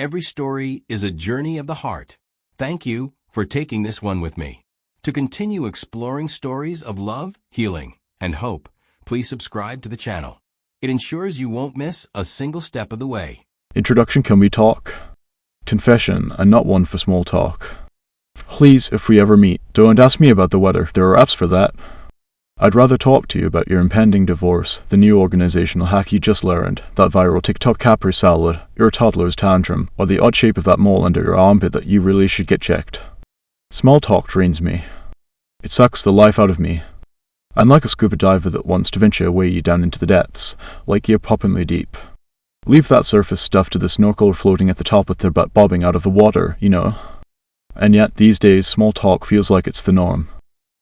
every story is a journey of the heart. Thank you for taking this one with me. To continue exploring stories of love, healing, and hope, please subscribe to the channel. It ensures you won't miss a single step of the way. Introduction: can we talk? Confession, and not one for small talk. Please, if we ever meet, don't ask me about the weather. There are apps for that. I'd rather talk to you about your impending divorce, the new organizational hack you just learned, that viral TikTok Capri salad, your toddler's tantrum, or the odd shape of that mole under your armpit that you really should get checked. Small talk drains me. It sucks the life out of me. I'm like a scuba diver that wants to venture away you down into the depths, like you're poppingly deep. Leave that surface stuff to the snorkeler floating at the top with their butt bobbing out of the water, you know. And yet, these days, small talk feels like it's the norm.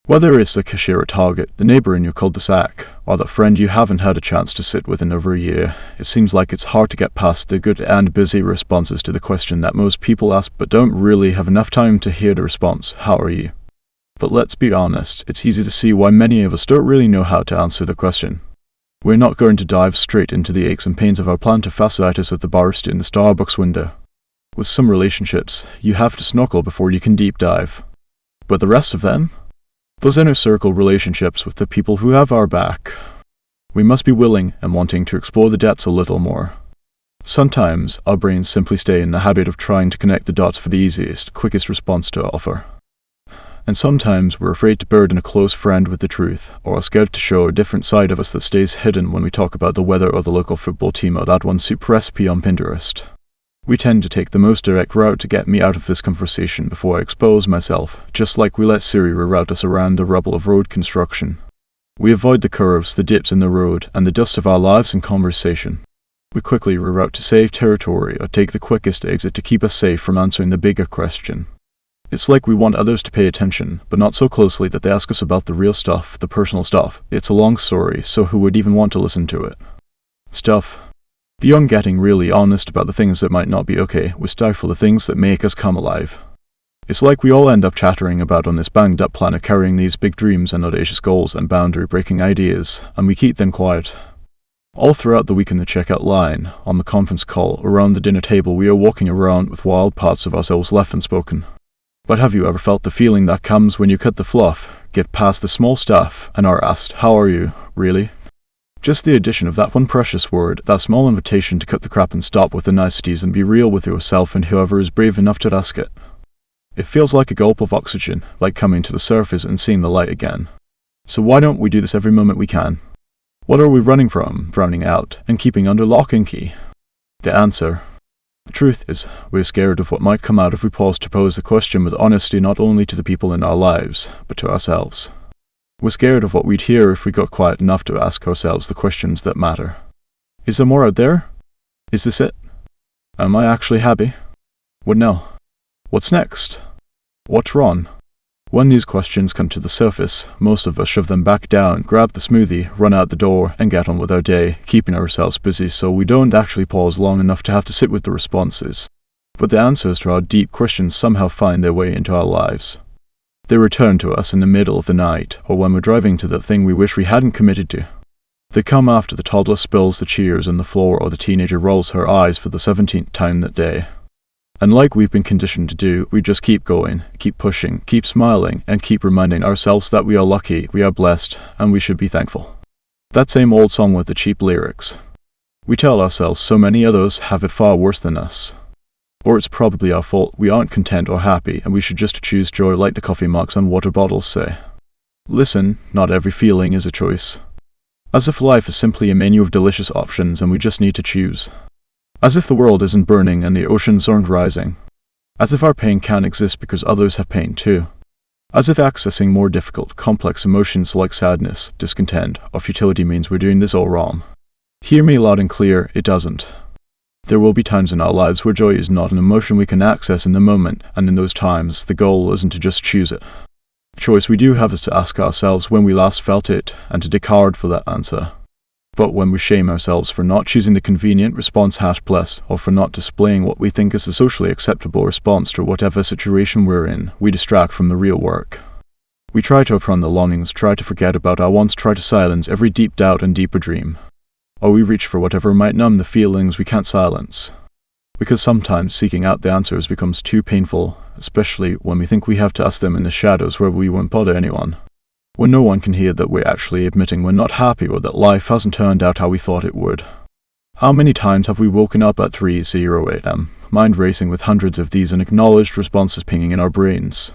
Whether it's the cashier at Target, the neighbor in your cul-de-sac, or that friend you haven't had a chance to sit with in over a year, it seems like it's hard to get past the good and busy responses to the question that most people ask but don't really have enough time to hear the response, "How are you?" But let's be honest, it's easy to see why many of us don't really know how to answer the question. We're not going to dive straight into the aches and pains of our plantar fasciitis with the barista in the Starbucks window. With some relationships, you have to snorkel before you can deep dive. But the rest of them? Those inner circle relationships with the people who have our back. We must be willing and wanting to explore the depths a little more. Sometimes, our brains simply stay in the habit of trying to connect the dots for the easiest, quickest response to offer. And sometimes we're afraid to burden a close friend with the truth, or are scared to show a different side of us that stays hidden when we talk about the weather or the local football team or that one soup recipe on Pinterest. We tend to take the most direct route to get me out of this conversation before I expose myself, just like we let Siri reroute us around the rubble of road construction. We avoid the curves, the dips in the road, and the dust of our lives in conversation. We quickly reroute to save territory or take the quickest exit to keep us safe from answering the bigger question. It's like we want others to pay attention, but not so closely that they ask us about the real stuff, the personal stuff. It's a long story, so who would even want to listen to it? Stuff. Beyond getting really honest about the things that might not be okay, we stifle the things that make us come alive. It's like we all end up chattering about on this banged up planet carrying these big dreams and audacious goals and boundary-breaking ideas, and we keep them quiet. All throughout the week in the checkout line, on the conference call, around the dinner table, we are walking around with wild parts of ourselves left unspoken. But have you ever felt the feeling that comes when you cut the fluff, get past the small stuff, and are asked, "How are you?" Really? Just the addition of that one precious word, that small invitation to cut the crap and stop with the niceties and be real with yourself and whoever is brave enough to ask it. It feels like a gulp of oxygen, like coming to the surface and seeing the light again. So why don't we do this every moment we can? What are we running from, drowning out, and keeping under lock and key? The answer. The truth is, we're scared of what might come out if we pause to pose the question with honesty not only to the people in our lives, but to ourselves. We're scared of what we'd hear if we got quiet enough to ask ourselves the questions that matter. Is there more out there? Is this it? Am I actually happy? What now? What's next? What's wrong? When these questions come to the surface, most of us shove them back down, grab the smoothie, run out the door, and get on with our day, keeping ourselves busy so we don't actually pause long enough to have to sit with the responses. But the answers to our deep questions somehow find their way into our lives. They return to us in the middle of the night, or when we're driving to the thing we wish we hadn't committed to. They come after the toddler spills the Cheers on the floor or the teenager rolls her eyes for the 17th time that day. And like we've been conditioned to do, we just keep going, keep pushing, keep smiling, and keep reminding ourselves that we are lucky, we are blessed, and we should be thankful. That same old song with the cheap lyrics. We tell ourselves so many others have it far worse than us. Or it's probably our fault, we aren't content or happy, and we should just choose joy like the coffee marks on water bottles say. Listen, not every feeling is a choice. As if life is simply a menu of delicious options and we just need to choose. As if the world isn't burning and the oceans aren't rising. As if our pain can't exist because others have pain too. As if accessing more difficult, complex emotions like sadness, discontent, or futility means we're doing this all wrong. Hear me loud and clear, it doesn't. There will be times in our lives where joy is not an emotion we can access in the moment, and in those times, the goal isn't to just choose it. The choice we do have is to ask ourselves when we last felt it, and to dig hard for that answer. But when we shame ourselves for not choosing the convenient response #+, or for not displaying what we think is the socially acceptable response to whatever situation we're in, we distract from the real work. We try to outrun the longings, try to forget about our wants, try to silence every deep doubt and deeper dream. Or we reach for whatever might numb the feelings we can't silence. Because sometimes seeking out the answers becomes too painful, especially when we think we have to ask them in the shadows where we won't bother anyone. When no one can hear that we're actually admitting we're not happy or that life hasn't turned out how we thought it would. How many times have we woken up at 3:08 am, mind racing with hundreds of these unacknowledged responses pinging in our brains?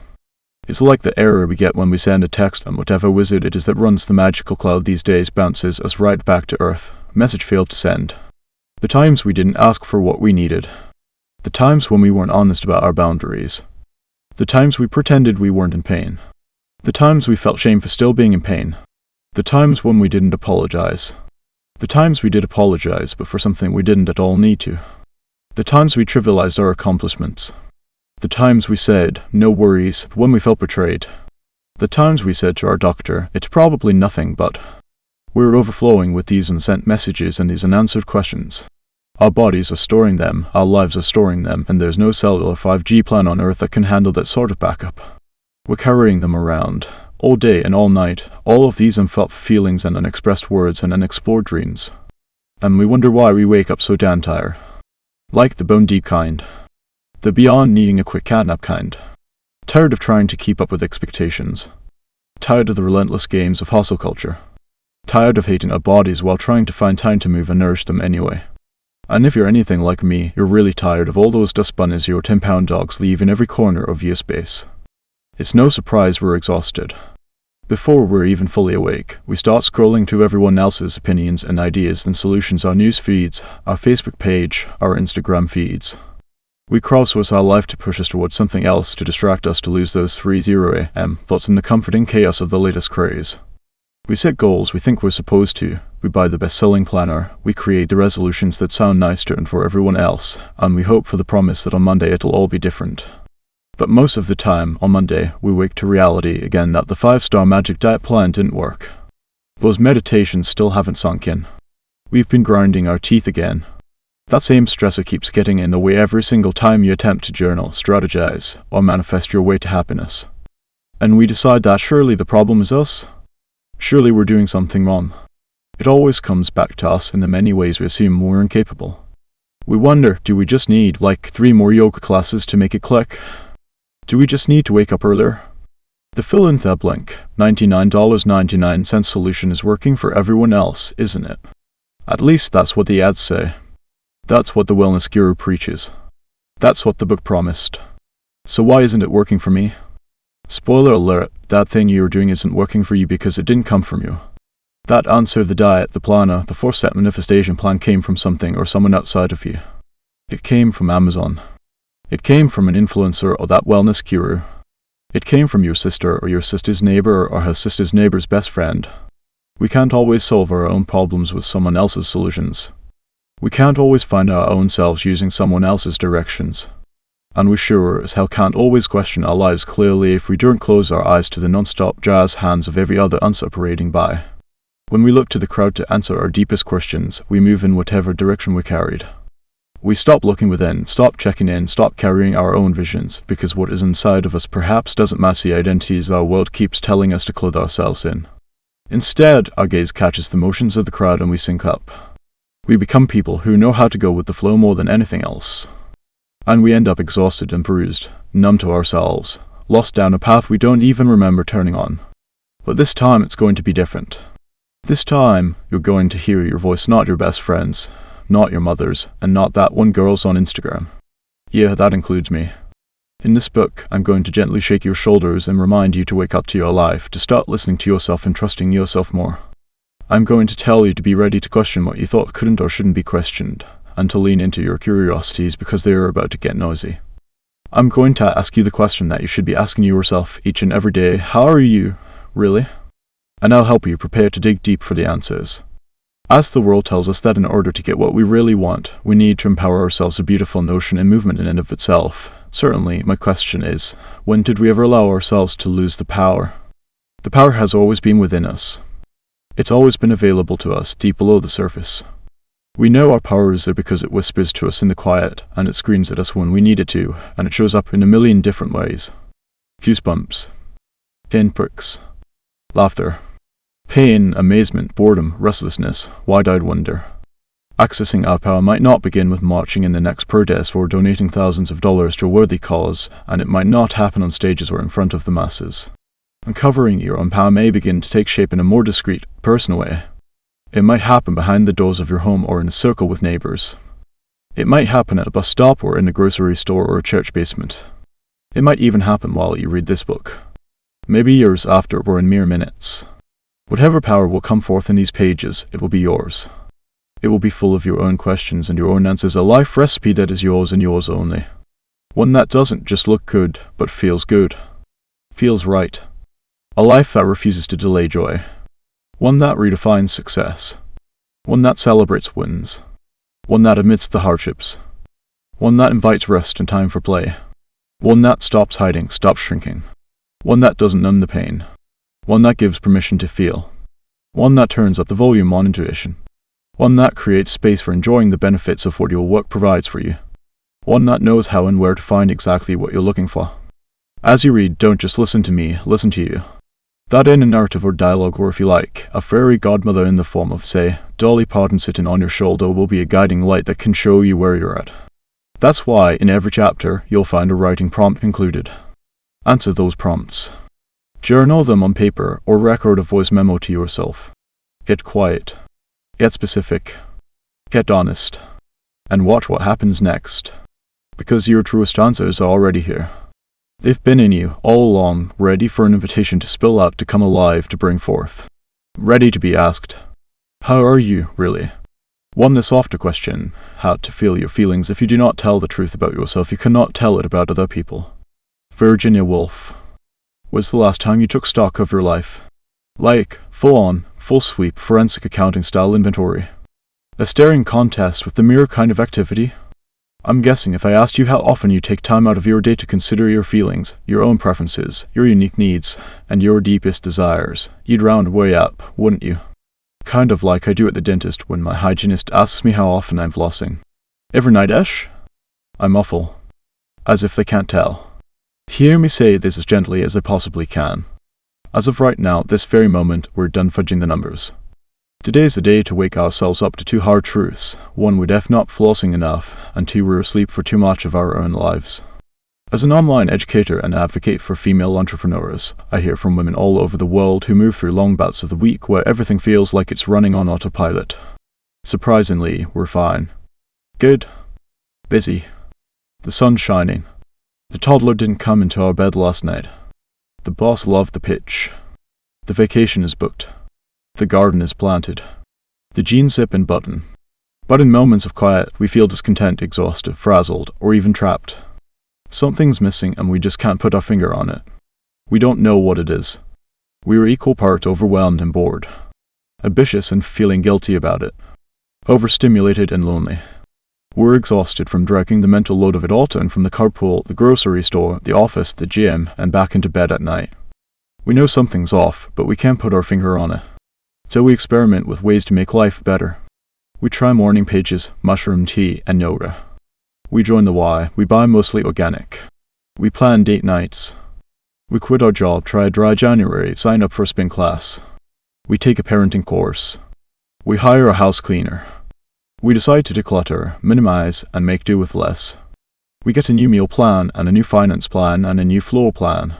It's like the error we get when we send a text and whatever wizard it is that runs the magical cloud these days bounces us right back to Earth. Message failed to send. The times we didn't ask for what we needed. The times when we weren't honest about our boundaries. The times we pretended we weren't in pain. The times we felt shame for still being in pain. The times when we didn't apologize. The times we did apologize, but for something we didn't at all need to. The times we trivialized our accomplishments. The times we said, no worries, when we felt betrayed. The times we said to our doctor, it's probably nothing, but... We're overflowing with these unsent messages and these unanswered questions. Our bodies are storing them, our lives are storing them, and there's no cellular 5G plan on Earth that can handle that sort of backup. We're carrying them around, all day and all night, all of these unfelt feelings and unexpressed words and unexplored dreams. And we wonder why we wake up so damn tired. Like the bone-deep kind. The beyond needing a quick catnap kind. Tired of trying to keep up with expectations. Tired of the relentless games of hustle culture. Tired of hating our bodies while trying to find time to move and nourish them anyway. And if you're anything like me, you're really tired of all those dust bunnies your 10-pound dogs leave in every corner of your space. It's no surprise we're exhausted. Before we're even fully awake, we start scrolling through everyone else's opinions and ideas and solutions, our news feeds, our Facebook page, our Instagram feeds. We crowdsource our life to push us towards something else, to distract us, to lose those 3:0 am thoughts in the comforting chaos of the latest craze. We set goals we think we're supposed to, we buy the best-selling planner, we create the resolutions that sound nice to and for everyone else, and we hope for the promise that on Monday it'll all be different. But most of the time, on Monday, we wake to reality again that the 5-star magic diet plan didn't work. Those meditations still haven't sunk in. We've been grinding our teeth again. That same stressor keeps getting in the way every single time you attempt to journal, strategize, or manifest your way to happiness. And we decide that surely the problem is us. Surely we're doing something wrong. It always comes back to us in the many ways we assume we're incapable. We wonder, do we just need, 3 more yoga classes to make it click? Do we just need to wake up earlier? The fill-in-the-blank, $99.99 solution is working for everyone else, isn't it? At least that's what the ads say. That's what the wellness guru preaches. That's what the book promised. So why isn't it working for me? Spoiler alert, that thing you were doing isn't working for you because it didn't come from you. That answer, the diet, the planner, the 4-step manifestation plan came from something or someone outside of you. It came from Amazon. It came from an influencer or that wellness guru. It came from your sister or your sister's neighbor or her sister's neighbor's best friend. We can't always solve our own problems with someone else's solutions. We can't always find our own selves using someone else's directions. And we sure as hell can't always question our lives clearly if we don't close our eyes to the non-stop jazz hands of every other answer parading by. When we look to the crowd to answer our deepest questions, we move in whatever direction we're carried. We stop looking within, stop checking in, stop carrying our own visions, because what is inside of us perhaps doesn't match the identities our world keeps telling us to clothe ourselves in. Instead, our gaze catches the motions of the crowd and we sync up. We become people who know how to go with the flow more than anything else. And we end up exhausted and bruised, numb to ourselves, lost down a path we don't even remember turning on. But this time it's going to be different. This time, you're going to hear your voice, not your best friend's, not your mother's, and not that one girl's on Instagram. Yeah, that includes me. In this book, I'm going to gently shake your shoulders and remind you to wake up to your life, to start listening to yourself and trusting yourself more. I'm going to tell you to be ready to question what you thought couldn't or shouldn't be questioned, and to lean into your curiosities because they are about to get noisy. I'm going to ask you the question that you should be asking yourself each and every day: how are you, really? And I'll help you prepare to dig deep for the answers. As the world tells us that in order to get what we really want, we need to empower ourselves, a beautiful notion and movement in and of itself. Certainly, my question is, when did we ever allow ourselves to lose the power? The power has always been within us. It's always been available to us, deep below the surface. We know our power is there because it whispers to us in the quiet, and it screams at us when we need it to, and it shows up in a million different ways. Goosebumps. Pinpricks. Laughter. Pain, amazement, boredom, restlessness, wide-eyed wonder. Accessing our power might not begin with marching in the next protest or donating thousands of dollars to a worthy cause, and it might not happen on stages or in front of the masses. Uncovering your own power may begin to take shape in a more discreet, personal way. It might happen behind the doors of your home or in a circle with neighbors. It might happen at a bus stop or in a grocery store or a church basement. It might even happen while you read this book. Maybe years after or in mere minutes. Whatever power will come forth in these pages, it will be yours. It will be full of your own questions and your own answers, a life recipe that is yours and yours only. One that doesn't just look good, but feels good. Feels right. A life that refuses to delay joy. One that redefines success. One that celebrates wins. One that admits the hardships. One that invites rest and time for play. One that stops hiding, stops shrinking. One that doesn't numb the pain. One that gives permission to feel. One that turns up the volume on intuition. One that creates space for enjoying the benefits of what your work provides for you. One that knows how and where to find exactly what you're looking for. As you read, don't just listen to me, listen to you. That inner narrative or dialogue, or if you like, a fairy godmother in the form of, say, Dolly Parton sitting on your shoulder, will be a guiding light that can show you where you're at. That's why, in every chapter, you'll find a writing prompt included. Answer those prompts. Journal them on paper, or record a voice memo to yourself. Get quiet. Get specific. Get honest. And watch what happens next. Because your truest answers are already here. They've been in you all along, ready for an invitation to spill out, to come alive, to bring forth. Ready to be asked, how are you, really? One, the softer question, how to feel your feelings. If you do not tell the truth about yourself, you cannot tell it about other people. Virginia Woolf. When's the last time you took stock of your life? Like, full-on, full-sweep, forensic accounting-style inventory. A staring contest with the mirror kind of activity? I'm guessing if I asked you how often you take time out of your day to consider your feelings, your own preferences, your unique needs, and your deepest desires, you'd round way up, wouldn't you? Kind of like I do at the dentist when my hygienist asks me how often I'm flossing. Every night-ish? I muffle, as if they can't tell. Hear me say this as gently as I possibly can. As of right now, this very moment, we're done fudging the numbers. Today's the day to wake ourselves up to two hard truths. One, we're definitely not flossing enough, and two, we're asleep for too much of our own lives. As an online educator and advocate for female entrepreneurs, I hear from women all over the world who move through long bouts of the week where everything feels like it's running on autopilot. Surprisingly, we're fine. Good. Busy. The sun's shining. The toddler didn't come into our bed last night. The boss loved the pitch. The vacation is booked. The garden is planted. The jeans zip and button. But in moments of quiet, we feel discontent, exhausted, frazzled, or even trapped. Something's missing and we just can't put our finger on it. We don't know what it is. We are equal parts overwhelmed and bored. Ambitious and feeling guilty about it. Overstimulated and lonely. We're exhausted from dragging the mental load of it all in from the carpool, the grocery store, the office, the gym, and back into bed at night. We know something's off, but we can't put our finger on it. So we experiment with ways to make life better. We try morning pages, mushroom tea, and yoga. We join the Y. We buy mostly organic. We plan date nights. We quit our job, try a dry January, sign up for a spin class. We take a parenting course. We hire a house cleaner. We decide to declutter, minimize, and make do with less. We get a new meal plan, and a new finance plan, and a new floor plan.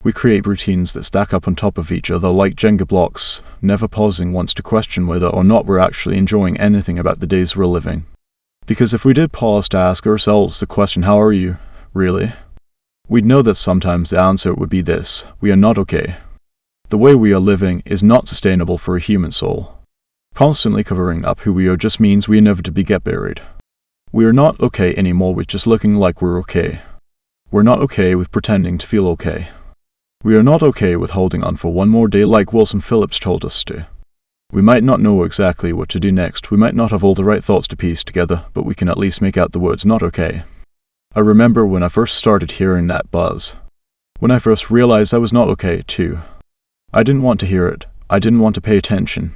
We create routines that stack up on top of each other like Jenga blocks, never pausing once to question whether or not we're actually enjoying anything about the days we're living. Because if we did pause to ask ourselves the question, how are you, really? We'd know that sometimes the answer would be this: we are not okay. The way we are living is not sustainable for a human soul. Constantly covering up who we are just means we inevitably get buried. We are not okay anymore with just looking like we're okay. We're not okay with pretending to feel okay. We are not okay with holding on for one more day like Wilson Phillips told us to. We might not know exactly what to do next, we might not have all the right thoughts to piece together, but we can at least make out the words not okay. I remember when I first started hearing that buzz. When I first realized I was not okay, too. I didn't want to hear it. I didn't want to pay attention.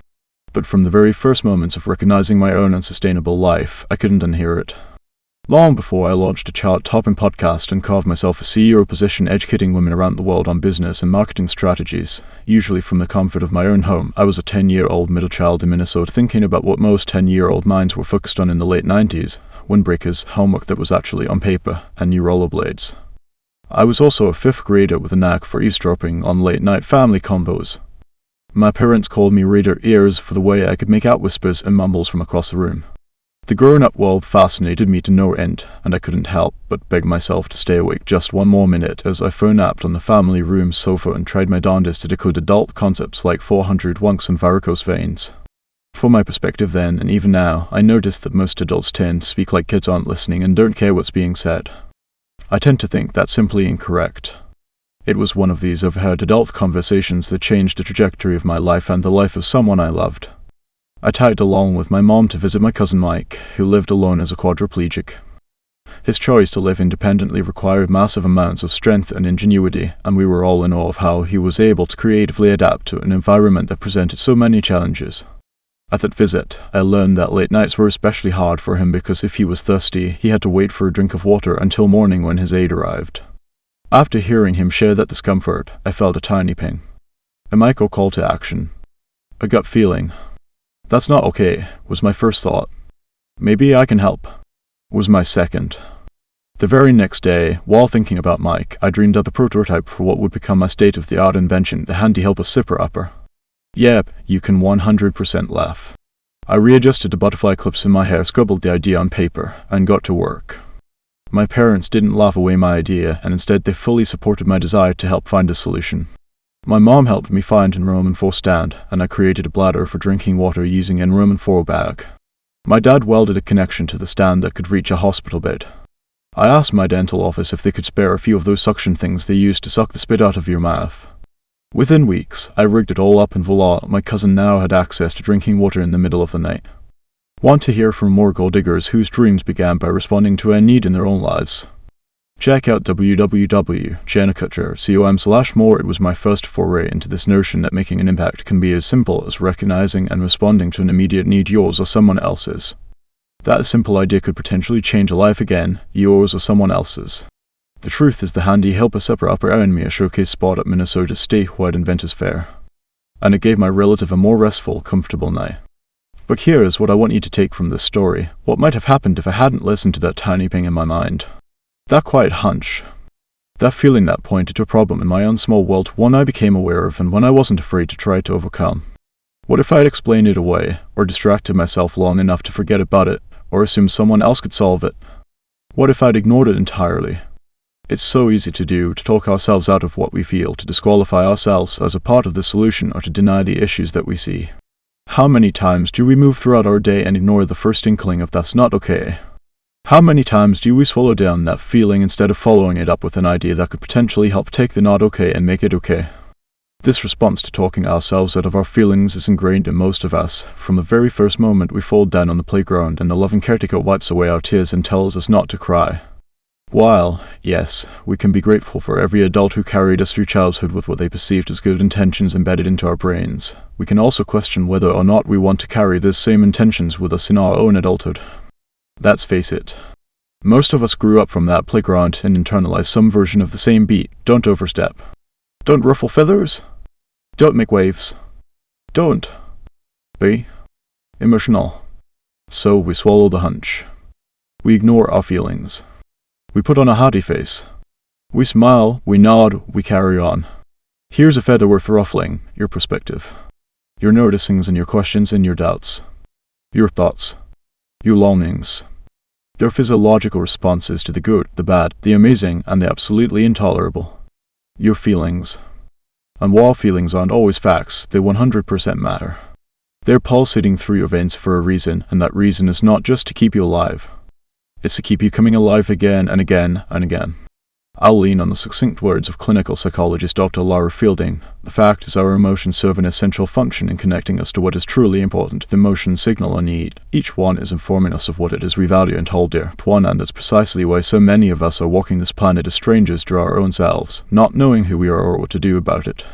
But from the very first moments of recognizing my own unsustainable life, I couldn't unhear it. Long before I launched a chart-topping podcast and carved myself a CEO position educating women around the world on business and marketing strategies, usually from the comfort of my own home, I was a 10-year-old middle child in Minnesota thinking about what most 10-year-old minds were focused on in the late 90s, windbreakers, homework that was actually on paper, and new rollerblades. I was also a 5th grader with a knack for eavesdropping on late-night family combos. My parents called me reader ears for the way I could make out whispers and mumbles from across the room. The grown-up world fascinated me to no end, and I couldn't help but beg myself to stay awake just one more minute as I phone-napped on the family room sofa and tried my darndest to decode adult concepts like 400 wonks and varicose veins. From my perspective then, and even now, I noticed that most adults tend to speak like kids aren't listening and don't care what's being said. I tend to think that's simply incorrect. It was one of these overheard adult conversations that changed the trajectory of my life and the life of someone I loved. I tagged along with my mom to visit my cousin Mike, who lived alone as a quadriplegic. His choice to live independently required massive amounts of strength and ingenuity, and we were all in awe of how he was able to creatively adapt to an environment that presented so many challenges. At that visit, I learned that late nights were especially hard for him because if he was thirsty, he had to wait for a drink of water until morning when his aid arrived. After hearing him share that discomfort, I felt a tiny ping. A micro call to action. A gut feeling. That's not okay, was my first thought. Maybe I can help, was my second. The very next day, while thinking about Mike, I dreamed up a prototype for what would become my state-of-the-art invention, the handy helper zipper upper. Yep, you can 100% laugh. I readjusted the butterfly clips in my hair, scribbled the idea on paper, and got to work. My parents didn't laugh away my idea, and instead they fully supported my desire to help find a solution. My mom helped me find an Roman 4 stand, and I created a bladder for drinking water using an Roman 4 bag. My dad welded a connection to the stand that could reach a hospital bed. I asked my dental office if they could spare a few of those suction things they use to suck the spit out of your mouth. Within weeks, I rigged it all up and voila, my cousin now had access to drinking water in the middle of the night. Want to hear from more gold diggers whose dreams began by responding to a need in their own lives? Check out www.jennakutcher.com/more. It was my first foray into this notion that making an impact can be as simple as recognizing and responding to an immediate need, yours or someone else's. That simple idea could potentially change a life again, yours or someone else's. The truth is the handy helper zipper upper earned me a showcase spot at Minnesota's statewide Inventors Fair. And it gave my relative a more restful, comfortable night. But here is what I want you to take from this story. What might have happened if I hadn't listened to that tiny ping in my mind? That quiet hunch. That feeling that pointed to a problem in my own small world, one I became aware of and one I wasn't afraid to try to overcome. What if I had explained it away, or distracted myself long enough to forget about it, or assumed someone else could solve it? What if I'd ignored it entirely? It's so easy to do, to talk ourselves out of what we feel, to disqualify ourselves as a part of the solution, or to deny the issues that we see. How many times do we move throughout our day and ignore the first inkling of that's not okay? How many times do we swallow down that feeling instead of following it up with an idea that could potentially help take the not okay and make it okay? This response to talking ourselves out of our feelings is ingrained in most of us, from the very first moment we fall down on the playground and the loving caretaker wipes away our tears and tells us not to cry. While, yes, we can be grateful for every adult who carried us through childhood with what they perceived as good intentions embedded into our brains, we can also question whether or not we want to carry those same intentions with us in our own adulthood. Let's face it. Most of us grew up from that playground and internalized some version of the same beat. Don't overstep. Don't ruffle feathers. Don't make waves. Don't be emotional. So we swallow the hunch. We ignore our feelings. We put on a hearty face. We smile, we nod, we carry on. Here's a feather worth ruffling, your perspective. Your noticings and your questions and your doubts. Your thoughts. Your longings. Their physiological responses to the good, the bad, the amazing, and the absolutely intolerable. Your feelings. And while feelings aren't always facts, they 100% matter. They're pulsating through your veins for a reason, and that reason is not just to keep you alive. It's to keep you coming alive again and again and again. I'll lean on the succinct words of clinical psychologist Dr. Laura Fielding. The fact is our emotions serve an essential function in connecting us to what is truly important. The emotions signal a need. Each one is informing us of what it is we value and hold dear. And that's precisely why so many of us are walking this planet as strangers to our own selves, not knowing who we are or what to do about it.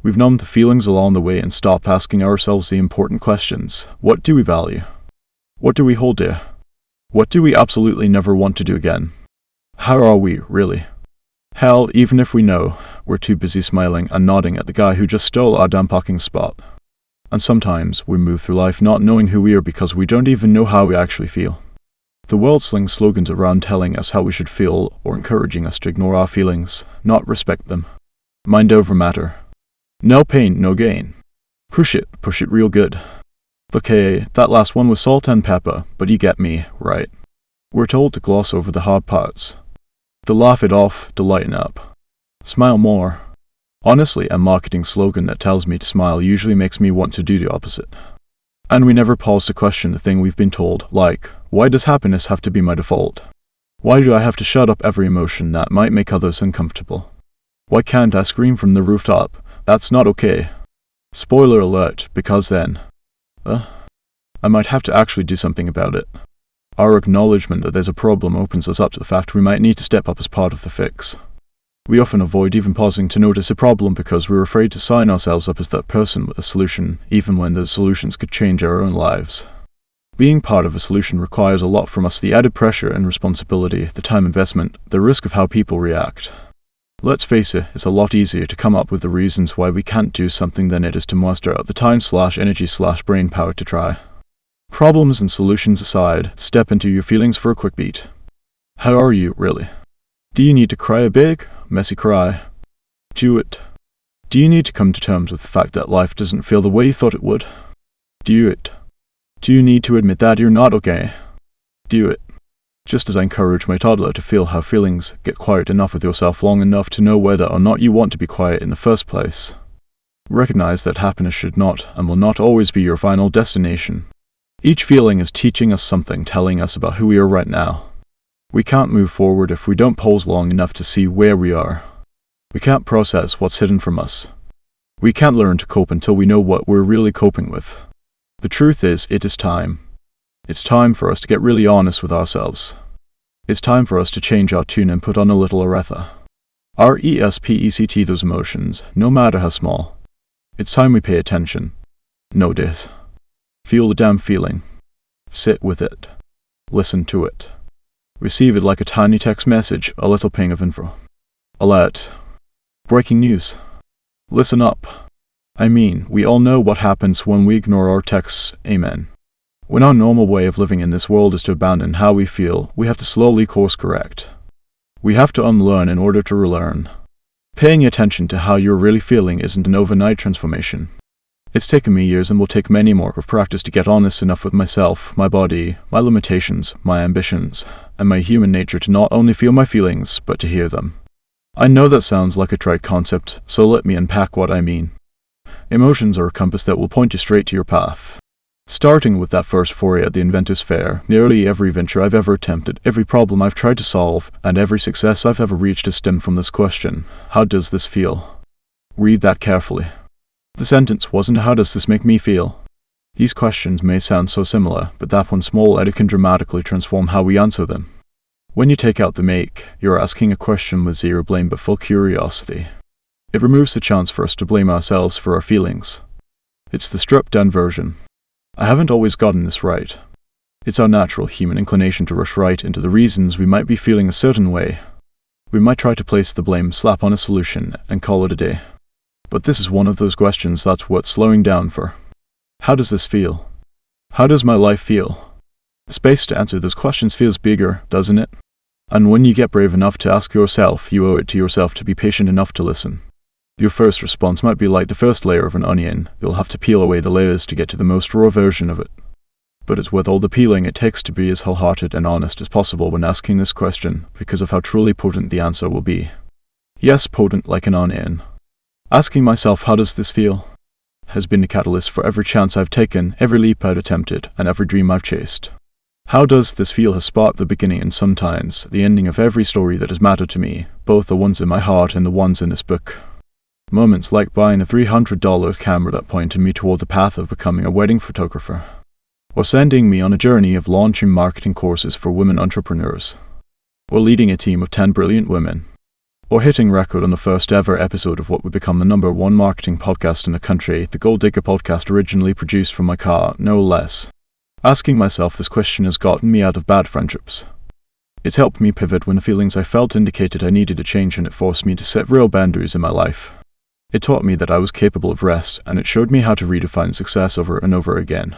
We've numbed the feelings along the way and stopped asking ourselves the important questions. What do we value? What do we hold dear? What do we absolutely never want to do again? How are we, really? Hell, even if we know, we're too busy smiling and nodding at the guy who just stole our damn parking spot. And sometimes we move through life not knowing who we are because we don't even know how we actually feel. The world slings slogans around telling us how we should feel or encouraging us to ignore our feelings, not respect them. Mind over matter. No pain, no gain. Push it real good. Okay, that last one was salt and pepper, but you get me, right? We're told to gloss over the hard parts. To laugh it off, to lighten up. Smile more. Honestly, a marketing slogan that tells me to smile usually makes me want to do the opposite. And we never pause to question the thing we've been told, like, why does happiness have to be my default? Why do I have to shut up every emotion that might make others uncomfortable? Why can't I scream from the rooftop? That's not okay. Spoiler alert, because then, I might have to actually do something about it. Our acknowledgement that there's a problem opens us up to the fact we might need to step up as part of the fix. We often avoid even pausing to notice a problem because we're afraid to sign ourselves up as that person with a solution, even when those solutions could change our own lives. Being part of a solution requires a lot from us: the added pressure and responsibility, the time investment, the risk of how people react. Let's face it, it's a lot easier to come up with the reasons why we can't do something than it is to muster up the time/energy/brain power to try. Problems and solutions aside, step into your feelings for a quick beat. How are you, really? Do you need to cry a big, messy cry? Do it. Do you need to come to terms with the fact that life doesn't feel the way you thought it would? Do it. Do you need to admit that you're not okay? Do it. Just as I encourage my toddler to feel how feelings, get quiet enough with yourself long enough to know whether or not you want to be quiet in the first place. Recognize that happiness should not and will not always be your final destination. Each feeling is teaching us something, telling us about who we are right now. We can't move forward if we don't pause long enough to see where we are. We can't process what's hidden from us. We can't learn to cope until we know what we're really coping with. The truth is, it is time. It's time for us to get really honest with ourselves. It's time for us to change our tune and put on a little Aretha. R-E-S-P-E-C-T, those emotions, no matter how small. It's time we pay attention. Notice. Feel the damn feeling. Sit with it. Listen to it. Receive it like a tiny text message, a little ping of info. Alert. Breaking news. Listen up. I mean, we all know what happens when we ignore our texts, amen. When our normal way of living in this world is to abandon how we feel, we have to slowly course correct. We have to unlearn in order to relearn. Paying attention to how you're really feeling isn't an overnight transformation. It's taken me years and will take many more of practice to get honest enough with myself, my body, my limitations, my ambitions, and my human nature to not only feel my feelings, but to hear them. I know that sounds like a trite concept, so let me unpack what I mean. Emotions are a compass that will point you straight to your path. Starting with that first foray at the Inventors Fair, nearly every venture I've ever attempted, every problem I've tried to solve, and every success I've ever reached has stemmed from this question: how does this feel? Read that carefully. The sentence wasn't "how does this make me feel?" These questions may sound so similar, but that one small edit can dramatically transform how we answer them. When you take out the make, you're asking a question with zero blame but full curiosity. It removes the chance for us to blame ourselves for our feelings. It's the stripped-down version. I haven't always gotten this right. It's our natural human inclination to rush right into the reasons we might be feeling a certain way. We might try to place the blame, slap on a solution, and call it a day. But this is one of those questions that's worth slowing down for. How does this feel? How does my life feel? The space to answer those questions feels bigger, doesn't it? And when you get brave enough to ask yourself, you owe it to yourself to be patient enough to listen. Your first response might be like the first layer of an onion. You'll have to peel away the layers to get to the most raw version of it. But it's worth all the peeling it takes to be as wholehearted and honest as possible when asking this question, because of how truly potent the answer will be. Yes, potent like an onion. Asking myself, how does this feel, has been the catalyst for every chance I've taken, every leap I've attempted, and every dream I've chased. How does this feel has sparked the beginning and sometimes the ending of every story that has mattered to me, both the ones in my heart and the ones in this book. Moments like buying a $300 camera that pointed me toward the path of becoming a wedding photographer, or sending me on a journey of launching marketing courses for women entrepreneurs, or leading a team of 10 brilliant women, or hitting record on the first ever episode of what would become the #1 marketing podcast in the country, the Gold Digger podcast originally produced from my car, no less. Asking myself this question has gotten me out of bad friendships. It's helped me pivot when the feelings I felt indicated I needed a change, and it forced me to set real boundaries in my life. It taught me that I was capable of rest, and it showed me how to redefine success over and over again.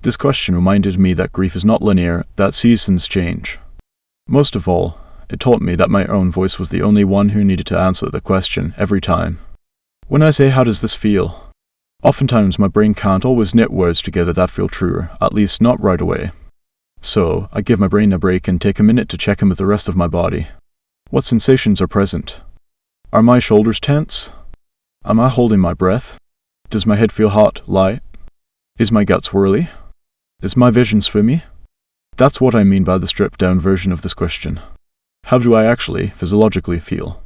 This question reminded me that grief is not linear, that seasons change. Most of all, it taught me that my own voice was the only one who needed to answer the question every time. When I say, "How does this feel?" oftentimes my brain can't always knit words together that feel truer, at least not right away. So, I give my brain a break and take a minute to check in with the rest of my body. What sensations are present? Are my shoulders tense? Am I holding my breath? Does my head feel hot, light? Is my gut swirly? Is my vision swimmy? That's what I mean by the stripped-down version of this question. How do I actually, physiologically feel?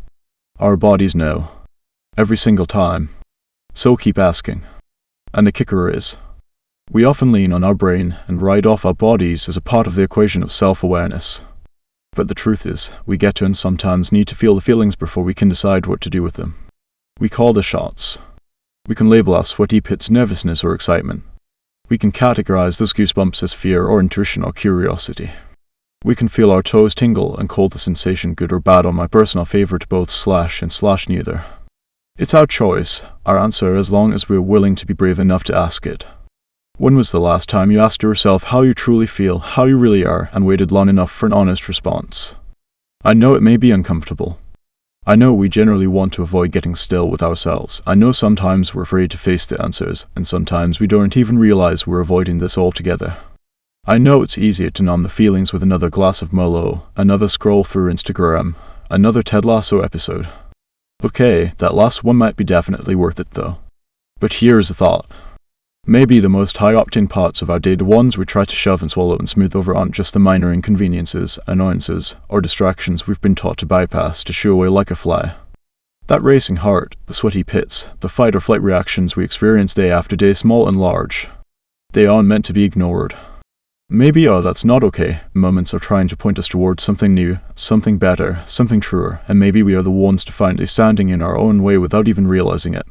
Our bodies know. Every single time. So keep asking. And the kicker is, we often lean on our brain and write off our bodies as a part of the equation of self-awareness. But the truth is, we get to and sometimes need to feel the feelings before we can decide what to do with them. We call the shots. We can label our sweaty pits nervousness or excitement. We can categorize those goosebumps as fear or intuition or curiosity. We can feel our toes tingle and call the sensation good or bad, on my personal favorite both slash and slash neither. It's our choice, our answer, as long as we're willing to be brave enough to ask it. When was the last time you asked yourself how you truly feel, how you really are, and waited long enough for an honest response? I know it may be uncomfortable. I know we generally want to avoid getting still with ourselves. I know sometimes we're afraid to face the answers, and sometimes we don't even realize we're avoiding this altogether. I know it's easier to numb the feelings with another glass of Merlot, another scroll through Instagram, another Ted Lasso episode. Okay, that last one might be definitely worth it though. But here's a thought. Maybe the most high-octane parts of our day, the ones we try to shove and swallow and smooth over, aren't just the minor inconveniences, annoyances, or distractions we've been taught to bypass to shoo away like a fly. That racing heart, the sweaty pits, the fight-or-flight reactions we experience day after day, small and large, they aren't meant to be ignored. Maybe, that's not okay, moments are trying to point us towards something new, something better, something truer, and maybe we are the ones defiantly standing in our own way without even realizing it.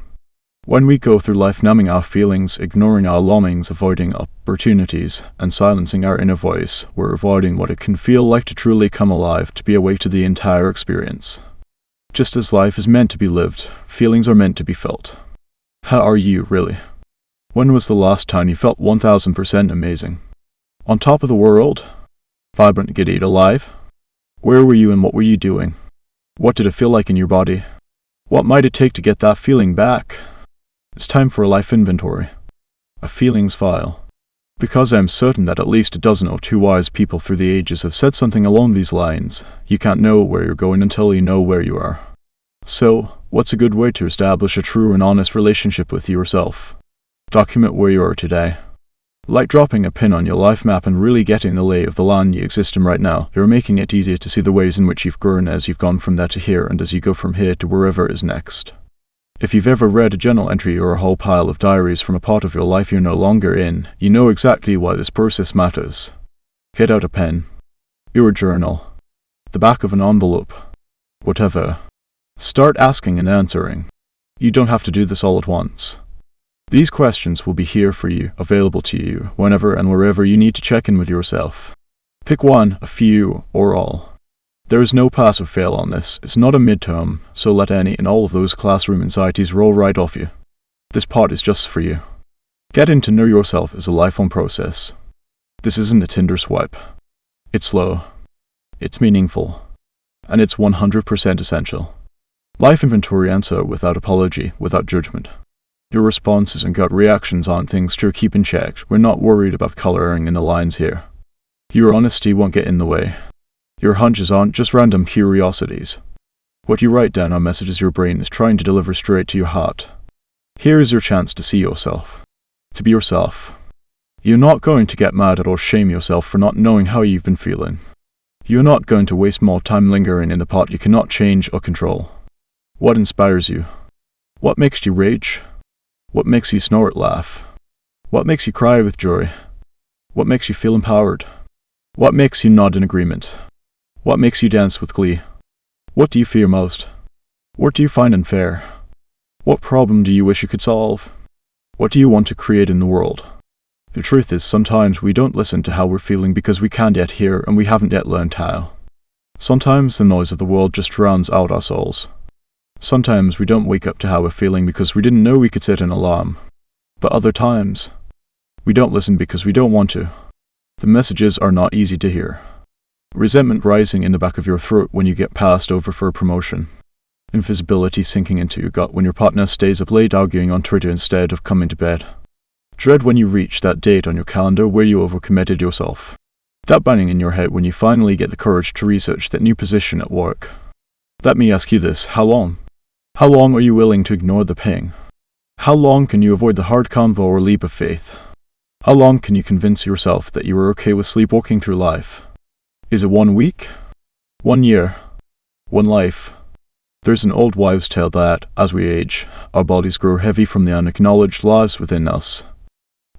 When we go through life numbing our feelings, ignoring our longings, avoiding opportunities, and silencing our inner voice, we're avoiding what it can feel like to truly come alive, to be awake to the entire experience. Just as life is meant to be lived, feelings are meant to be felt. How are you, really? When was the last time you felt 1000% amazing? On top of the world? Vibrant, giddy, alive? Where were you and what were you doing? What did it feel like in your body? What might it take to get that feeling back? It's time for a life inventory. A feelings file. Because I'm certain that at least a dozen or two wise people through the ages have said something along these lines. You can't know where you're going until you know where you are. So, what's a good way to establish a true and honest relationship with yourself? Document where you are today. Like dropping a pin on your life map and really getting the lay of the land you exist in right now. You're making it easier to see the ways in which you've grown as you've gone from there to here, and as you go from here to wherever is next. If you've ever read a journal entry or a whole pile of diaries from a part of your life you're no longer in, you know exactly why this process matters. Get out a pen, your journal, the back of an envelope, whatever. Start asking and answering. You don't have to do this all at once. These questions will be here for you, available to you, whenever and wherever you need to check in with yourself. Pick one, a few, or all. There is no pass or fail on this. It's not a midterm, so let any and all of those classroom anxieties roll right off you. This part is just for you. Getting to know yourself is a lifelong process. This isn't a Tinder swipe. It's slow. It's meaningful. And it's 100% essential. Life inventory answer without apology, without judgment. Your responses and gut reactions aren't things to keep in check. We're not worried about coloring in the lines here. Your honesty won't get in the way. Your hunches aren't just random curiosities. What you write down are messages your brain is trying to deliver straight to your heart. Here is your chance to see yourself. To be yourself. You're not going to get mad at or shame yourself for not knowing how you've been feeling. You're not going to waste more time lingering in the part you cannot change or control. What inspires you? What makes you rage? What makes you snort laugh? What makes you cry with joy? What makes you feel empowered? What makes you nod in agreement? What makes you dance with glee? What do you fear most? What do you find unfair? What problem do you wish you could solve? What do you want to create in the world? The truth is, sometimes we don't listen to how we're feeling because we can't yet hear and we haven't yet learned how. Sometimes the noise of the world just drowns out our souls. Sometimes we don't wake up to how we're feeling because we didn't know we could set an alarm. But other times, we don't listen because we don't want to. The messages are not easy to hear. Resentment rising in the back of your throat when you get passed over for a promotion. Invisibility sinking into your gut when your partner stays up late arguing on Twitter instead of coming to bed. Dread when you reach that date on your calendar where you overcommitted yourself. That banging in your head when you finally get the courage to research that new position at work. Let me ask you this, how long? How long are you willing to ignore the ping? How long can you avoid the hard convo or leap of faith? How long can you convince yourself that you are okay with sleepwalking through life? Is it 1 week? 1 year? 1 life? There's an old wives' tale that, as we age, our bodies grow heavy from the unacknowledged lives within us.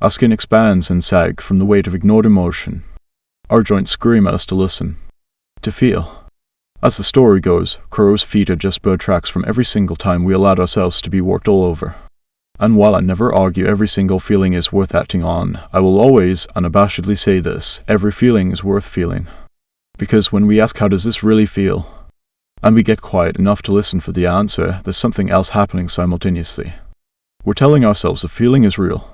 Our skin expands and sag from the weight of ignored emotion. Our joints scream at us to listen, to feel. As the story goes, crow's feet are just bird tracks from every single time we allowed ourselves to be worked all over. And while I never argue every single feeling is worth acting on, I will always unabashedly say this, every feeling is worth feeling. Because when we ask how does this really feel, and we get quiet enough to listen for the answer, there's something else happening simultaneously. We're telling ourselves the feeling is real.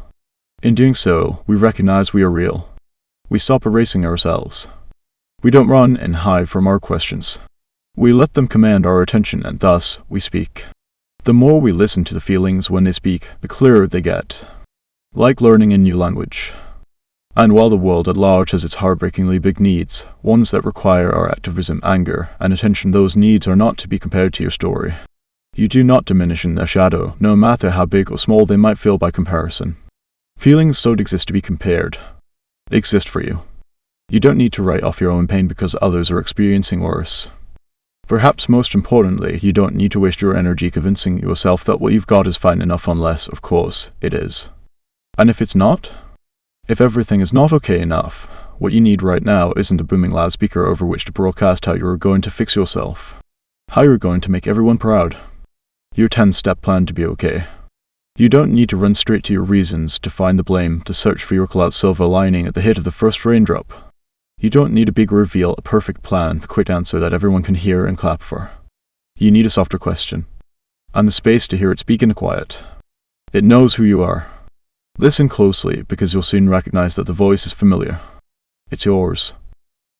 In doing so, we recognize we are real. We stop erasing ourselves. We don't run and hide from our questions. We let them command our attention and thus, we speak. The more we listen to the feelings when they speak, the clearer they get. Like learning a new language. And while the world at large has its heartbreakingly big needs, ones that require our activism, anger, and attention, those needs are not to be compared to your story. You do not diminish in their shadow, no matter how big or small they might feel by comparison. Feelings don't exist to be compared. They exist for you. You don't need to write off your own pain because others are experiencing worse. Perhaps most importantly, you don't need to waste your energy convincing yourself that what you've got is fine enough unless, of course, it is. And if it's not? If everything is not okay enough, what you need right now isn't a booming loudspeaker over which to broadcast how you're going to fix yourself. How you're going to make everyone proud. Your 10-step plan to be okay. You don't need to run straight to your reasons to find the blame, to search for your cloud silver lining at the hit of the first raindrop. You don't need a big reveal, a perfect plan, a quick answer that everyone can hear and clap for. You need a softer question, and the space to hear it speak in the quiet. It knows who you are. Listen closely, because you'll soon recognize that the voice is familiar. It's yours.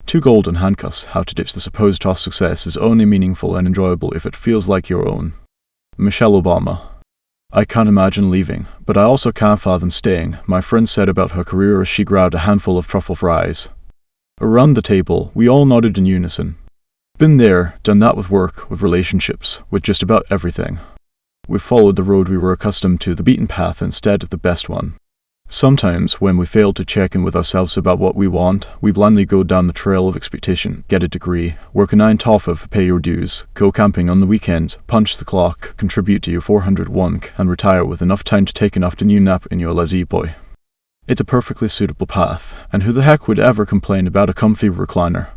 2 golden handcuffs, how to ditch the supposed tossed success is only meaningful and enjoyable if it feels like your own. Michelle Obama. I can't imagine leaving, but I also can't fathom staying, my friend said about her career as she grabbed a handful of truffle fries. Around the table, we all nodded in unison. Been there, done that with work, with relationships, with just about everything. We followed the road we were accustomed to, the beaten path instead of the best one. Sometimes, when we fail to check in with ourselves about what we want, we blindly go down the trail of expectation, get a degree, work a 9 to 5, pay your dues, go camping on the weekends, punch the clock, contribute to your 400 wonk, and retire with enough time to take an afternoon nap in your lazy boy. It's a perfectly suitable path, and who the heck would ever complain about a comfy recliner?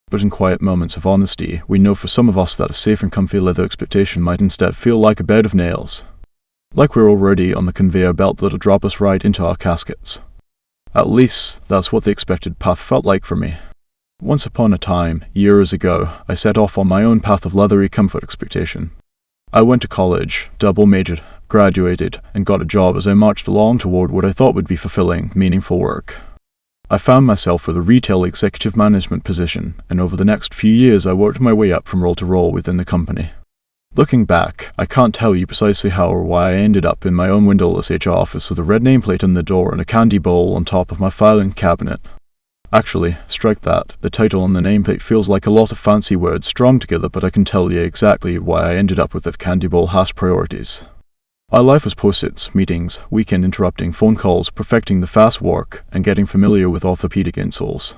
But in quiet moments of honesty, we know for some of us that a safe and comfy leather expectation might instead feel like a bed of nails. Like we're already on the conveyor belt that'll drop us right into our caskets. At least, that's what the expected path felt like for me. Once upon a time, years ago, I set off on my own path of leathery comfort expectation. I went to college, double majored, graduated, and got a job as I marched along toward what I thought would be fulfilling, meaningful work. I found myself with a retail executive management position, and over the next few years I worked my way up from role to role within the company. Looking back, I can't tell you precisely how or why I ended up in my own windowless HR office with a red nameplate on the door and a candy bowl on top of my filing cabinet. Actually, strike that. The title on the nameplate feels like a lot of fancy words strung together, but I can tell you exactly why I ended up with that candy bowl has priorities. My life was post-its, meetings, weekend interrupting, phone calls, perfecting the fast work, and getting familiar with orthopedic insoles.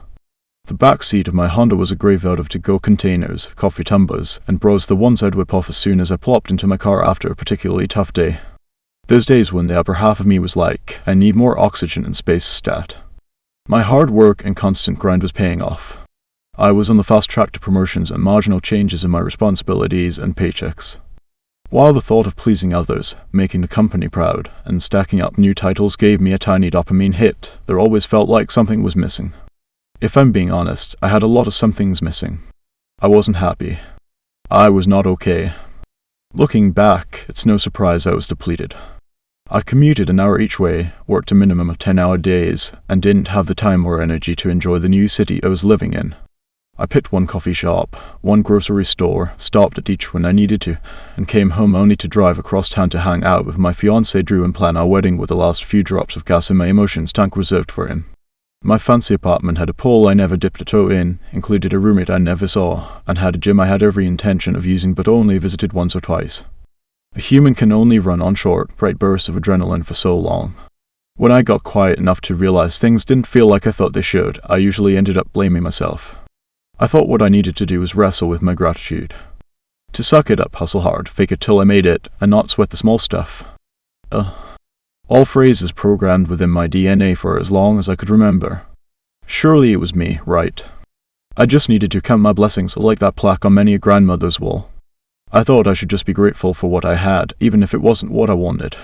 The back seat of my Honda was a graveyard of to-go containers, coffee tumblers, and bros, the ones I'd whip off as soon as I plopped into my car after a particularly tough day. Those days when the upper half of me was like, I need more oxygen and space stat. My hard work and constant grind was paying off. I was on the fast track to promotions and marginal changes in my responsibilities and paychecks. While the thought of pleasing others, making the company proud, and stacking up new titles gave me a tiny dopamine hit, there always felt like something was missing. If I'm being honest, I had a lot of somethings missing. I wasn't happy. I was not okay. Looking back, it's no surprise I was depleted. I commuted an hour each way, worked a minimum of 10-hour days, and didn't have the time or energy to enjoy the new city I was living in. I picked one coffee shop, one grocery store, stopped at each when I needed to, and came home only to drive across town to hang out with my fiancé Drew and plan our wedding with the last few drops of gas in my emotions tank reserved for him. My fancy apartment had a pool I never dipped a toe in, included a roommate I never saw, and had a gym I had every intention of using but only visited once or twice. A human can only run on short, bright bursts of adrenaline for so long. When I got quiet enough to realize things didn't feel like I thought they should, I usually ended up blaming myself. I thought what I needed to do was wrestle with my gratitude. To suck it up, hustle hard, fake it till I made it, and not sweat the small stuff. All phrases programmed within my DNA for as long as I could remember. Surely it was me, right? I just needed to count my blessings like that plaque on many a grandmother's wall. I thought I should just be grateful for what I had, even if it wasn't what I wanted.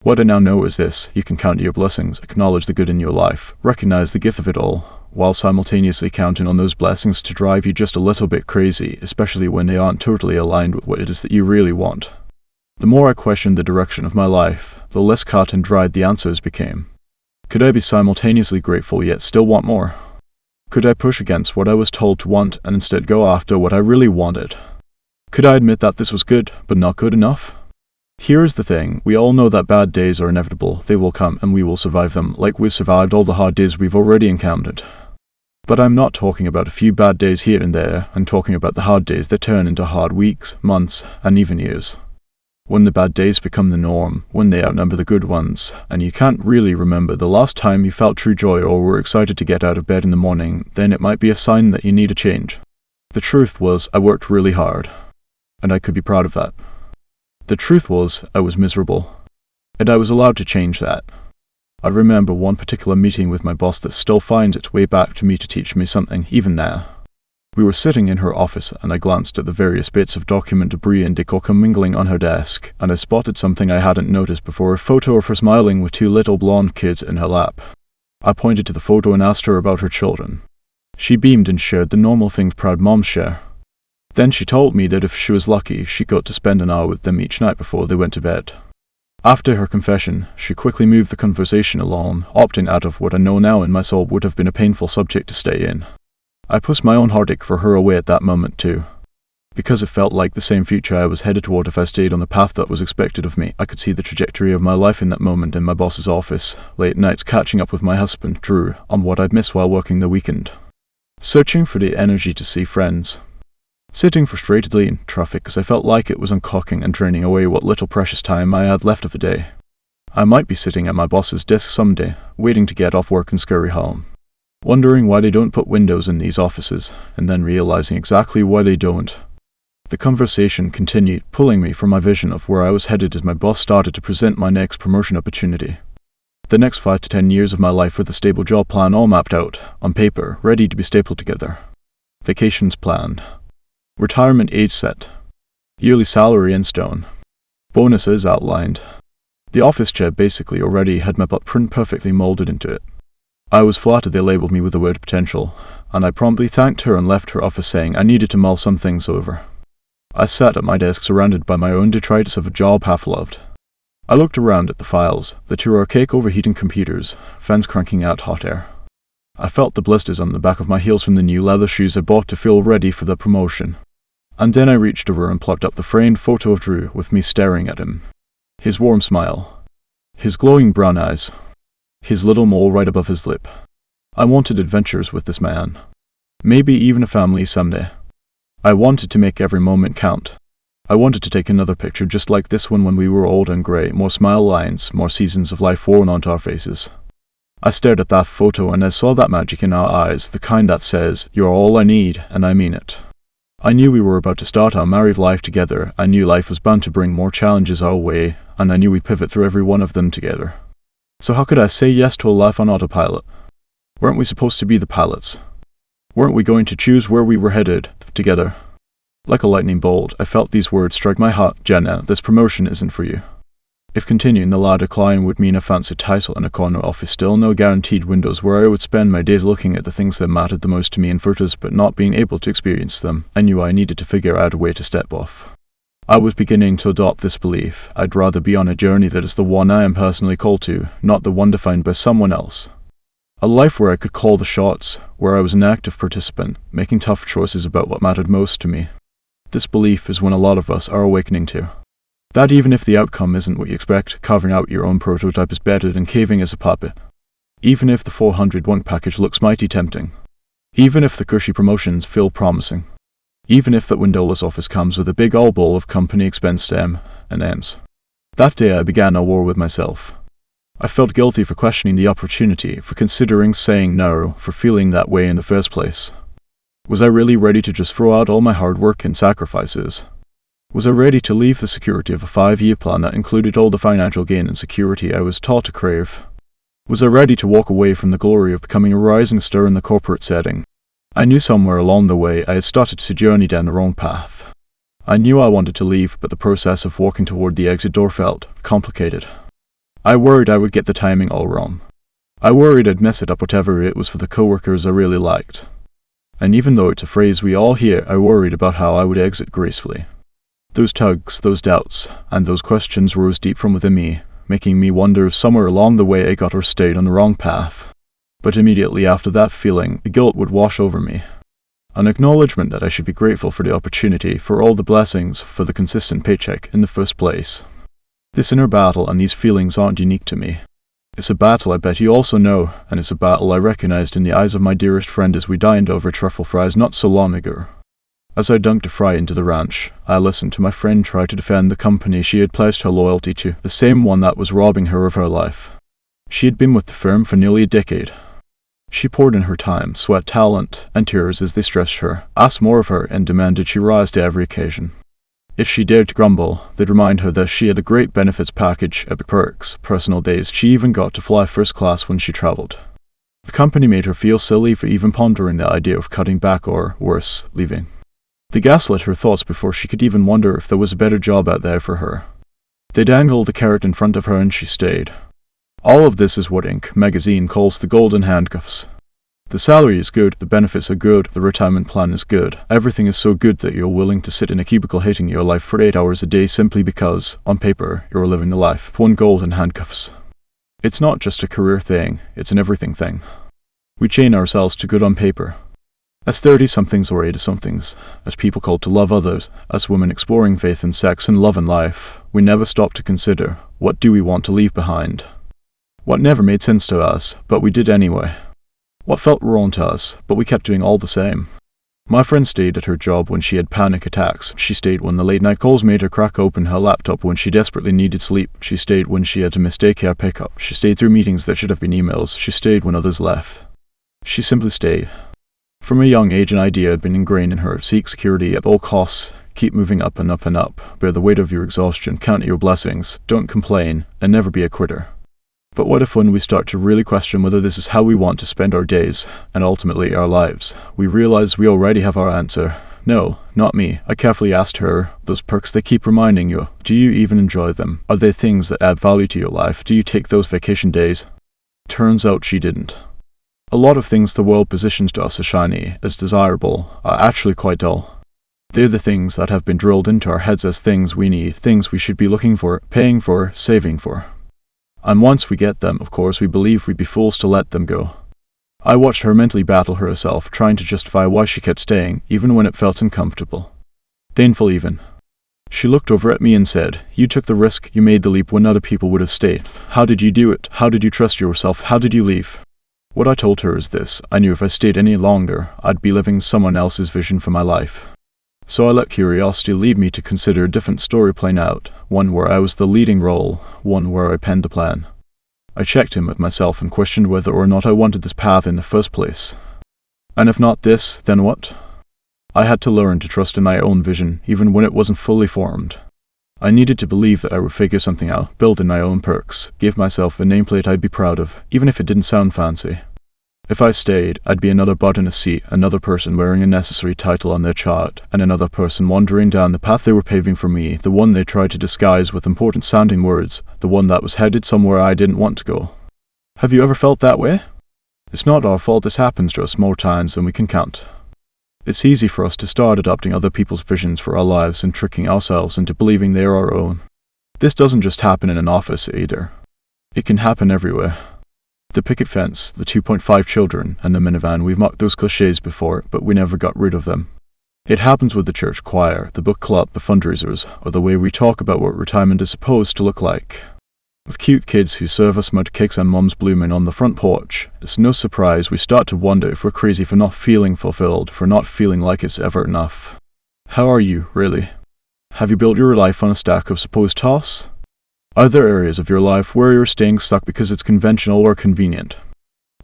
What I now know is this: you can count your blessings, acknowledge the good in your life, recognize the gift of it all, while simultaneously counting on those blessings to drive you just a little bit crazy, especially when they aren't totally aligned with what it is that you really want. The more I questioned the direction of my life, the less cut and dried the answers became. Could I be simultaneously grateful yet still want more? Could I push against what I was told to want and instead go after what I really wanted? Could I admit that this was good, but not good enough? Here's the thing: we all know that bad days are inevitable. They will come and we will survive them, like we've survived all the hard days we've already encountered. But I'm not talking about a few bad days here and there. I'm talking about the hard days that turn into hard weeks, months, and even years. When the bad days become the norm, when they outnumber the good ones, and you can't really remember the last time you felt true joy or were excited to get out of bed in the morning, then it might be a sign that you need a change. The truth was, I worked really hard, and I could be proud of that. The truth was, I was miserable, and I was allowed to change that. I remember one particular meeting with my boss that still finds its way back to me to teach me something, even now. We were sitting in her office, and I glanced at the various bits of document debris and decor commingling on her desk, and I spotted something I hadn't noticed before: a photo of her smiling with two little blonde kids in her lap. I pointed to the photo and asked her about her children. She beamed and shared the normal things proud moms share. Then she told me that if she was lucky, she got to spend an hour with them each night before they went to bed. After her confession, she quickly moved the conversation along, opting out of what I know now in my soul would have been a painful subject to stay in. I pushed my own heartache for her away at that moment too. Because it felt like the same future I was headed toward if I stayed on the path that was expected of me. I could see the trajectory of my life in that moment in my boss's office, late nights catching up with my husband, Drew, on what I'd missed while working the weekend. Searching for the energy to see friends. Sitting frustratedly in traffic as I felt like it was uncocking and draining away what little precious time I had left of the day. I might be sitting at my boss's desk someday, waiting to get off work and scurry home. Wondering why they don't put windows in these offices, and then realizing exactly why they don't. The conversation continued, pulling me from my vision of where I was headed as my boss started to present my next promotion opportunity. The next 5 to 10 years of my life with a stable job plan all mapped out, on paper, ready to be stapled together. Vacations planned. Retirement age set. Yearly salary in stone. Bonuses outlined. The office chair basically already had my blueprint perfectly molded into it. I was flattered they labeled me with the word potential, and I promptly thanked her and left her office saying I needed to mull some things over. I sat at my desk surrounded by my own detritus of a job half-loved. I looked around at the files, the 2 archaic overheating computers, fans cranking out hot air. I felt the blisters on the back of my heels from the new leather shoes I bought to feel ready for the promotion. And then I reached over and plucked up the framed photo of Drew with me staring at him. His warm smile. His glowing brown eyes. His little mole right above his lip. I wanted adventures with this man. Maybe even a family someday. I wanted to make every moment count. I wanted to take another picture just like this one when we were old and grey, more smile lines, more seasons of life worn onto our faces. I stared at that photo and I saw that magic in our eyes, the kind that says, "You're all I need, and I mean it." I knew we were about to start our married life together. I knew life was bound to bring more challenges our way, and I knew we'd pivot through every one of them together. So how could I say yes to a life on autopilot? Weren't we supposed to be the pilots? Weren't we going to choose where we were headed, together? Like a lightning bolt, I felt these words strike my heart. Jenna, this promotion isn't for you. If continuing the ladder climb would mean a fancy title and a corner office, still no guaranteed windows where I would spend my days looking at the things that mattered the most to me in photos but not being able to experience them, I knew I needed to figure out a way to step off. I was beginning to adopt this belief. I'd rather be on a journey that is the one I am personally called to, not the one defined by someone else. A life where I could call the shots, where I was an active participant, making tough choices about what mattered most to me. This belief is what a lot of us are awakening to. That even if the outcome isn't what you expect, carving out your own prototype is better than caving as a puppet. Even if the 401 package looks mighty tempting. Even if the cushy promotions feel promising. Even if that windowless office comes with a big old bowl of company expensed M&Ms. That day I began a war with myself. I felt guilty for questioning the opportunity, for considering saying no, for feeling that way in the first place. Was I really ready to just throw out all my hard work and sacrifices? Was I ready to leave the security of a 5-year plan that included all the financial gain and security I was taught to crave? Was I ready to walk away from the glory of becoming a rising star in the corporate setting? I knew somewhere along the way I had started to journey down the wrong path. I knew I wanted to leave, but the process of walking toward the exit door felt complicated. I worried I would get the timing all wrong. I worried I'd mess it up whatever it was for the coworkers I really liked. And even though it's a phrase we all hear, I worried about how I would exit gracefully. Those tugs, those doubts, and those questions rose deep from within me, making me wonder if somewhere along the way I got or stayed on the wrong path. But immediately after that feeling, the guilt would wash over me. An acknowledgement that I should be grateful for the opportunity, for all the blessings, for the consistent paycheck in the first place. This inner battle and these feelings aren't unique to me. It's a battle I bet you also know, and it's a battle I recognized in the eyes of my dearest friend as we dined over truffle fries not so long ago. As I dunked a fry into the ranch, I listened to my friend try to defend the company she had pledged her loyalty to, the same one that was robbing her of her life. She had been with the firm for nearly a decade. She poured in her time, sweat, talent, and tears as they stressed her, asked more of her, and demanded she rise to every occasion. If she dared to grumble, they'd remind her that she had a great benefits package, epic perks, personal days. She even got to fly first class when she traveled. The company made her feel silly for even pondering the idea of cutting back or, worse, leaving. They gaslit her thoughts before she could even wonder if there was a better job out there for her. They dangled the carrot in front of her and she stayed. All of this is what Inc. magazine calls the golden handcuffs. The salary is good, the benefits are good, the retirement plan is good. Everything is so good that you're willing to sit in a cubicle hating your life for 8 hours a day simply because, on paper, you're living the life. One golden handcuffs. It's not just a career thing, it's an everything thing. We chain ourselves to good on paper. As 30-somethings or 80-somethings, as people called to love others, as women exploring faith and sex and love and life, we never stop to consider, what do we want to leave behind? What never made sense to us, but we did anyway. What felt wrong to us, but we kept doing all the same. My friend stayed at her job when she had panic attacks. She stayed when the late-night calls made her crack open her laptop when she desperately needed sleep. She stayed when she had to miss daycare pickup. She stayed through meetings that should have been emails. She stayed when others left. She simply stayed. From a young age, an idea had been ingrained in her: seek security at all costs, keep moving up and up and up, bear the weight of your exhaustion, count your blessings, don't complain, and never be a quitter. But what if when we start to really question whether this is how we want to spend our days, and ultimately our lives, we realize we already have our answer? No, not me. I carefully asked her, those perks they keep reminding you, do you even enjoy them? Are they things that add value to your life? Do you take those vacation days? Turns out she didn't. A lot of things the world positions to us as shiny, as desirable, are actually quite dull. They're the things that have been drilled into our heads as things we need, things we should be looking for, paying for, saving for. And once we get them, of course, we believe we'd be fools to let them go. I watched her mentally battle herself, trying to justify why she kept staying, even when it felt uncomfortable. Painful even. She looked over at me and said, "You took the risk, you made the leap when other people would have stayed. How did you do it? How did you trust yourself? How did you leave?" What I told her is this: I knew if I stayed any longer, I'd be living someone else's vision for my life. So I let curiosity lead me to consider a different story playing out, one where I was the leading role, one where I penned the plan. I checked in with myself and questioned whether or not I wanted this path in the first place. And if not this, then what? I had to learn to trust in my own vision, even when it wasn't fully formed. I needed to believe that I would figure something out, build in my own perks, give myself a nameplate I'd be proud of, even if it didn't sound fancy. If I stayed, I'd be another butt in a seat, another person wearing a necessary title on their chart, and another person wandering down the path they were paving for me, the one they tried to disguise with important-sounding words, the one that was headed somewhere I didn't want to go. Have you ever felt that way? It's not our fault this happens to us more times than we can count. It's easy for us to start adopting other people's visions for our lives and tricking ourselves into believing they are our own. This doesn't just happen in an office either. It can happen everywhere. The picket fence, the 2.5 children, and the minivan, we've mocked those cliches before, but we never got rid of them. It happens with the church choir, the book club, the fundraisers, or the way we talk about what retirement is supposed to look like. With cute kids who serve us mud cakes and mums blooming on the front porch, it's no surprise we start to wonder if we're crazy for not feeling fulfilled, for not feeling like it's ever enough. How are you, really? Have you built your life on a stack of supposed toss? Are there areas of your life where you're staying stuck because it's conventional or convenient?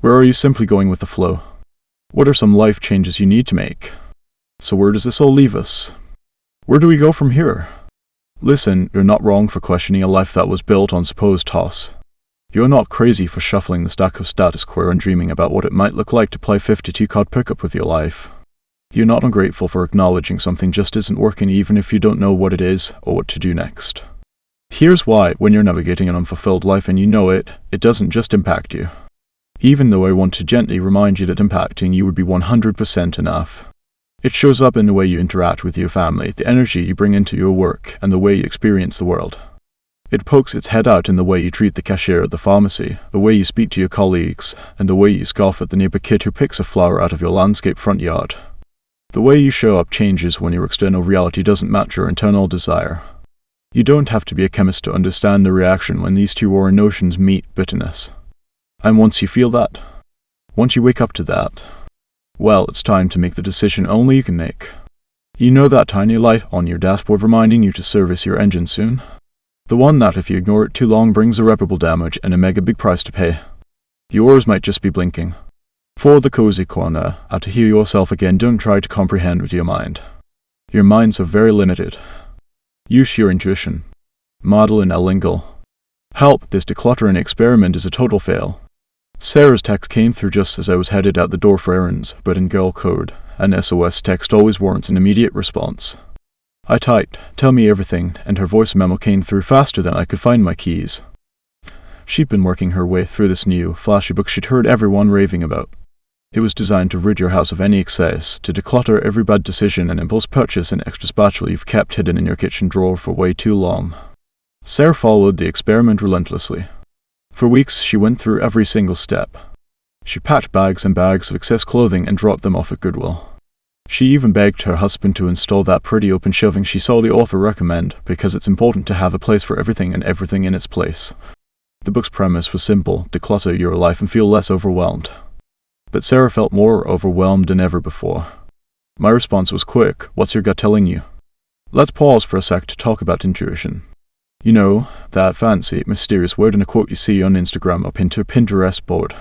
Where are you simply going with the flow? What are some life changes you need to make? So where does this all leave us? Where do we go from here? Listen, you're not wrong for questioning a life that was built on supposed toss. You're not crazy for shuffling the stack of status quo and dreaming about what it might look like to play 52-card pickup with your life. You're not ungrateful for acknowledging something just isn't working even if you don't know what it is or what to do next. Here's why, when you're navigating an unfulfilled life and you know it, it doesn't just impact you. Even though I want to gently remind you that impacting you would be 100% enough. It shows up in the way you interact with your family, the energy you bring into your work, and the way you experience the world. It pokes its head out in the way you treat the cashier at the pharmacy, the way you speak to your colleagues, and the way you scoff at the neighbor kid who picks a flower out of your landscape front yard. The way you show up changes when your external reality doesn't match your internal desire. You don't have to be a chemist to understand the reaction when these two warring notions meet bitterness. And once you feel that, once you wake up to that, well, it's time to make the decision only you can make. You know that tiny light on your dashboard reminding you to service your engine soon? The one that, if you ignore it too long, brings irreparable damage and a mega big price to pay. Yours might just be blinking. For the cozy corner, to hear yourself again, don't try to comprehend with your mind. Your minds are very limited. Use your intuition. Model in a lingo. Help, this decluttering experiment is a total fail. Sarah's text came through just as I was headed out the door for errands, but in girl code. An SOS text always warrants an immediate response. I typed, "Tell me everything," and her voice memo came through faster than I could find my keys. She'd been working her way through this new, flashy book she'd heard everyone raving about. It was designed to rid your house of any excess, to declutter every bad decision and impulse purchase and extra spatula you've kept hidden in your kitchen drawer for way too long. Sarah followed the experiment relentlessly. For weeks, she went through every single step. She packed bags and bags of excess clothing and dropped them off at Goodwill. She even begged her husband to install that pretty open shelving she saw the author recommend, because it's important to have a place for everything and everything in its place. The book's premise was simple: declutter your life and feel less overwhelmed. But Sarah felt more overwhelmed than ever before. My response was quick: what's your gut telling you? Let's pause for a sec to talk about intuition. You know, that fancy, mysterious word in a quote you see on Instagram or pinned to a Pinterest board.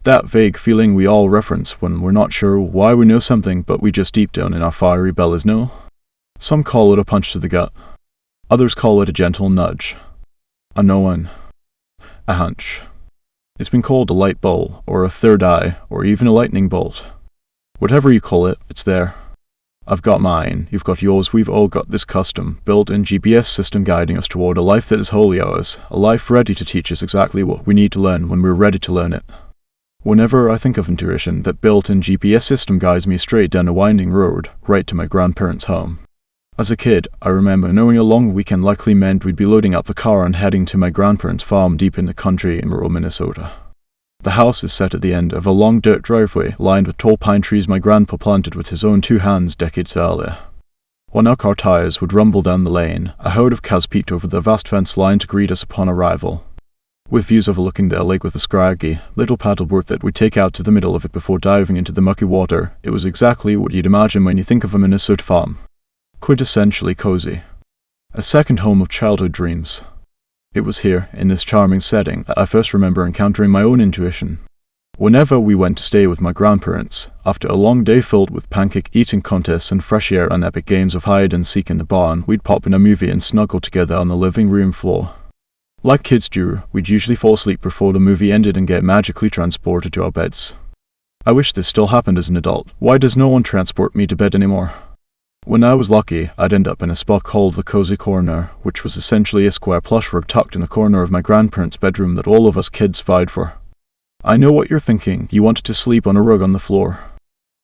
That vague feeling we all reference when we're not sure why we know something, but we just deep down in our fiery bellies know. Some call it a punch to the gut. Others call it a gentle nudge. A knowing. A hunch. It's been called a light bulb, or a third eye, or even a lightning bolt. Whatever you call it, it's there. I've got mine, you've got yours, we've all got this custom, built-in GPS system guiding us toward a life that is wholly ours, a life ready to teach us exactly what we need to learn when we're ready to learn it. Whenever I think of intuition, that built-in GPS system guides me straight down a winding road, right to my grandparents' home. As a kid, I remember knowing a long weekend likely meant we'd be loading up the car and heading to my grandparents' farm deep in the country in rural Minnesota. The house is set at the end of a long dirt driveway lined with tall pine trees my grandpa planted with his own 2 hands decades earlier. When our car tires would rumble down the lane, a herd of cows peeped over the vast fence line to greet us upon arrival. With views overlooking the lake with a scraggy little paddleboard that we'd take out to the middle of it before diving into the mucky water, it was exactly what you'd imagine when you think of a Minnesota farm. Quintessentially cozy. A second home of childhood dreams. It was here, in this charming setting, that I first remember encountering my own intuition. Whenever we went to stay with my grandparents, after a long day filled with pancake eating contests and fresh air and epic games of hide and seek in the barn, we'd pop in a movie and snuggle together on the living room floor. Like kids do, we'd usually fall asleep before the movie ended and get magically transported to our beds. I wish this still happened as an adult. Why does no one transport me to bed anymore? When I was lucky, I'd end up in a spot called the cozy corner, which was essentially a square plush rug tucked in the corner of my grandparents' bedroom that all of us kids vied for. I know what you're thinking. You wanted to sleep on a rug on the floor.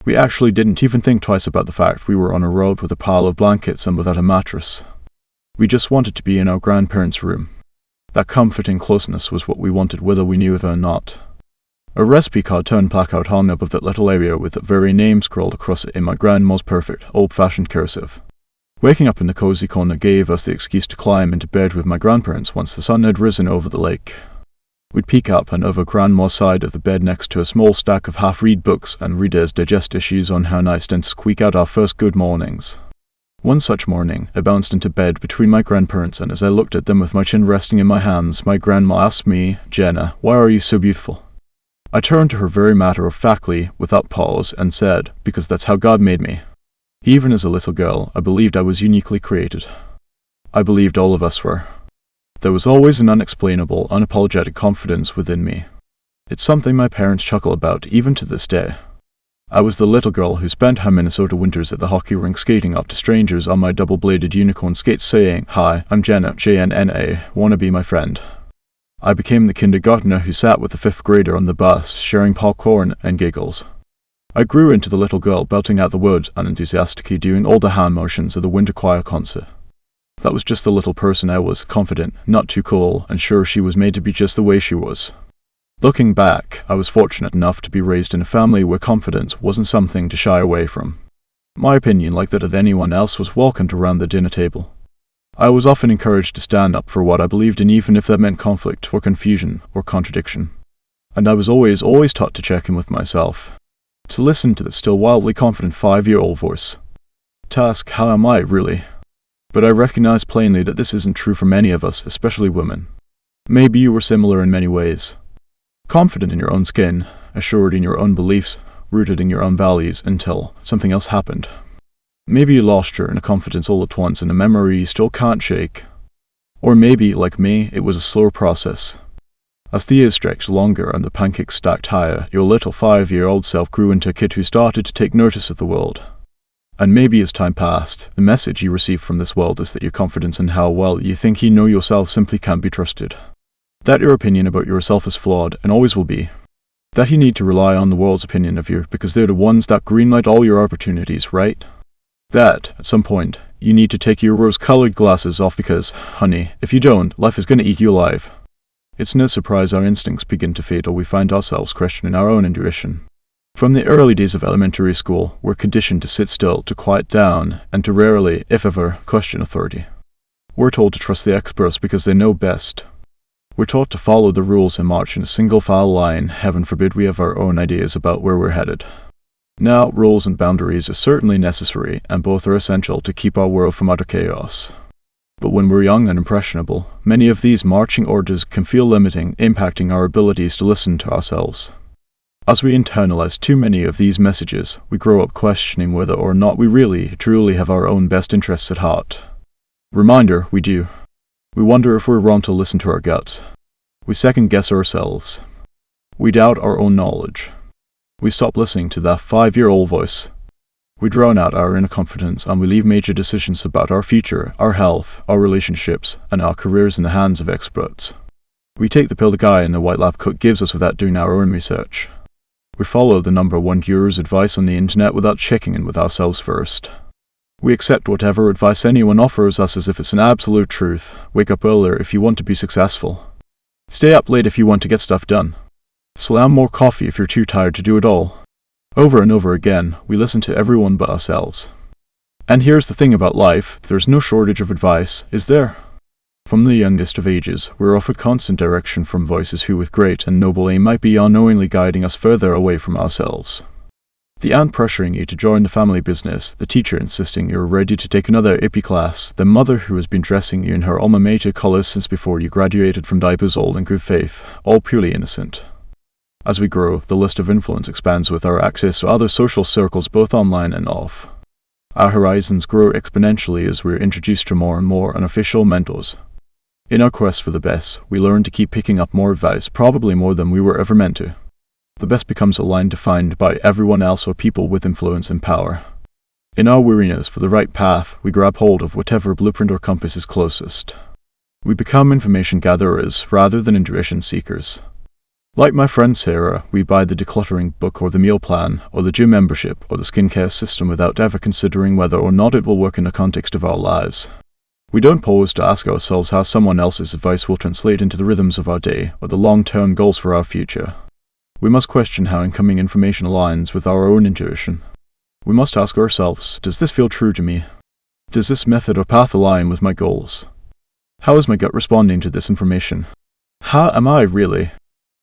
We actually didn't even think twice about the fact we were on a road with a pile of blankets and without a mattress. We just wanted to be in our grandparents' room. That comforting closeness was what we wanted, whether we knew it or not. A recipe card turned placard hung above that little area with that very name scrolled across it in my grandma's perfect, old-fashioned cursive. Waking up in the cozy corner gave us the excuse to climb into bed with my grandparents once the sun had risen over the lake. We'd peek up and over grandma's side of the bed next to a small stack of half-read books and Reader's Digest issues on her nightstand to squeak out our first good mornings. One such morning, I bounced into bed between my grandparents, and as I looked at them with my chin resting in my hands, my grandma asked me, "Jenna, why are you so beautiful?" I turned to her very matter-of-factly, without pause, and said, "Because that's how God made me." Even as a little girl, I believed I was uniquely created. I believed all of us were. There was always an unexplainable, unapologetic confidence within me. It's something my parents chuckle about, even to this day. I was the little girl who spent her Minnesota winters at the hockey rink skating up to strangers on my double-bladed unicorn skates saying, "Hi, I'm Jenna, J-N-N-A, wanna be my friend?" I became the kindergartner who sat with the fifth grader on the bus, sharing popcorn and giggles. I grew into the little girl belting out the words and enthusiastically doing all the hand motions of the winter choir concert. That was just the little person I was, confident, not too cool, and sure she was made to be just the way she was. Looking back, I was fortunate enough to be raised in a family where confidence wasn't something to shy away from. My opinion, like that of anyone else, was welcomed around the dinner table. I was often encouraged to stand up for what I believed in, even if that meant conflict or confusion or contradiction. And I was always taught to check in with myself, to listen to the still wildly confident 5-year-old voice, to ask, how am I, really? But I recognize plainly that this isn't true for many of us, especially women. Maybe you were similar in many ways. Confident in your own skin, assured in your own beliefs, rooted in your own values, until something else happened. Maybe you lost your inner confidence all at once in a memory you still can't shake. Or maybe, like me, it was a slower process. As the years stretched longer and the pancakes stacked higher, your little 5-year-old self grew into a kid who started to take notice of the world. And maybe as time passed, the message you receive from this world is that your confidence in how well you think you know yourself simply can't be trusted. That your opinion about yourself is flawed and always will be. That you need to rely on the world's opinion of you because they're the ones that greenlight all your opportunities, right? That, at some point, you need to take your rose-colored glasses off because, honey, if you don't, life is going to eat you alive. It's no surprise our instincts begin to fade or we find ourselves questioning our own intuition. From the early days of elementary school, we're conditioned to sit still, to quiet down, and to rarely, if ever, question authority. We're told to trust the experts because they know best. We're taught to follow the rules and march in a single file line. Heaven forbid we have our own ideas about where we're headed. Now, rules and boundaries are certainly necessary, and both are essential to keep our world from utter chaos. But when we're young and impressionable, many of these marching orders can feel limiting, impacting our abilities to listen to ourselves. As we internalize too many of these messages, we grow up questioning whether or not we really, truly have our own best interests at heart. Reminder, we do. We wonder if we're wrong to listen to our gut. We second-guess ourselves. We doubt our own knowledge. We stop listening to that 5-year-old voice. We drown out our inner confidence and we leave major decisions about our future, our health, our relationships, and our careers in the hands of experts. We take the pill the guy in the white lab coat gives us without doing our own research. We follow the number one guru's advice on the internet without checking in with ourselves first. We accept whatever advice anyone offers us as if it's an absolute truth. Wake up earlier if you want to be successful. Stay up late if you want to get stuff done. Slam more coffee if you're too tired to do it all. Over and over again, we listen to everyone but ourselves. And here's the thing about life, there's no shortage of advice, is there? From the youngest of ages, we're offered constant direction from voices who with great and noble aim might be unknowingly guiding us further away from ourselves. The aunt pressuring you to join the family business, the teacher insisting you're ready to take another IPE class, the mother who has been dressing you in her alma mater colours since before you graduated from diapers, all in good faith, all purely innocent. As we grow, the list of influence expands with our access to other social circles both online and off. Our horizons grow exponentially as we're introduced to more and more unofficial mentors. In our quest for the best, we learn to keep picking up more advice, probably more than we were ever meant to. the best becomes a line defined by everyone else or people with influence and power. In our weariness for the right path, we grab hold of whatever blueprint or compass is closest. We become information gatherers rather than intuition seekers. Like my friend Sarah, we buy the decluttering book or the meal plan or the gym membership or the skincare system without ever considering whether or not it will work in the context of our lives. We don't pause to ask ourselves how someone else's advice will translate into the rhythms of our day or the long-term goals for our future. We must question how incoming information aligns with our own intuition. We must ask ourselves, does this feel true to me? Does this method or path align with my goals? How is my gut responding to this information? How am I really?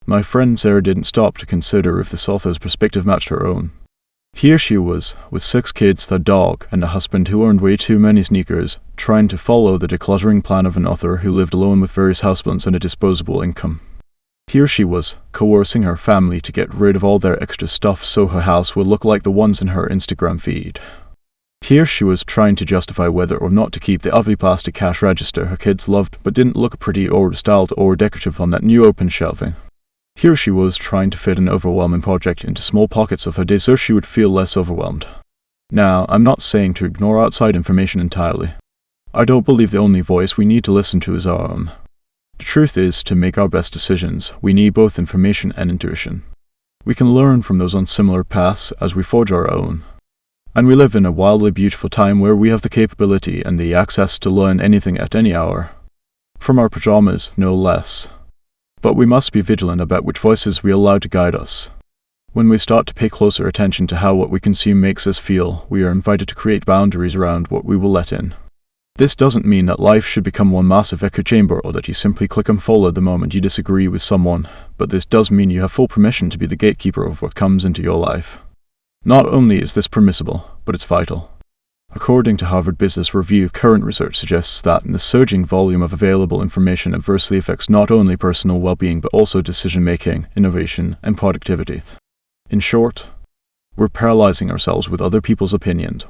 My friend Sarah didn't stop to consider if this author's perspective matched her own. Here she was, with 6 kids, a dog, and a husband who owned way too many sneakers, trying to follow the decluttering plan of an author who lived alone with various houseplants and a disposable income. Here she was, coercing her family to get rid of all their extra stuff so her house would look like the ones in her Instagram feed. Here she was trying to justify whether or not to keep the ugly plastic cash register her kids loved but didn't look pretty or styled or decorative on that new open shelving. Here she was trying to fit an overwhelming project into small pockets of her day so she would feel less overwhelmed. Now, I'm not saying to ignore outside information entirely. I don't believe the only voice we need to listen to is our own. The truth is, to make our best decisions, we need both information and intuition. We can learn from those on similar paths as we forge our own. And we live in a wildly beautiful time where we have the capability and the access to learn anything at any hour. From our pajamas, no less. But we must be vigilant about which voices we allow to guide us. When we start to pay closer attention to how what we consume makes us feel, we are invited to create boundaries around what we will let in. This doesn't mean that life should become one massive echo chamber or that you simply click unfollow the moment you disagree with someone, but this does mean you have full permission to be the gatekeeper of what comes into your life. Not only is this permissible, but it's vital. According to Harvard Business Review, current research suggests that the surging volume of available information adversely affects not only personal well-being but also decision-making, innovation, and productivity. In short, we're paralyzing ourselves with other people's opinions.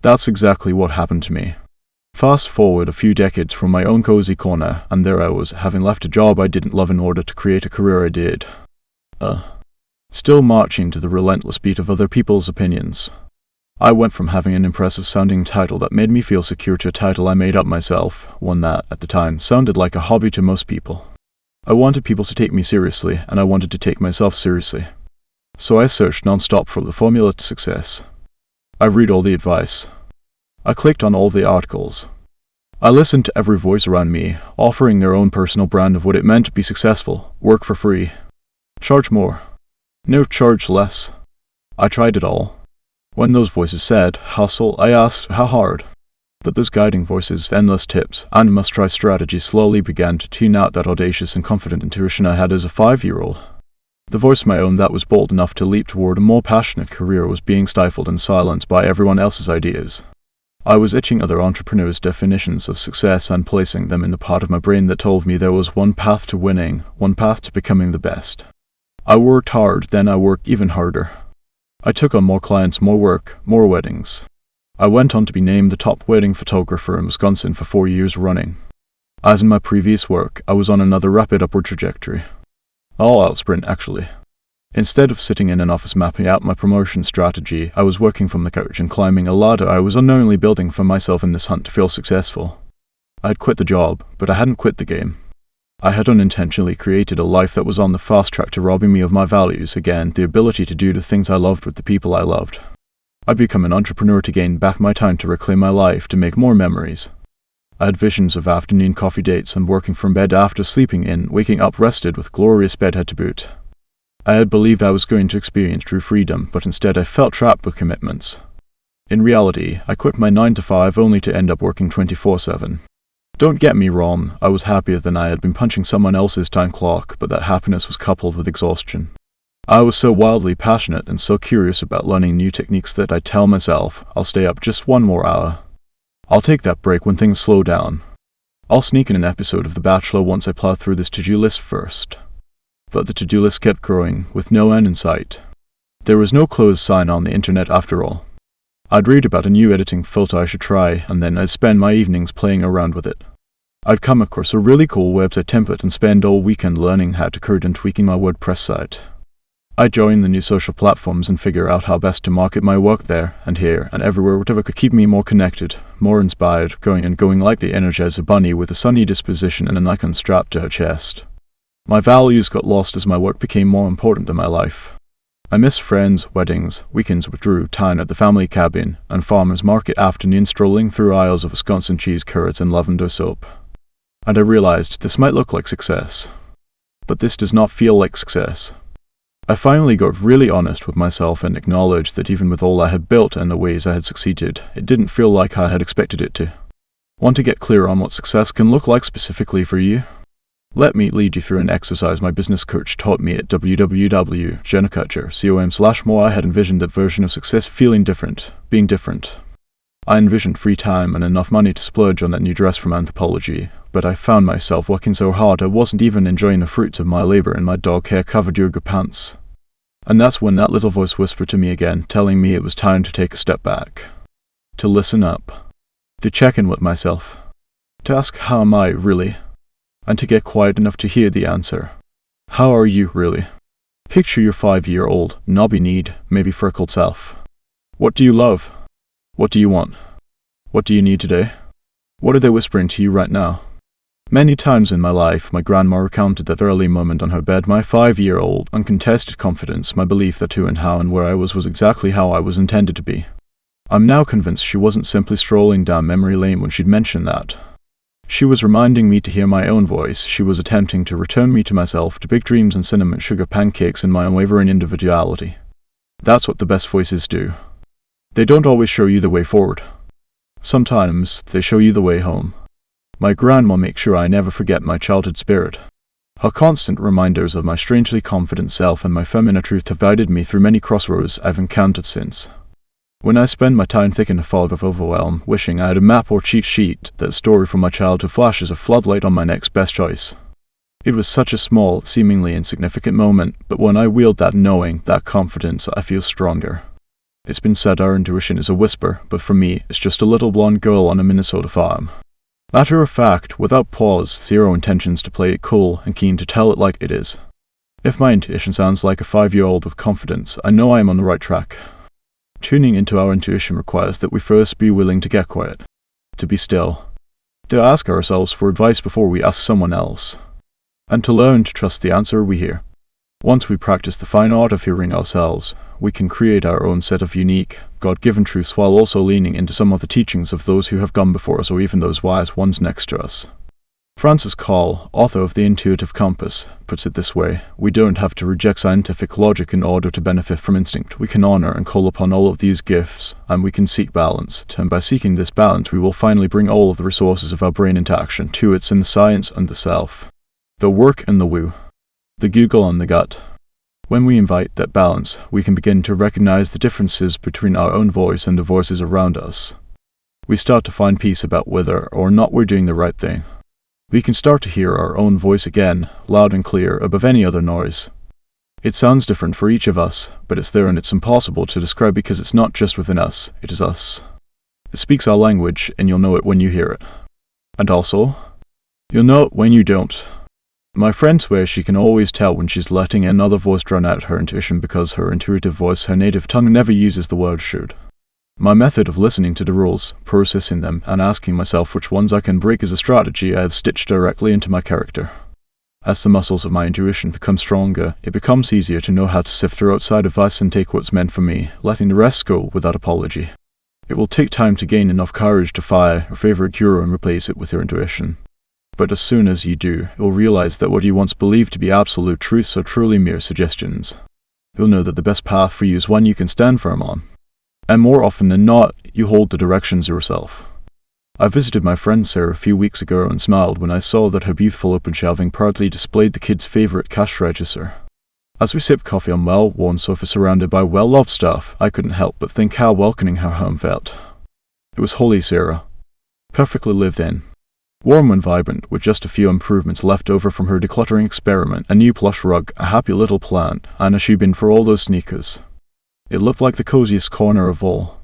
That's exactly what happened to me. Fast forward a few decades from my own cozy corner, and there I was, having left a job I didn't love in order to create a career I did. Still marching to the relentless beat of other people's opinions. I went from having an impressive sounding title that made me feel secure to a title I made up myself, one that, at the time, sounded like a hobby to most people. I wanted people to take me seriously, and I wanted to take myself seriously. So I searched non-stop for the formula to success. I read all the advice. I clicked on all the articles. I listened to every voice around me, offering their own personal brand of what it meant to be successful, work for free, charge more, no, charge less. I tried it all. When those voices said, hustle, I asked, how hard? But those guiding voices, endless tips, and must-try strategies slowly began to tune out that audacious and confident intuition I had as a 5-year-old. The voice of my own that was bold enough to leap toward a more passionate career was being stifled and silenced by everyone else's ideas. I was itching other entrepreneurs' definitions of success and placing them in the part of my brain that told me there was one path to winning, one path to becoming the best. I worked hard, then I worked even harder. I took on more clients, more work, more weddings. I went on to be named the top wedding photographer in Wisconsin for 4 years running. As in my previous work, I was on another rapid upward trajectory. All-out sprint, actually. Instead of sitting in an office mapping out my promotion strategy, I was working from the couch and climbing a ladder I was unknowingly building for myself in this hunt to feel successful. I had quit the job, but I hadn't quit the game. I had unintentionally created a life that was on the fast track to robbing me of my values, again, the ability to do the things I loved with the people I loved. I'd become an entrepreneur to gain back my time, to reclaim my life, to make more memories. I had visions of afternoon coffee dates and working from bed after sleeping in, waking up rested with glorious bedhead to boot. I had believed I was going to experience true freedom, but instead I felt trapped with commitments. In reality, I quit my 9-to-5 only to end up working 24/7. Don't get me wrong, I was happier than I had been punching someone else's time clock, but that happiness was coupled with exhaustion. I was so wildly passionate and so curious about learning new techniques that I'd tell myself, I'll stay up just 1 more hour. I'll take that break when things slow down. I'll sneak in an episode of The Bachelor once I plow through this to-do list first. But the to-do list kept growing, with no end in sight. There was no close sign on the internet after all. I'd read about a new editing filter I should try, and then I'd spend my evenings playing around with it. I'd come across a really cool website template and spend all weekend learning how to code and tweaking my WordPress site. I join the new social platforms and figure out how best to market my work there and here and everywhere, whatever could keep me more connected, more inspired, going like the Energizer Bunny with a sunny disposition and an icon strapped to her chest. My values got lost as my work became more important than my life. I miss friends, weddings, weekends with Drew, time at the family cabin, and farmers market afternoons strolling through aisles of Wisconsin cheese curds and lavender soap. And I realized this might look like success, but this does not feel like success. I finally got really honest with myself and acknowledged that even with all I had built and the ways I had succeeded, it didn't feel like I had expected it to. Want to get clear on what success can look like specifically for you? Let me lead you through an exercise my business coach taught me at www.jennakutcher.com/more. I had envisioned that version of success feeling different, being different. I envisioned free time and enough money to splurge on that new dress from Anthropologie, but I found myself working so hard I wasn't even enjoying the fruits of my labor in my dog hair-covered yoga pants. And that's when that little voice whispered to me again, telling me it was time to take a step back. To listen up. To check in with myself. To ask, how am I, really? And to get quiet enough to hear the answer. How are you, really? Picture your 5-year-old, knobby-kneed, maybe freckled self. What do you love? What do you want? What do you need today? What are they whispering to you right now? Many times in my life, my grandma recounted that early moment on her bed, my 5-year-old, uncontested confidence, my belief that who and how and where I was exactly how I was intended to be. I'm now convinced she wasn't simply strolling down memory lane when she'd mentioned that. She was reminding me to hear my own voice. She was attempting to return me to myself, to big dreams and cinnamon sugar pancakes and my unwavering individuality. That's what the best voices do. They don't always show you the way forward. Sometimes, they show you the way home. My grandma makes sure I never forget my childhood spirit. Her constant reminders of my strangely confident self and my feminine truth have guided me through many crossroads I've encountered since. When I spend my time thick in a fog of overwhelm, wishing I had a map or cheat sheet, that story from my childhood flashes a floodlight on my next best choice. It was such a small, seemingly insignificant moment, but when I wield that knowing, that confidence, I feel stronger. It's been said our intuition is a whisper, but for me, it's just a little blonde girl on a Minnesota farm. Matter of fact, without pause, zero intentions to play it cool and keen to tell it like it is. If my intuition sounds like a 5-year-old with confidence, I know I am on the right track. Tuning into our intuition requires that we first be willing to get quiet, to be still, to ask ourselves for advice before we ask someone else, and to learn to trust the answer we hear. Once we practice the fine art of hearing ourselves, we can create our own set of unique, God-given truths while also leaning into some of the teachings of those who have gone before us or even those wise ones next to us. Francis Call, author of The Intuitive Compass, puts it this way: we don't have to reject scientific logic in order to benefit from instinct. We can honor and call upon all of these gifts, and we can seek balance. And by seeking this balance, we will finally bring all of the resources of our brain into action. Two, it's in the science and the self. The work and the woo. The Google and the gut. When we invite that balance, we can begin to recognize the differences between our own voice and the voices around us. We start to find peace about whether or not we're doing the right thing. We can start to hear our own voice again, loud and clear, above any other noise. It sounds different for each of us, but it's there and it's impossible to describe because it's not just within us, it is us. It speaks our language, and you'll know it when you hear it. And also, you'll know it when you don't. My friend swears she can always tell when she's letting another voice drown out her intuition because her intuitive voice, her native tongue, never uses the word should. My method of listening to the rules, processing them, and asking myself which ones I can break is a strategy I have stitched directly into my character. As the muscles of my intuition become stronger, it becomes easier to know how to sift through outside advice and take what's meant for me, letting the rest go without apology. It will take time to gain enough courage to fire your favorite guru and replace it with your intuition. But as soon as you do, you'll realize that what you once believed to be absolute truths are truly mere suggestions. You'll know that the best path for you is one you can stand firm on. And more often than not, you hold the directions yourself. I visited my friend Sarah a few weeks ago and smiled when I saw that her beautiful open shelving proudly displayed the kids' favorite cash register. As we sipped coffee on well-worn sofa surrounded by well-loved stuff, I couldn't help but think how welcoming her home felt. It was wholly Sarah. Perfectly lived in. Warm and vibrant, with just a few improvements left over from her decluttering experiment, a new plush rug, a happy little plant, and a shoe bin for all those sneakers. It looked like the coziest corner of all.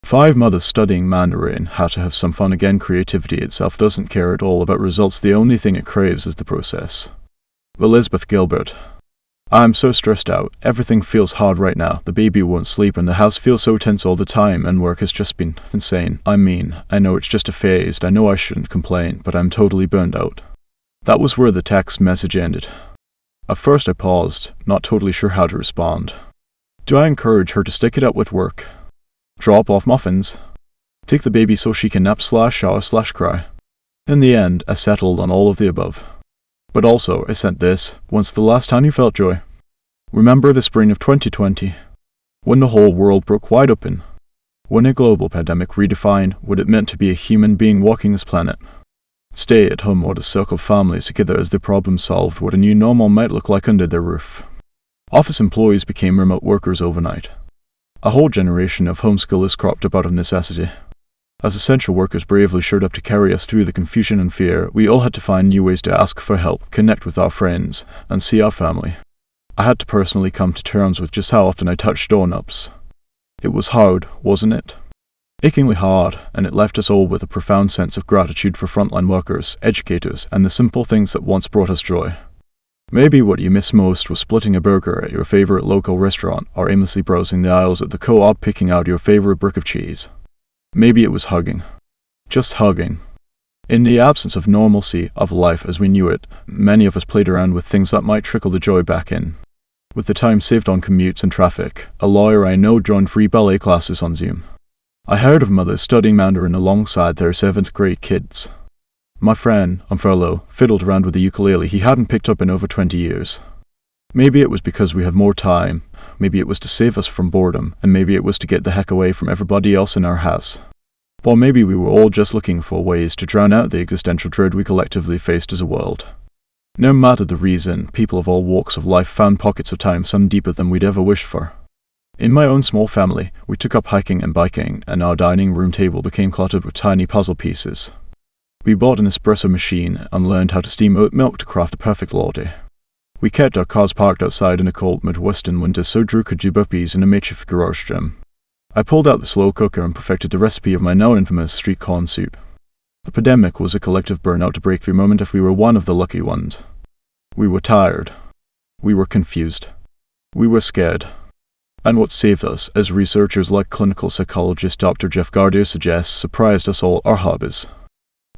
5 mothers studying Mandarin, how to have some fun again. Creativity itself doesn't care at all about results, the only thing it craves is the process. Elizabeth Gilbert. I'm so stressed out. Everything feels hard right now. The baby won't sleep and the house feels so tense all the time and work has just been insane. I know it's just a phase. I know I shouldn't complain, but I'm totally burned out. That was where the text message ended. At first I paused, not totally sure how to respond. Do I encourage her to stick it out with work? Drop off muffins? Take the baby so she can nap/shower/cry? In the end, I settled on all of the above. But also, I sent this: when's the last time you felt joy? Remember the spring of 2020? When the whole world broke wide open? When a global pandemic redefined what it meant to be a human being walking this planet? Stay at home or to circle families together as their problems solved what a new normal might look like under their roof. Office employees became remote workers overnight. A whole generation of homeschoolers cropped up out of necessity. As essential workers bravely showed up to carry us through the confusion and fear, we all had to find new ways to ask for help, connect with our friends, and see our family. I had to personally come to terms with just how often I touched doorknobs. It was hard, wasn't it? Achingly hard, and it left us all with a profound sense of gratitude for frontline workers, educators, and the simple things that once brought us joy. Maybe what you miss most was splitting a burger at your favorite local restaurant, or aimlessly browsing the aisles at the co-op picking out your favorite brick of cheese. Maybe it was hugging. Just hugging. In the absence of normalcy of life as we knew it, many of us played around with things that might trickle the joy back in. With the time saved on commutes and traffic, a lawyer I know joined free ballet classes on Zoom. I heard of mothers studying Mandarin alongside their 7th grade kids. My friend, on furlough, fiddled around with a ukulele he hadn't picked up in over 20 years. Maybe it was because we have more time, maybe it was to save us from boredom, and maybe it was to get the heck away from everybody else in our house. Or maybe we were all just looking for ways to drown out the existential dread we collectively faced as a world. No matter the reason, people of all walks of life found pockets of time some deeper than we'd ever wished for. In my own small family, we took up hiking and biking, and our dining room table became cluttered with tiny puzzle pieces. We bought an espresso machine and learned how to steam oat milk to craft a perfect latte. We kept our cars parked outside in the cold Midwestern winter so Drew could do burpees in a makeshift garage gym. I pulled out the slow cooker and perfected the recipe of my now infamous street corn soup. The epidemic was a collective burnout breakthrough moment if we were one of the lucky ones. We were tired. We were confused. We were scared. And what saved us, as researchers like clinical psychologist Dr. Jeff Gardner suggests, surprised us all, our hobbies.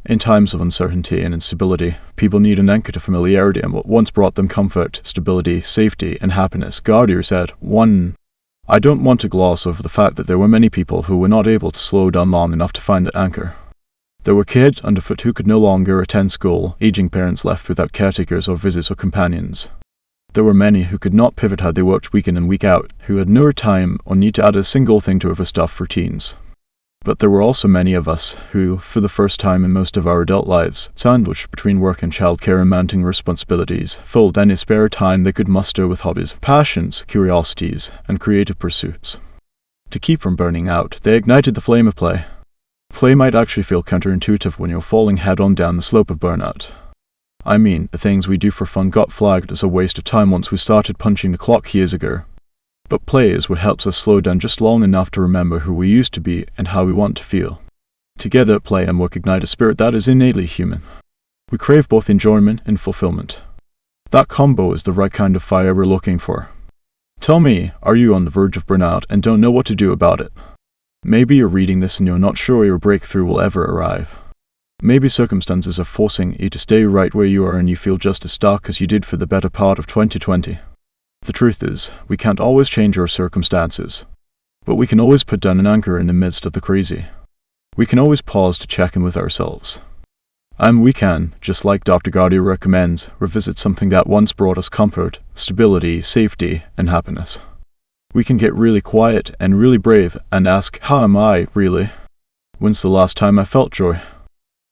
In times of uncertainty and instability, people need an anchor to familiarity and what once brought them comfort, stability, safety, and happiness. Gardner said, 1. I don't want to gloss over the fact that there were many people who were not able to slow down long enough to find that anchor. There were kids underfoot who could no longer attend school, aging parents left without caretakers or visits or companions. There were many who could not pivot how they worked week in and week out, who had no time or need to add a single thing to overstuffed routines. But there were also many of us who, for the first time in most of our adult lives, sandwiched between work and childcare and mounting responsibilities, filled any spare time they could muster with hobbies, passions, curiosities, and creative pursuits. To keep from burning out, they ignited the flame of play. Play might actually feel counterintuitive when you're falling head-on down the slope of burnout. I mean, the things we do for fun got flagged as a waste of time once we started punching the clock years ago. But play is what helps us slow down just long enough to remember who we used to be and how we want to feel. Together, play and work ignite a spirit that is innately human. We crave both enjoyment and fulfillment. That combo is the right kind of fire we're looking for. Tell me, are you on the verge of burnout and don't know what to do about it? Maybe you're reading this and you're not sure your breakthrough will ever arrive. Maybe circumstances are forcing you to stay right where you are and you feel just as stuck as you did for the better part of 2020. The truth is, we can't always change our circumstances, but we can always put down an anchor in the midst of the crazy. We can always pause to check in with ourselves. And we can, just like Dr. Gardner recommends, revisit something that once brought us comfort, stability, safety, and happiness. We can get really quiet and really brave and ask, how am I, really? When's the last time I felt joy?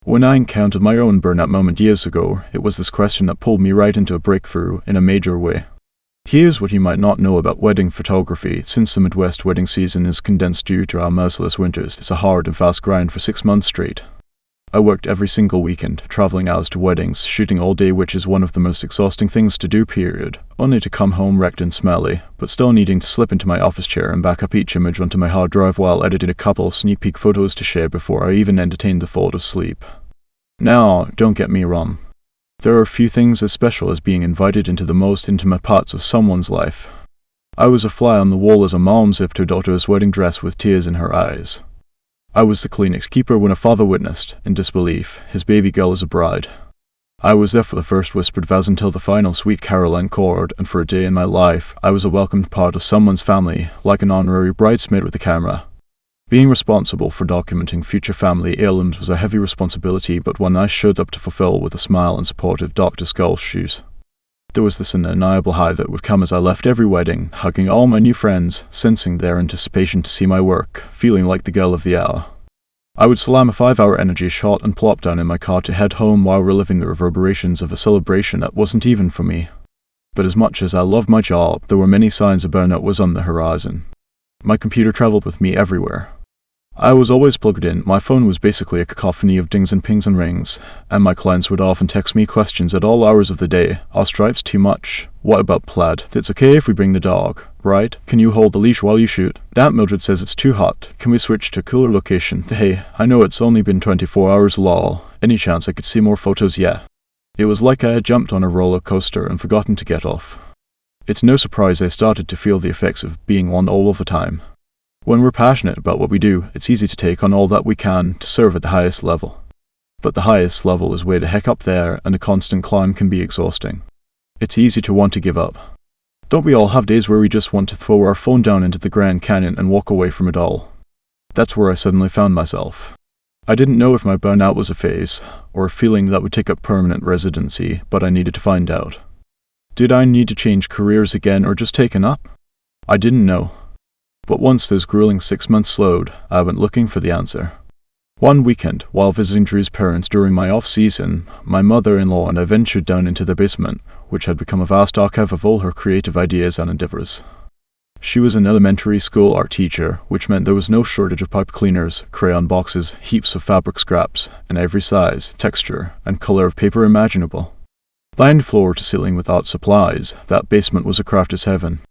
When I encountered my own burnout moment years ago, it was this question that pulled me right into a breakthrough in a major way. Here's what you might not know about wedding photography. Since the Midwest wedding season is condensed due to our merciless winters, it's a hard and fast grind for 6 months straight. I worked every single weekend, traveling hours to weddings, shooting all day, which is one of the most exhausting things to do, period, only to come home wrecked and smelly, but still needing to slip into my office chair and back up each image onto my hard drive while editing a couple of sneak peek photos to share before I even entertained the thought of sleep. Now, don't get me wrong. There are few things as special as being invited into the most intimate parts of someone's life. I was a fly on the wall as a mom zipped her daughter's wedding dress with tears in her eyes. I was the Kleenex keeper when a father witnessed, in disbelief, his baby girl as a bride. I was there for the first whispered vows until the final sweet carol encored, and for a day in my life, I was a welcomed part of someone's family, like an honorary bridesmaid with a camera. Being responsible for documenting future family heirlooms was a heavy responsibility, but one I showed up to fulfill with a smile and supportive Dr. Skull's shoes. There was this undeniable high that would come as I left every wedding, hugging all my new friends, sensing their anticipation to see my work, feeling like the girl of the hour. I would slam a 5-hour energy shot and plop down in my car to head home while reliving the reverberations of a celebration that wasn't even for me. But as much as I loved my job, there were many signs a burnout was on the horizon. My computer traveled with me everywhere. I was always plugged in, my phone was basically a cacophony of dings and pings and rings, and my clients would often text me questions at all hours of the day. Our strife's too much. What about plaid? It's okay if we bring the dog, right? Can you hold the leash while you shoot? Aunt Mildred says it's too hot. Can we switch to a cooler location? Hey, I know it's only been 24 hours lol. Any chance I could see more photos yet? It was like I had jumped on a roller coaster and forgotten to get off. It's no surprise I started to feel the effects of being on all of the time. When we're passionate about what we do, it's easy to take on all that we can to serve at the highest level. But the highest level is way the heck up there, and the constant climb can be exhausting. It's easy to want to give up. Don't we all have days where we just want to throw our phone down into the Grand Canyon and walk away from it all? That's where I suddenly found myself. I didn't know if my burnout was a phase, or a feeling that would take up permanent residency, but I needed to find out. Did I need to change careers again or just take a nap? I didn't know. But once those grueling 6 months slowed, I went looking for the answer. One weekend, while visiting Drew's parents during my off-season, my mother-in-law and I ventured down into the basement, which had become a vast archive of all her creative ideas and endeavors. She was an elementary school art teacher, which meant there was no shortage of pipe cleaners, crayon boxes, heaps of fabric scraps, in every size, texture, and color of paper imaginable. Lined floor to ceiling with art supplies, that basement was a crafter's heaven.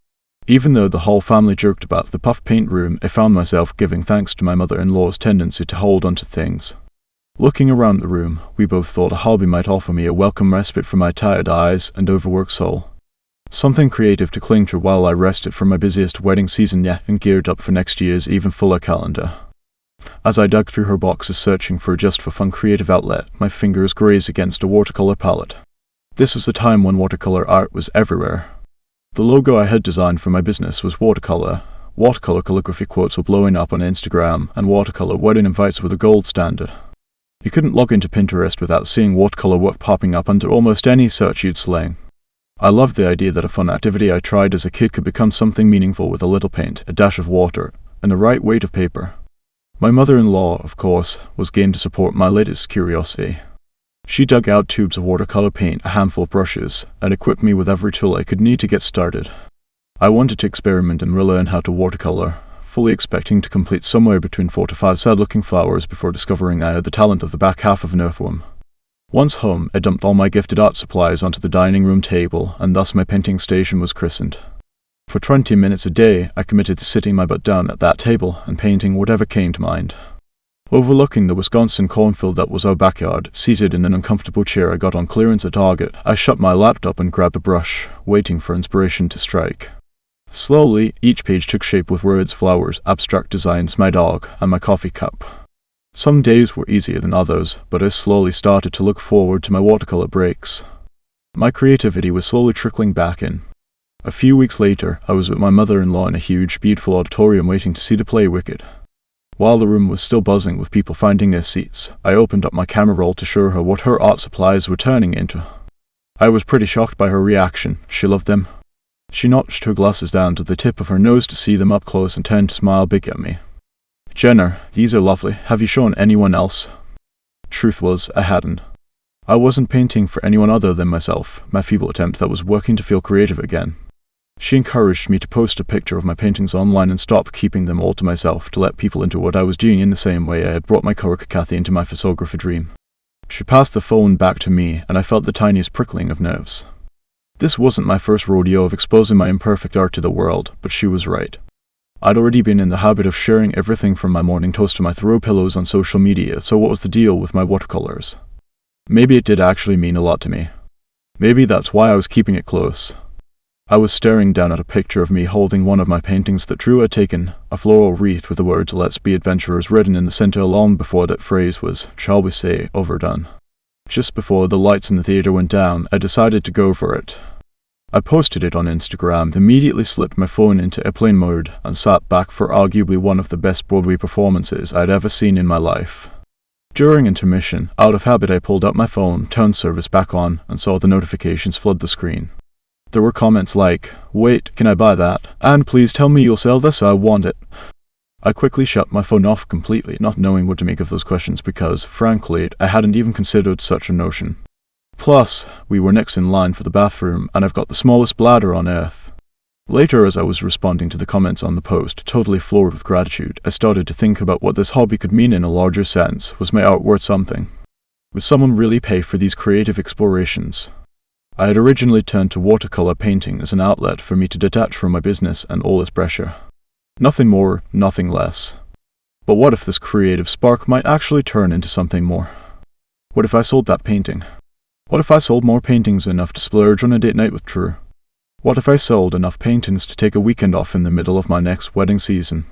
Even though the whole family joked about the puff paint room, I found myself giving thanks to my mother-in-law's tendency to hold onto things. Looking around the room, we both thought a hobby might offer me a welcome respite from my tired eyes and overworked soul. Something creative to cling to while I rested from my busiest wedding season yet and geared up for next year's even fuller calendar. As I dug through her boxes searching for a just-for-fun creative outlet, my fingers grazed against a watercolor palette. This was the time when watercolor art was everywhere. The logo I had designed for my business was watercolor. Watercolor calligraphy quotes were blowing up on Instagram, and watercolor wedding invites were the gold standard. You couldn't log into Pinterest without seeing watercolor work popping up under almost any search you'd slang. I loved the idea that a fun activity I tried as a kid could become something meaningful with a little paint, a dash of water, and the right weight of paper. My mother-in-law, of course, was game to support my latest curiosity. She dug out tubes of watercolor paint, a handful of brushes, and equipped me with every tool I could need to get started. I wanted to experiment and relearn how to watercolor, fully expecting to complete somewhere between 4 to 5 sad-looking flowers before discovering I had the talent of the back half of an earthworm. Once home, I dumped all my gifted art supplies onto the dining room table, and thus my painting station was christened. For 20 minutes a day, I committed to sitting my butt down at that table and painting whatever came to mind. Overlooking the Wisconsin cornfield that was our backyard, seated in an uncomfortable chair I got on clearance at Target, I shut my laptop and grabbed a brush, waiting for inspiration to strike. Slowly, each page took shape with words, flowers, abstract designs, my dog, and my coffee cup. Some days were easier than others, but I slowly started to look forward to my watercolor breaks. My creativity was slowly trickling back in. A few weeks later, I was with my mother-in-law in a huge, beautiful auditorium waiting to see the play Wicked. While the room was still buzzing with people finding their seats, I opened up my camera roll to show her what her art supplies were turning into. I was pretty shocked by her reaction. She loved them. She notched her glasses down to the tip of her nose to see them up close and turned to smile big at me. "Jenna, these are lovely. Have you shown anyone else?" Truth was, I hadn't. I wasn't painting for anyone other than myself, my feeble attempt that was working to feel creative again. She encouraged me to post a picture of my paintings online and stop keeping them all to myself to let people into what I was doing in the same way I had brought my coworker Kathy into my photography dream. She passed the phone back to me, and I felt the tiniest prickling of nerves. This wasn't my first rodeo of exposing my imperfect art to the world, but she was right. I'd already been in the habit of sharing everything from my morning toast to my throw pillows on social media, so what was the deal with my watercolors? Maybe it did actually mean a lot to me. Maybe that's why I was keeping it close. I was staring down at a picture of me holding one of my paintings that Drew had taken, a floral wreath with the words "Let's be adventurers" written in the center long before that phrase was, shall we say, overdone. Just before the lights in the theater went down, I decided to go for it. I posted it on Instagram, immediately slipped my phone into airplane mode, and sat back for arguably one of the best Broadway performances I'd ever seen in my life. During intermission, out of habit I pulled out my phone, turned service back on, and saw the notifications flood the screen. There were comments like, "Wait, can I buy that?" and "Please tell me you'll sell this, I want it." I quickly shut my phone off completely, not knowing what to make of those questions because, frankly, I hadn't even considered such a notion. Plus, we were next in line for the bathroom, and I've got the smallest bladder on earth. Later, as I was responding to the comments on the post, totally floored with gratitude, I started to think about what this hobby could mean in a larger sense. Was my art worth something? Would someone really pay for these creative explorations? I had originally turned to watercolor painting as an outlet for me to detach from my business and all its pressure. Nothing more, nothing less. But what if this creative spark might actually turn into something more? What if I sold that painting? What if I sold more paintings enough to splurge on a date night with Drew? What if I sold enough paintings to take a weekend off in the middle of my next wedding season?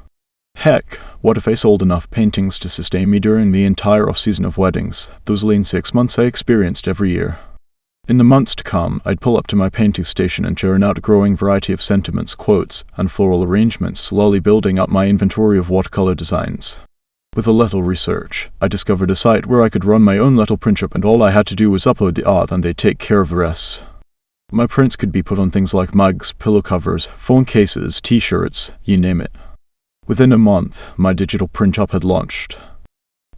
Heck, what if I sold enough paintings to sustain me during the entire off-season of weddings, those lean 6 months I experienced every year? In the months to come, I'd pull up to my painting station and churn out a growing variety of sentiments, quotes, and floral arrangements, slowly building up my inventory of watercolor designs. With a little research, I discovered a site where I could run my own little print shop and all I had to do was upload the art and they'd take care of the rest. My prints could be put on things like mugs, pillow covers, phone cases, t-shirts, you name it. Within a month, my digital print shop had launched.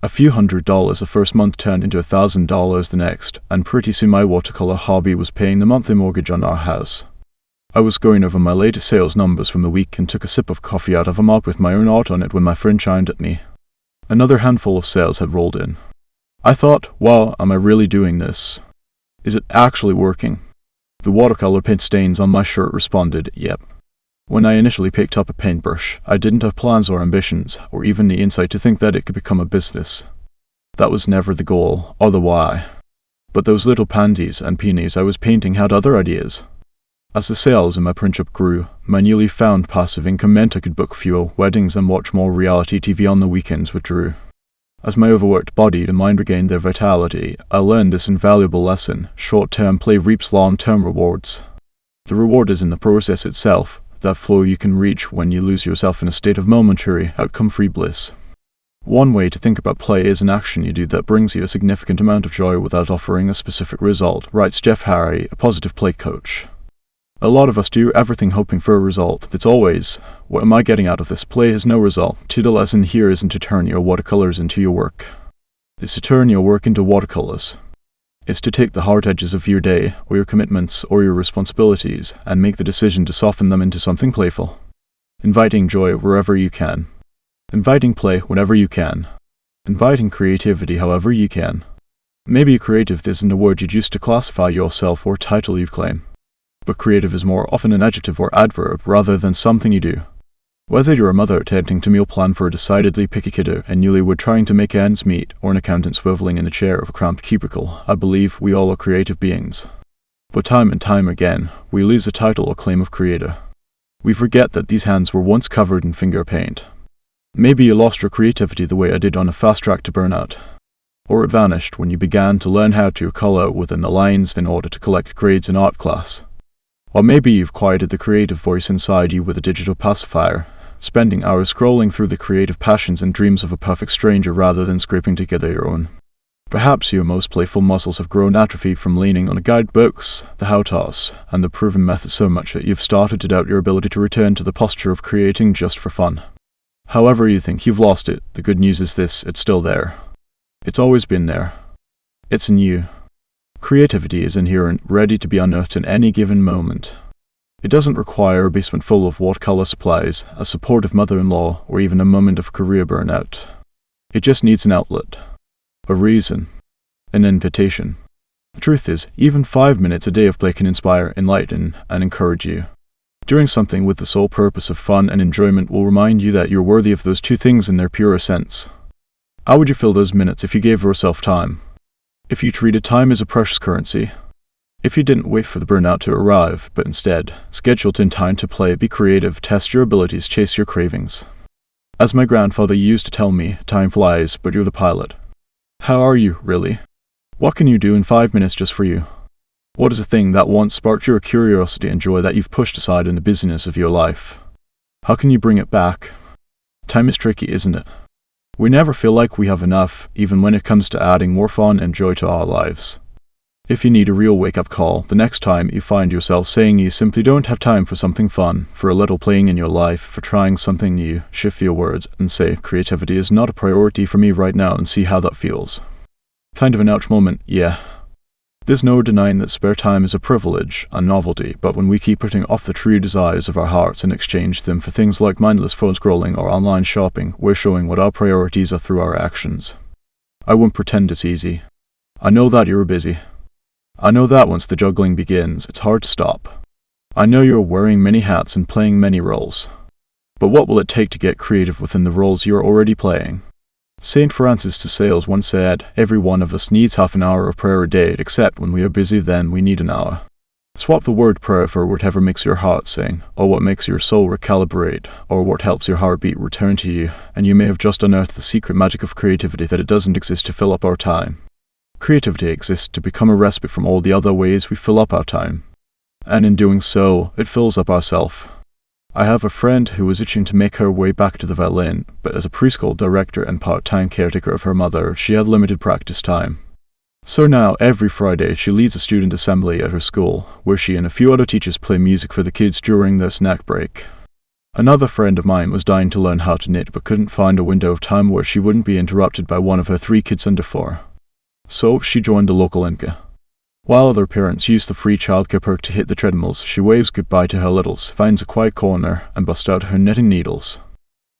A few $100s the first month turned into $1,000 the next, and pretty soon my watercolor hobby was paying the monthly mortgage on our house. I was going over my latest sales numbers from the week and took a sip of coffee out of a mug with my own art on it when my friend chimed at me. Another handful of sales had rolled in. I thought, wow, am I really doing this? Is it actually working? The watercolor paint stains on my shirt responded, yep. When I initially picked up a paintbrush, I didn't have plans or ambitions, or even the insight to think that it could become a business. That was never the goal, or the why. But those little pansies and peonies I was painting had other ideas. As the sales in my print shop grew, my newly found passive income meant I could book fewer weddings and watch more reality TV on the weekends with Drew. As my overworked body and mind regained their vitality, I learned this invaluable lesson: short-term play reaps long-term rewards. The reward is in the process itself, that flow you can reach when you lose yourself in a state of momentary, outcome-free bliss. One way to think about play is an action you do that brings you a significant amount of joy without offering a specific result, writes Jeff Harry, a positive play coach. A lot of us do everything hoping for a result. It's always, what am I getting out of this? Play has no result. The lesson here isn't to turn your watercolors into your work. It's to turn your work into watercolors. It's to take the hard edges of your day, or your commitments, or your responsibilities, and make the decision to soften them into something playful. Inviting joy wherever you can. Inviting play whenever you can. Inviting creativity however you can. Maybe creative isn't a word you'd use to classify yourself or title you claim. But creative is more often an adjective or adverb rather than something you do. Whether you're a mother attempting to meal plan for a decidedly picky kiddo, a newlywed trying to make ends meet, or an accountant swiveling in the chair of a cramped cubicle, I believe we all are creative beings. But time and time again, we lose the title or claim of creator. We forget that these hands were once covered in finger paint. Maybe you lost your creativity the way I did on a fast track to burnout. Or it vanished when you began to learn how to color within the lines in order to collect grades in art class. Or maybe you've quieted the creative voice inside you with a digital pacifier, spending hours scrolling through the creative passions and dreams of a perfect stranger rather than scraping together your own. Perhaps your most playful muscles have grown atrophied from leaning on guidebooks, the how-tos, and the proven methods so much that you've started to doubt your ability to return to the posture of creating just for fun. However you think you've lost it, the good news is this: it's still there. It's always been there. It's in you. Creativity is inherent, ready to be unearthed in any given moment. It doesn't require a basement full of watercolor supplies, a supportive mother-in-law, or even a moment of career burnout. It just needs an outlet. A reason. An invitation. The truth is, even 5 minutes a day of play can inspire, enlighten, and encourage you. Doing something with the sole purpose of fun and enjoyment will remind you that you're worthy of those two things in their purer sense. How would you fill those minutes if you gave yourself time? If you treated time as a precious currency? If you didn't wait for the burnout to arrive, but instead scheduled in time to play, be creative, test your abilities, chase your cravings. As my grandfather used to tell me, time flies, but you're the pilot. How are you, really? What can you do in 5 minutes just for you? What is the thing that once sparked your curiosity and joy that you've pushed aside in the busyness of your life? How can you bring it back? Time is tricky, isn't it? We never feel like we have enough, even when it comes to adding more fun and joy to our lives. If you need a real wake-up call, the next time you find yourself saying you simply don't have time for something fun, for a little playing in your life, for trying something new, shift your words and say, creativity is not a priority for me right now, and see how that feels. Kind of an ouch moment, yeah. There's no denying that spare time is a privilege, a novelty, but when we keep putting off the true desires of our hearts and exchange them for things like mindless phone scrolling or online shopping, we're showing what our priorities are through our actions. I won't pretend it's easy. I know that you're busy. I know that once the juggling begins, it's hard to stop. I know you're wearing many hats and playing many roles. But what will it take to get creative within the roles you're already playing? St. Francis de Sales once said, every one of us needs half an hour of prayer a day, except when we are busy, then we need an hour. Swap the word prayer for whatever makes your heart sing, or what makes your soul recalibrate, or what helps your heartbeat return to you, and you may have just unearthed the secret magic of creativity, that it doesn't exist to fill up our time. Creativity exists to become a respite from all the other ways we fill up our time. And in doing so, it fills up ourself. I have a friend who was itching to make her way back to the violin, but as a preschool director and part-time caretaker of her mother, she had limited practice time. So now, every Friday, she leads a student assembly at her school, where she and a few other teachers play music for the kids during their snack break. Another friend of mine was dying to learn how to knit, but couldn't find a window of time where she wouldn't be interrupted by one of her 3 kids under 4. So she joined the local IMCA. While other parents use the free childcare perk to hit the treadmills, she waves goodbye to her littles, finds a quiet corner, and busts out her knitting needles.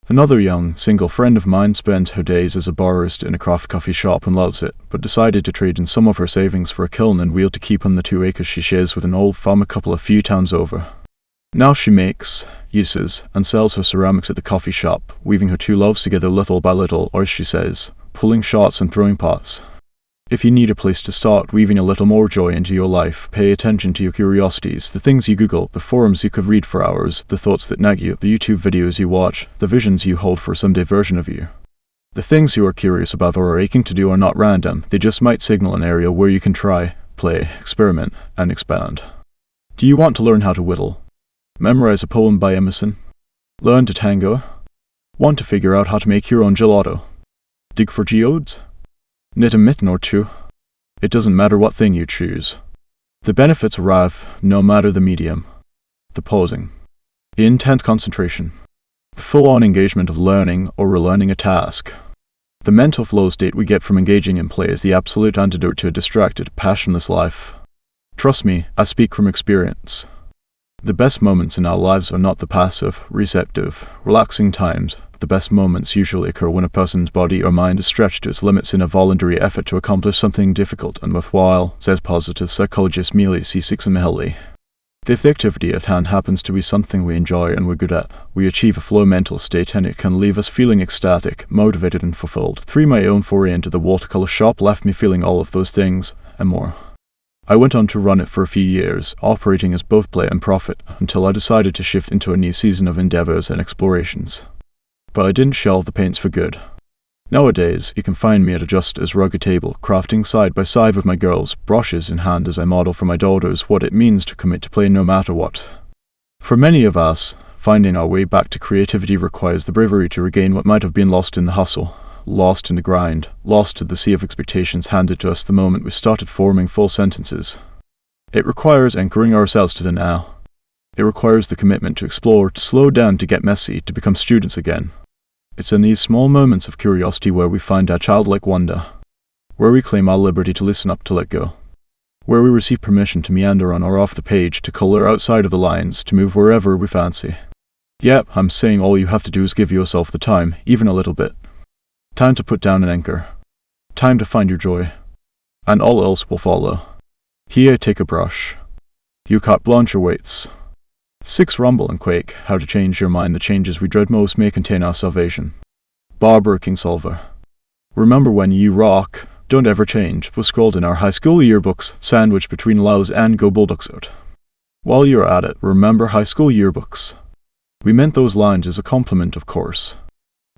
Another young, single friend of mine spent her days as a barista in a craft coffee shop and loves it, but decided to trade in some of her savings for a kiln and wheel to keep on the 2 acres she shares with an old farmer couple a few towns over. Now she makes, uses, and sells her ceramics at the coffee shop, weaving her 2 loves together little by little, or as she says, pulling shots and throwing pots. If you need a place to start weaving a little more joy into your life, pay attention to your curiosities, the things you Google, the forums you could read for hours, the thoughts that nag you, the YouTube videos you watch, the visions you hold for a someday version of you. The things you are curious about or are aching to do are not random, they just might signal an area where you can try, play, experiment, and expand. Do you want to learn how to whittle? Memorize a poem by Emerson? Learn to tango? Want to figure out how to make your own gelato? Dig for geodes? Knit a mitten or 2. It doesn't matter what thing you choose. The benefits arrive no matter the medium. The pausing. The intense concentration. The full-on engagement of learning or relearning a task. The mental flow state we get from engaging in play is the absolute antidote to a distracted, passionless life. Trust me, I speak from experience. The best moments in our lives are not the passive, receptive, relaxing times. The best moments usually occur when a person's body or mind is stretched to its limits in a voluntary effort to accomplish something difficult and worthwhile, says positive psychologist Mealy C. Csikszentmihalyi. If the activity at hand happens to be something we enjoy and we're good at, we achieve a flow mental state and it can leave us feeling ecstatic, motivated and fulfilled. My own foray into the watercolor shop left me feeling all of those things, and more. I went on to run it for a few years, operating as both play and profit, until I decided to shift into a new season of endeavors and explorations. But I didn't shelve the paints for good. Nowadays, you can find me at a just-as rugged table, crafting side by side with my girls, brushes in hand as I model for my daughters what it means to commit to play no matter what. For many of us, finding our way back to creativity requires the bravery to regain what might have been lost in the hustle, lost in the grind, lost to the sea of expectations handed to us the moment we started forming full sentences. It requires anchoring ourselves to the now. It requires the commitment to explore, to slow down, to get messy, to become students again. It's in these small moments of curiosity where we find our childlike wonder, where we claim our liberty to listen up, to let go, where we receive permission to meander on or off the page, to color outside of the lines, to move wherever we fancy. Yep, I'm saying all you have to do is give yourself the time, even a little bit. Time to put down an anchor. Time to find your joy. And all else will follow. Here, take a brush. You carte blanche awaits. 6 Rumble and Quake, How to Change Your Mind. The changes we dread most may contain our salvation. Barbara Kingsolver. Remember when you rock, "Don't ever change" was scrawled in our high school yearbooks, sandwiched between Laos and Go Bulldogs out. While you're at it, remember high school yearbooks. We meant those lines as a compliment, of course.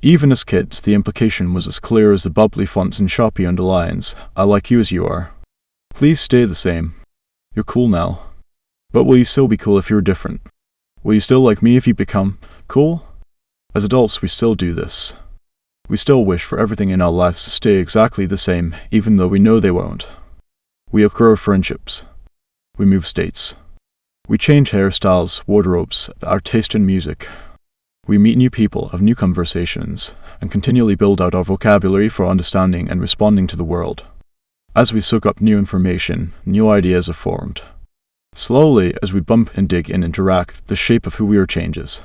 Even as kids, the implication was as clear as the bubbly fonts in Sharpie underlines, "I like you as you are. Please stay the same. You're cool now. But will you still be cool if you're different? Will you still like me if you become cool?" As adults, we still do this. We still wish for everything in our lives to stay exactly the same, even though we know they won't. We outgrow friendships. We move states. We change hairstyles, wardrobes, our taste in music. We meet new people, have new conversations, and continually build out our vocabulary for understanding and responding to the world. As we soak up new information, new ideas are formed. Slowly, as we bump and dig and interact, the shape of who we are changes.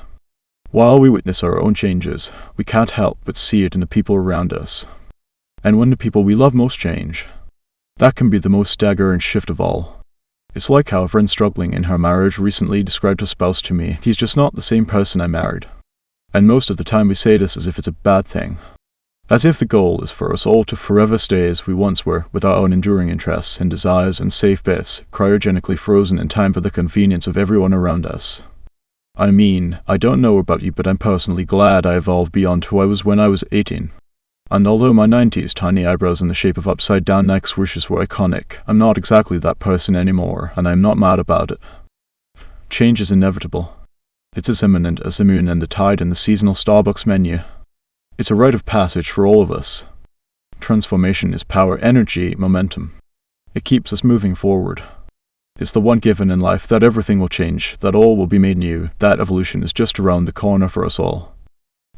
While we witness our own changes, we can't help but see it in the people around us. And when the people we love most change, that can be the most staggering shift of all. It's like how a friend struggling in her marriage recently described her spouse to me. "He's just not the same person I married." And most of the time we say this as if it's a bad thing. As if the goal is for us all to forever stay as we once were, with our own enduring interests and desires and safe bets, cryogenically frozen in time for the convenience of everyone around us. I mean, I don't know about you, but I'm personally glad I evolved beyond who I was when I was 18. And although my 90s tiny eyebrows in the shape of upside-down neck swooshes were iconic, I'm not exactly that person anymore, and I'm not mad about it. Change is inevitable. It's as imminent as the moon and the tide in the seasonal Starbucks menu. It's a rite of passage for all of us. Transformation is power, energy, momentum. It keeps us moving forward. It's the one given in life that everything will change, that all will be made new, that evolution is just around the corner for us all.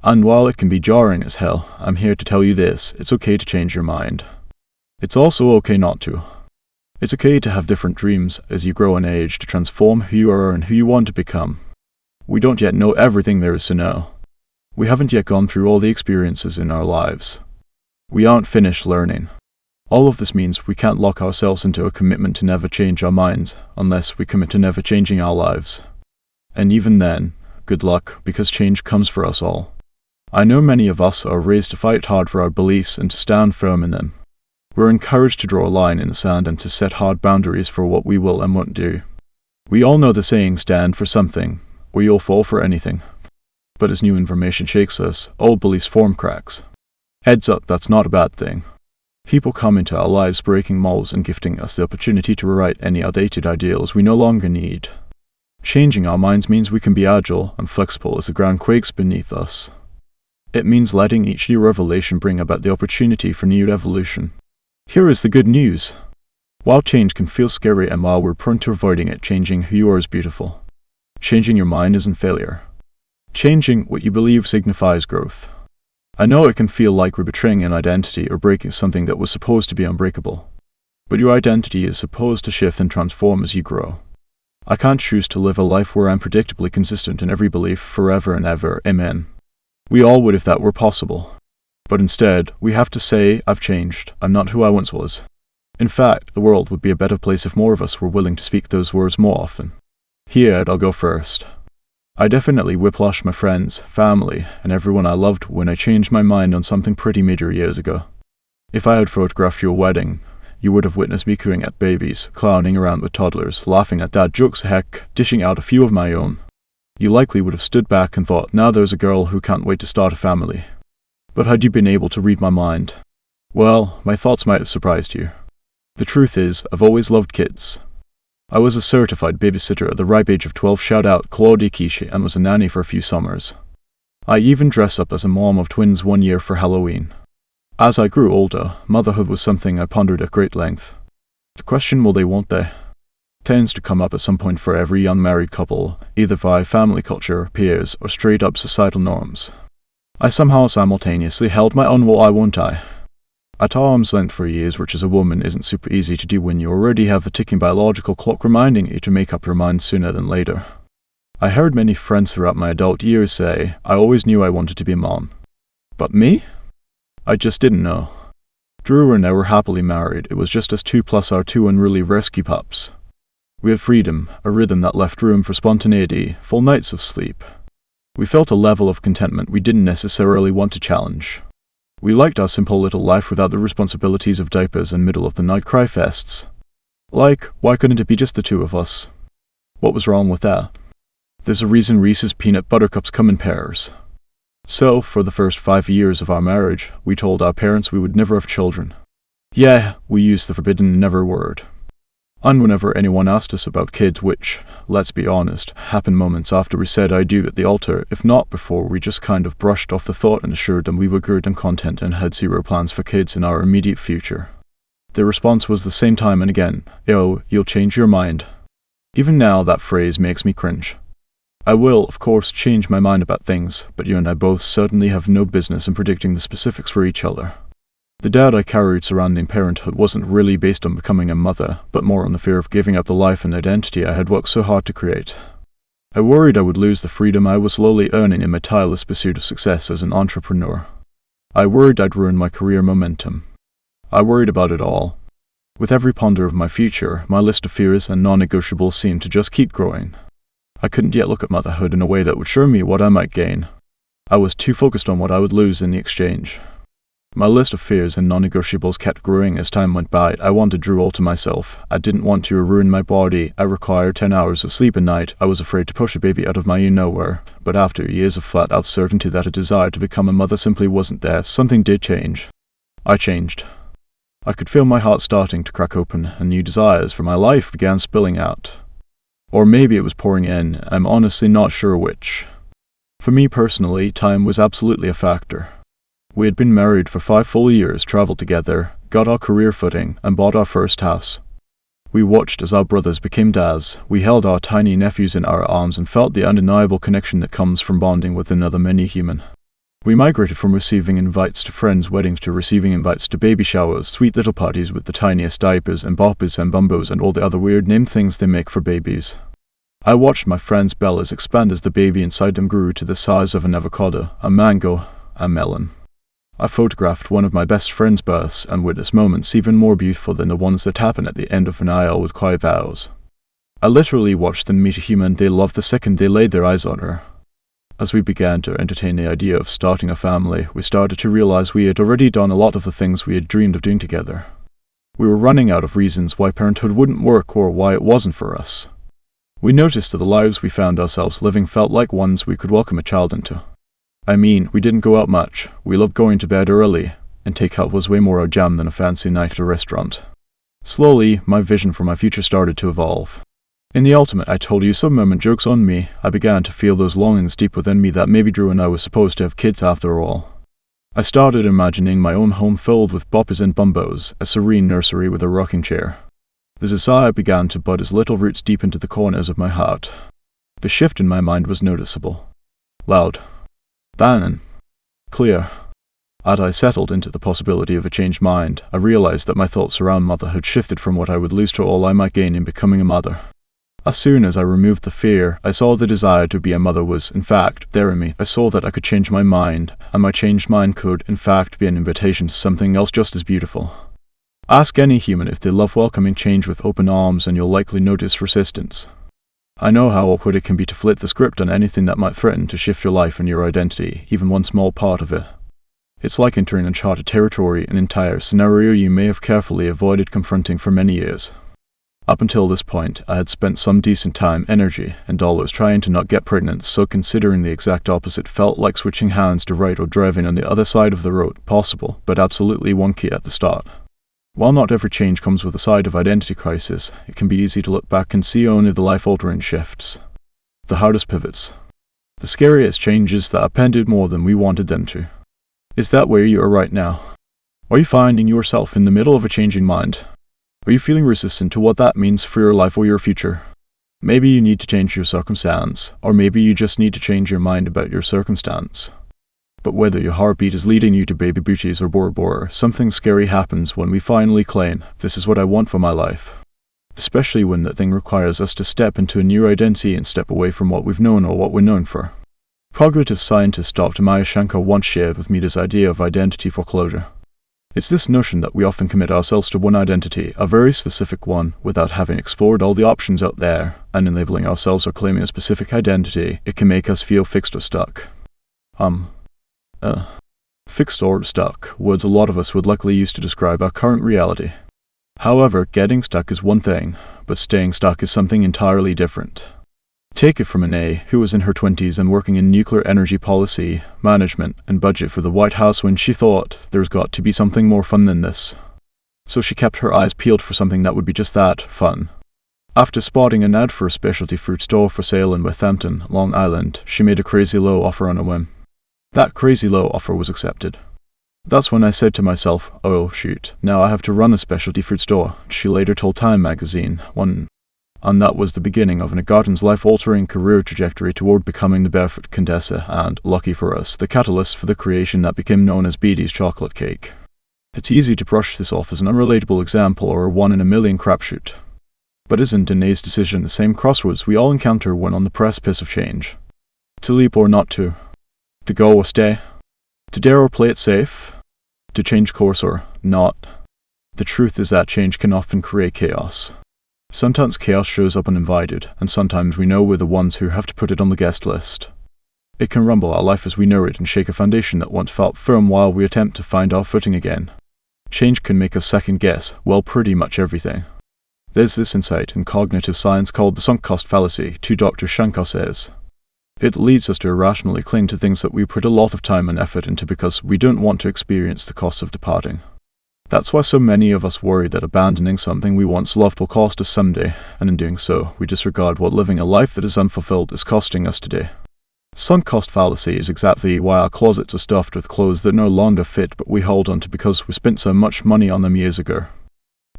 And while it can be jarring as hell, I'm here to tell you this: it's okay to change your mind. It's also okay not to. It's okay to have different dreams as you grow in age, to transform who you are and who you want to become. We don't yet know everything there is to know. We haven't yet gone through all the experiences in our lives. We aren't finished learning. All of this means we can't lock ourselves into a commitment to never change our minds, unless we commit to never changing our lives. And even then, good luck, because change comes for us all. I know many of us are raised to fight hard for our beliefs and to stand firm in them. We're encouraged to draw a line in the sand and to set hard boundaries for what we will and won't do. We all know the saying, "Stand for something, or you'll fall for anything." But as new information shakes us, old beliefs form cracks. Heads up, that's not a bad thing. People come into our lives breaking molds and gifting us the opportunity to rewrite any outdated ideals we no longer need. Changing our minds means we can be agile and flexible as the ground quakes beneath us. It means letting each new revelation bring about the opportunity for new evolution. Here is the good news. While change can feel scary and while we're prone to avoiding it, changing who you are is beautiful. Changing your mind isn't failure. Changing what you believe signifies growth. I know it can feel like we're betraying an identity or breaking something that was supposed to be unbreakable. But your identity is supposed to shift and transform as you grow. I can't choose to live a life where I'm predictably consistent in every belief forever and ever. Amen. We all would if that were possible. But instead, we have to say, "I've changed. I'm not who I once was." In fact, the world would be a better place if more of us were willing to speak those words more often. Here, I'll go first. I definitely whiplashed my friends, family, and everyone I loved when I changed my mind on something pretty major years ago. If I had photographed your wedding, you would have witnessed me cooing at babies, clowning around with toddlers, laughing at dad jokes, heck, dishing out a few of my own. You likely would have stood back and thought, "Now there's a girl who can't wait to start a family." But had you been able to read my mind? Well, my thoughts might have surprised you. The truth is, I've always loved kids. I was a certified babysitter at the ripe age of 12, shout out Claudia Quiche, and was a nanny for a few summers. I even dressed up as a mom of twins one year for Halloween. As I grew older, motherhood was something I pondered at great length. The question, will they, won't they, tends to come up at some point for every young married couple, either via family culture, peers, or straight up societal norms. I somehow simultaneously held my own will I won't I. At arm's length for years, which as a woman isn't super easy to do when you already have the ticking biological clock reminding you to make up your mind sooner than later. I heard many friends throughout my adult years say, "I always knew I wanted to be a mom." But me? I just didn't know. Drew and I were happily married. It was just us two plus our two unruly rescue pups. We had freedom, a rhythm that left room for spontaneity, full nights of sleep. We felt a level of contentment we didn't necessarily want to challenge. We liked our simple little life without the responsibilities of diapers and middle-of-the-night cry fests. Like, why couldn't it be just the two of us? What was wrong with that? There's a reason Reese's peanut butter cups come in pairs. So, for the first 5 years of our marriage, we told our parents we would never have children. Yeah, we used the forbidden never word. And whenever anyone asked us about kids, which, let's be honest, happened moments after we said I do at the altar, if not before, we just kind of brushed off the thought and assured them we were good and content and had zero plans for kids in our immediate future. Their response was the same time and again, "Oh, you'll change your mind." Even now, that phrase makes me cringe. I will, of course, change my mind about things, but you and I both certainly have no business in predicting the specifics for each other. The doubt I carried surrounding parenthood wasn't really based on becoming a mother, but more on the fear of giving up the life and identity I had worked so hard to create. I worried I would lose the freedom I was slowly earning in my tireless pursuit of success as an entrepreneur. I worried I'd ruin my career momentum. I worried about it all. With every ponder of my future, my list of fears and non-negotiables seemed to just keep growing. I couldn't yet look at motherhood in a way that would show me what I might gain. I was too focused on what I would lose in the exchange. My list of fears and non-negotiables kept growing as time went by. I wanted Drew all to myself. I didn't want to ruin my body. I required 10 hours of sleep a night. I was afraid to push a baby out of my you-know-where. But after years of flat-out certainty that a desire to become a mother simply wasn't there, something did change. I changed. I could feel my heart starting to crack open, and new desires for my life began spilling out. Or maybe it was pouring in. I'm honestly not sure which. For me personally, time was absolutely a factor. We had been married for 5 full years, traveled together, got our career footing, and bought our first house. We watched as our brothers became dads. We held our tiny nephews in our arms and felt the undeniable connection that comes from bonding with another mini-human. We migrated from receiving invites to friends' weddings to receiving invites to baby showers, sweet little parties with the tiniest diapers and boppers and bumbos and all the other weird named things they make for babies. I watched my friends' bellies expand as the baby inside them grew to the size of an avocado, a mango, a melon. I photographed one of my best friend's births and witnessed moments even more beautiful than the ones that happen at the end of an aisle with quiet vows. I literally watched them meet a human they loved the second they laid their eyes on her. As we began to entertain the idea of starting a family, we started to realize we had already done a lot of the things we had dreamed of doing together. We were running out of reasons why parenthood wouldn't work or why it wasn't for us. We noticed that the lives we found ourselves living felt like ones we could welcome a child into. I mean, we didn't go out much. We loved going to bed early, and takeout was way more our jam than a fancy night at a restaurant. Slowly, my vision for my future started to evolve. In the ultimate I told you so moment joke's on me, I began to feel those longings deep within me that maybe Drew and I were supposed to have kids after all. I started imagining my own home filled with boppers and bumbos, a serene nursery with a rocking chair. The desire began to bud its little roots deep into the corners of my heart. The shift in my mind was noticeable. Loud. Then, clear. As I settled into the possibility of a changed mind, I realized that my thoughts around motherhood shifted from what I would lose to all I might gain in becoming a mother. As soon as I removed the fear, I saw the desire to be a mother was, in fact, there in me. I saw that I could change my mind, and my changed mind could, in fact, be an invitation to something else just as beautiful. Ask any human if they love welcoming change with open arms and you'll likely notice resistance. I know how awkward it can be to flip the script on anything that might threaten to shift your life and your identity, even one small part of it. It's like entering uncharted territory, an entire scenario you may have carefully avoided confronting for many years. Up until this point, I had spent some decent time, energy, and dollars trying to not get pregnant, so considering the exact opposite felt like switching hands to right or driving on the other side of the road, possible, but absolutely wonky at the start. While not every change comes with a side of identity crisis, it can be easy to look back and see only the life-altering shifts. The hardest pivots. The scariest changes that appended more than we wanted them to. Is that where you are right now? Are you finding yourself in the middle of a changing mind? Are you feeling resistant to what that means for your life or your future? Maybe you need to change your circumstance, or maybe you just need to change your mind about your circumstance. But whether your heartbeat is leading you to baby booties or Bora Bora, something scary happens when we finally claim, this is what I want for my life. Especially when that thing requires us to step into a new identity and step away from what we've known or what we're known for. Cognitive scientist Dr. Maya Shankar once shared with me this idea of identity foreclosure. It's this notion that we often commit ourselves to one identity, a very specific one, without having explored all the options out there, and in labeling ourselves or claiming a specific identity, it can make us feel fixed or stuck. Fixed or stuck, words a lot of us would likely use to describe our current reality. However, getting stuck is one thing, but staying stuck is something entirely different. Take it from an A who was in her 20s and working in nuclear energy policy, management, and budget for the White House when she thought there's got to be something more fun than this. So she kept her eyes peeled for something that would be just that, fun. After spotting an ad for a specialty fruit store for sale in Westhampton, Long Island, she made a crazy low offer on a whim. That crazy low offer was accepted. That's when I said to myself, oh shoot, now I have to run a specialty fruit store, she later told Time magazine, and that was the beginning of an Garden's life-altering career trajectory toward becoming the Barefoot Contessa and, lucky for us, the catalyst for the creation that became known as Beatty's chocolate cake. It's easy to brush this off as an unrelatable example or a one-in-a-million crapshoot. But isn't Danae's decision the same crossroads we all encounter when on the precipice of change? To leap or not to? To go or stay? To dare or play it safe? To change course or not? The truth is that change can often create chaos. Sometimes chaos shows up uninvited, and sometimes we know we're the ones who have to put it on the guest list. It can rumble our life as we know it and shake a foundation that once felt firm while we attempt to find our footing again. Change can make us second guess, well, pretty much everything. There's this insight in cognitive science called the sunk cost fallacy, Dr. Shankar says. It leads us to irrationally cling to things that we put a lot of time and effort into because we don't want to experience the cost of departing. That's why so many of us worry that abandoning something we once loved will cost us someday, and in doing so, we disregard what living a life that is unfulfilled is costing us today. Sunk cost fallacy is exactly why our closets are stuffed with clothes that no longer fit but we hold on to because we spent so much money on them years ago.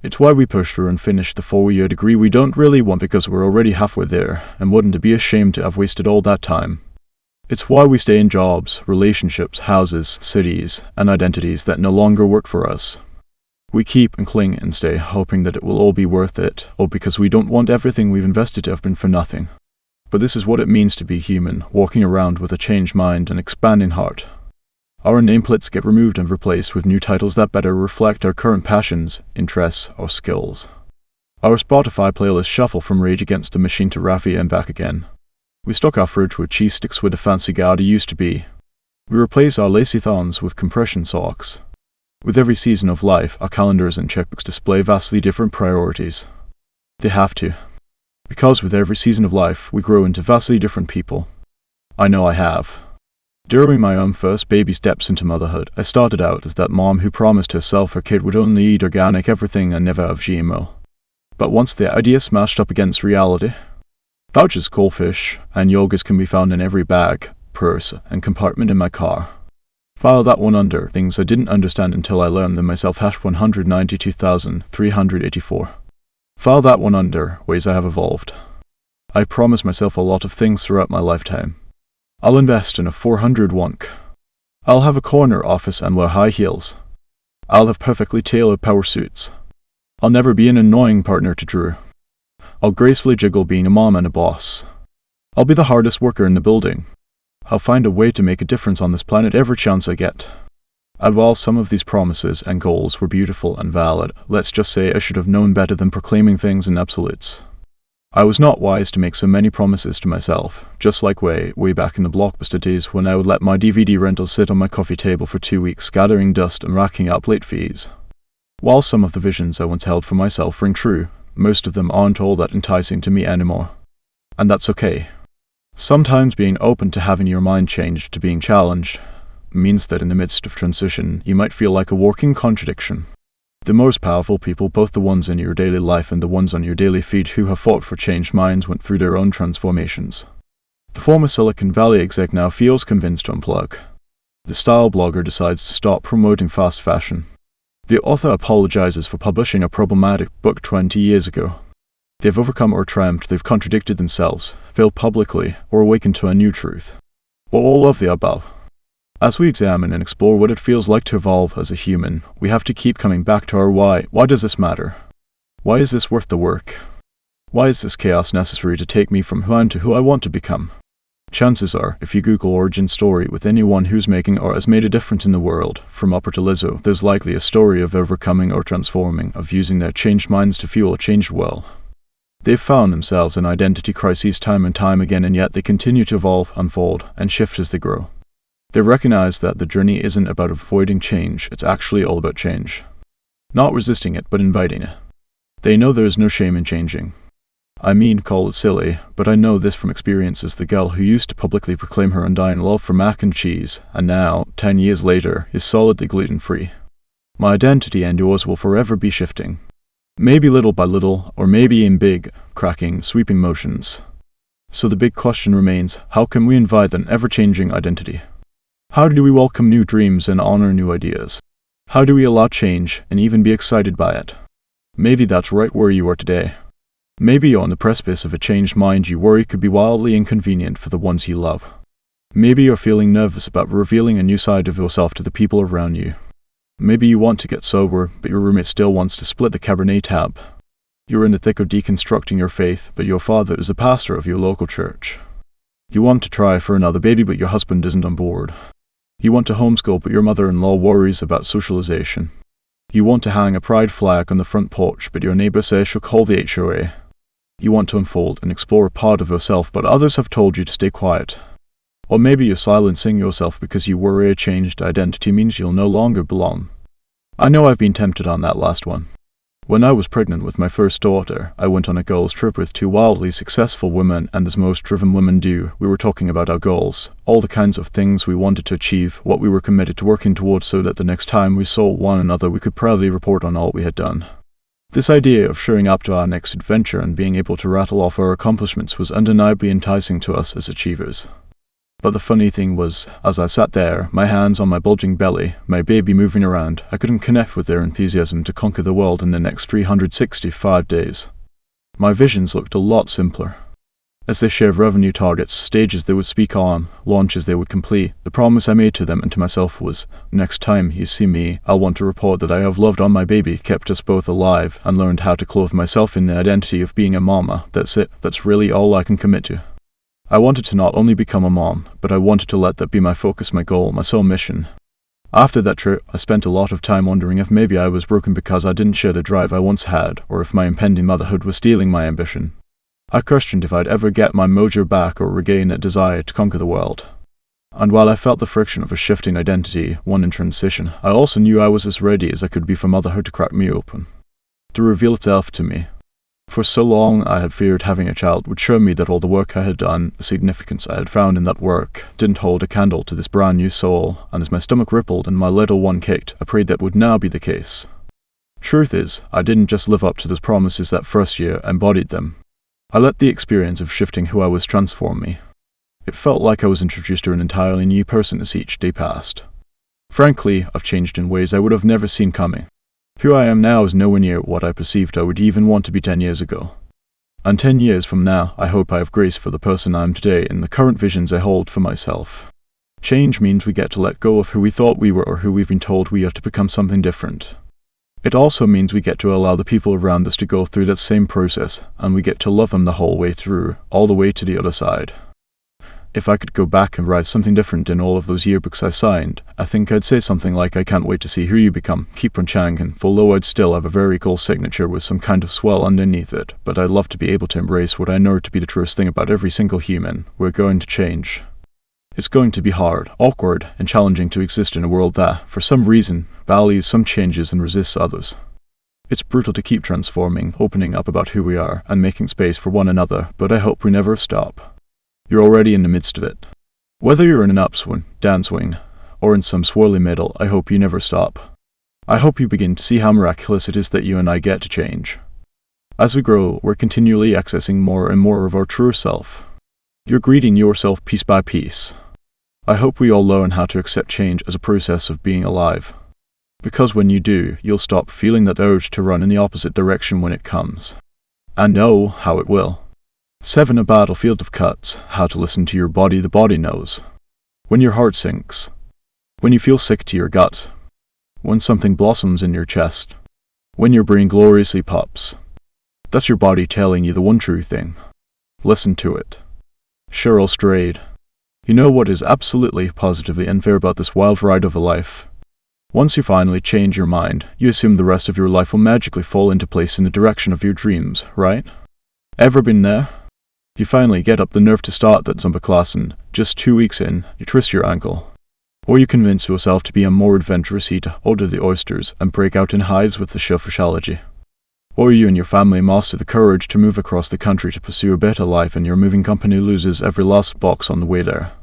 It's why we push through and finish the 4-year degree we don't really want because we're already halfway there, and wouldn't it be a shame to have wasted all that time? It's why we stay in jobs, relationships, houses, cities, and identities that no longer work for us. We keep and cling and stay, hoping that it will all be worth it, or because we don't want everything we've invested to have been for nothing. But this is what it means to be human, walking around with a changed mind and expanding heart. Our nameplates get removed and replaced with new titles that better reflect our current passions, interests, or skills. Our Spotify playlists shuffle from Rage Against the Machine to Raffia and back again. We stock our fridge with cheese sticks with the fancy Gouda used to be. We replace our lacy thons with compression socks. With every season of life, our calendars and checkbooks display vastly different priorities. They have to. Because with every season of life, we grow into vastly different people. I know I have. During my own first baby steps into motherhood, I started out as that mom who promised herself her kid would only eat organic everything and never have GMO. But once the idea smashed up against reality, vouchers, goldfish, and yogurts can be found in every bag, purse, and compartment in my car. File that one under things I didn't understand until I learned them myself #192,384. File that one under ways I have evolved. I promised myself a lot of things throughout my lifetime. I'll invest in a 400 wonk. I'll have a corner office and wear high heels. I'll have perfectly tailored power suits. I'll never be an annoying partner to Drew. I'll gracefully jiggle being a mom and a boss. I'll be the hardest worker in the building. I'll find a way to make a difference on this planet every chance I get. And while some of these promises and goals were beautiful and valid, let's just say I should have known better than proclaiming things in absolutes. I was not wise to make so many promises to myself, just like way back in the Blockbuster days when I would let my DVD rentals sit on my coffee table for 2 weeks, gathering dust and racking up late fees. While some of the visions I once held for myself ring true, most of them aren't all that enticing to me anymore. And that's okay. Sometimes being open to having your mind changed to being challenged means that in the midst of transition, you might feel like a walking contradiction. The most powerful people, both the ones in your daily life and the ones on your daily feed who have fought for changed minds, went through their own transformations. The former Silicon Valley exec now feels convinced to unplug. The style blogger decides to stop promoting fast fashion. The author apologizes for publishing a problematic book 20 years ago. They've overcome or triumphed, they've contradicted themselves, failed publicly, or awakened to a new truth. Or all of the above. As we examine and explore what it feels like to evolve as a human, we have to keep coming back to our why. Why does this matter? Why is this worth the work? Why is this chaos necessary to take me from who I am to who I want to become? Chances are, if you Google origin story with anyone who's making or has made a difference in the world, from Upper to Lizzo, there's likely a story of overcoming or transforming, of using their changed minds to fuel a changed will. They've found themselves in identity crises time and time again, and yet they continue to evolve, unfold, and shift as they grow. They recognize that the journey isn't about avoiding change, it's actually all about change. Not resisting it, but inviting it. They know there is no shame in changing. I mean, call it silly, but I know this from experience as the girl who used to publicly proclaim her undying love for mac and cheese, and now, 10 years later, is solidly gluten-free. My identity and yours will forever be shifting. Maybe little by little, or maybe in big, cracking, sweeping motions. So the big question remains, how can we invite an ever-changing identity? How do we welcome new dreams and honor new ideas? How do we allow change and even be excited by it? Maybe that's right where you are today. Maybe you're on the precipice of a changed mind you worry could be wildly inconvenient for the ones you love. Maybe you're feeling nervous about revealing a new side of yourself to the people around you. Maybe you want to get sober, but your roommate still wants to split the Cabernet tab. You're in the thick of deconstructing your faith, but your father is a pastor of your local church. You want to try for another baby, but your husband isn't on board. You want to homeschool, but your mother-in-law worries about socialization. You want to hang a pride flag on the front porch, but your neighbor says she'll call the HOA. You want to unfold and explore a part of yourself, but others have told you to stay quiet. Or maybe you're silencing yourself because you worry a changed identity means you'll no longer belong. I know I've been tempted on that last one. When I was pregnant with my first daughter, I went on a girls' trip with two wildly successful women, and as most driven women do, we were talking about our goals, all the kinds of things we wanted to achieve, what we were committed to working towards so that the next time we saw one another we could proudly report on all we had done. This idea of showing up to our next adventure and being able to rattle off our accomplishments was undeniably enticing to us as achievers. But the funny thing was, as I sat there, my hands on my bulging belly, my baby moving around, I couldn't connect with their enthusiasm to conquer the world in the next 365 days. My visions looked a lot simpler. As they shared revenue targets, stages they would speak on, launches they would complete, the promise I made to them and to myself was, next time you see me, I'll want to report that I have loved on my baby, kept us both alive, and learned how to clothe myself in the identity of being a mama. That's it, that's really all I can commit to. I wanted to not only become a mom, but I wanted to let that be my focus, my goal, my sole mission. After that trip, I spent a lot of time wondering if maybe I was broken because I didn't share the drive I once had, or if my impending motherhood was stealing my ambition. I questioned if I'd ever get my mojo back or regain that desire to conquer the world. And while I felt the friction of a shifting identity, one in transition, I also knew I was as ready as I could be for motherhood to crack me open, to reveal itself to me. For so long I had feared having a child would show me that all the work I had done, the significance I had found in that work, didn't hold a candle to this brand new soul, and as my stomach rippled and my little one kicked, I prayed that would now be the case. Truth is, I didn't just live up to those promises that first year, I embodied them. I let the experience of shifting who I was transform me. It felt like I was introduced to an entirely new person as each day passed. Frankly, I've changed in ways I would have never seen coming. Who I am now is nowhere near what I perceived I would even want to be 10 years ago. And 10 years from now, I hope I have grace for the person I am today and the current visions I hold for myself. Change means we get to let go of who we thought we were or who we've been told we are to become something different. It also means we get to allow the people around us to go through that same process, and we get to love them the whole way through, all the way to the other side. If I could go back and write something different in all of those yearbooks I signed, I think I'd say something like I can't wait to see who you become, keep on chanting, although I'd still have a very cool signature with some kind of swell underneath it, but I'd love to be able to embrace what I know to be the truest thing about every single human. We're going to change. It's going to be hard, awkward, and challenging to exist in a world that, for some reason, values some changes and resists others. It's brutal to keep transforming, opening up about who we are, and making space for one another, but I hope we never stop. You're already in the midst of it. Whether you're in an upswing, downswing, or in some swirly middle, I hope you never stop. I hope you begin to see how miraculous it is that you and I get to change. As we grow, we're continually accessing more and more of our true self. You're greeting yourself piece by piece. I hope we all learn how to accept change as a process of being alive. Because when you do, you'll stop feeling that urge to run in the opposite direction when it comes. And know how it will. 7 A battlefield of cuts, how to listen to your body, the body knows. When your heart sinks. When you feel sick to your gut. When something blossoms in your chest. When your brain gloriously pops. That's your body telling you the one true thing. Listen to it. Cheryl Strayed. You know what is absolutely, positively unfair about this wild ride of a life? Once you finally change your mind, you assume the rest of your life will magically fall into place in the direction of your dreams, right? Ever been there? You finally get up the nerve to start that Zumba class and, just 2 weeks in, you twist your ankle. Or you convince yourself to be a more adventurous eater, order the oysters, and break out in hives with the shellfish allergy. Or you and your family muster the courage to move across the country to pursue a better life and your moving company loses every last box on the way there.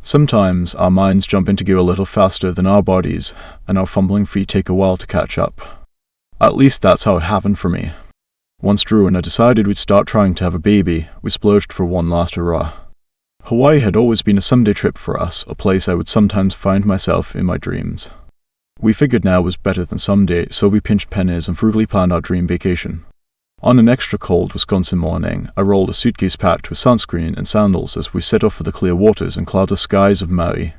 Sometimes our minds jump into gear a little faster than our bodies, and our fumbling feet take a while to catch up. At least that's how it happened for me. Once Drew and I decided we'd start trying to have a baby, we splurged for one last hurrah. Hawaii had always been a someday trip for us, a place I would sometimes find myself in my dreams. We figured now was better than someday, so we pinched pennies and frugally planned our dream vacation. On an extra cold Wisconsin morning, I rolled a suitcase packed with sunscreen and sandals as we set off for the clear waters and cloudless skies of Maui.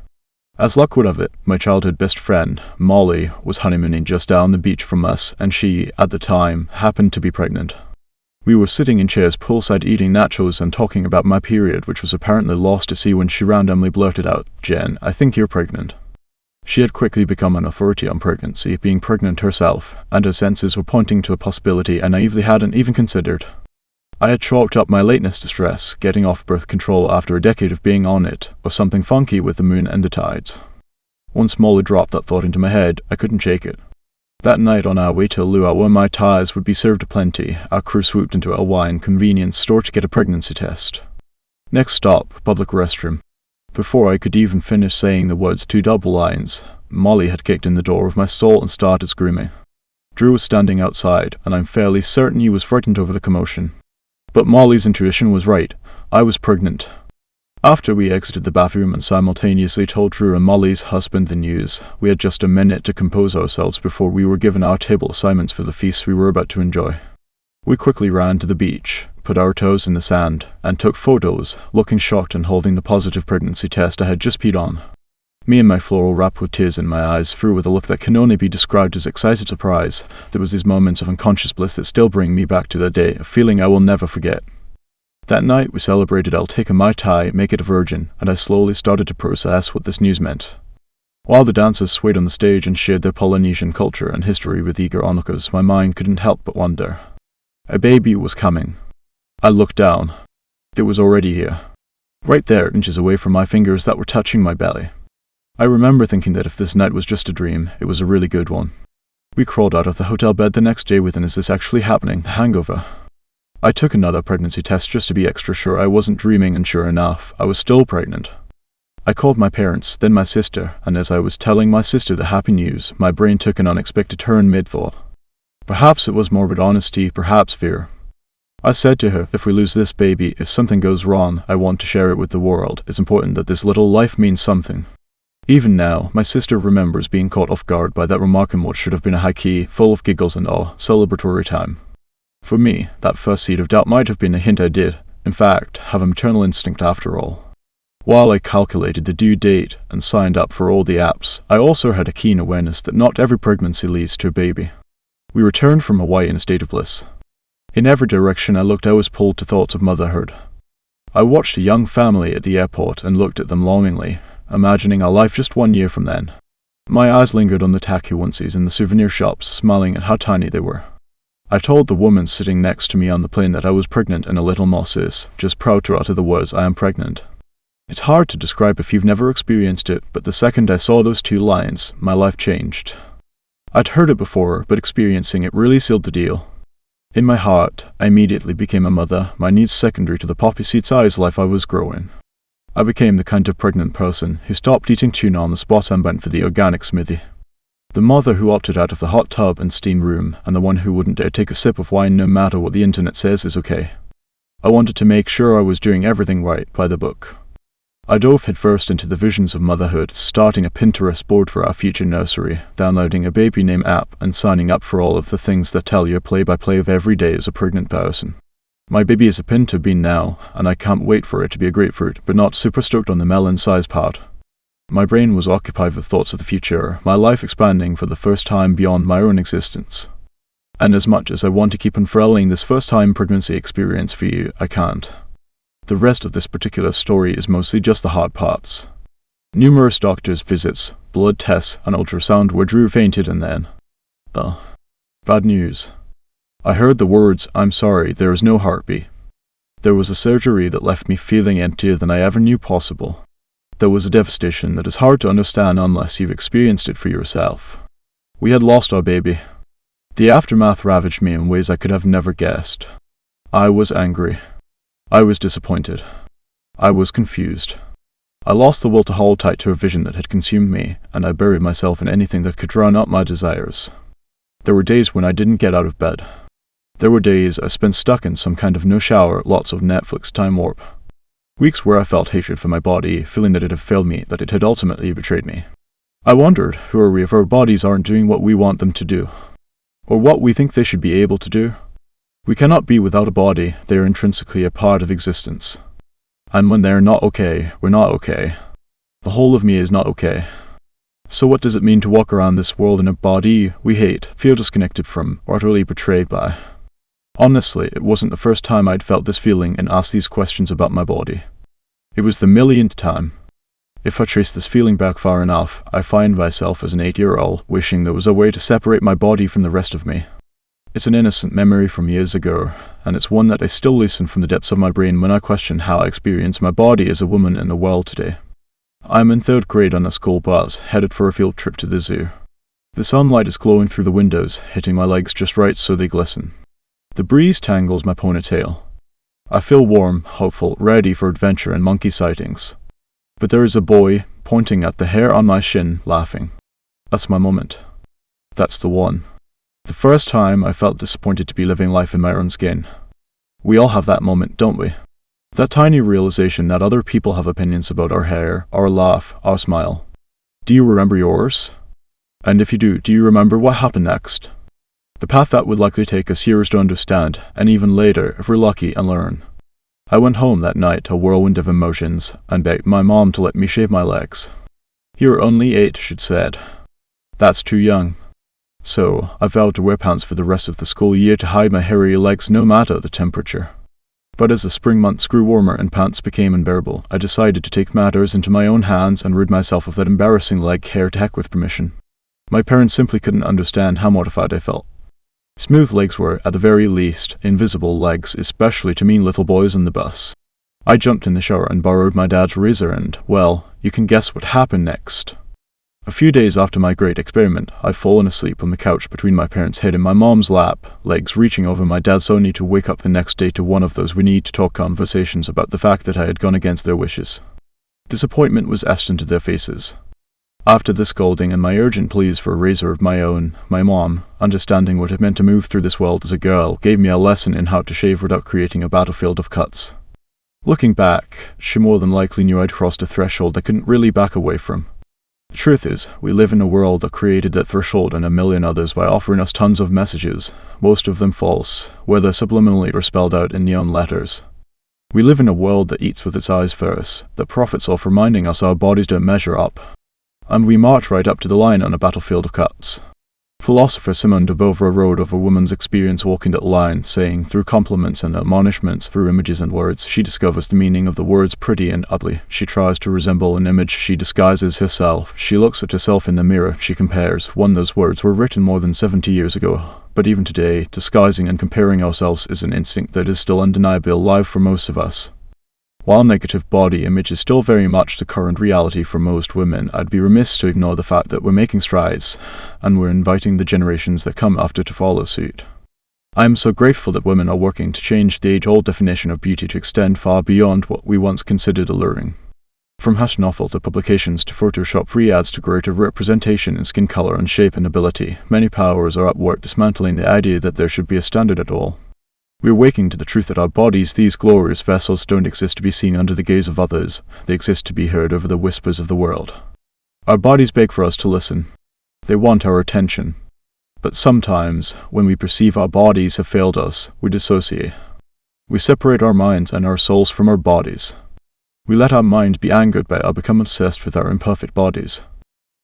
As luck would have it, my childhood best friend, Molly, was honeymooning just down the beach from us, and she, at the time, happened to be pregnant. We were sitting in chairs poolside eating nachos and talking about my period, which was apparently lost to sea when she randomly blurted out, "Jen, I think you're pregnant." She had quickly become an authority on pregnancy, being pregnant herself, and her senses were pointing to a possibility I naively hadn't even considered. I had chalked up my lateness to stress, getting off birth control after a decade of being on it, or something funky with the moon and the tides. Once Molly dropped that thought into my head, I couldn't shake it. That night on our way to a luau where my ties would be served aplenty, our crew swooped into a Hawaiian convenience store to get a pregnancy test. Next stop, public restroom. Before I could even finish saying the words 2 double lines, Molly had kicked in the door of my stall and started screaming. Drew was standing outside, and I'm fairly certain he was frightened over the commotion. But Molly's intuition was right. I was pregnant. After we exited the bathroom and simultaneously told Drew and Molly's husband the news, we had just a minute to compose ourselves before we were given our table assignments for the feast we were about to enjoy. We quickly ran to the beach, put our toes in the sand, and took photos, looking shocked and holding the positive pregnancy test I had just peed on. Me and my floral wrap with tears in my eyes, through with a look that can only be described as excited surprise. There was these moments of unconscious bliss that still bring me back to that day, a feeling I will never forget. That night we celebrated I'll take a Mai Tai, make it a virgin, and I slowly started to process what this news meant. While the dancers swayed on the stage and shared their Polynesian culture and history with eager onlookers, my mind couldn't help but wonder. A baby was coming. I looked down. It was already here. Right there, inches away from my fingers that were touching my belly. I remember thinking that if this night was just a dream, it was a really good one. We crawled out of the hotel bed the next day with an "is this actually happening?" hangover. I took another pregnancy test just to be extra sure I wasn't dreaming, and sure enough, I was still pregnant. I called my parents, then my sister, and as I was telling my sister the happy news, my brain took an unexpected turn mid-thought. Perhaps it was morbid honesty, perhaps fear. I said to her, if we lose this baby, if something goes wrong, I want to share it with the world. It's important that this little life means something. Even now, my sister remembers being caught off guard by that remark in what should have been a high-key, full of giggles and all, celebratory time. For me, that first seed of doubt might have been a hint I did, in fact, have a maternal instinct after all. While I calculated the due date and signed up for all the apps, I also had a keen awareness that not every pregnancy leads to a baby. We returned from Hawaii in a state of bliss. In every direction I looked, I was pulled to thoughts of motherhood. I watched a young family at the airport and looked at them longingly, imagining our life just 1 year from then. My eyes lingered on the tacky onesies in the souvenir shops, smiling at how tiny they were. I told the woman sitting next to me on the plane that I was pregnant and a little more sis, just proud to utter the words, "I am pregnant." It's hard to describe if you've never experienced it, but the second I saw those 2 lines, my life changed. I'd heard it before, but experiencing it really sealed the deal. In my heart, I immediately became a mother, my needs secondary to the poppy seed-sized life I was growing. I became the kind of pregnant person who stopped eating tuna on the spot and went for the organic smoothie. The mother who opted out of the hot tub and steam room, and the one who wouldn't dare take a sip of wine no matter what the internet says is okay. I wanted to make sure I was doing everything right by the book. I dove headfirst into the visions of motherhood, starting a Pinterest board for our future nursery, downloading a baby name app, and signing up for all of the things that tell you a play-by-play of every day as a pregnant person. My baby is a pinto bean now, and I can't wait for it to be a grapefruit, but not super stoked on the melon-sized part. My brain was occupied with thoughts of the future, my life expanding for the first time beyond my own existence. And as much as I want to keep unfurling this first-time pregnancy experience for you, I can't. The rest of this particular story is mostly just the hard parts. Numerous doctors' visits, blood tests, and ultrasound where Drew fainted, and then bad news. I heard the words, "I'm sorry, there is no heartbeat." There was a surgery that left me feeling emptier than I ever knew possible. There was a devastation that is hard to understand unless you've experienced it for yourself. We had lost our baby. The aftermath ravaged me in ways I could have never guessed. I was angry. I was disappointed. I was confused. I lost the will to hold tight to a vision that had consumed me, and I buried myself in anything that could drown out my desires. There were days when I didn't get out of bed. There were days I spent stuck in some kind of no shower, lots of Netflix time warp. Weeks where I felt hatred for my body, feeling that it had failed me, that it had ultimately betrayed me. I wondered, who are we if our bodies aren't doing what we want them to do? Or what we think they should be able to do? We cannot be without a body, they are intrinsically a part of existence. And when they are not okay, we're not okay. The whole of me is not okay. So what does it mean to walk around this world in a body we hate, feel disconnected from, or utterly betrayed by? Honestly, it wasn't the first time I'd felt this feeling and asked these questions about my body. It was the millionth time. If I trace this feeling back far enough, I find myself as an 8-year-old wishing there was a way to separate my body from the rest of me. It's an innocent memory from years ago, and it's one that I still loosen from the depths of my brain when I question how I experience my body as a woman in the world today. I'm in 3rd grade on a school bus, headed for a field trip to the zoo. The sunlight is glowing through the windows, hitting my legs just right so they glisten. The breeze tangles my ponytail. I feel warm, hopeful, ready for adventure and monkey sightings. But there is a boy, pointing at the hair on my shin, laughing. That's my moment. That's the one. The first time I felt disappointed to be living life in my own skin. We all have that moment, don't we? That tiny realization that other people have opinions about our hair, our laugh, our smile. Do you remember yours? And if you do you remember what happened next? The path that would likely take us years to understand, and even later, if we're lucky, and learn. I went home that night, a whirlwind of emotions, and begged my mom to let me shave my legs. "You're only 8, she'd said. That's too young." So, I vowed to wear pants for the rest of the school year to hide my hairy legs no matter the temperature. But as the spring months grew warmer and pants became unbearable, I decided to take matters into my own hands and rid myself of that embarrassing leg hair to heck with permission. My parents simply couldn't understand how mortified I felt. Smooth legs were, at the very least, invisible legs, especially to mean little boys on the bus. I jumped in the shower and borrowed my dad's razor and, well, you can guess what happened next. A few days after my great experiment, I'd fallen asleep on the couch between my parents' head in my mom's lap, legs reaching over my dad's only to wake up the next day to one of those we need to talk conversations about the fact that I had gone against their wishes. Disappointment was etched into their faces. After the scolding and my urgent pleas for a razor of my own, my mom, understanding what it meant to move through this world as a girl, gave me a lesson in how to shave without creating a battlefield of cuts. Looking back, she more than likely knew I'd crossed a threshold I couldn't really back away from. The truth is, we live in a world that created that threshold and a million others by offering us tons of messages, most of them false, whether subliminally or spelled out in neon letters. We live in a world that eats with its eyes first, that profits off reminding us our bodies don't measure up. And we march right up to the line on a battlefield of cuts. Philosopher Simone de Beauvoir wrote of a woman's experience walking that line, saying, through compliments and admonishments, through images and words, she discovers the meaning of the words pretty and ugly. She tries to resemble an image, she disguises herself. She looks at herself in the mirror, she compares. Those words were written more than 70 years ago. But even today, disguising and comparing ourselves is an instinct that is still undeniably alive for most of us. While negative body image is still very much the current reality for most women, I'd be remiss to ignore the fact that we're making strides, and we're inviting the generations that come after to follow suit. I am so grateful that women are working to change the age-old definition of beauty to extend far beyond what we once considered alluring. From hash novel to publications to Photoshop free ads to greater representation in skin color and shape and ability, many powers are at work dismantling the idea that there should be a standard at all. We are waking to the truth that our bodies, these glorious vessels, don't exist to be seen under the gaze of others. They exist to be heard over the whispers of the world. Our bodies beg for us to listen. They want our attention. But sometimes, when we perceive our bodies have failed us, we dissociate. We separate our minds and our souls from our bodies. We let our mind be angered by our become obsessed with our imperfect bodies.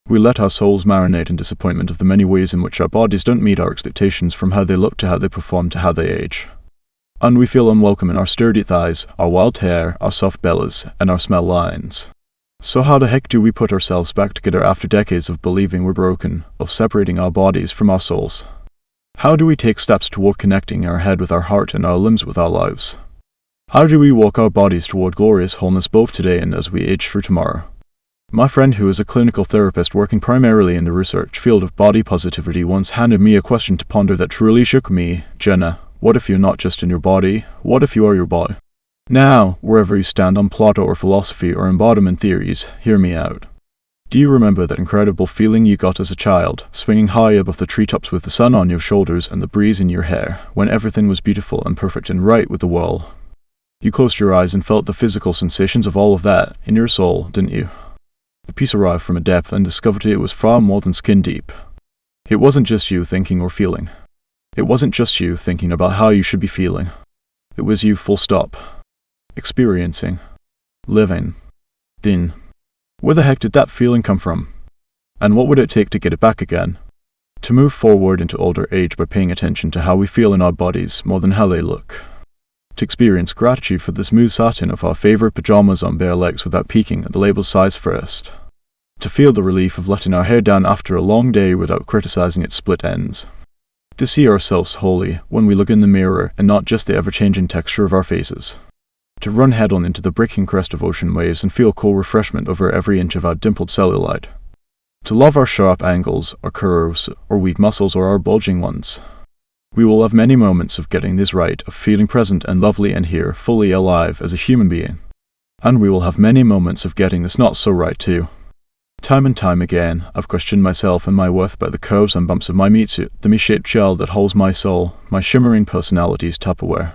We let our souls marinate in disappointment of the many ways in which our bodies don't meet our expectations, from how they look to how they perform to how they age. And we feel unwelcome in our sturdy thighs, our wild hair, our soft bellies, and our smell lines. So how the heck do we put ourselves back together after decades of believing we're broken, of separating our bodies from our souls? How do we take steps toward connecting our head with our heart and our limbs with our lives? How do we walk our bodies toward glorious wholeness both today and as we age through tomorrow? My friend, who is a clinical therapist working primarily in the research field of body positivity, once handed me a question to ponder that truly shook me. Jenna, what if you're not just in your body? What if you are your body? Now, wherever you stand on Plato or philosophy or embodiment theories, hear me out. Do you remember that incredible feeling you got as a child, swinging high above the treetops with the sun on your shoulders and the breeze in your hair, when everything was beautiful and perfect and right with the world? You closed your eyes and felt the physical sensations of all of that in your soul, didn't you? The peace arrived from a depth and discovered it was far more than skin deep. It wasn't just you thinking or feeling. It wasn't just you thinking about how you should be feeling. It was you, full stop. Experiencing. Living. Then, where the heck did that feeling come from? And what would it take to get it back again? To move forward into older age by paying attention to how we feel in our bodies more than how they look. To experience gratitude for the smooth satin of our favorite pajamas on bare legs without peeking at the label's size first. To feel the relief of letting our hair down after a long day without criticizing its split ends. To see ourselves wholly when we look in the mirror and not just the ever-changing texture of our faces. To run head-on into the breaking crest of ocean waves and feel cool refreshment over every inch of our dimpled cellulite. To love our sharp angles, our curves, our weak muscles, or our bulging ones. We will have many moments of getting this right, of feeling present and lovely and here, fully alive as a human being. And we will have many moments of getting this not so right too. Time and time again, I've questioned myself and my worth by the curves and bumps of my meat suit, the me-shaped shell that holds my soul, my shimmering personality's Tupperware.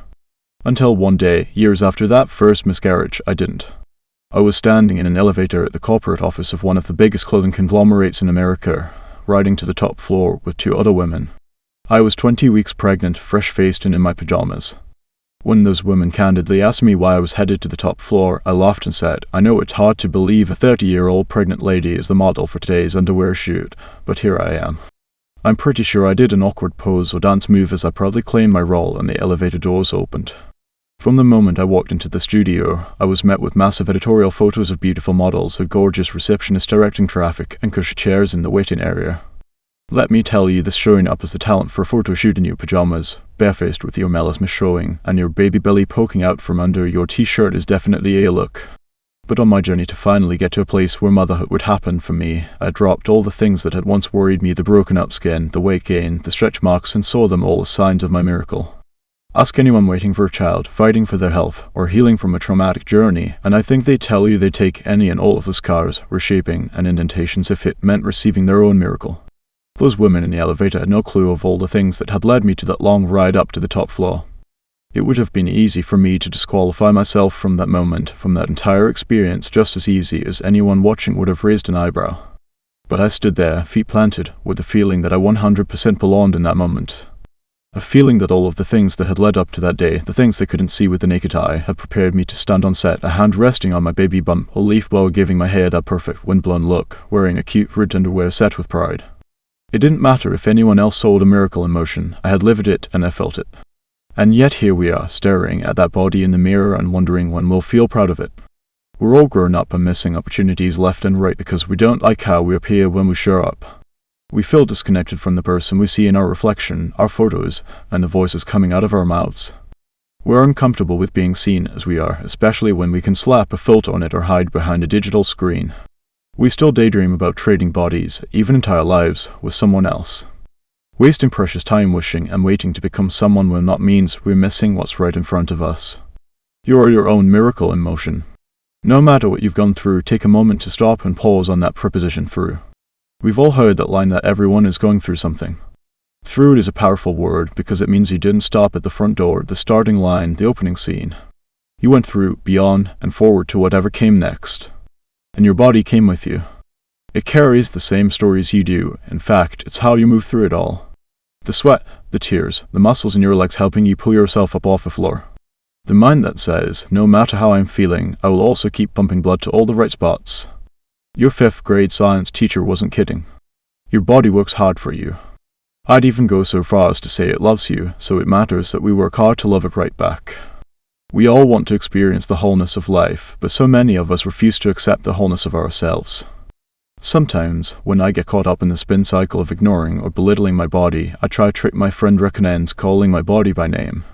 Until one day, years after that first miscarriage, I didn't. I was standing in an elevator at the corporate office of one of the biggest clothing conglomerates in America, riding to the top floor with two other women. I was 20 weeks pregnant, fresh-faced and in my pajamas. When those women candidly asked me why I was headed to the top floor, I laughed and said, I know it's hard to believe a 30-year-old pregnant lady is the model for today's underwear shoot, but here I am. I'm pretty sure I did an awkward pose or dance move as I proudly claimed my role and the elevator doors opened. From the moment I walked into the studio, I was met with massive editorial photos of beautiful models, a gorgeous receptionist directing traffic, and cushy chairs in the waiting area. Let me tell you, this showing up as the talent for a photo shoot in your pajamas, barefaced with your melasma showing, and your baby belly poking out from under your t-shirt is definitely a look. But on my journey to finally get to a place where motherhood would happen for me, I dropped all the things that had once worried me, the broken up skin, the weight gain, the stretch marks, and saw them all as signs of my miracle. Ask anyone waiting for a child, fighting for their health, or healing from a traumatic journey, and I think they'd tell you they'd take any and all of the scars, reshaping, and indentations if it meant receiving their own miracle. Those women in the elevator had no clue of all the things that had led me to that long ride up to the top floor. It would have been easy for me to disqualify myself from that moment, from that entire experience, just as easy as anyone watching would have raised an eyebrow. But I stood there, feet planted, with the feeling that I 100% belonged in that moment. A feeling that all of the things that had led up to that day, the things they couldn't see with the naked eye, had prepared me to stand on set, a hand resting on my baby bump, a leaf blower giving my hair that perfect windblown look, wearing a cute ribbed underwear set with pride. It didn't matter if anyone else saw the miracle in motion, I had lived it and I felt it. And yet here we are, staring at that body in the mirror and wondering when we'll feel proud of it. We're all grown up and missing opportunities left and right because we don't like how we appear when we show up. We feel disconnected from the person we see in our reflection, our photos, and the voices coming out of our mouths. We're uncomfortable with being seen as we are, especially when we can slap a filter on it or hide behind a digital screen. We still daydream about trading bodies, even entire lives, with someone else. Wasting precious time wishing and waiting to become someone we're not means we're missing what's right in front of us. You are your own miracle in motion. No matter what you've gone through, take a moment to stop and pause on that preposition through. We've all heard that line that everyone is going through something. Through it is a powerful word because it means you didn't stop at the front door, the starting line, the opening scene. You went through, beyond, and forward to whatever came next. And your body came with you. It carries the same stories you do. In fact, it's how you move through it all. The sweat, the tears, the muscles in your legs helping you pull yourself up off the floor. The mind that says, no matter how I'm feeling, I will also keep pumping blood to all the right spots. Your 5th grade science teacher wasn't kidding. Your body works hard for you. I'd even go so far as to say it loves you, so it matters that we work hard to love it right back. We all want to experience the wholeness of life, but so many of us refuse to accept the wholeness of ourselves. Sometimes, when I get caught up in the spin cycle of ignoring or belittling my body, I try to trick my friend recommends calling my body by name.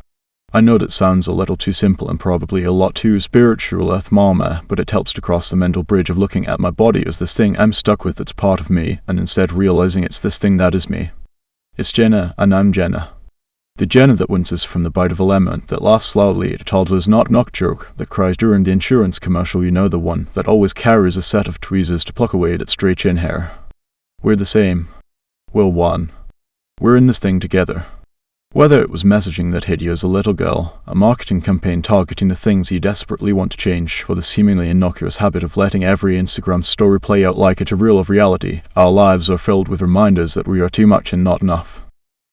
I know that sounds a little too simple and probably a lot too spiritual with mama, but it helps to cross the mental bridge of looking at my body as this thing I'm stuck with that's part of me, and instead realizing it's this thing that is me. It's Jenna, and I'm Jenna. The Jenna that winces from the bite of a lemon, that laughs loudly at a toddler's knock-knock joke, that cries during the insurance commercial, you know, the one that always carries a set of tweezers to pluck away at its stray chin hair. We're the same. We're one. We're in this thing together. Whether it was messaging that hit you as a little girl, a marketing campaign targeting the things you desperately want to change, or the seemingly innocuous habit of letting every Instagram story play out like it's a reel of reality, our lives are filled with reminders that we are too much and not enough.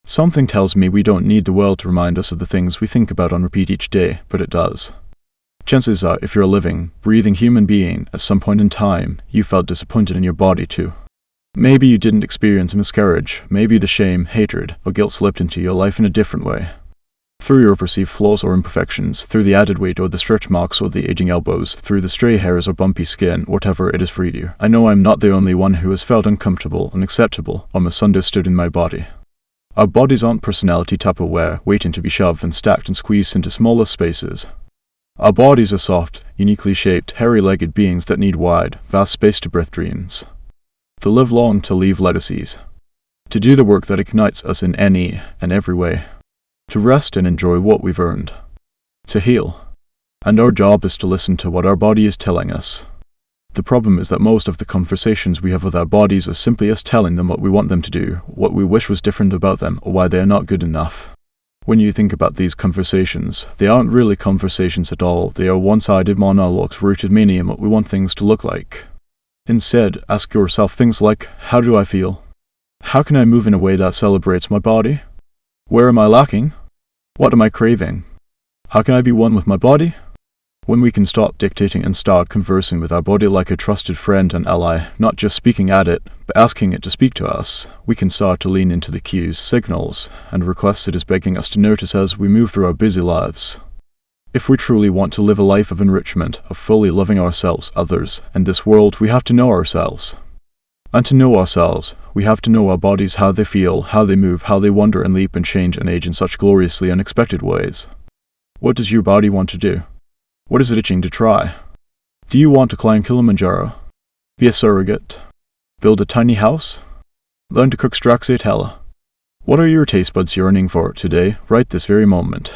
Something tells me we don't need the world to remind us of the things we think about on repeat each day, but it does. Chances are, if you're a living, breathing human being, at some point in time, you felt disappointed in your body too. Maybe you didn't experience a miscarriage, maybe the shame, hatred, or guilt slipped into your life in a different way. Through your perceived flaws or imperfections, through the added weight or the stretch marks or the aging elbows, through the stray hairs or bumpy skin, whatever it is for you. I know I'm not the only one who has felt uncomfortable, unacceptable, or misunderstood in my body. Our bodies aren't personality Tupperware, waiting to be shoved and stacked and squeezed into smaller spaces. Our bodies are soft, uniquely shaped, hairy-legged beings that need wide, vast space to breathe dreams. To live long, to leave legacies. To do the work that ignites us in any and every way. To rest and enjoy what we've earned. To heal. And our job is to listen to what our body is telling us. The problem is that most of the conversations we have with our bodies are simply us telling them what we want them to do, what we wish was different about them, or why they are not good enough. When you think about these conversations, they aren't really conversations at all. They are one-sided monologues rooted mainly in what we want things to look like. Instead, ask yourself things like, how do I feel? How can I move in a way that celebrates my body? Where am I lacking? What am I craving? How can I be one with my body? When we can stop dictating and start conversing with our body like a trusted friend and ally, not just speaking at it, but asking it to speak to us, we can start to lean into the cues, signals, and requests it is begging us to notice as we move through our busy lives. If we truly want to live a life of enrichment, of fully loving ourselves, others, and this world, we have to know ourselves. And to know ourselves, we have to know our bodies, how they feel, how they move, how they wander and leap and change and age in such gloriously unexpected ways. What does your body want to do? What is it itching to try? Do you want to climb Kilimanjaro? Be a surrogate? Build a tiny house? Learn to cook stracciatella? What are your taste buds yearning for today, right this very moment?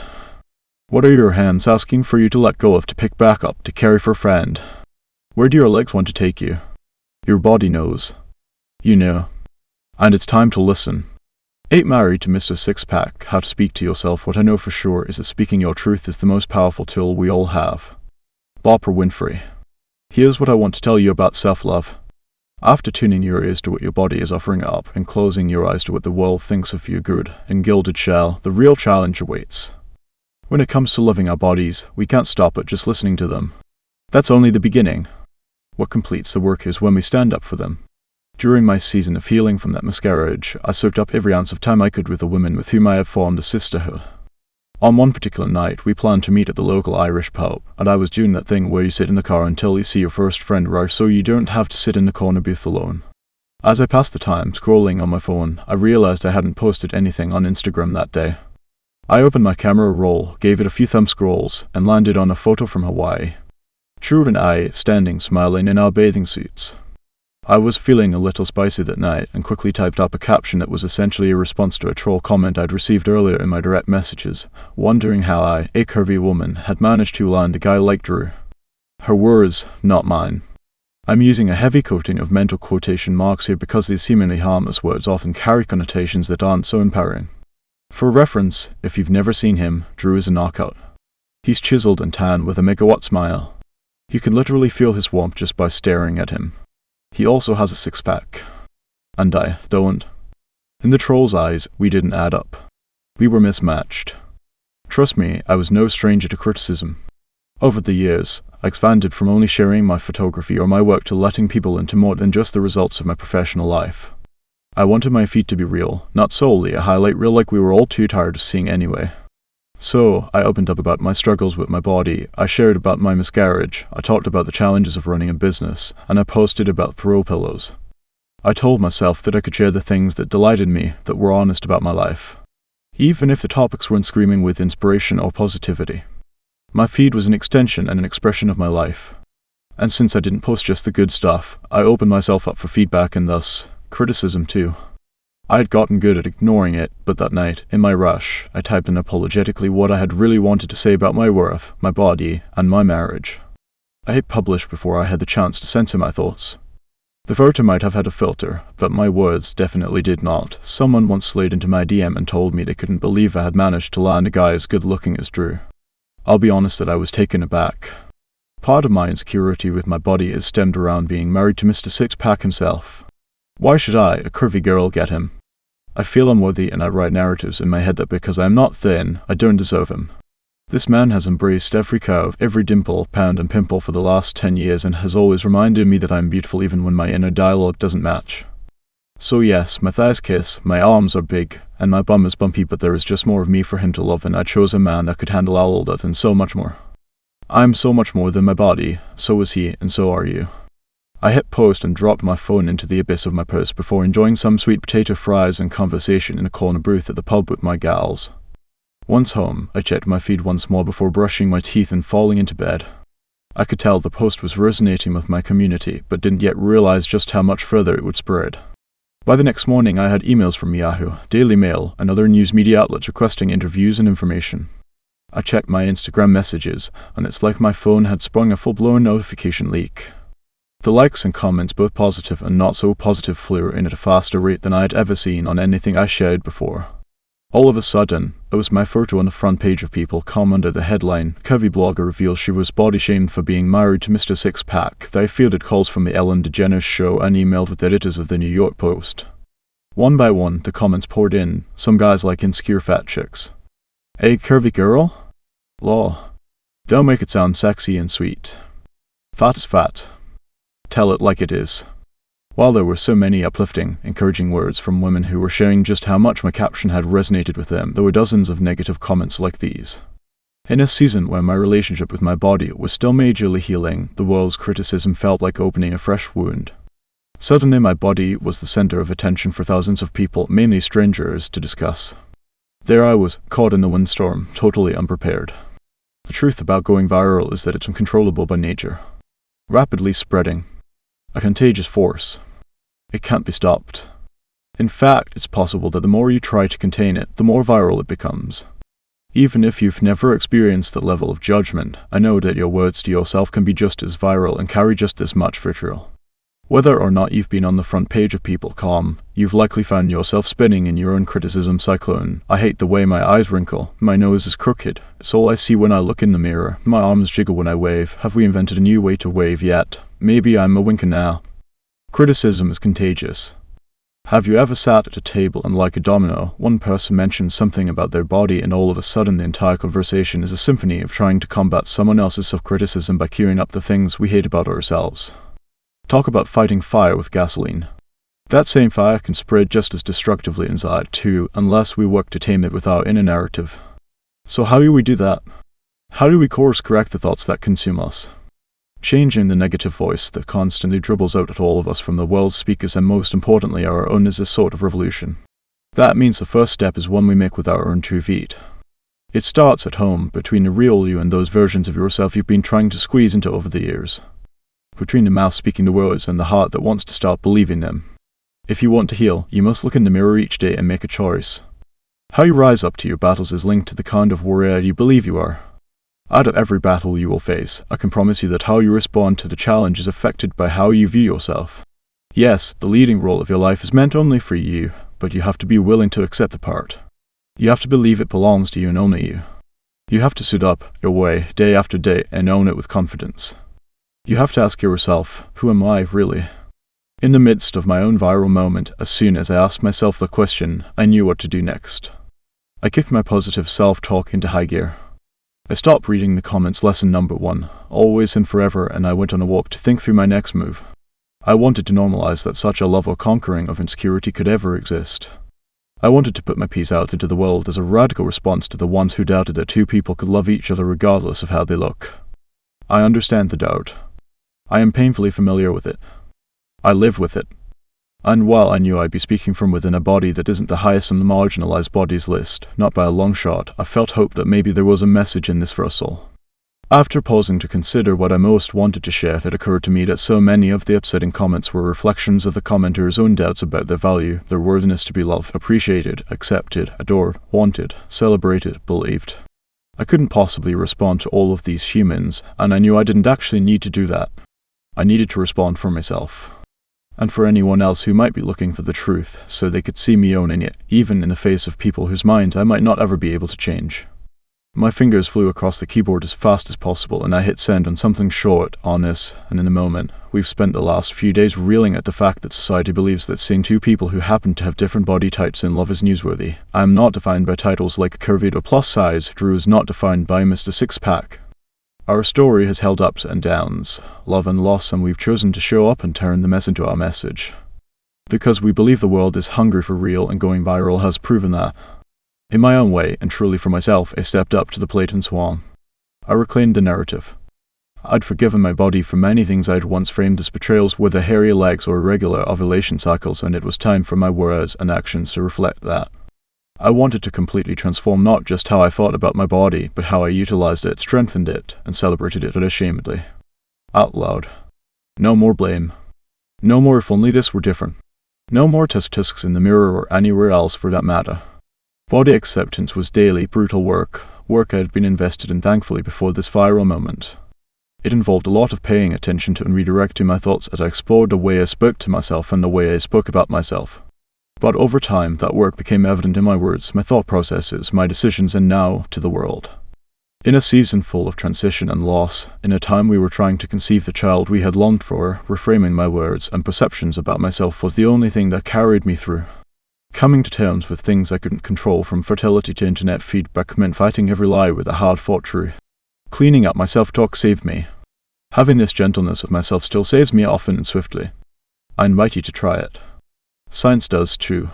What are your hands asking for you to let go of, to pick back up, to carry for a friend? Where do your legs want to take you? Your body knows. You know. And it's time to listen. Ain't married to Mr. Six-Pack, how to speak to yourself. What I know for sure is that speaking your truth is the most powerful tool we all have. Oprah Winfrey. Here's what I want to tell you about self-love. After tuning your ears to what your body is offering up and closing your eyes to what the world thinks of your good and gilded shell, the real challenge awaits. When it comes to loving our bodies, we can't stop at just listening to them. That's only the beginning. What completes the work is when we stand up for them. During my season of healing from that miscarriage, I soaked up every ounce of time I could with the women with whom I had formed a sisterhood. On one particular night, we planned to meet at the local Irish pub, and I was doing that thing where you sit in the car until you see your first friend rush so you don't have to sit in the corner booth alone. As I passed the time scrolling on my phone, I realized I hadn't posted anything on Instagram that day. I opened my camera roll, gave it a few thumb scrolls, and landed on a photo from Hawaii. Drew and I standing smiling in our bathing suits. I was feeling a little spicy that night and quickly typed up a caption that was essentially a response to a troll comment I'd received earlier in my direct messages, wondering how I, a curvy woman, had managed to land a guy like Drew. Her words, not mine. I'm using a heavy coating of mental quotation marks here because these seemingly harmless words often carry connotations that aren't so empowering. For reference, if you've never seen him, Drew is a knockout. He's chiseled and tan with a megawatt smile. You can literally feel his warmth just by staring at him. He also has a six-pack. And I don't. In the troll's eyes, we didn't add up. We were mismatched. Trust me, I was no stranger to criticism. Over the years, I expanded from only sharing my photography or my work to letting people into more than just the results of my professional life. I wanted my feed to be real, not solely a highlight reel like we were all too tired of seeing anyway. So, I opened up about my struggles with my body, I shared about my miscarriage, I talked about the challenges of running a business, and I posted about throw pillows. I told myself that I could share the things that delighted me, that were honest about my life. even if the topics weren't screaming with inspiration or positivity. My feed was an extension and an expression of my life. And since I didn't post just the good stuff, I opened myself up for feedback and thus, criticism too. I had gotten good at ignoring it, but that night, in my rush, I typed in apologetically what I had really wanted to say about my worth, my body, and my marriage. I hit publish before I had the chance to censor my thoughts. The photo might have had a filter, but my words definitely did not. Someone once slid into my DM and told me they couldn't believe I had managed to land a guy as good looking as Drew. I'll be honest that I was taken aback. Part of my insecurity with my body is stemmed around being married to Mr. Six-Pack himself. Why should I, a curvy girl, get him? I feel unworthy and I write narratives in my head that because I am not thin, I don't deserve him. This man has embraced every curve, every dimple, pound and pimple for the last 10 years and has always reminded me that I am beautiful even when my inner dialogue doesn't match. So yes, my thighs kiss, my arms are big, and my bum is bumpy, but there is just more of me for him to love, and I chose a man that could handle all of that and so much more. I'm so much more than my body, so is he, and so are you. I hit post and dropped my phone into the abyss of my purse before enjoying some sweet potato fries and conversation in a corner booth at the pub with my gals. Once home, I checked my feed once more before brushing my teeth and falling into bed. I could tell the post was resonating with my community, but didn't yet realize just how much further it would spread. By the next morning, I had emails from Yahoo, Daily Mail, and other news media outlets requesting interviews and information. I checked my Instagram messages, and it's like my phone had sprung a full-blown notification leak. The likes and comments, both positive and not so positive, flew in at a faster rate than I had ever seen on anything I shared before. All of a sudden, it was my photo on the front page of People.com under the headline, "Curvy blogger reveals she was body-shamed for being married to Mr. Six-Pack." They fielded calls from the Ellen DeGeneres Show and emailed with editors of the New York Post. One by one, the comments poured in, some guys like insecure fat chicks. "Hey, curvy girl? Law. Don't make it sound sexy and sweet. Fat is fat. Tell it like it is." While there were so many uplifting, encouraging words from women who were sharing just how much my caption had resonated with them, there were dozens of negative comments like these. In a season where my relationship with my body was still majorly healing, the world's criticism felt like opening a fresh wound. Suddenly my body was the center of attention for thousands of people, mainly strangers, to discuss. There I was, caught in the windstorm, totally unprepared. The truth about going viral is that it's uncontrollable by nature. Rapidly spreading. A contagious force. It can't be stopped. In fact, it's possible that the more you try to contain it, the more viral it becomes. Even if you've never experienced that level of judgment, I know that your words to yourself can be just as viral and carry just as much vitriol. Whether or not you've been on the front page of People.com, you've likely found yourself spinning in your own criticism cyclone. I hate the way my eyes wrinkle, my nose is crooked, it's all I see when I look in the mirror, my arms jiggle when I wave. Have we invented a new way to wave yet? Maybe I'm a winker now. Criticism is contagious. Have you ever sat at a table and like a domino, one person mentions something about their body and all of a sudden the entire conversation is a symphony of trying to combat someone else's self-criticism by queuing up the things we hate about ourselves? Talk about fighting fire with gasoline. That same fire can spread just as destructively inside too, unless we work to tame it with our inner narrative. So how do we do that? How do we course correct the thoughts that consume us? Changing the negative voice that constantly dribbles out at all of us from the world's speakers and most importantly our own is a sort of revolution. That means the first step is one we make with our own true feet. It starts at home, between the real you and those versions of yourself you've been trying to squeeze into over the years. Between the mouth speaking the words and the heart that wants to start believing them. If you want to heal, you must look in the mirror each day and make a choice. How you rise up to your battles is linked to the kind of warrior you believe you are. Out of every battle you will face, I can promise you that how you respond to the challenge is affected by how you view yourself. Yes, the leading role of your life is meant only for you, but you have to be willing to accept the part. You have to believe it belongs to you and only you. You have to suit up your way day after day and own it with confidence. You have to ask yourself, who am I really? In the midst of my own viral moment, as soon as I asked myself the question, I knew what to do next. I kicked my positive self-talk into high gear. I stopped reading the comments lesson number 1, always and forever, and I went on a walk to think through my next move. I wanted to normalize that such a love or conquering of insecurity could ever exist. I wanted to put my piece out into the world as a radical response to the ones who doubted that two people could love each other regardless of how they look. I understand the doubt. I am painfully familiar with it. I live with it. And while I knew I'd be speaking from within a body that isn't the highest on the marginalized bodies list, not by a long shot, I felt hope that maybe there was a message in this rehearsal. After pausing to consider what I most wanted to share, it occurred to me that so many of the upsetting comments were reflections of the commenter's own doubts about their value, their worthiness to be loved, appreciated, accepted, adored, wanted, celebrated, believed. I couldn't possibly respond to all of these humans, and I knew I didn't actually need to do that. I needed to respond for myself. And for anyone else who might be looking for the truth, so they could see me owning it, even in the face of people whose minds I might not ever be able to change. My fingers flew across the keyboard as fast as possible, and I hit send on something short, honest, and in a moment. We've spent the last few days reeling at the fact that society believes that seeing two people who happen to have different body types in love is newsworthy. I am not defined by titles like curvy or plus size. Drew is not defined by Mr. Six-Pack. Our story has held ups and downs, love and loss, and we've chosen to show up and turn the mess into our message. Because we believe the world is hungry for real, and going viral has proven that. In my own way, and truly for myself, I stepped up to the plate and swung. I reclaimed the narrative. I'd forgiven my body for many things I'd once framed as betrayals, whether hairy legs or irregular ovulation cycles, and it was time for my words and actions to reflect that. I wanted to completely transform not just how I thought about my body, but how I utilized it, strengthened it, and celebrated it unashamedly. Out loud. No more blame. No more if only this were different. No more tusks in the mirror or anywhere else for that matter. Body acceptance was daily, brutal work I had been invested in thankfully before this viral moment. It involved a lot of paying attention to and redirecting my thoughts as I explored the way I spoke to myself and the way I spoke about myself. But over time, that work became evident in my words, my thought processes, my decisions, and now to the world. In a season full of transition and loss, in a time we were trying to conceive the child we had longed for, reframing my words and perceptions about myself was the only thing that carried me through. Coming to terms with things I couldn't control, from fertility to internet feedback, meant fighting every lie with a hard-fought truth. Cleaning up my self-talk saved me. Having this gentleness of myself still saves me often and swiftly. I invite you to try it. Science does too.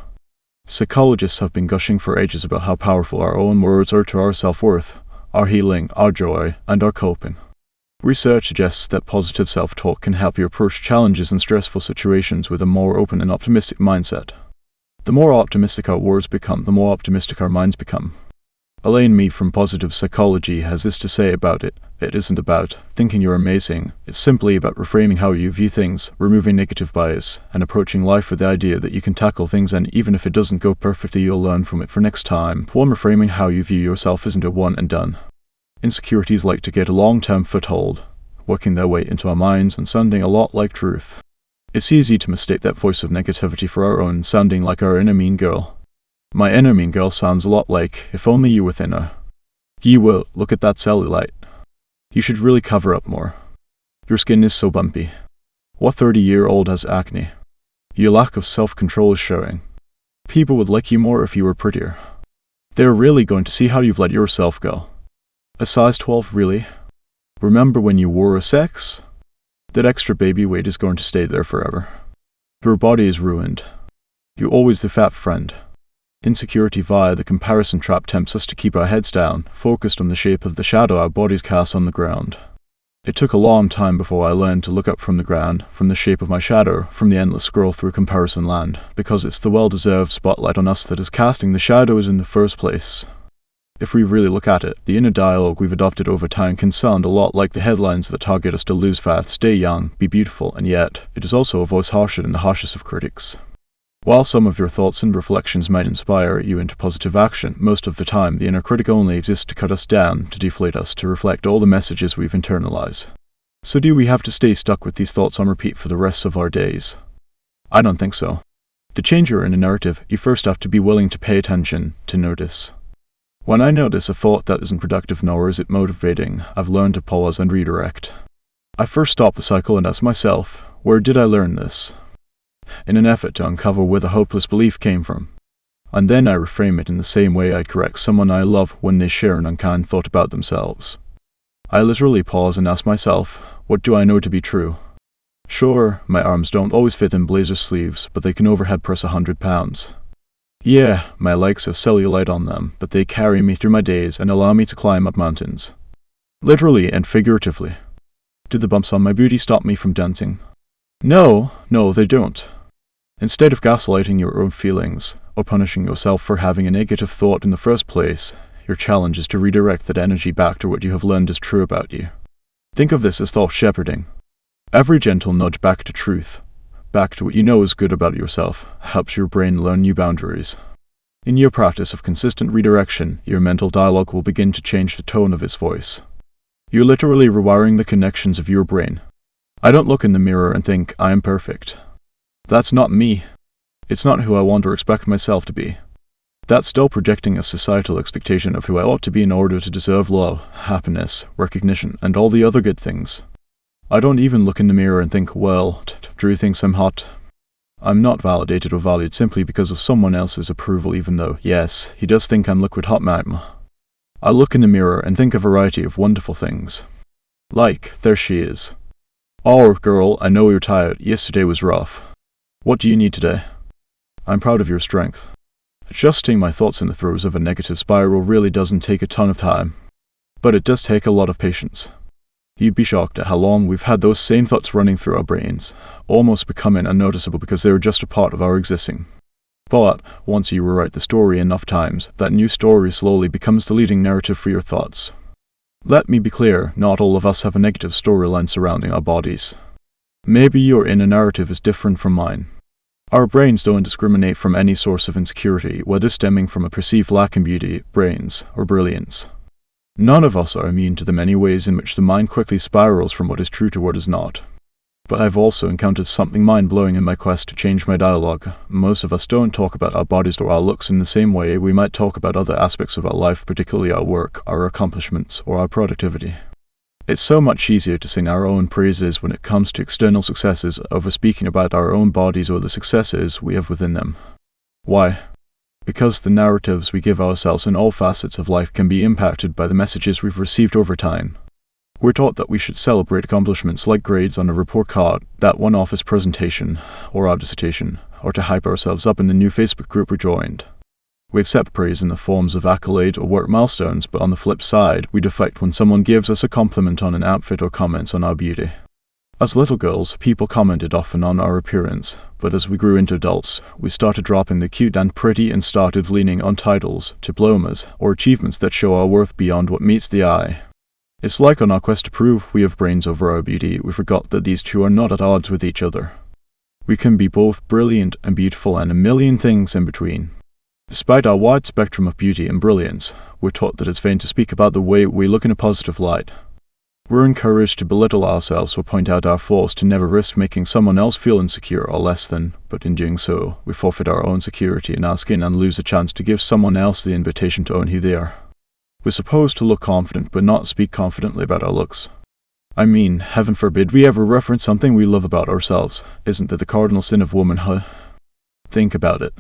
Psychologists have been gushing for ages about how powerful our own words are to our self-worth, our healing, our joy, and our coping. Research suggests that positive self-talk can help you approach challenges and stressful situations with a more open and optimistic mindset. The more optimistic our words become, the more optimistic our minds become. Elaine Mead from Positive Psychology has this to say about it. It isn't about thinking you're amazing. It's simply about reframing how you view things, removing negative bias, and approaching life with the idea that you can tackle things, and even if it doesn't go perfectly, you'll learn from it for next time. One, reframing how you view yourself isn't a one and done. Insecurities like to get a long-term foothold, working their way into our minds and sounding a lot like truth. It's easy to mistake that voice of negativity for our own, sounding like our inner mean girl. My inner mean girl sounds a lot like, if only you were thinner. You will, look at that cellulite. You should really cover up more. Your skin is so bumpy. What 30-year-old has acne? Your lack of self-control is showing. People would like you more if you were prettier. They're really going to see how you've let yourself go. A size 12, really? Remember when you wore a sex? That extra baby weight is going to stay there forever. Your body is ruined. You're always the fat friend. Insecurity via the comparison trap tempts us to keep our heads down, focused on the shape of the shadow our bodies cast on the ground. It took a long time before I learned to look up from the ground, from the shape of my shadow, from the endless scroll through comparison land, because it's the well-deserved spotlight on us that is casting the shadows in the first place. If we really look at it, the inner dialogue we've adopted over time can sound a lot like the headlines that target us to lose fat, stay young, be beautiful, and yet, it is also a voice harsher than the harshest of critics. While some of your thoughts and reflections might inspire you into positive action, most of the time the inner critic only exists to cut us down, to deflate us, to reflect all the messages we've internalized. So do we have to stay stuck with these thoughts on repeat for the rest of our days? I don't think so. To change your inner narrative, you first have to be willing to pay attention, to notice. When I notice a thought that isn't productive nor is it motivating, I've learned to pause and redirect. I first stop the cycle and ask myself, where did I learn this? In an effort to uncover where the hopeless belief came from. And then I reframe it in the same way I correct someone I love when they share an unkind thought about themselves. I literally pause and ask myself, what do I know to be true? Sure, my arms don't always fit in blazer sleeves, but they can overhead press 100 pounds. Yeah, my legs have cellulite on them, but they carry me through my days and allow me to climb up mountains. Literally and figuratively. Do the bumps on my booty stop me from dancing? No, they don't. Instead of gaslighting your own feelings, or punishing yourself for having a negative thought in the first place, your challenge is to redirect that energy back to what you have learned is true about you. Think of this as thought shepherding. Every gentle nudge back to truth, back to what you know is good about yourself, helps your brain learn new boundaries. In your practice of consistent redirection, your mental dialogue will begin to change the tone of its voice. You're literally rewiring the connections of your brain. I don't look in the mirror and think, I am perfect. That's not me. It's not who I want or expect myself to be. That's still projecting a societal expectation of who I ought to be in order to deserve love, happiness, recognition, and all the other good things. I don't even look in the mirror and think, well, Drew thinks I'm hot. I'm not validated or valued simply because of someone else's approval, even though, yes, he does think I'm liquid hot ma'am. I look in the mirror and think a variety of wonderful things. Like, there she is. Oh, girl, I know you're tired. Yesterday was rough. What do you need today? I'm proud of your strength. Adjusting my thoughts in the throes of a negative spiral really doesn't take a ton of time. But it does take a lot of patience. You'd be shocked at how long we've had those same thoughts running through our brains, almost becoming unnoticeable because they were just a part of our existing. But, once you rewrite the story enough times, that new story slowly becomes the leading narrative for your thoughts. Let me be clear, not all of us have a negative storyline surrounding our bodies. Maybe your inner narrative is different from mine. Our brains don't discriminate from any source of insecurity, whether stemming from a perceived lack in beauty, brains, or brilliance. None of us are immune to the many ways in which the mind quickly spirals from what is true to what is not. But I've also encountered something mind-blowing in my quest to change my dialogue. Most of us don't talk about our bodies or our looks in the same way we might talk about other aspects of our life, particularly our work, our accomplishments, or our productivity. It's so much easier to sing our own praises when it comes to external successes over speaking about our own bodies or the successes we have within them. Why? Because the narratives we give ourselves in all facets of life can be impacted by the messages we've received over time. We're taught that we should celebrate accomplishments like grades on a report card, that one office presentation, or our dissertation, or to hype ourselves up in the new Facebook group we joined. We accept praise in the forms of accolade or work milestones, but on the flip side, we deflect when someone gives us a compliment on an outfit or comments on our beauty. As little girls, people commented often on our appearance, but as we grew into adults, we started dropping the cute and pretty and started leaning on titles, diplomas, or achievements that show our worth beyond what meets the eye. It's like on our quest to prove we have brains over our beauty, we forgot that these two are not at odds with each other. We can be both brilliant and beautiful and a million things in between. Despite our wide spectrum of beauty and brilliance, we're taught that it's vain to speak about the way we look in a positive light. We're encouraged to belittle ourselves or point out our flaws to never risk making someone else feel insecure or less than, but in doing so, we forfeit our own security in our skin and lose a chance to give someone else the invitation to own who they are. We're supposed to look confident but not speak confidently about our looks. I mean, heaven forbid we ever reference something we love about ourselves. Isn't that the cardinal sin of womanhood? Think about it.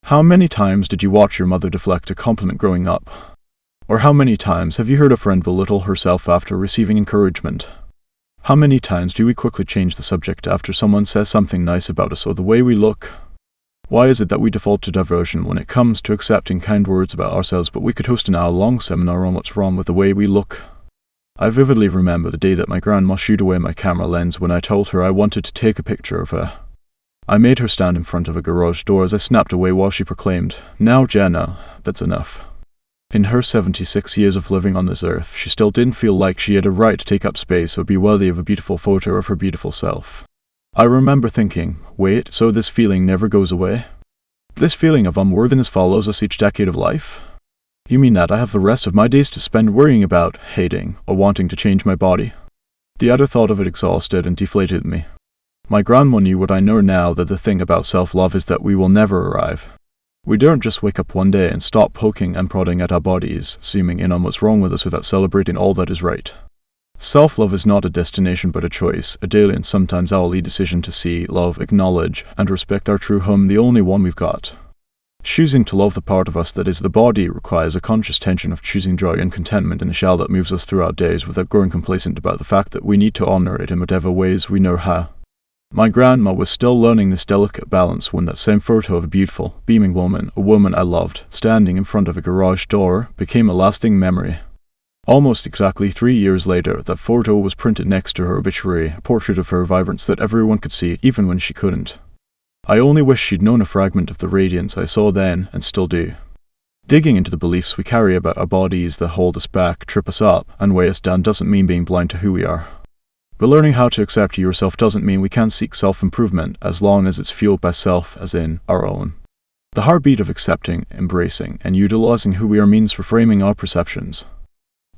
How many times did you watch your mother deflect a compliment growing up? Or how many times have you heard a friend belittle herself after receiving encouragement? How many times do we quickly change the subject after someone says something nice about us or the way we look? Why is it that we default to diversion when it comes to accepting kind words about ourselves, but we could host an hour-long seminar on what's wrong with the way we look? I vividly remember the day that my grandma shooed away my camera lens when I told her I wanted to take a picture of her. I made her stand in front of a garage door as I snapped away while she proclaimed, "Now, Jenna, that's enough." In her 76 years of living on this earth, she still didn't feel like she had a right to take up space or be worthy of a beautiful photo of her beautiful self. I remember thinking, wait, so this feeling never goes away? This feeling of unworthiness follows us each decade of life? You mean that I have the rest of my days to spend worrying about, hating, or wanting to change my body? The utter thought of it exhausted and deflated me. My grandma knew what I know now, that the thing about self-love is that we will never arrive. We don't just wake up one day and stop poking and prodding at our bodies, zooming in on what's wrong with us without celebrating all that is right. Self-love is not a destination but a choice, a daily and sometimes hourly decision to see, love, acknowledge, and respect our true home, the only one we've got. Choosing to love the part of us that is the body requires a conscious tension of choosing joy and contentment in a shell that moves us through our days without growing complacent about the fact that we need to honor it in whatever ways we know how. My grandma was still learning this delicate balance when that same photo of a beautiful, beaming woman, a woman I loved, standing in front of a garage door, became a lasting memory. Almost exactly 3 years later, that photo was printed next to her obituary, a portrait of her vibrance that everyone could see, even when she couldn't. I only wish she'd known a fragment of the radiance I saw then and still do. Digging into the beliefs we carry about our bodies that hold us back, trip us up, and weigh us down doesn't mean being blind to who we are. But learning how to accept yourself doesn't mean we can't seek self-improvement as long as it's fueled by self, as in our own. The heartbeat of accepting, embracing, and utilizing who we are means reframing our perceptions.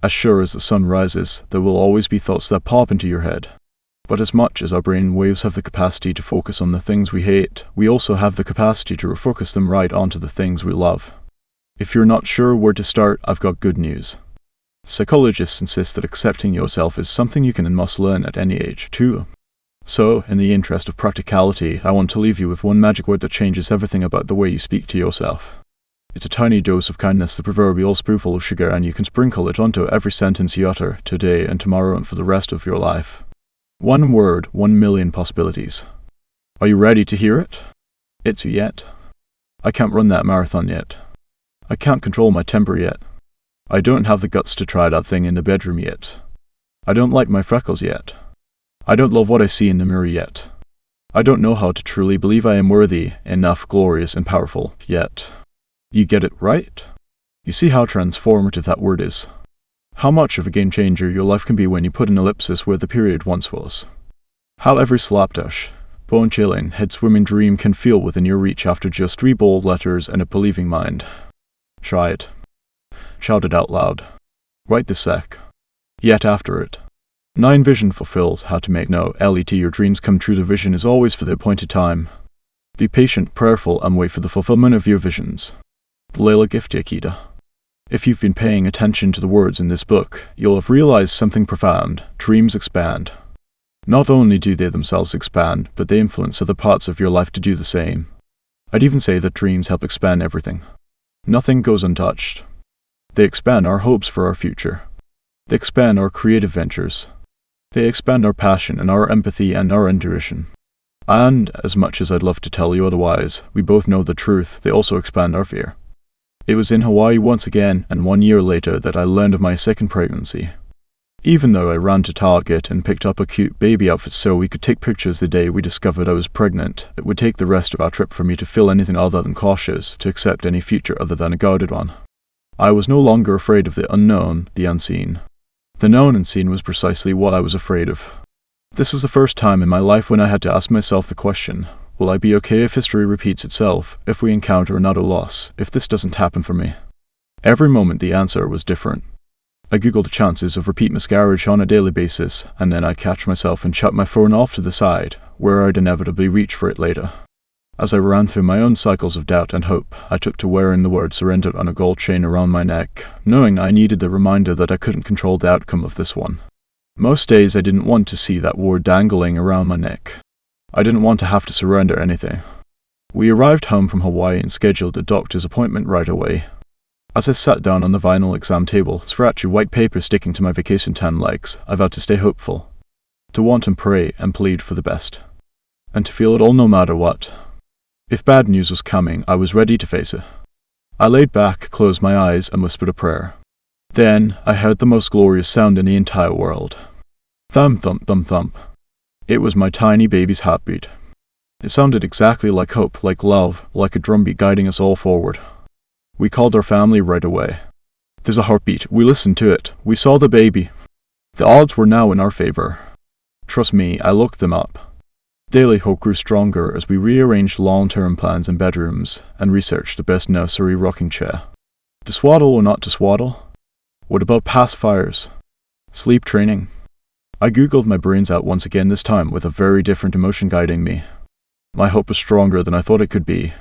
As sure as the sun rises, there will always be thoughts that pop into your head. But as much as our brain waves have the capacity to focus on the things we hate, we also have the capacity to refocus them right onto the things we love. If you're not sure where to start, I've got good news. Psychologists insist that accepting yourself is something you can and must learn at any age, too. So, in the interest of practicality, I want to leave you with one magic word that changes everything about the way you speak to yourself. It's a tiny dose of kindness, the proverbial spoonful of sugar, and you can sprinkle it onto every sentence you utter, today and tomorrow and for the rest of your life. One word, 1,000,000 possibilities. Are you ready to hear it? It's a yet. I can't run that marathon yet. I can't control my temper yet. I don't have the guts to try that thing in the bedroom yet. I don't like my freckles yet. I don't love what I see in the mirror yet. I don't know how to truly believe I am worthy, enough, glorious, and powerful yet. You get it, right? You see how transformative that word is. How much of a game changer your life can be when you put an ellipsis where the period once was. How every slapdash, bone-chilling, head-swimming dream can feel within your reach after just 3 bold letters and a believing mind. Try it. Shout it out loud. Right this sec. Yet after it. 9 vision fulfilled, how to make no LET your dreams come true. The vision is always for the appointed time. Be patient, prayerful, and wait for the fulfillment of your visions. The Layla gift Yakida. If you've been paying attention to the words in this book, you'll have realized something profound. Dreams expand. Not only do they themselves expand, but they influence other parts of your life to do the same. I'd even say that dreams help expand everything. Nothing goes untouched. They expand our hopes for our future. They expand our creative ventures. They expand our passion and our empathy and our intuition. And, as much as I'd love to tell you otherwise, we both know the truth, they also expand our fear. It was in Hawaii once again, and 1 year later, that I learned of my second pregnancy. Even though I ran to Target and picked up a cute baby outfit so we could take pictures the day we discovered I was pregnant, it would take the rest of our trip for me to feel anything other than cautious, to accept any future other than a guarded one. I was no longer afraid of the unknown, the unseen. The known and seen was precisely what I was afraid of. This was the first time in my life when I had to ask myself the question, will I be okay if history repeats itself, if we encounter another loss, if this doesn't happen for me? Every moment the answer was different. I googled the chances of repeat miscarriage on a daily basis, and then I'd catch myself and chuck my phone off to the side, where I'd inevitably reach for it later. As I ran through my own cycles of doubt and hope, I took to wearing the word surrendered on a gold chain around my neck, knowing I needed the reminder that I couldn't control the outcome of this one. Most days I didn't want to see that word dangling around my neck. I didn't want to have to surrender anything. We arrived home from Hawaii and scheduled a doctor's appointment right away. As I sat down on the vinyl exam table, scratchy white paper sticking to my vacation tan legs, I vowed to stay hopeful, to want and pray and plead for the best, and to feel it all no matter what. If bad news was coming, I was ready to face it. I laid back, closed my eyes, and whispered a prayer. Then I heard the most glorious sound in the entire world. Thump, thump, thump, thump. It was my tiny baby's heartbeat. It sounded exactly like hope, like love, like a drumbeat guiding us all forward. We called our family right away. There's a heartbeat. We listened to it. We saw the baby. The odds were now in our favor. Trust me, I looked them up. Daily hope grew stronger as we rearranged long-term plans in bedrooms and researched the best nursery rocking chair. To swaddle or not to swaddle? What about past fires? Sleep training? I googled my brains out once again, this time with a very different emotion guiding me. My hope was stronger than I thought it could be.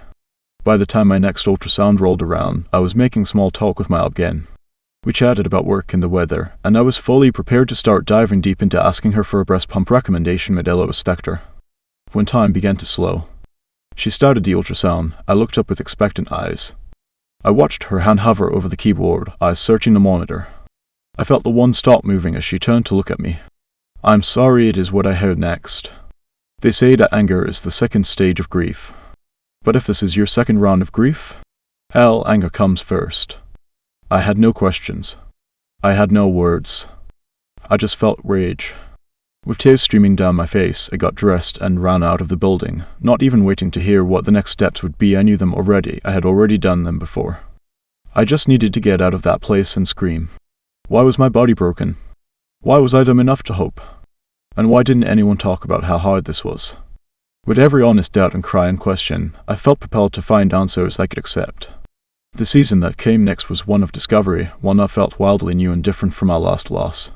By the time my next ultrasound rolled around, I was making small talk with my op again. We chatted about work and the weather, and I was fully prepared to start diving deep into asking her for a breast pump recommendation. Medela was spectre. When time began to slow, she started the ultrasound. I looked up with expectant eyes. I watched her hand hover over the keyboard, eyes searching the monitor. I felt the one stop moving as she turned to look at me. I'm sorry, it is what I heard next. They say that anger is the second stage of grief. But if this is your second round of grief, anger comes first. I had no questions. I had no words. I just felt rage. With tears streaming down my face, I got dressed and ran out of the building, not even waiting to hear what the next steps would be. I knew them already. I had already done them before. I just needed to get out of that place and scream. Why was my body broken? Why was I dumb enough to hope? And why didn't anyone talk about how hard this was? With every honest doubt and cry and question, I felt propelled to find answers I could accept. The season that came next was one of discovery, one I felt wildly new and different from our last loss.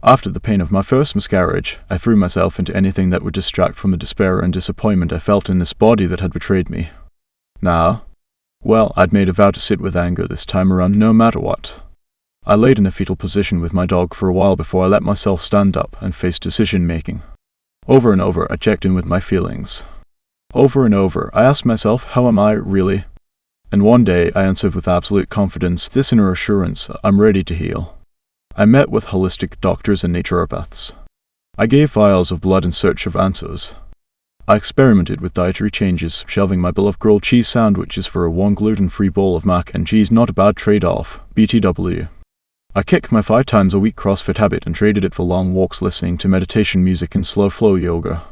After the pain of my first miscarriage, I threw myself into anything that would distract from the despair and disappointment I felt in this body that had betrayed me. Now, well, I'd made a vow to sit with anger this time around no matter what. I laid in a fetal position with my dog for a while before I let myself stand up and face decision-making. Over and over, I checked in with my feelings. Over and over, I asked myself, how am I, really? And one day, I answered with absolute confidence, this inner assurance, I'm ready to heal. I met with holistic doctors and naturopaths. I gave vials of blood in search of answers. I experimented with dietary changes, shelving my beloved grilled cheese sandwiches for a one gluten-free bowl of mac and cheese, not a bad trade-off, BTW. I kicked my 5 times a week CrossFit habit and traded it for long walks listening to meditation music and slow flow yoga.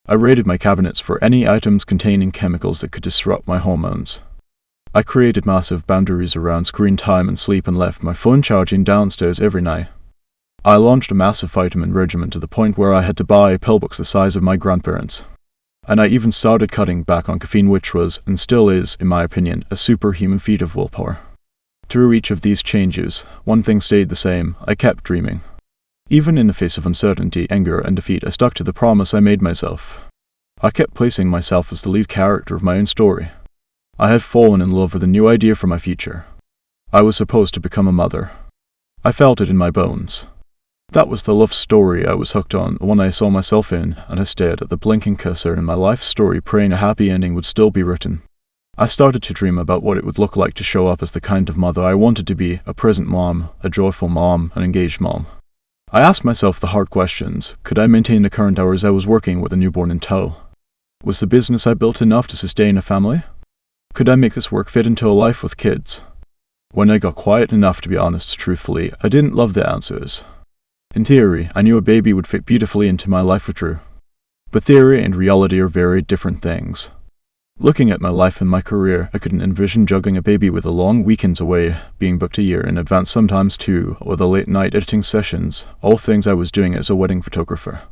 I raided my cabinets for any items containing chemicals that could disrupt my hormones. I created massive boundaries around screen time and sleep and left my phone charging downstairs every night. I launched a massive vitamin regimen to the point where I had to buy a pill box the size of my grandparents. And I even started cutting back on caffeine, which was, and still is, in my opinion, a superhuman feat of willpower. Through each of these changes, one thing stayed the same: I kept dreaming. Even in the face of uncertainty, anger, and defeat, I stuck to the promise I made myself. I kept placing myself as the lead character of my own story. I had fallen in love with a new idea for my future. I was supposed to become a mother. I felt it in my bones. That was the love story I was hooked on, the one I saw myself in, and I stared at the blinking cursor in my life story, praying a happy ending would still be written. I started to dream about what it would look like to show up as the kind of mother I wanted to be: a present mom, a joyful mom, an engaged mom. I asked myself the hard questions. Could I maintain the current hours I was working with a newborn in tow? Was the business I built enough to sustain a family? Could I make this work fit into a life with kids? When I got quiet enough to be honest, truthfully, I didn't love the answers. In theory, I knew a baby would fit beautifully into my life with Drew. But theory and reality are very different things. Looking at my life and my career, I couldn't envision juggling a baby with the long weekends away, being booked a year in advance sometimes 2, or the late night editing sessions, all things I was doing as a wedding photographer.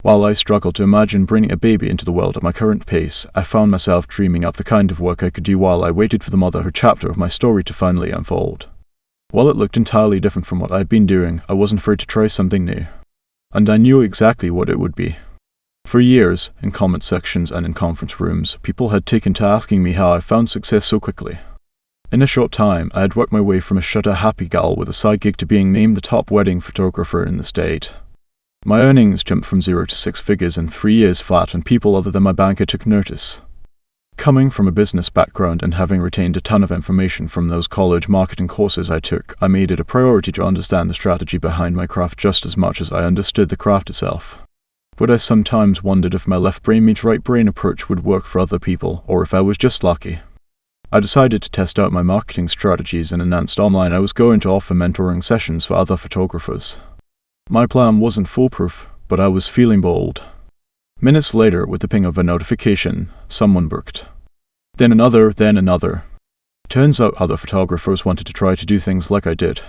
While I struggled to imagine bringing a baby into the world at my current pace, I found myself dreaming up the kind of work I could do while I waited for the motherhood chapter of my story to finally unfold. While it looked entirely different from what I'd been doing, I wasn't afraid to try something new. And I knew exactly what it would be. For years, in comment sections and in conference rooms, people had taken to asking me how I found success so quickly. In a short time, I had worked my way from a shutter-happy gal with a side gig to being named the top wedding photographer in the state. My earnings jumped from 0 to 6 figures in 3 years flat, and people other than my banker took notice. Coming from a business background and having retained a ton of information from those college marketing courses I took, I made it a priority to understand the strategy behind my craft just as much as I understood the craft itself. But I sometimes wondered if my left brain meets right brain approach would work for other people, or if I was just lucky. I decided to test out my marketing strategies and announced online I was going to offer mentoring sessions for other photographers. My plan wasn't foolproof, but I was feeling bold. Minutes later, with the ping of a notification, someone booked. Then another, then another. Turns out other photographers wanted to try to do things like I did.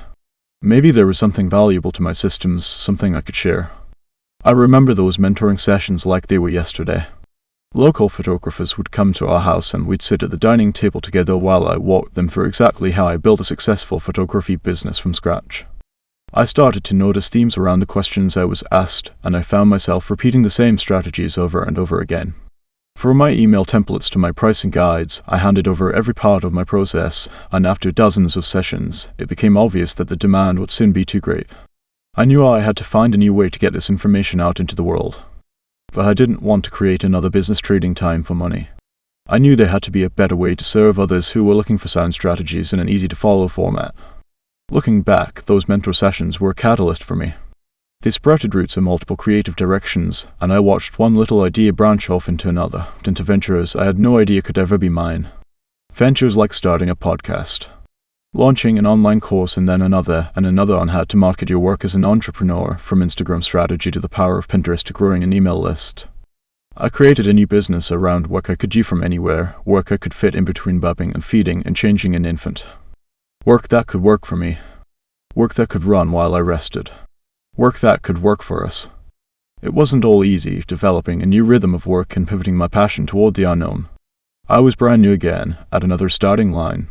Maybe there was something valuable to my systems, something I could share. I remember those mentoring sessions like they were yesterday. Local photographers would come to our house and we'd sit at the dining table together while I walked them through exactly how I built a successful photography business from scratch. I started to notice themes around the questions I was asked, and I found myself repeating the same strategies over and over again. From my email templates to my pricing guides, I handed over every part of my process, and after dozens of sessions, it became obvious that the demand would soon be too great. I knew I had to find a new way to get this information out into the world. But I didn't want to create another business trading time for money. I knew there had to be a better way to serve others who were looking for sound strategies in an easy-to-follow format. Looking back, those mentor sessions were a catalyst for me. They sprouted roots in multiple creative directions, and I watched one little idea branch off into another, into ventures I had no idea could ever be mine. Ventures like starting a podcast. Launching an online course and then another and another on how to market your work as an entrepreneur, from Instagram strategy to the power of Pinterest to growing an email list. I created a new business around work I could do from anywhere, work I could fit in between babbing and feeding and changing an infant. Work that could work for me. Work that could run while I rested. Work that could work for us. It wasn't all easy, developing a new rhythm of work and pivoting my passion toward the unknown. I was brand new again, at another starting line.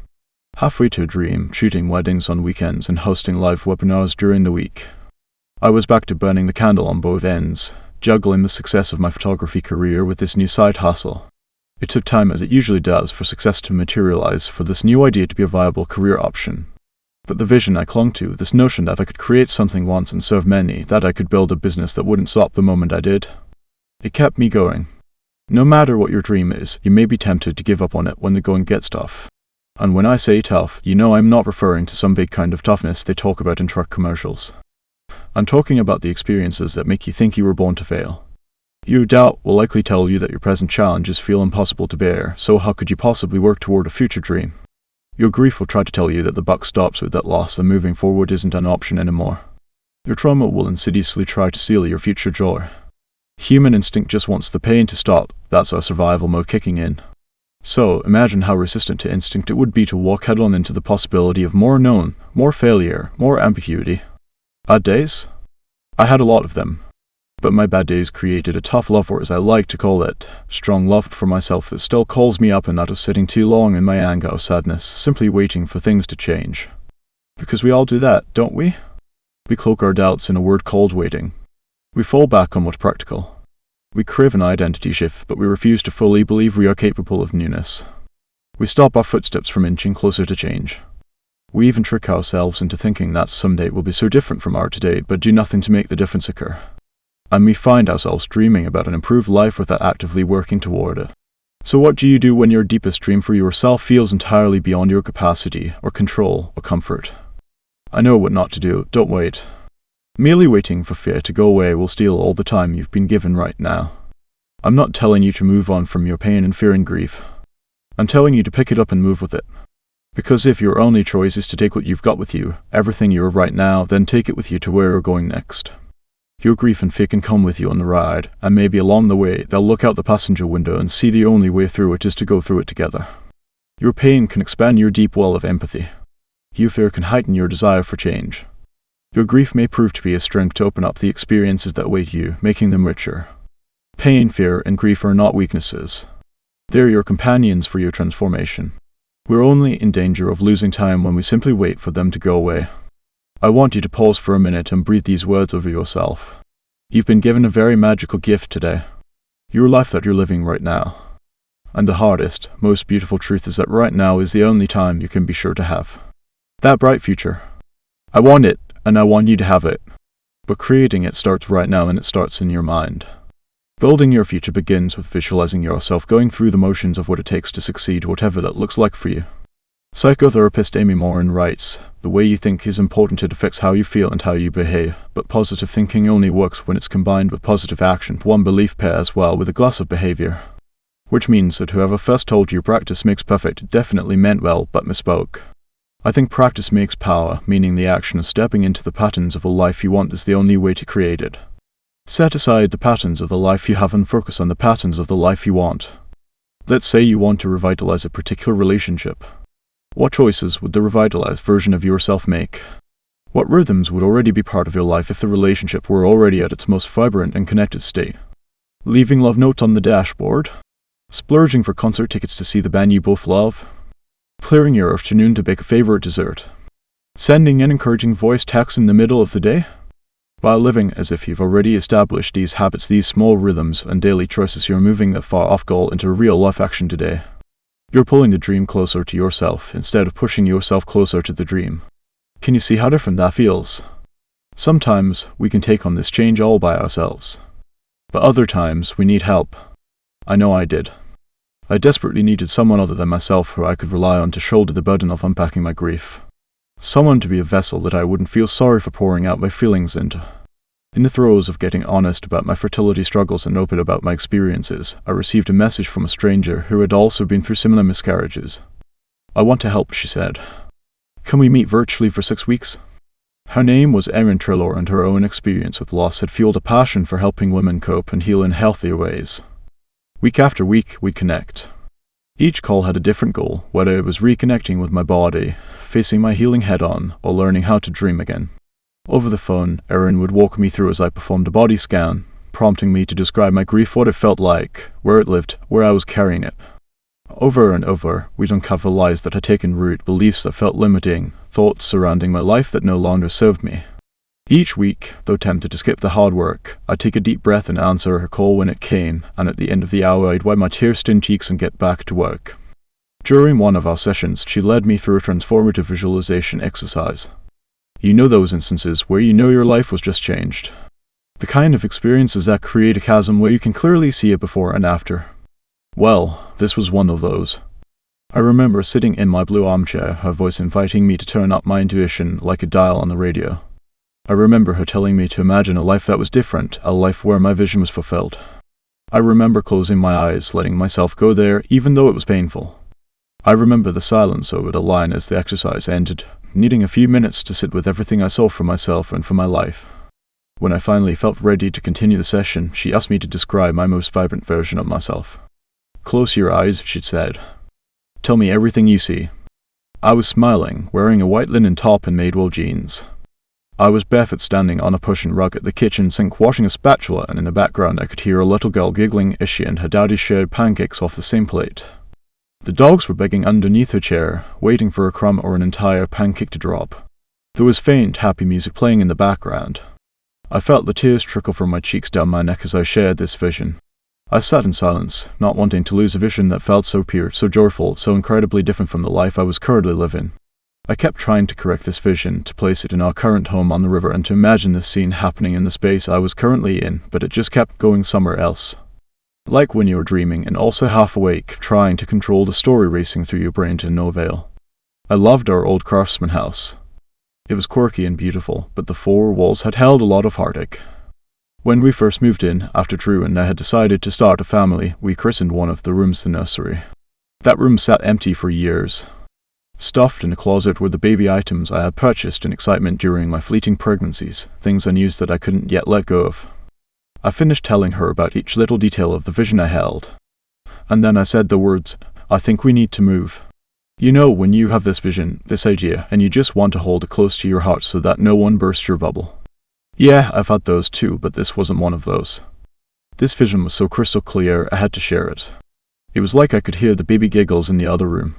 Halfway to a dream, shooting weddings on weekends and hosting live webinars during the week. I was back to burning the candle on both ends, juggling the success of my photography career with this new side hustle. It took time, as it usually does, for success to materialize, for this new idea to be a viable career option. But the vision I clung to, this notion that I could create something once and serve many, that I could build a business that wouldn't stop the moment I did, it kept me going. No matter what your dream is, you may be tempted to give up on it when the going gets tough. And when I say tough, you know I'm not referring to some big kind of toughness they talk about in truck commercials. I'm talking about the experiences that make you think you were born to fail. Your doubt will likely tell you that your present challenges feel impossible to bear, so how could you possibly work toward a future dream? Your grief will try to tell you that the buck stops with that loss and moving forward isn't an option anymore. Your trauma will insidiously try to steal your future joy. Human instinct just wants the pain to stop, that's our survival mode kicking in. So, imagine how resistant to instinct it would be to walk head-on into the possibility of more unknown, more failure, more ambiguity. Bad days? I had a lot of them. But my bad days created a tough love, or as I like to call it, strong love for myself that still calls me up and out of sitting too long in my anger or sadness, simply waiting for things to change. Because we all do that, don't we? We cloak our doubts in a word called waiting. We fall back on what's practical. We crave an identity shift, but we refuse to fully believe we are capable of newness. We stop our footsteps from inching closer to change. We even trick ourselves into thinking that someday will be so different from our today, but do nothing to make the difference occur. And we find ourselves dreaming about an improved life without actively working toward it. So what do you do when your deepest dream for yourself feels entirely beyond your capacity, or control, or comfort? I know what not to do, don't wait. Merely waiting for fear to go away will steal all the time you've been given right now. I'm not telling you to move on from your pain and fear and grief. I'm telling you to pick it up and move with it. Because if your only choice is to take what you've got with you, everything you're right now, then take it with you to where you're going next. Your grief and fear can come with you on the ride, and maybe along the way they'll look out the passenger window and see the only way through it is to go through it together. Your pain can expand your deep well of empathy. Your fear can heighten your desire for change. Your grief may prove to be a strength to open up the experiences that await you, making them richer. Pain, fear, and grief are not weaknesses. They're your companions for your transformation. We're only in danger of losing time when we simply wait for them to go away. I want you to pause for a minute and breathe these words over yourself. You've been given a very magical gift today. Your life that you're living right now. And the hardest, most beautiful truth is that right now is the only time you can be sure to have. That bright future. I want it. And I want you to have it. But creating it starts right now, and it starts in your mind. Building your future begins with visualizing yourself going through the motions of what it takes to succeed, whatever that looks like for you. Psychotherapist Amy Morin writes, "The way you think is important. It affects how you feel and how you behave, but positive thinking only works when it's combined with positive action. One belief pairs well with a glass of behavior." Which means that whoever first told you practice makes perfect definitely meant well, but misspoke. I think practice makes power, meaning the action of stepping into the patterns of a life you want is the only way to create it. Set aside the patterns of the life you have and focus on the patterns of the life you want. Let's say you want to revitalize a particular relationship. What choices would the revitalized version of yourself make? What rhythms would already be part of your life if the relationship were already at its most vibrant and connected state? Leaving love notes on the dashboard? Splurging for concert tickets to see the band you both love? Clearing your afternoon to bake a favorite dessert? Sending an encouraging voice text in the middle of the day? By living as if you've already established these habits, these small rhythms and daily choices, you're moving that far off goal into real life action today. You're pulling the dream closer to yourself instead of pushing yourself closer to the dream. Can you see how different that feels? Sometimes we can take on this change all by ourselves. But other times we need help. I know I did. I desperately needed someone other than myself who I could rely on to shoulder the burden of unpacking my grief. Someone to be a vessel that I wouldn't feel sorry for pouring out my feelings into. In the throes of getting honest about my fertility struggles and open about my experiences, I received a message from a stranger who had also been through similar miscarriages. "I want to help," she said. Can we meet virtually for 6 weeks? Her name was Erin Trillor, and her own experience with loss had fueled a passion for helping women cope and heal in healthier ways. Week after week, we'd connect. Each call had a different goal, whether it was reconnecting with my body, facing my healing head-on, or learning how to dream again. Over the phone, Erin would walk me through as I performed a body scan, prompting me to describe my grief, what it felt like, where it lived, where I was carrying it. Over and over, we'd uncover lies that had taken root, beliefs that felt limiting, thoughts surrounding my life that no longer served me. Each week, though tempted to skip the hard work, I'd take a deep breath and answer her call when it came, and at the end of the hour I'd wipe my tear-stained cheeks and get back to work. During one of our sessions, she led me through a transformative visualization exercise. You know those instances where you know your life was just changed. The kind of experiences that create a chasm where you can clearly see it before and after. Well, this was one of those. I remember sitting in my blue armchair, her voice inviting me to turn up my intuition like a dial on the radio. I remember her telling me to imagine a life that was different, a life where my vision was fulfilled. I remember closing my eyes, letting myself go there, even though it was painful. I remember the silence over the line as the exercise ended, needing a few minutes to sit with everything I saw for myself and for my life. When I finally felt ready to continue the session, she asked me to describe my most vibrant version of myself. Close your eyes, she said. Tell me everything you see. I was smiling, wearing a white linen top and Madewell jeans. I was barefoot, standing on a push and rug at the kitchen sink washing a spatula, and in the background I could hear a little girl giggling as she and her daddy shared pancakes off the same plate. The dogs were begging underneath her chair, waiting for a crumb or an entire pancake to drop. There was faint, happy music playing in the background. I felt the tears trickle from my cheeks down my neck as I shared this vision. I sat in silence, not wanting to lose a vision that felt so pure, so joyful, so incredibly different from the life I was currently living. I kept trying to correct this vision, to place it in our current home on the river, and to imagine this scene happening in the space I was currently in, but it just kept going somewhere else. Like when you're dreaming and also half awake, trying to control the story racing through your brain to no avail. I loved our old craftsman house. It was quirky and beautiful, but the four walls had held a lot of heartache. When we first moved in, after Drew and I had decided to start a family, we christened one of the rooms the nursery. That room sat empty for years. Stuffed in a closet were the baby items I had purchased in excitement during my fleeting pregnancies, things unused that I couldn't yet let go of. I finished telling her about each little detail of the vision I held. And then I said the words, I think we need to move. You know, when you have this vision, this idea, and you just want to hold it close to your heart so that no one bursts your bubble. Yeah, I've had those too, but this wasn't one of those. This vision was so crystal clear, I had to share it. It was like I could hear the baby giggles in the other room.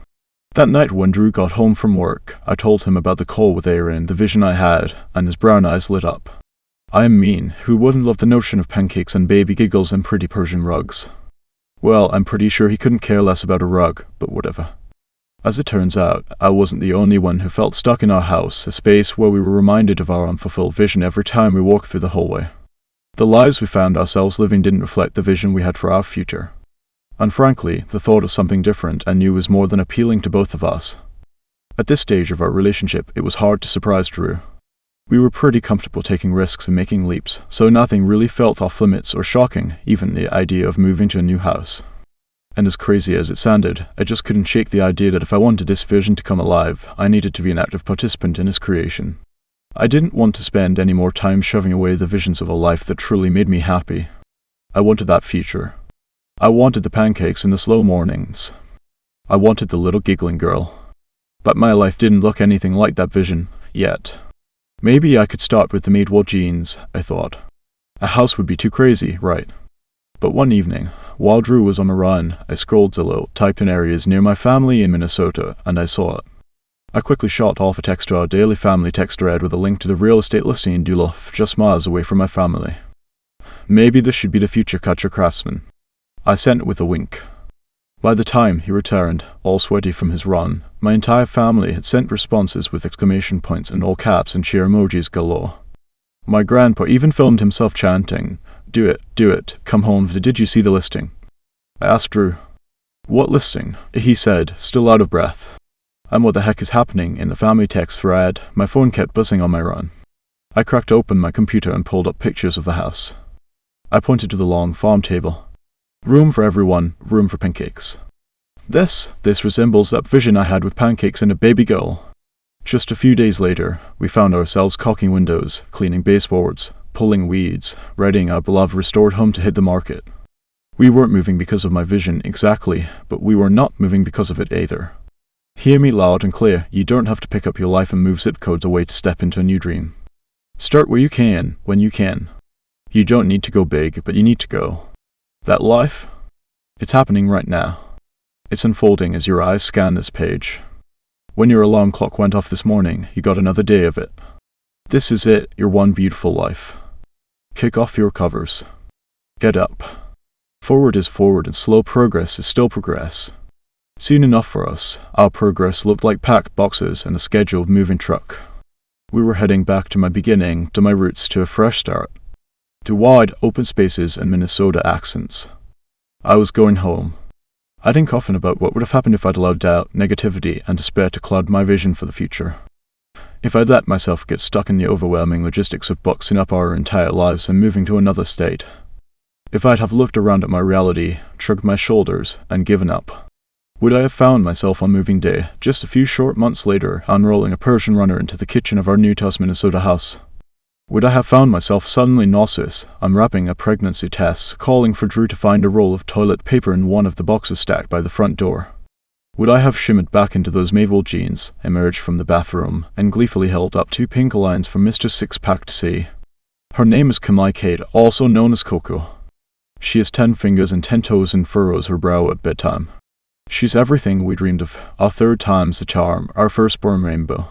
That night when Drew got home from work, I told him about the call with Erin, the vision I had, and his brown eyes lit up. I am mean, who wouldn't love the notion of pancakes and baby giggles and pretty Persian rugs? Well, I'm pretty sure he couldn't care less about a rug, but whatever. As it turns out, I wasn't the only one who felt stuck in our house, a space where we were reminded of our unfulfilled vision every time we walked through the hallway. The lives we found ourselves living didn't reflect the vision we had for our future. And frankly, the thought of something different I knew was more than appealing to both of us. At this stage of our relationship, it was hard to surprise Drew. We were pretty comfortable taking risks and making leaps, so nothing really felt off limits or shocking, even the idea of moving to a new house. And as crazy as it sounded, I just couldn't shake the idea that if I wanted this vision to come alive, I needed to be an active participant in its creation. I didn't want to spend any more time shoving away the visions of a life that truly made me happy. I wanted that future. I wanted the pancakes in the slow mornings. I wanted the little giggling girl. But my life didn't look anything like that vision, yet. Maybe I could start with the Madewell jeans, I thought. A house would be too crazy, right? But one evening, while Drew was on a run, I scrolled Zillow, typed in areas near my family in Minnesota, and I saw it. I quickly shot off a text to our daily family text thread with a link to the real estate listing in Duluth, just miles away from my family. Maybe this should be the future Kutcher craftsman. I sent it with a wink. By the time he returned, all sweaty from his run, my entire family had sent responses with exclamation points in all caps and cheer emojis galore. My grandpa even filmed himself chanting, do it, come home, did you see the listing? I asked Drew. What listing? He said, still out of breath. And what the heck is happening in the family text thread? My phone kept buzzing on my run. I cracked open my computer and pulled up pictures of the house. I pointed to the long farm table. Room for everyone, room for pancakes. This resembles that vision I had with pancakes and a baby girl. Just a few days later, we found ourselves caulking windows, cleaning baseboards, pulling weeds, readying our beloved restored home to hit the market. We weren't moving because of my vision exactly, but we were not moving because of it either. Hear me loud and clear, you don't have to pick up your life and move zip codes away to step into a new dream. Start where you can, when you can. You don't need to go big, but you need to go. That life? It's happening right now. It's unfolding as your eyes scan this page. When your alarm clock went off this morning, you got another day of it. This is it, your one beautiful life. Kick off your covers. Get up. Forward is forward and slow progress is still progress. Soon enough for us, our progress looked like packed boxes and a scheduled moving truck. We were heading back to my beginning, to my roots, to a fresh start. To wide, open spaces and Minnesota accents. I was going home. I think often about what would have happened if I'd allowed doubt, negativity, and despair to cloud my vision for the future. If I'd let myself get stuck in the overwhelming logistics of boxing up our entire lives and moving to another state. If I'd have looked around at my reality, shrugged my shoulders, and given up. Would I have found myself on moving day, just a few short months later, unrolling a Persian runner into the kitchen of our New Toss, Minnesota house? Would I have found myself suddenly nauseous, unwrapping a pregnancy test, calling for Drew to find a roll of toilet paper in one of the boxes stacked by the front door? Would I have shimmered back into those Mabel jeans, emerged from the bathroom, and gleefully held up 2 pink lines for Mr. Six-Pack to see? Her name is Kamai Kate, also known as Coco. She has 10 fingers and 10 toes and furrows her brow at bedtime. She's everything we dreamed of, our third time's the charm, our firstborn rainbow.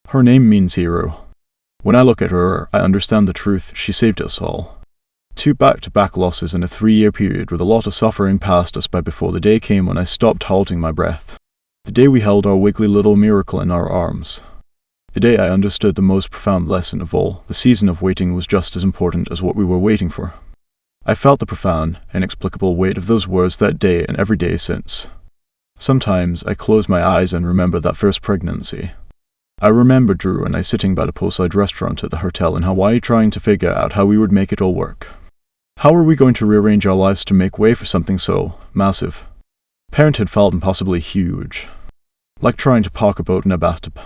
Her name means hero. When I look at her, I understand the truth, she saved us all. 2 back-to-back losses in a 3-year period with a lot of suffering passed us by before the day came when I stopped holding my breath. The day we held our wiggly little miracle in our arms. The day I understood the most profound lesson of all, the season of waiting was just as important as what we were waiting for. I felt the profound, inexplicable weight of those words that day and every day since. Sometimes I close my eyes and remember that first pregnancy. I remember Drew and I sitting by the poolside restaurant at the hotel in Hawaii trying to figure out how we would make it all work. How were we going to rearrange our lives to make way for something so massive? Parenthood felt impossibly huge. Like trying to park a boat in a bathtub.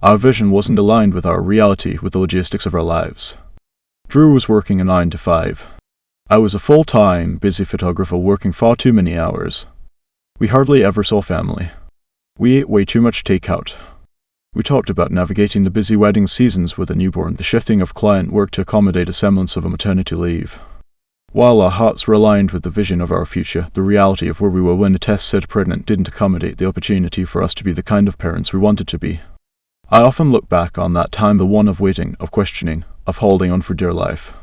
Our vision wasn't aligned with our reality, with the logistics of our lives. Drew was working a 9 to 5. I was a full-time, busy photographer working far too many hours. We hardly ever saw family. We ate way too much takeout. We talked about navigating the busy wedding seasons with a newborn, the shifting of client work to accommodate a semblance of a maternity leave. While our hearts were aligned with the vision of our future, the reality of where we were when the test said pregnant didn't accommodate the opportunity for us to be the kind of parents we wanted to be. I often look back on that time, the one of waiting, of questioning, of holding on for dear life.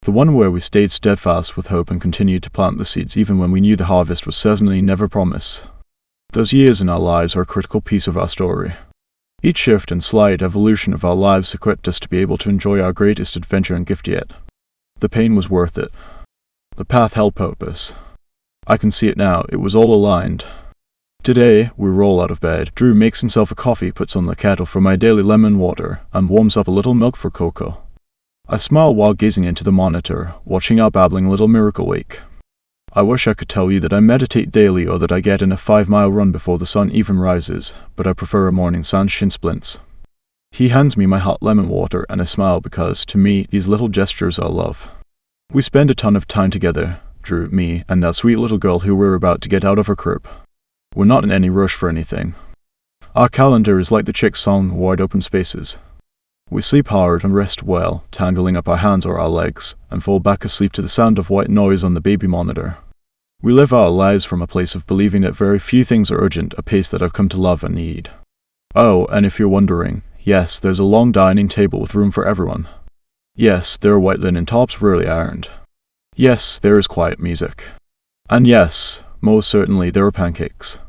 The one where we stayed steadfast with hope and continued to plant the seeds even when we knew the harvest was certainly never promised. Those years in our lives are a critical piece of our story. Each shift and slight evolution of our lives equipped us to be able to enjoy our greatest adventure and gift yet. The pain was worth it. The path held purpose. I can see it now, it was all aligned. Today, we roll out of bed. Drew makes himself a coffee, puts on the kettle for my daily lemon water, and warms up a little milk for Coco. I smile while gazing into the monitor, watching our babbling little miracle wake. I wish I could tell you that I meditate daily or that I get in a 5-mile run before the sun even rises, but I prefer a morning sans shin splints. He hands me my hot lemon water and I smile because, to me, these little gestures are love. We spend a ton of time together, Drew, me, and that sweet little girl who we're about to get out of her crib. We're not in any rush for anything. Our calendar is like the chick's song, Wide Open Spaces. We sleep hard and rest well, tangling up our hands or our legs, and fall back asleep to the sound of white noise on the baby monitor. We live our lives from a place of believing that very few things are urgent, a pace that I've come to love and need. Oh, and if you're wondering, yes, there's a long dining table with room for everyone. Yes, there are white linen tops rarely ironed. Yes, there is quiet music. And yes, most certainly there are pancakes.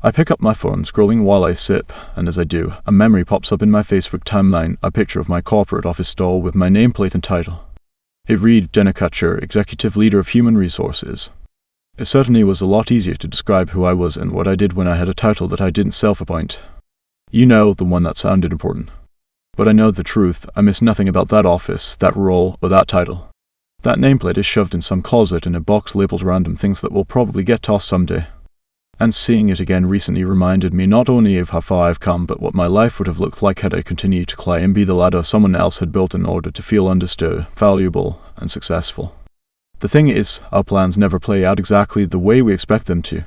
I pick up my phone, scrolling while I sip, and as I do, a memory pops up in my Facebook timeline, a picture of my corporate office stall with my nameplate and title. It read, Jenna Kutcher, Executive Leader of Human Resources. It certainly was a lot easier to describe who I was and what I did when I had a title that I didn't self-appoint. You know, the one that sounded important. But I know the truth, I miss nothing about that office, that role, or that title. That nameplate is shoved in some closet in a box labeled random things that will probably get tossed someday. And seeing it again recently reminded me not only of how far I've come, but what my life would have looked like had I continued to climb and be the ladder someone else had built in order to feel understood, valuable, and successful. The thing is, our plans never play out exactly the way we expect them to.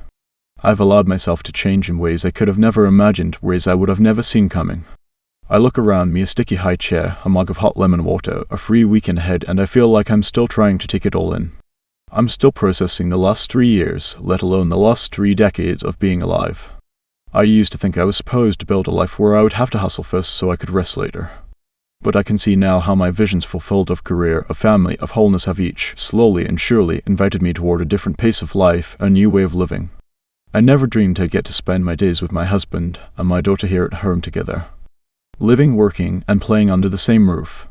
I've allowed myself to change in ways I could have never imagined, ways I would have never seen coming. I look around me, a sticky high chair, a mug of hot lemon water, a free weekend ahead, and I feel like I'm still trying to take it all in. I'm still processing the last 3 years, let alone the last 3 decades of being alive. I used to think I was supposed to build a life where I would have to hustle first so I could rest later. But I can see now how my visions fulfilled of career, of family, of wholeness have each, slowly and surely, invited me toward a different pace of life, a new way of living. I never dreamed I'd get to spend my days with my husband and my daughter here at home together. Living, working, and playing under the same roof.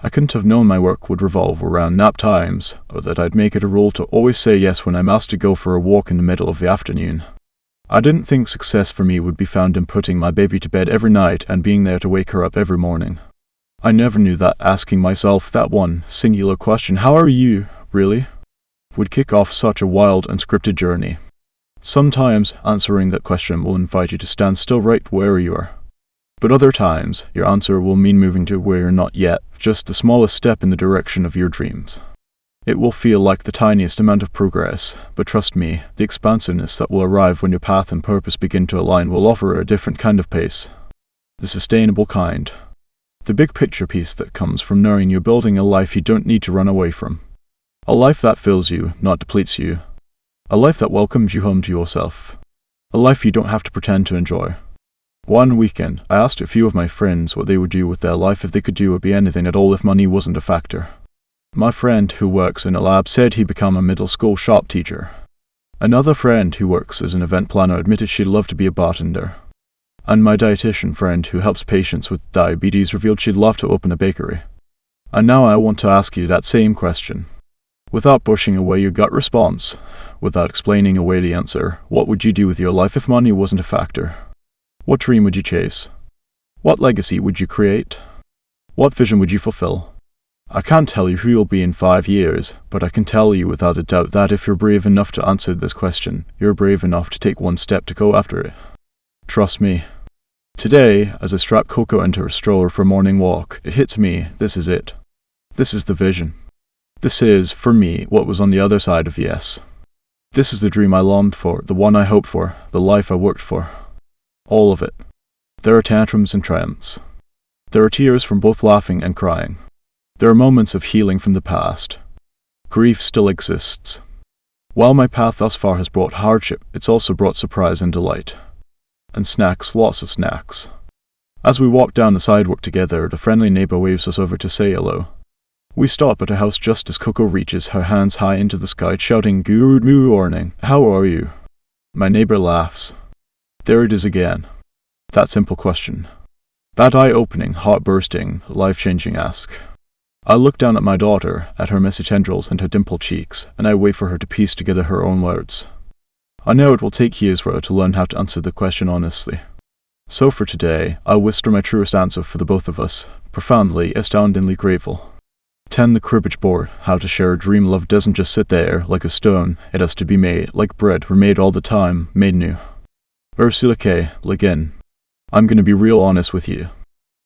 I couldn't have known my work would revolve around nap times, or that I'd make it a rule to always say yes when I'm asked to go for a walk in the middle of the afternoon. I didn't think success for me would be found in putting my baby to bed every night and being there to wake her up every morning. I never knew that asking myself that one singular question, "How are you, really?" would kick off such a wild and scripted journey. Sometimes answering that question will invite you to stand still right where you are. But other times, your answer will mean moving to where you're not yet, just the smallest step in the direction of your dreams. It will feel like the tiniest amount of progress, but trust me, the expansiveness that will arrive when your path and purpose begin to align will offer a different kind of pace. The sustainable kind. The big picture piece that comes from knowing you're building a life you don't need to run away from. A life that fills you, not depletes you. A life that welcomes you home to yourself. A life you don't have to pretend to enjoy. One weekend, I asked a few of my friends what they would do with their life if they could do or be anything at all if money wasn't a factor. My friend who works in a lab said he'd become a middle school shop teacher. Another friend who works as an event planner admitted she'd love to be a bartender. And my dietitian friend who helps patients with diabetes revealed she'd love to open a bakery. And now I want to ask you that same question. Without brushing away your gut response, without explaining away the answer, what would you do with your life if money wasn't a factor? What dream would you chase? What legacy would you create? What vision would you fulfill? I can't tell you who you'll be in 5 years, but I can tell you without a doubt that if you're brave enough to answer this question, you're brave enough to take one step to go after it. Trust me. Today, as I strap Coco into her stroller for a morning walk, it hits me, this is it. This is the vision. This is, for me, what was on the other side of yes. This is the dream I longed for, the one I hoped for, the life I worked for. All of it. There are tantrums and triumphs. There are tears from both laughing and crying. There are moments of healing from the past. Grief still exists. While my path thus far has brought hardship, it's also brought surprise and delight. And snacks, lots of snacks. As we walk down the sidewalk together, the friendly neighbor waves us over to say hello. We stop at a house just as Coco reaches her hands high into the sky, shouting, "Good morning, how are you?" My neighbor laughs. There it is again. That simple question. That eye-opening, heart-bursting, life-changing ask. I look down at my daughter, at her messy tendrils and her dimpled cheeks, and I wait for her to piece together her own words. I know it will take years for her to learn how to answer the question honestly. So for today, I'll whisper my truest answer for the both of us, profoundly, astoundingly grateful. Tend the cribbage board, how to share a dream love doesn't just sit there, like a stone, it has to be made, like bread, remade all the time, made new. Ursula K. Le Guin. I'm going to be real honest with you.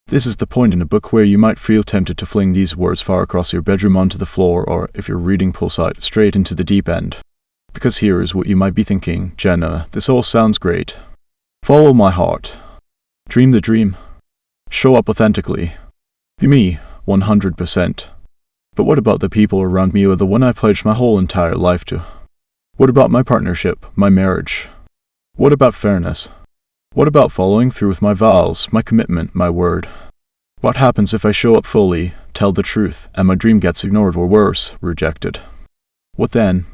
This is the point in a book where you might feel tempted to fling these words far across your bedroom onto the floor, or, if you're reading poolside, straight into the deep end. Because here is what you might be thinking, Jenna, this all sounds great. Follow my heart. Dream the dream. Show up authentically. Be me, 100%. But what about the people around me or the one I pledged my whole entire life to? What about my partnership, my marriage? What about fairness? What about following through with my vows, my commitment, my word? What happens if I show up fully, tell the truth, and my dream gets ignored or worse, rejected? What then?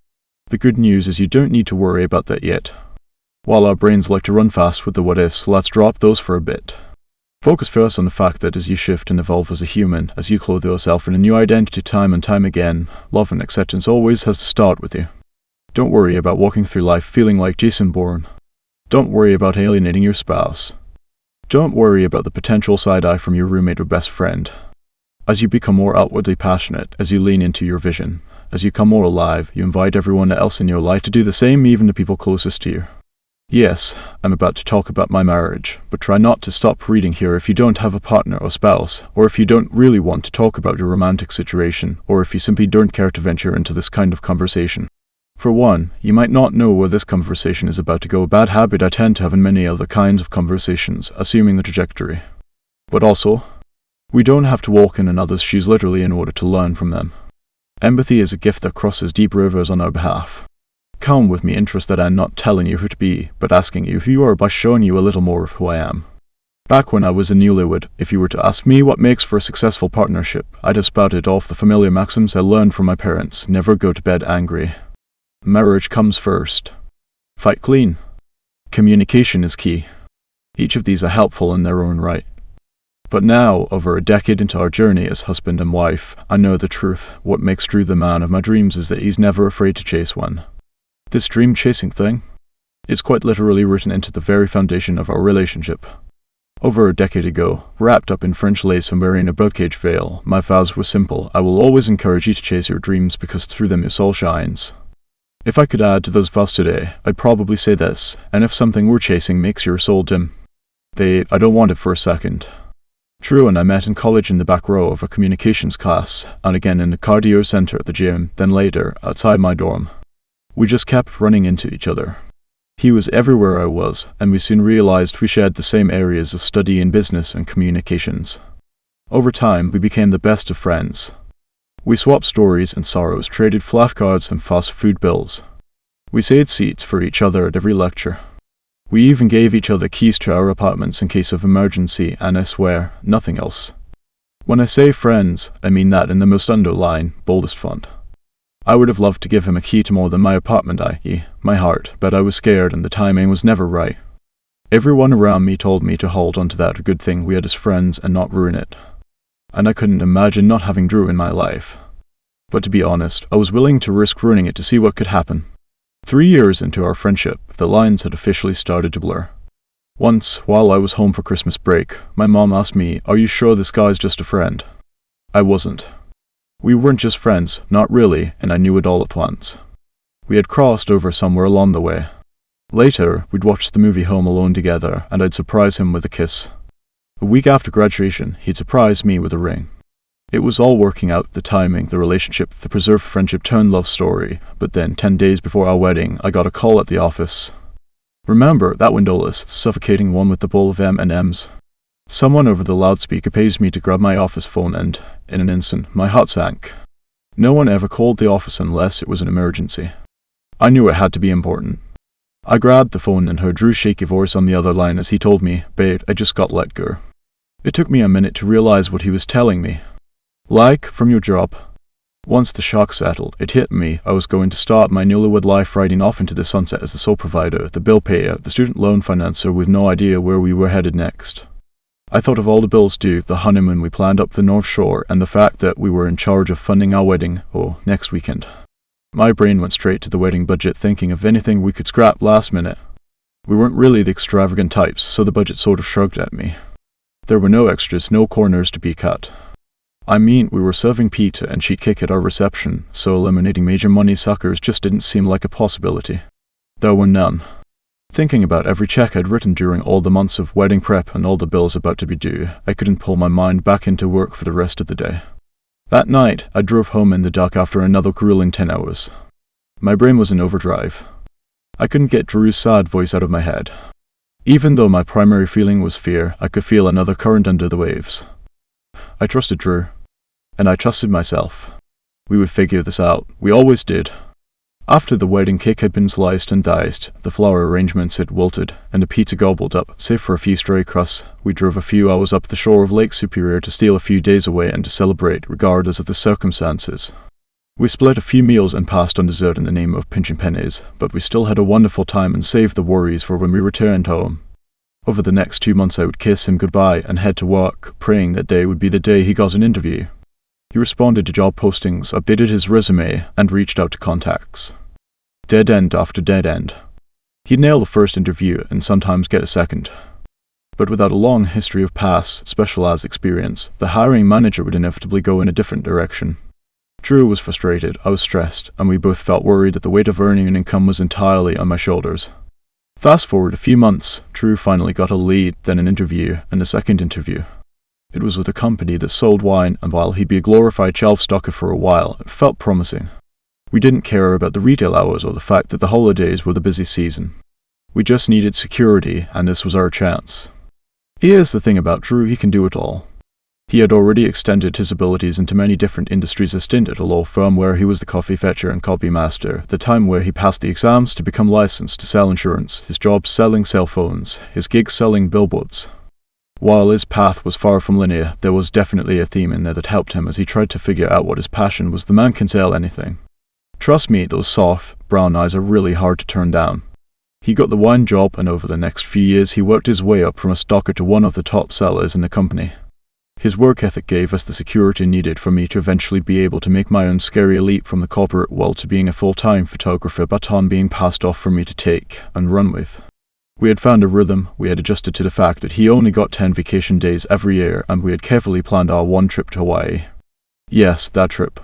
The good news is you don't need to worry about that yet. While our brains like to run fast with the what-ifs, let's drop those for a bit. Focus first on the fact that as you shift and evolve as a human, as you clothe yourself in a new identity time and time again, love and acceptance always has to start with you. Don't worry about walking through life feeling like Jason Bourne. Don't worry about alienating your spouse. Don't worry about the potential side-eye from your roommate or best friend. As you become more outwardly passionate, as you lean into your vision, as you come more alive, you invite everyone else in your life to do the same, even the people closest to you. Yes, I'm about to talk about my marriage, but try not to stop reading here if you don't have a partner or spouse, or if you don't really want to talk about your romantic situation, or if you simply don't care to venture into this kind of conversation. For one, you might not know where this conversation is about to go, a bad habit I tend to have in many other kinds of conversations, assuming the trajectory. But also, we don't have to walk in another's shoes literally in order to learn from them. Empathy is a gift that crosses deep rivers on our behalf. Come with me interested in not telling you who to be, but asking you who you are by showing you a little more of who I am. Back when I was a newlywed, if you were to ask me what makes for a successful partnership, I'd have spouted off the familiar maxims I learned from my parents: never go to bed angry. Marriage comes first. Fight clean. Communication is key. Each of these are helpful in their own right. But now, over a decade into our journey as husband and wife, I know the truth. What makes Drew the man of my dreams is that he's never afraid to chase one. This dream-chasing thing is quite literally written into the very foundation of our relationship. Over a decade ago, wrapped up in French lace and wearing a birdcage veil, my vows were simple: I will always encourage you to chase your dreams because through them your soul shines. If I could add to those vows today, I'd probably say this: and if something we're chasing makes your soul dim, I don't want it for a second. Drew and I met in college in the back row of a communications class, and again in the cardio center at the gym, then later, outside my dorm. We just kept running into each other. He was everywhere I was, and we soon realized we shared the same areas of study in business and communications. Over time, we became the best of friends. We swapped stories and sorrows, traded flashcards and fast food bills. We saved seats for each other at every lecture. We even gave each other keys to our apartments in case of emergency, and I swear, nothing else. When I say friends, I mean that in the most underlined, boldest font. I would have loved to give him a key to more than my apartment, i.e., my heart, but I was scared and the timing was never right. Everyone around me told me to hold on to that good thing we had as friends and not ruin it. And I couldn't imagine not having Drew in my life. But to be honest, I was willing to risk ruining it to see what could happen. 3 years into our friendship, the lines had officially started to blur. Once, while I was home for Christmas break, my mom asked me, "Are you sure this guy's just a friend?" I wasn't. We weren't just friends, not really, and I knew it all at once. We had crossed over somewhere along the way. Later, we'd watch the movie Home Alone together, and I'd surprise him with a kiss. A week after graduation, he'd surprise me with a ring. It was all working out: the timing, the relationship, the preserved friendship turned love story. But then, 10 days before our wedding, I got a call at the office. Remember that windowless, suffocating one with the bowl of M&Ms? Someone over the loudspeaker paged me to grab my office phone and, in an instant, my heart sank. No one ever called the office unless it was an emergency. I knew it had to be important. I grabbed the phone and heard Drew's shaky voice on the other line as he told me, "Babe, I just got let go." It took me a minute to realize what he was telling me. Like, from your job. Once the shock settled, it hit me. I was going to start my newlywed life riding off into the sunset as the sole provider, the bill payer, the student loan financer, with no idea where we were headed next. I thought of all the bills due, the honeymoon we planned up the North Shore, and the fact that we were in charge of funding our wedding, next weekend. My brain went straight to the wedding budget, thinking of anything we could scrap last minute. We weren't really the extravagant types, so the budget sort of shrugged at me. There were no extras, no corners to be cut. I mean, we were serving pizza and sheet cake at our reception, so eliminating major money suckers just didn't seem like a possibility. There were none. Thinking about every check I'd written during all the months of wedding prep and all the bills about to be due, I couldn't pull my mind back into work for the rest of the day. That night, I drove home in the dark after another grueling 10 hours. My brain was in overdrive. I couldn't get Drew's sad voice out of my head. Even though my primary feeling was fear, I could feel another current under the waves. I trusted Drew. And I trusted myself. We would figure this out. We always did. After the wedding cake had been sliced and diced, the flower arrangements had wilted, and the pizza gobbled up, save for a few stray crusts, we drove a few hours up the shore of Lake Superior to steal a few days away and to celebrate, regardless of the circumstances. We split a few meals and passed on dessert in the name of pinching pennies, but we still had a wonderful time and saved the worries for when we returned home. Over the next 2 months I would kiss him goodbye and head to work, praying that day would be the day he got an interview. He responded to job postings, updated his resume, and reached out to contacts. Dead end after dead end. He'd nail the first interview and sometimes get a second. But without a long history of past, specialized experience, the hiring manager would inevitably go in a different direction. Drew was frustrated, I was stressed, and we both felt worried that the weight of earning an income was entirely on my shoulders. Fast forward a few months, Drew finally got a lead, then an interview, and a second interview. It was with a company that sold wine, and while he'd be a glorified shelf stocker for a while, it felt promising. We didn't care about the retail hours or the fact that the holidays were the busy season. We just needed security, and this was our chance. Here's the thing about Drew, he can do it all. He had already extended his abilities into many different industries, a stint at a law firm where he was the coffee fetcher and copy master, the time where he passed the exams to become licensed to sell insurance, his job selling cell phones, his gigs selling billboards. While his path was far from linear, there was definitely a theme in there that helped him as he tried to figure out what his passion was. The man can sell anything. Trust me, those soft, brown eyes are really hard to turn down. He got the wine job, and over the next few years he worked his way up from a stalker to one of the top sellers in the company. His work ethic gave us the security needed for me to eventually be able to make my own scary leap from the corporate world to being a full-time photographer, baton being passed off for me to take and run with. We had found a rhythm, we had adjusted to the fact that he only got 10 vacation days every year, and we had carefully planned our one trip to Hawaii. Yes, that trip.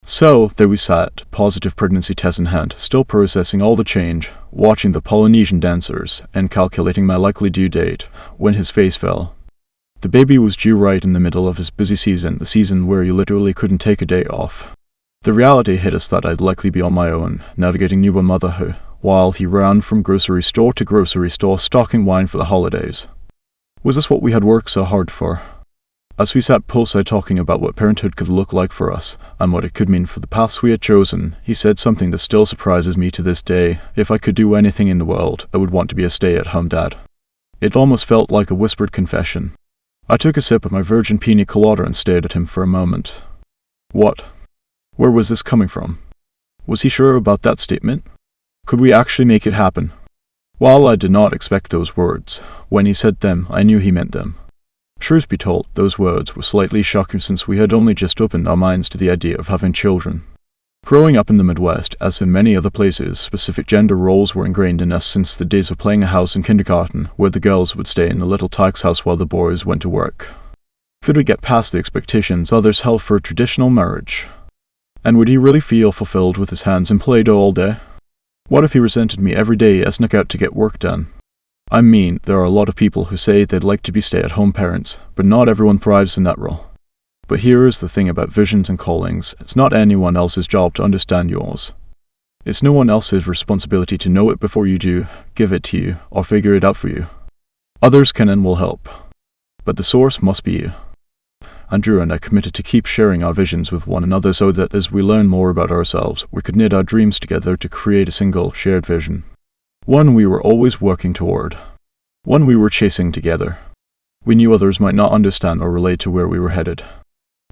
So, there we sat, positive pregnancy test in hand, still processing all the change, watching the Polynesian dancers, and calculating my likely due date, when his face fell. The baby was due right in the middle of his busy season, the season where you literally couldn't take a day off. The reality hit us that I'd likely be on my own, navigating newborn motherhood, while he ran from grocery store to grocery store stocking wine for the holidays. Was this what we had worked so hard for? As we sat poolside talking about what parenthood could look like for us, and what it could mean for the paths we had chosen, he said something that still surprises me to this day. If I could do anything in the world, I would want to be a stay-at-home dad. It almost felt like a whispered confession. I took a sip of my virgin pina colada and stared at him for a moment. What? Where was this coming from? Was he sure about that statement? Could we actually make it happen? While I did not expect those words, when he said them, I knew he meant them. Truth be told, those words were slightly shocking since we had only just opened our minds to the idea of having children. Growing up in the Midwest, as in many other places, specific gender roles were ingrained in us since the days of playing a house in kindergarten, where the girls would stay in the little Tyke's house while the boys went to work. Could we get past the expectations others held for traditional marriage? And would he really feel fulfilled with his hands in Play-Doh all day? What if he resented me every day as I snuck out to get work done? I mean, there are a lot of people who say they'd like to be stay-at-home parents, but not everyone thrives in that role. But here is the thing about visions and callings, it's not anyone else's job to understand yours. It's no one else's responsibility to know it before you do, give it to you, or figure it out for you. Others can and will help, but the source must be you. Andrew and I committed to keep sharing our visions with one another so that as we learn more about ourselves, we could knit our dreams together to create a single, shared vision. One we were always working toward. One we were chasing together. We knew others might not understand or relate to where we were headed.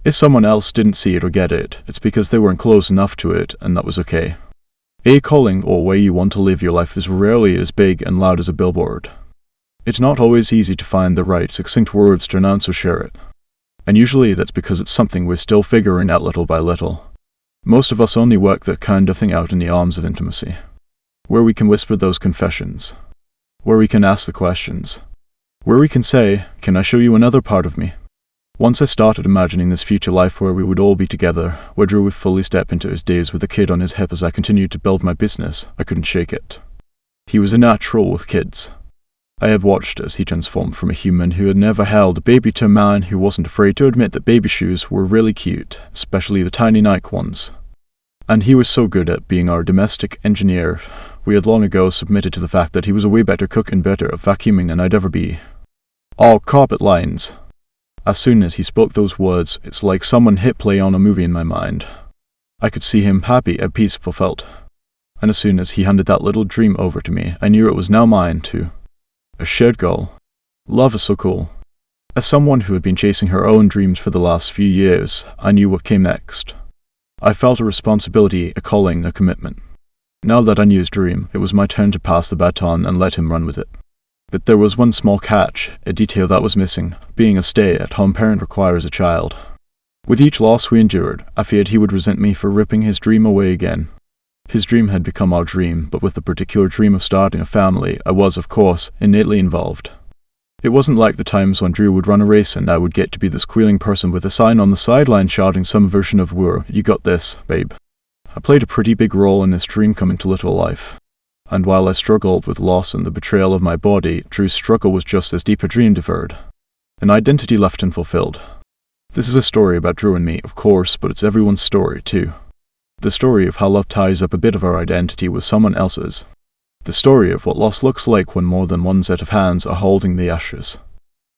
If someone else didn't see it or get it, it's because they weren't close enough to it, and that was okay. A calling or way you want to live your life is rarely as big and loud as a billboard. It's not always easy to find the right, succinct words to announce or share it. And usually that's because it's something we're still figuring out little by little. Most of us only work that kind of thing out in the arms of intimacy, where we can whisper those confessions, where we can ask the questions, where we can say, "Can I show you another part of me?" Once I started imagining this future life where we would all be together, where Drew would fully step into his days with a kid on his hip as I continued to build my business, I couldn't shake it. He was a natural with kids. I had watched as he transformed from a human who had never held a baby to a man who wasn't afraid to admit that baby shoes were really cute, especially the tiny Nike ones. And he was so good at being our domestic engineer, we had long ago submitted to the fact that he was a way better cook and better at vacuuming than I'd ever be. All carpet lines. As soon as he spoke those words, it's like someone hit play on a movie in my mind. I could see him happy, at peace, fulfilled. And as soon as he handed that little dream over to me, I knew it was now mine, too. A shared goal. Love is so cool. As someone who had been chasing her own dreams for the last few years, I knew what came next. I felt a responsibility, a calling, a commitment. Now that I knew his dream, it was my turn to pass the baton and let him run with it. But there was one small catch, a detail that was missing. Being a stay-at-home parent requires a child. With each loss we endured, I feared he would resent me for ripping his dream away again. His dream had become our dream, but with the particular dream of starting a family, I was, of course, innately involved. It wasn't like the times when Drew would run a race and I would get to be the squealing person with a sign on the sideline shouting some version of "Whoa, you got this, babe." I played a pretty big role in this dream coming to little life. And while I struggled with loss and the betrayal of my body, Drew's struggle was just as deep a dream deferred. An identity left unfulfilled. This is a story about Drew and me, of course, but it's everyone's story, too. The story of how love ties up a bit of our identity with someone else's. The story of what loss looks like when more than one set of hands are holding the ashes.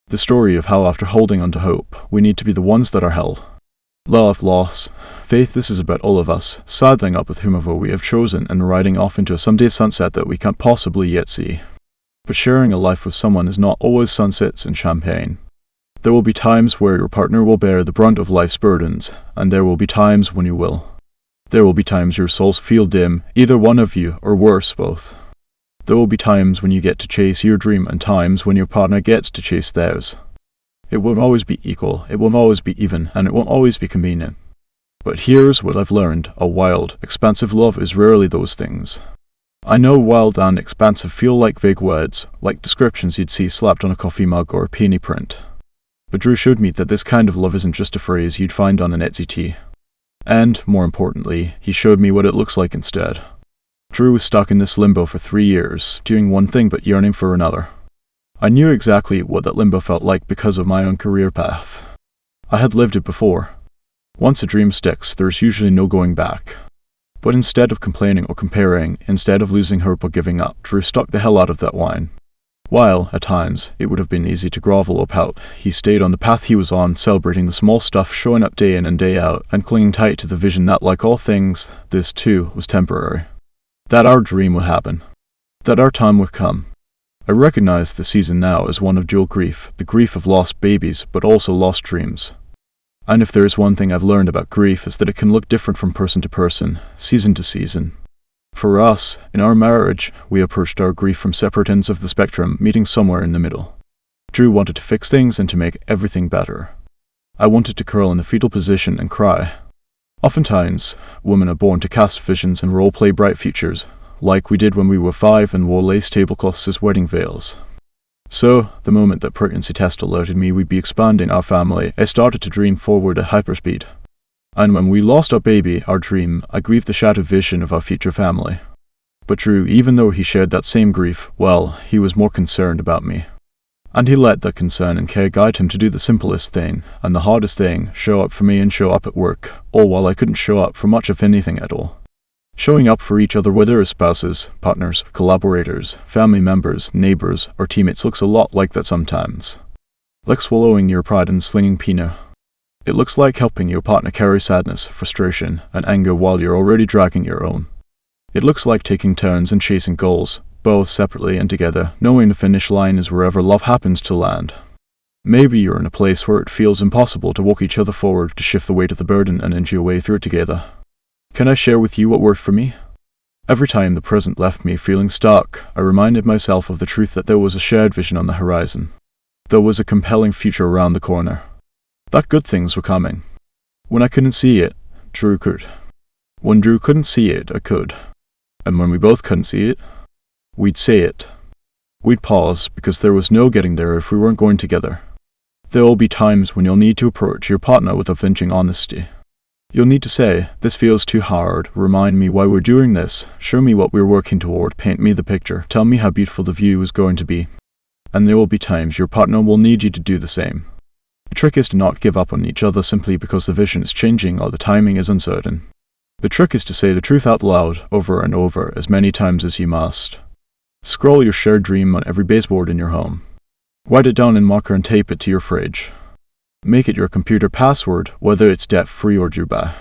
The story of how after holding onto hope, we need to be the ones that are held. Love, loss, faith, this is about all of us, saddling up with whomever we have chosen and riding off into a someday sunset that we can't possibly yet see. But sharing a life with someone is not always sunsets and champagne. There will be times where your partner will bear the brunt of life's burdens, and there will be times when you will. There will be times your souls feel dim, either one of you, or worse, both. There will be times when you get to chase your dream and times when your partner gets to chase theirs. It won't always be equal, it won't always be even, and it won't always be convenient. But here's what I've learned, a wild, expansive love is rarely those things. I know wild and expansive feel like vague words, like descriptions you'd see slapped on a coffee mug or a penny print. But Drew showed me that this kind of love isn't just a phrase you'd find on an Etsy tee. And, more importantly, he showed me what it looks like instead. Drew was stuck in this limbo for 3 years, doing one thing but yearning for another. I knew exactly what that limbo felt like because of my own career path. I had lived it before. Once a dream sticks, there's usually no going back. But instead of complaining or comparing, instead of losing hope or giving up, Drew stuck the hell out of that wine. While, at times, it would have been easy to grovel or pout, he stayed on the path he was on, celebrating the small stuff, showing up day in and day out, and clinging tight to the vision that, like all things, this too was temporary. That our dream would happen. That our time would come. I recognize the season now as one of dual grief, the grief of lost babies, but also lost dreams. And if there is one thing I've learned about grief is that it can look different from person to person, season to season. For us, in our marriage, we approached our grief from separate ends of the spectrum, meeting somewhere in the middle. Drew wanted to fix things and to make everything better. I wanted to curl in the fetal position and cry. Oftentimes, women are born to cast visions and role-play bright futures, like we did when we were 5 and wore lace tablecloths as wedding veils. So, the moment that pregnancy test alerted me we'd be expanding our family, I started to dream forward at hyperspeed. And when we lost our baby, our dream, I grieved the shattered vision of our future family. But Drew, even though he shared that same grief, well, he was more concerned about me. And he let that concern and care guide him to do the simplest thing, and the hardest thing, show up for me and show up at work, all while I couldn't show up for much of anything at all. Showing up for each other, whether as spouses, partners, collaborators, family members, neighbors, or teammates looks a lot like that sometimes. Like swallowing your pride and slinging Pinot. It looks like helping your partner carry sadness, frustration, and anger while you're already dragging your own. It looks like taking turns and chasing goals, both separately and together, knowing the finish line is wherever love happens to land. Maybe you're in a place where it feels impossible to walk each other forward, to shift the weight of the burden and inch your way through it together. Can I share with you what worked for me? Every time the present left me feeling stuck, I reminded myself of the truth that there was a shared vision on the horizon. There was a compelling future around the corner. That good things were coming. When I couldn't see it, Drew could. When Drew couldn't see it, I could. And when we both couldn't see it, we'd say it. We'd pause, because there was no getting there if we weren't going together. There will be times when you'll need to approach your partner with a flinching honesty. You'll need to say, this feels too hard, remind me why we're doing this, show me what we're working toward, paint me the picture, tell me how beautiful the view is going to be. And there will be times your partner will need you to do the same. The trick is to not give up on each other simply because the vision is changing or the timing is uncertain. The trick is to say the truth out loud, over and over, as many times as you must. Scroll your shared dream on every baseboard in your home. Write it down in marker and tape it to your fridge. Make it your computer password, whether it's debt-free or due by.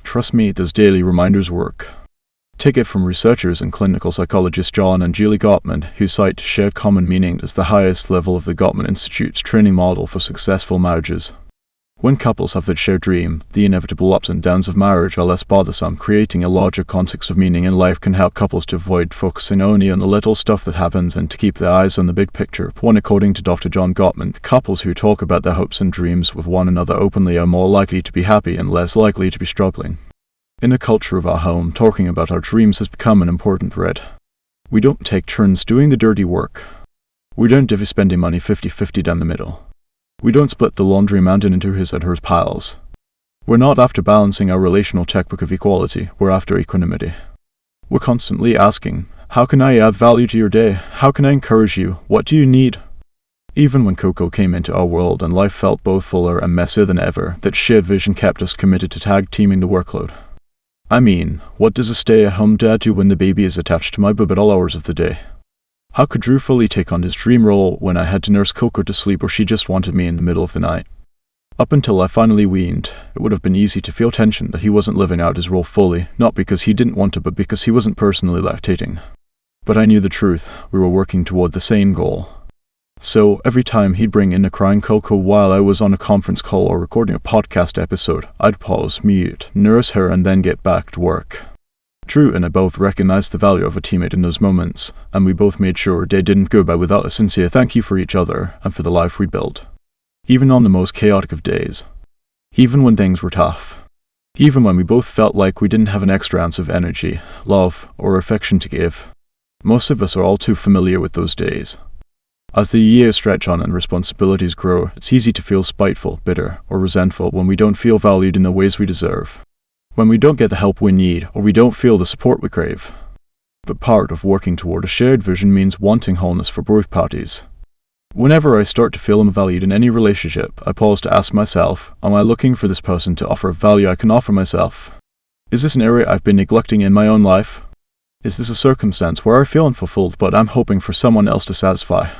Trust me, those daily reminders work. Take it from researchers and clinical psychologists John and Julie Gottman, who cite shared common meaning as the highest level of the Gottman Institute's training model for successful marriages. When couples have that shared dream, the inevitable ups and downs of marriage are less bothersome. Creating a larger context of meaning in life can help couples to avoid focusing only on the little stuff that happens and to keep their eyes on the big picture. One, according to Dr. John Gottman, couples who talk about their hopes and dreams with one another openly are more likely to be happy and less likely to be struggling. In the culture of our home, talking about our dreams has become an important thread. We don't take turns doing the dirty work. We don't divvy spending money 50-50 down the middle. We don't split the laundry mountain into his and hers piles. We're not after balancing our relational checkbook of equality, we're after equanimity. We're constantly asking, How can I add value to your day? How can I encourage you? What do you need? Even when Coco came into our world and life felt both fuller and messier than ever, that shared vision kept us committed to tag-teaming the workload. I mean, what does a stay-at-home dad do when the baby is attached to my boob at all hours of the day? How could Drew fully take on his dream role when I had to nurse Coco to sleep or she just wanted me in the middle of the night? Up until I finally weaned, it would have been easy to feel tension that he wasn't living out his role fully, not because he didn't want to, but because he wasn't personally lactating. But I knew the truth. We were working toward the same goal. So, every time he'd bring in a crying Coco while I was on a conference call or recording a podcast episode, I'd pause, mute, nurse her, and then get back to work. Drew and I both recognized the value of a teammate in those moments, and we both made sure our day didn't go by without a sincere thank you for each other and for the life we built. Even on the most chaotic of days. Even when things were tough. Even when we both felt like we didn't have an extra ounce of energy, love, or affection to give. Most of us are all too familiar with those days. As the years stretch on and responsibilities grow, it's easy to feel spiteful, bitter, or resentful when we don't feel valued in the ways we deserve. When we don't get the help we need, or we don't feel the support we crave. But part of working toward a shared vision means wanting wholeness for both parties. Whenever I start to feel unvalued in any relationship, I pause to ask myself, am I looking for this person to offer a value I can offer myself? Is this an area I've been neglecting in my own life? Is this a circumstance where I feel unfulfilled but I'm hoping for someone else to satisfy?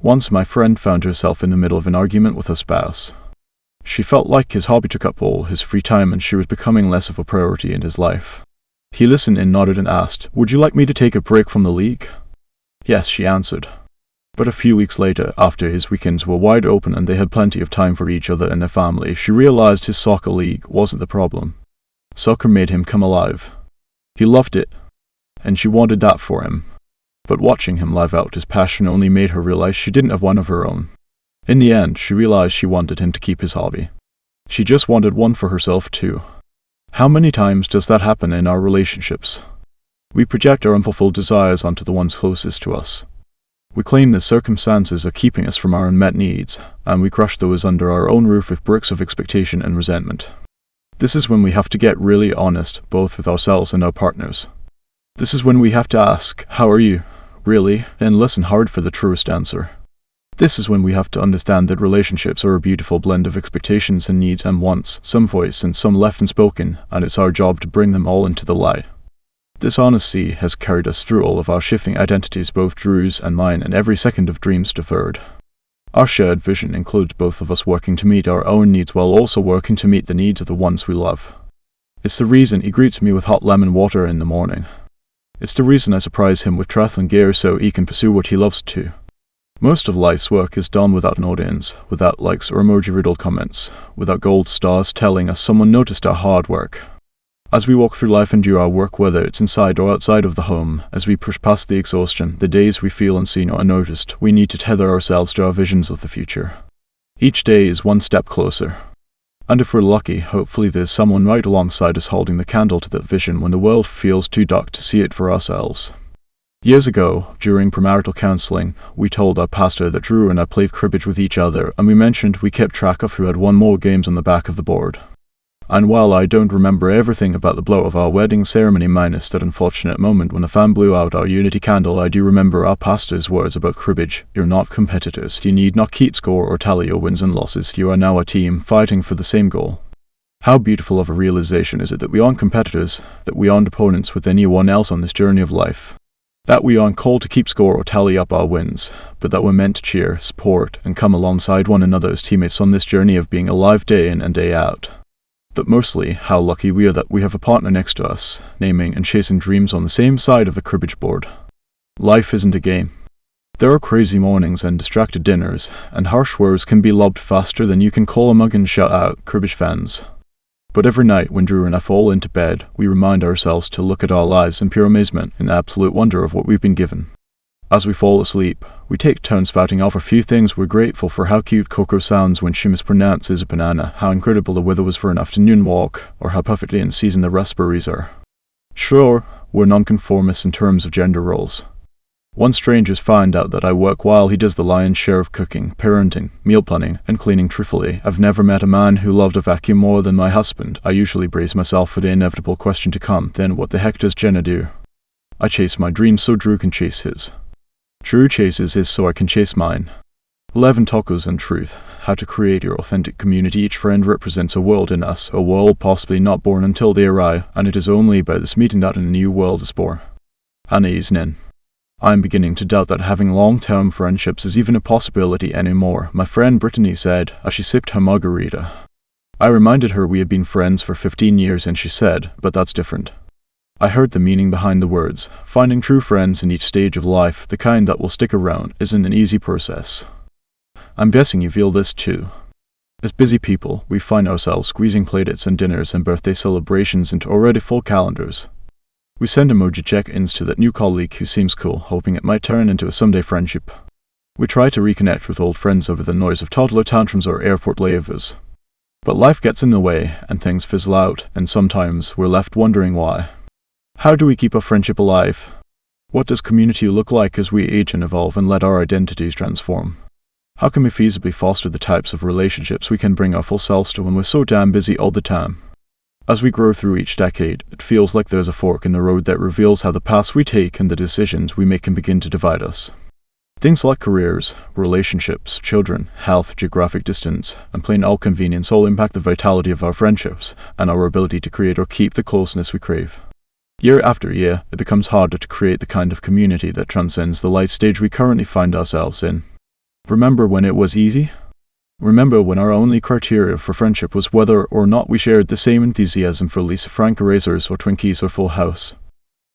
Once my friend found herself in the middle of an argument with her spouse. She felt like his hobby took up all his free time and she was becoming less of a priority in his life. He listened and nodded and asked, "Would you like me to take a break from the league?" "Yes," she answered. But a few weeks later, after his weekends were wide open and they had plenty of time for each other and their family, she realized his soccer league wasn't the problem. Soccer made him come alive. He loved it, and she wanted that for him. But watching him live out his passion only made her realize she didn't have one of her own. In the end, she realized she wanted him to keep his hobby. She just wanted one for herself too. How many times does that happen in our relationships? We project our unfulfilled desires onto the ones closest to us. We claim that circumstances are keeping us from our unmet needs, and we crush those under our own roof with bricks of expectation and resentment. This is when we have to get really honest, both with ourselves and our partners. This is when we have to ask, "How are you?" Really, and listen hard for the truest answer. This is when we have to understand that relationships are a beautiful blend of expectations and needs and wants, some voiced and some left unspoken, and it's our job to bring them all into the light. This honesty has carried us through all of our shifting identities, both Drew's and mine, and every second of dreams deferred. Our shared vision includes both of us working to meet our own needs while also working to meet the needs of the ones we love. It's the reason he greets me with hot lemon water in the morning. It's the reason I surprise him with triathlon gear so he can pursue what he loves to. Most of life's work is done without an audience, without likes or emoji-riddled comments, without gold stars telling us someone noticed our hard work. As we walk through life and do our work, whether it's inside or outside of the home, as we push past the exhaustion, the days we feel unseen or unnoticed, we need to tether ourselves to our visions of the future. Each day is one step closer. And if we're lucky, hopefully there's someone right alongside us holding the candle to that vision when the world feels too dark to see it for ourselves. Years ago, during premarital counseling, we told our pastor that Drew and I played cribbage with each other, and we mentioned we kept track of who had won more games on the back of the board. And while I don't remember everything about the blow of our wedding ceremony minus that unfortunate moment when the fan blew out our unity candle, I do remember our pastor's words about cribbage. You're not competitors. You need not keep score or tally your wins and losses. You are now a team fighting for the same goal. How beautiful of a realization is it that we aren't competitors, that we aren't opponents with anyone else on this journey of life. That we aren't called to keep score or tally up our wins, but that we're meant to cheer, support, and come alongside one another as teammates on this journey of being alive day in and day out. But mostly, how lucky we are that we have a partner next to us, naming and chasing dreams on the same side of the cribbage board. Life isn't a game. There are crazy mornings and distracted dinners, and harsh words can be lobbed faster than you can call a mug and shout out, cribbage fans. But every night when Drew and I fall into bed, we remind ourselves to look at our lives in pure amazement and absolute wonder of what we've been given. As we fall asleep, we take turns spouting off a few things. We're grateful for how cute Coco sounds when she mispronounces a banana, how incredible the weather was for an afternoon walk, or how perfectly in season the raspberries are. Sure, we're nonconformists in terms of gender roles. Once strangers find out that I work while he does the lion's share of cooking, parenting, meal planning, and cleaning truthfully. I've never met a man who loved a vacuum more than my husband. I usually brace myself for the inevitable question to come, then what the heck does Jenna do? I chase my dreams so Drew can chase his. Drew chases his so I can chase mine. 11 tacos and truth. How to create your authentic community. Each friend represents a world in us, a world possibly not born until they arrive, and it is only by this meeting that a new world is born. Anais Nin. I am beginning to doubt that having long-term friendships is even a possibility anymore, my friend Brittany said as she sipped her margarita. I reminded her we had been friends for 15 years and she said, but that's different. I heard the meaning behind the words. Finding true friends in each stage of life, the kind that will stick around, isn't an easy process. I'm guessing you feel this too. As busy people, we find ourselves squeezing playdates and dinners and birthday celebrations into already full calendars. We send emoji check-ins to that new colleague who seems cool, hoping it might turn into a someday friendship. We try to reconnect with old friends over the noise of toddler tantrums or airport layovers. But life gets in the way, and things fizzle out, and sometimes we're left wondering why. How do we keep a friendship alive? What does community look like as we age and evolve and let our identities transform? How can we feasibly foster the types of relationships we can bring our full selves to when we're so damn busy all the time? As we grow through each decade, it feels like there's a fork in the road that reveals how the paths we take and the decisions we make can begin to divide us. Things like careers, relationships, children, health, geographic distance, and plain old convenience all impact the vitality of our friendships and our ability to create or keep the closeness we crave. Year after year, it becomes harder to create the kind of community that transcends the life stage we currently find ourselves in. Remember when it was easy? Remember when our only criteria for friendship was whether or not we shared the same enthusiasm for Lisa Frank erasers or Twinkies or Full House?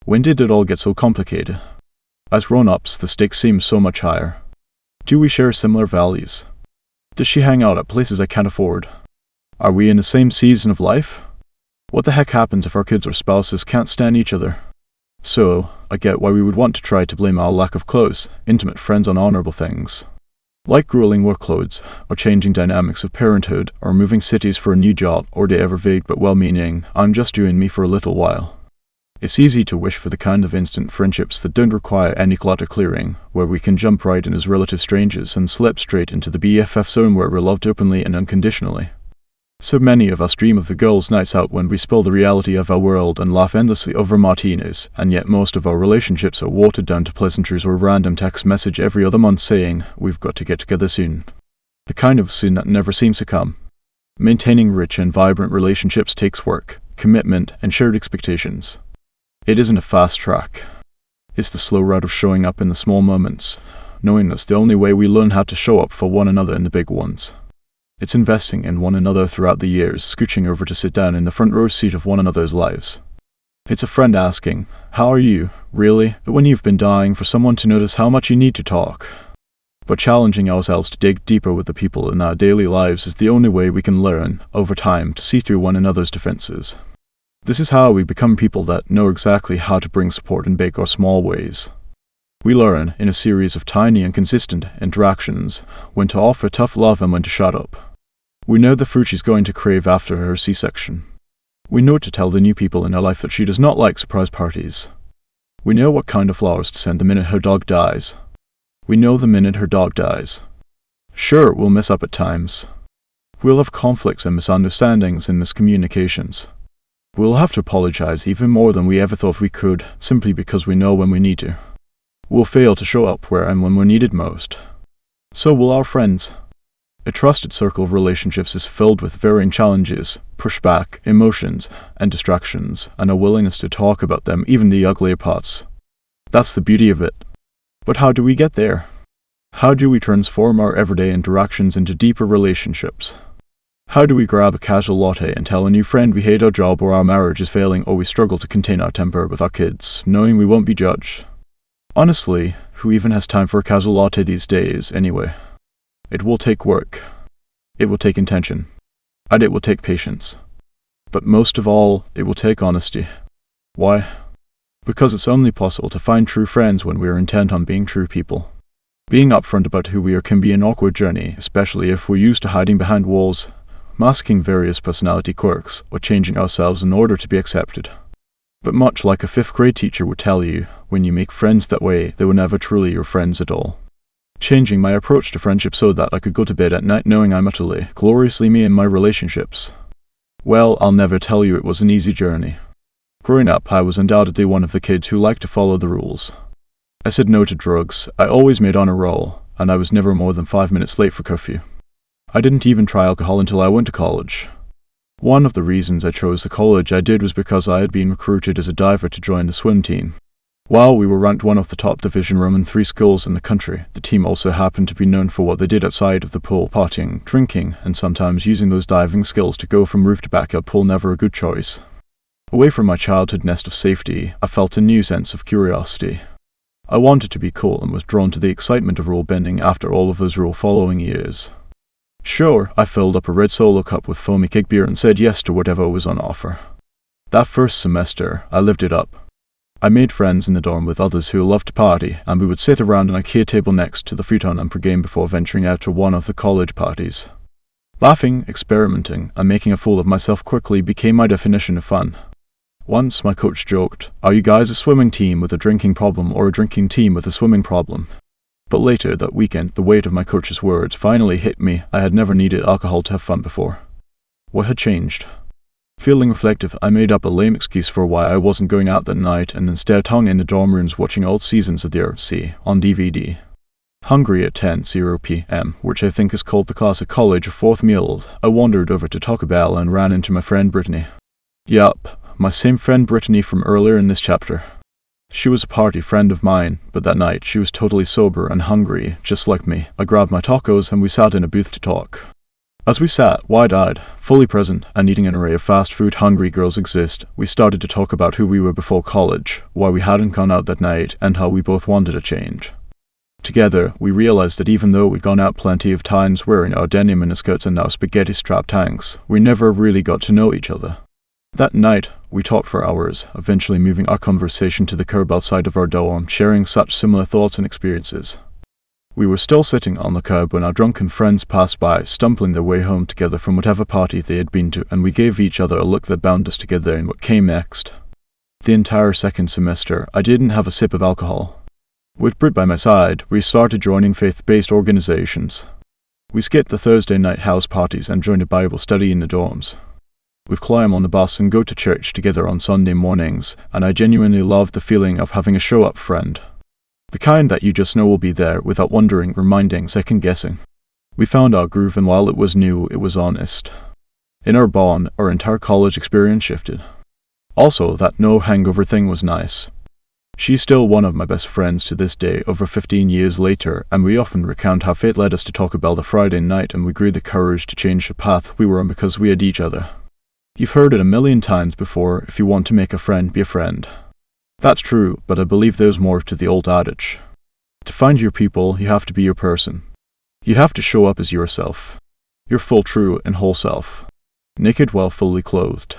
When did it all get so complicated? As grown-ups, the stakes seem so much higher. Do we share similar values? Does she hang out at places I can't afford? Are we in the same season of life? What the heck happens if our kids or spouses can't stand each other? So, I get why we would want to try to blame our lack of close, intimate friends on honorable things. Like grueling workloads, or changing dynamics of parenthood, or moving cities for a new job, or the ever vague but well-meaning, I'm just doing me for a little while. It's easy to wish for the kind of instant friendships that don't require any clutter clearing, where we can jump right in as relative strangers and slip straight into the BFF zone where we're loved openly and unconditionally. So many of us dream of the girls' nights out when we spill the reality of our world and laugh endlessly over martinis, and yet most of our relationships are watered down to pleasantries or random text message every other month saying, we've got to get together soon. The kind of soon that never seems to come. Maintaining rich and vibrant relationships takes work, commitment, and shared expectations. It isn't a fast track. It's the slow route of showing up in the small moments, knowing that's the only way we learn how to show up for one another in the big ones. It's investing in one another throughout the years, scooching over to sit down in the front row seat of one another's lives. It's a friend asking, how are you, really, when you've been dying for someone to notice how much you need to talk. But challenging ourselves to dig deeper with the people in our daily lives is the only way we can learn, over time, to see through one another's defenses. This is how we become people that know exactly how to bring support in big or small ways. We learn, in a series of tiny and consistent interactions, when to offer tough love and when to shut up. We know the fruit she's going to crave after her C-section. We know to tell the new people in her life that she does not like surprise parties. We know what kind of flowers to send the minute her dog dies. We know the minute her dog dies. Sure, we'll mess up at times. We'll have conflicts and misunderstandings and miscommunications. We'll have to apologize even more than we ever thought we could, simply because we know when we need to. We'll fail to show up where and when we're needed most. So will our friends. A trusted circle of relationships is filled with varying challenges, pushback, emotions, and distractions, and a willingness to talk about them, even the uglier parts. That's the beauty of it. But how do we get there? How do we transform our everyday interactions into deeper relationships? How do we grab a casual latte and tell a new friend we hate our job or our marriage is failing or we struggle to contain our temper with our kids, knowing we won't be judged? Honestly, who even has time for a casual latte these days, anyway? It will take work. It will take intention. And it will take patience. But most of all, it will take honesty. Why? Because it's only possible to find true friends when we are intent on being true people. Being upfront about who we are can be an awkward journey, especially if we're used to hiding behind walls, masking various personality quirks, or changing ourselves in order to be accepted. But much like a fifth-grade teacher would tell you, when you make friends that way, they were never truly your friends at all. Changing my approach to friendship so that I could go to bed at night knowing I'm utterly, gloriously me in my relationships. Well, I'll never tell you it was an easy journey. Growing up, I was undoubtedly one of the kids who liked to follow the rules. I said no to drugs, I always made on a roll, and I was never more than 5 minutes late for curfew. I didn't even try alcohol until I went to college. One of the reasons I chose the college I did was because I had been recruited as a diver to join the swim team. While we were ranked one of the top division room in 3 schools in the country, the team also happened to be known for what they did outside of the pool, partying, drinking, and sometimes using those diving skills to go from roof to backup pool. Never a good choice. Away from my childhood nest of safety, I felt a new sense of curiosity. I wanted to be cool and was drawn to the excitement of rule bending after all of those rule-following years. Sure, I filled up a red Solo cup with foamy keg beer and said yes to whatever was on offer. That first semester, I lived it up. I made friends in the dorm with others who loved to party, and we would sit around an IKEA table next to the futon and pregame before venturing out to one of the college parties. Laughing, experimenting, and making a fool of myself quickly became my definition of fun. Once my coach joked, "Are you guys a swimming team with a drinking problem or a drinking team with a swimming problem?" But later that weekend, the weight of my coach's words finally hit me. I had never needed alcohol to have fun before. What had changed? Feeling reflective, I made up a lame excuse for why I wasn't going out that night and instead hung in the dorm rooms watching old seasons of the RC on DVD. Hungry at 10:00 p.m., which I think is called the classic college 4th meal, I wandered over to Taco Bell and ran into my friend Brittany. Yup, my same friend Brittany from earlier in this chapter. She was a party friend of mine, but that night she was totally sober and hungry, just like me. I grabbed my tacos and we sat in a booth to talk. As we sat, wide-eyed, fully present, and eating an array of fast food hungry girls exist, we started to talk about who we were before college, why we hadn't gone out that night, and how we both wanted a change. Together, we realized that even though we'd gone out plenty of times wearing our denim miniskirts and now spaghetti-strapped tanks, we never really got to know each other. That night, we talked for hours, eventually moving our conversation to the curb outside of our dorm, sharing such similar thoughts and experiences. We were still sitting on the curb when our drunken friends passed by, stumbling their way home together from whatever party they had been to, and we gave each other a look that bound us together in what came next. The entire second semester, I didn't have a sip of alcohol. With Britt by my side, we started joining faith-based organizations. We skipped the Thursday night house parties and joined a Bible study in the dorms. We'd climb on the bus and go to church together on Sunday mornings, and I genuinely loved the feeling of having a show-up friend. The kind that you just know will be there without wondering, reminding, second-guessing. We found our groove, and while it was new, it was honest. In our bond, our entire college experience shifted. Also, that no hangover thing was nice. She's still one of my best friends to this day, over 15 years later, and we often recount how fate led us to Taco Bell the Friday night and we grew the courage to change the path we were on because we had each other. You've heard it a million times before, if you want to make a friend, be a friend. That's true, but I believe there's more to the old adage. To find your people, you have to be your person. You have to show up as yourself. Your full, true, and whole self. Naked while fully clothed.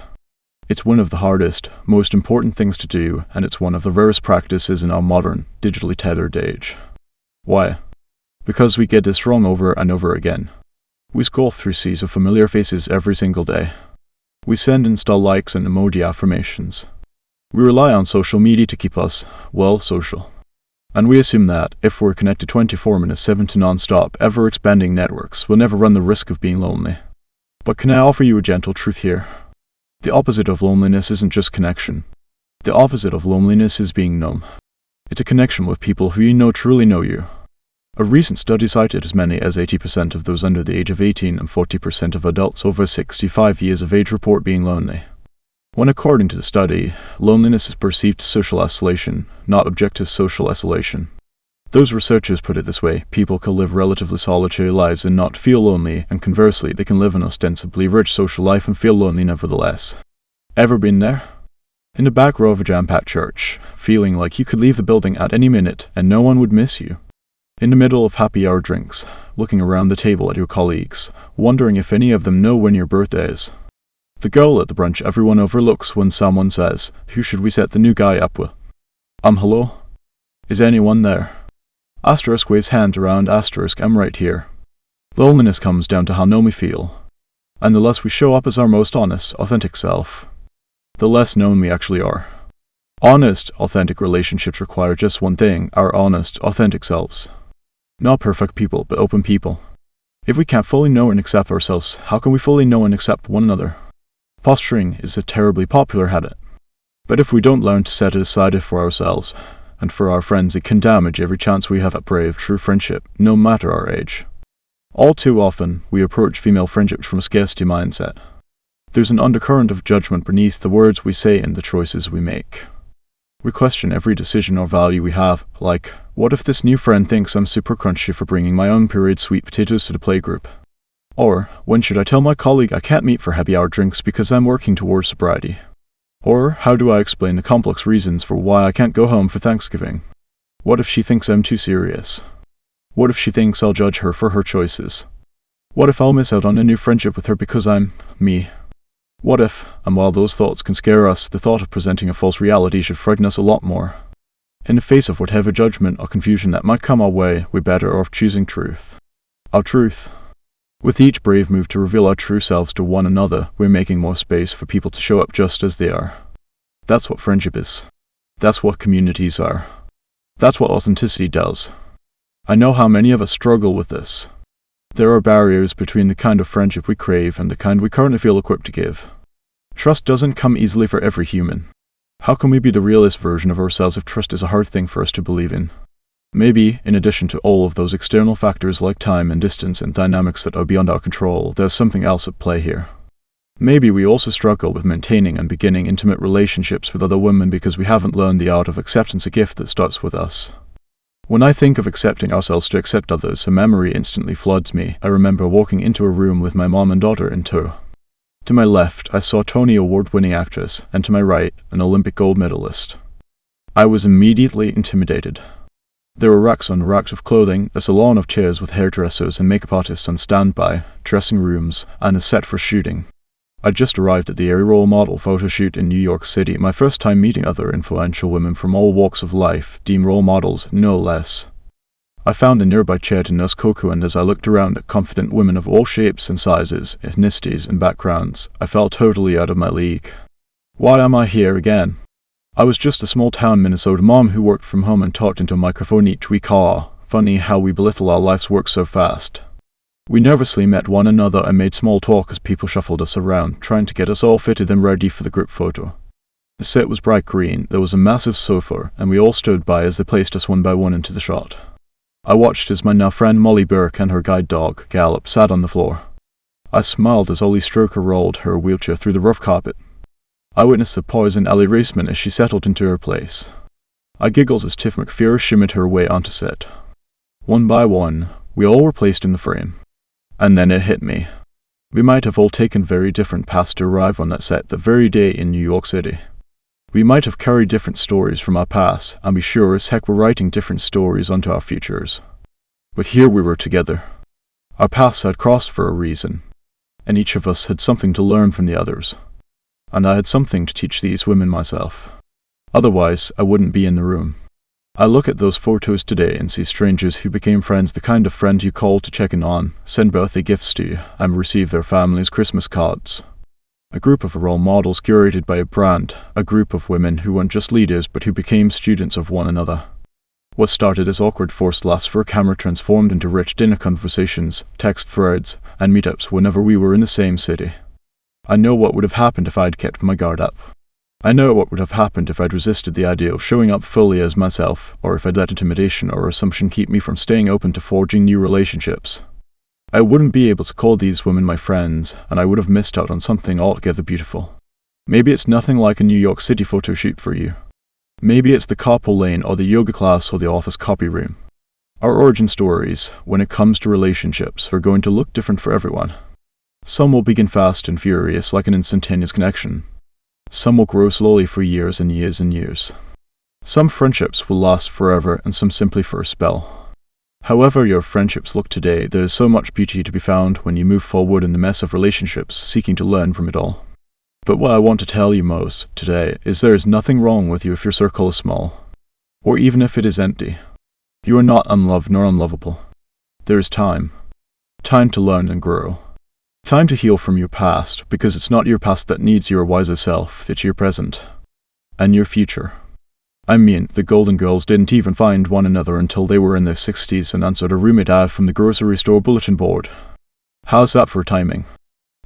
It's one of the hardest, most important things to do, and it's one of the rarest practices in our modern, digitally tethered age. Why? Because we get this wrong over and over again. We scroll through seas of familiar faces every single day. We send and install likes and emoji affirmations. We rely on social media to keep us, well, social. And we assume that, if we're connected 24/7 to non-stop, ever-expanding networks, we'll never run the risk of being lonely. But can I offer you a gentle truth here? The opposite of loneliness isn't just connection. The opposite of loneliness is being numb. It's a connection with people who you know truly know you. A recent study cited as many as 80% of those under the age of 18 and 40% of adults over 65 years of age report being lonely. When according to the study, loneliness is perceived as social isolation, not objective social isolation. Those researchers put it this way: people can live relatively solitary lives and not feel lonely, and conversely, they can live an ostensibly rich social life and feel lonely nevertheless. Ever been there? In the back row of a jam-packed church, feeling like you could leave the building at any minute and no one would miss you. In the middle of happy hour drinks, looking around the table at your colleagues, wondering if any of them know when your birthday is. The girl at the brunch everyone overlooks when someone says, "Who should we set the new guy up with?" Hello? Is anyone there? Asterisk waves hands around asterisk, I'm right here. Loneliness comes down to how known we feel. And the less we show up as our most honest, authentic self, the less known we actually are. Honest, authentic relationships require just one thing: our honest, authentic selves. Not perfect people, but open people. If we can't fully know and accept ourselves, how can we fully know and accept one another? Posturing is a terribly popular habit. But if we don't learn to set it aside for ourselves and for our friends, it can damage every chance we have at brave, true friendship, no matter our age. All too often, we approach female friendships from a scarcity mindset. There's an undercurrent of judgment beneath the words we say and the choices we make. We question every decision or value we have, like, what if this new friend thinks I'm super crunchy for bringing my own pureed sweet potatoes to the playgroup? Or, when should I tell my colleague I can't meet for happy hour drinks because I'm working towards sobriety? Or, how do I explain the complex reasons for why I can't go home for Thanksgiving? What if she thinks I'm too serious? What if she thinks I'll judge her for her choices? What if I'll miss out on a new friendship with her because I'm me? What if, and while those thoughts can scare us, the thought of presenting a false reality should frighten us a lot more. In the face of whatever judgment or confusion that might come our way, we're better off choosing truth. Our truth. With each brave move to reveal our true selves to one another, we're making more space for people to show up just as they are. That's what friendship is. That's what communities are. That's what authenticity does. I know how many of us struggle with this. There are barriers between the kind of friendship we crave and the kind we currently feel equipped to give. Trust doesn't come easily for every human. How can we be the realest version of ourselves if trust is a hard thing for us to believe in? Maybe, in addition to all of those external factors like time and distance and dynamics that are beyond our control, there's something else at play here. Maybe we also struggle with maintaining and beginning intimate relationships with other women because we haven't learned the art of acceptance, a gift that starts with us. When I think of accepting ourselves to accept others, a memory instantly floods me. I remember walking into a room with my mom and daughter in tow. To my left, I saw Tony Award-winning actress, and to my right, an Olympic gold medalist. I was immediately intimidated. There were racks on racks of clothing, a salon of chairs with hairdressers and makeup artists on standby, dressing rooms, and a set for shooting. I'd just arrived at the Airy Role Model photo shoot in New York City, my first time meeting other influential women from all walks of life, deemed role models, no less. I found a nearby chair to nurse Coco, and as I looked around at confident women of all shapes and sizes, ethnicities and backgrounds, I felt totally out of my league. Why am I here again? I was just a small-town Minnesota mom who worked from home and talked into a microphone each week. Funny how we belittle our life's work so fast. We nervously met one another and made small talk as people shuffled us around, trying to get us all fitted and ready for the group photo. The set was bright green, there was a massive sofa, and we all stood by as they placed us one by one into the shot. I watched as my now friend Molly Burke and her guide dog, Gallop, sat on the floor. I smiled as Ollie Stroker rolled her wheelchair through the rough carpet. I witnessed the poise in Ellie Raceman as she settled into her place. I giggled as Tiff McPherson shimmied her way onto set. One by one, we all were placed in the frame. And then it hit me. We might have all taken very different paths to arrive on that set that very day in New York City. We might have carried different stories from our past, and we sure as heck were writing different stories onto our futures. But here we were together. Our paths had crossed for a reason, and each of us had something to learn from the others. And I had something to teach these women myself. Otherwise, I wouldn't be in the room. I look at those photos today and see strangers who became friends, the kind of friends you call to check in on, send birthday gifts to you, and receive their families' Christmas cards. A group of role models curated by a brand, a group of women who weren't just leaders but who became students of one another. What started as awkward forced laughs for a camera transformed into rich dinner conversations, text threads, and meetups whenever we were in the same city. I know what would have happened if I'd kept my guard up. I know what would have happened if I'd resisted the idea of showing up fully as myself, or if I'd let intimidation or assumption keep me from staying open to forging new relationships. I wouldn't be able to call these women my friends, and I would have missed out on something altogether beautiful. Maybe it's nothing like a New York City photo shoot for you. Maybe it's the carpool lane or the yoga class or the office copy room. Our origin stories, when it comes to relationships, are going to look different for everyone. Some will begin fast and furious like an instantaneous connection. Some will grow slowly for years and years and years. Some friendships will last forever and some simply for a spell. However your friendships look today, there is so much beauty to be found when you move forward in the mess of relationships, seeking to learn from it all. But what I want to tell you most today is there is nothing wrong with you if your circle is small, or even if it is empty. You are not unloved nor unlovable. There is time. Time to learn and grow. Time to heal from your past, because it's not your past that needs your wiser self, it's your present. And your future. I mean, the Golden Girls didn't even find one another until they were in their 60s and answered a roommate ad from the grocery store bulletin board. How's that for timing?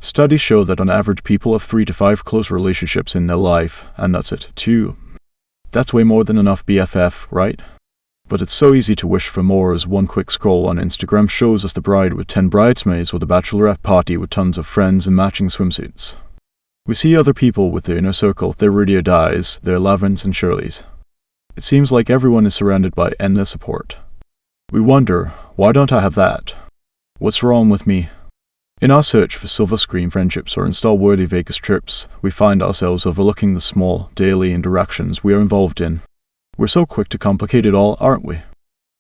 Studies show that on average people have 3 to 5 close relationships in their life, and that's it, 2. That's way more than enough BFF, right? But it's so easy to wish for more as one quick scroll on Instagram shows us the bride with 10 bridesmaids or the bachelorette party with tons of friends in matching swimsuits. We see other people with their inner circle, their radio dies, their Lavins and Shirleys. It seems like everyone is surrounded by endless support. We wonder, why don't I have that? What's wrong with me? In our search for silver screen friendships or install-worthy Vegas trips, we find ourselves overlooking the small, daily interactions we are involved in. We're so quick to complicate it all, aren't we?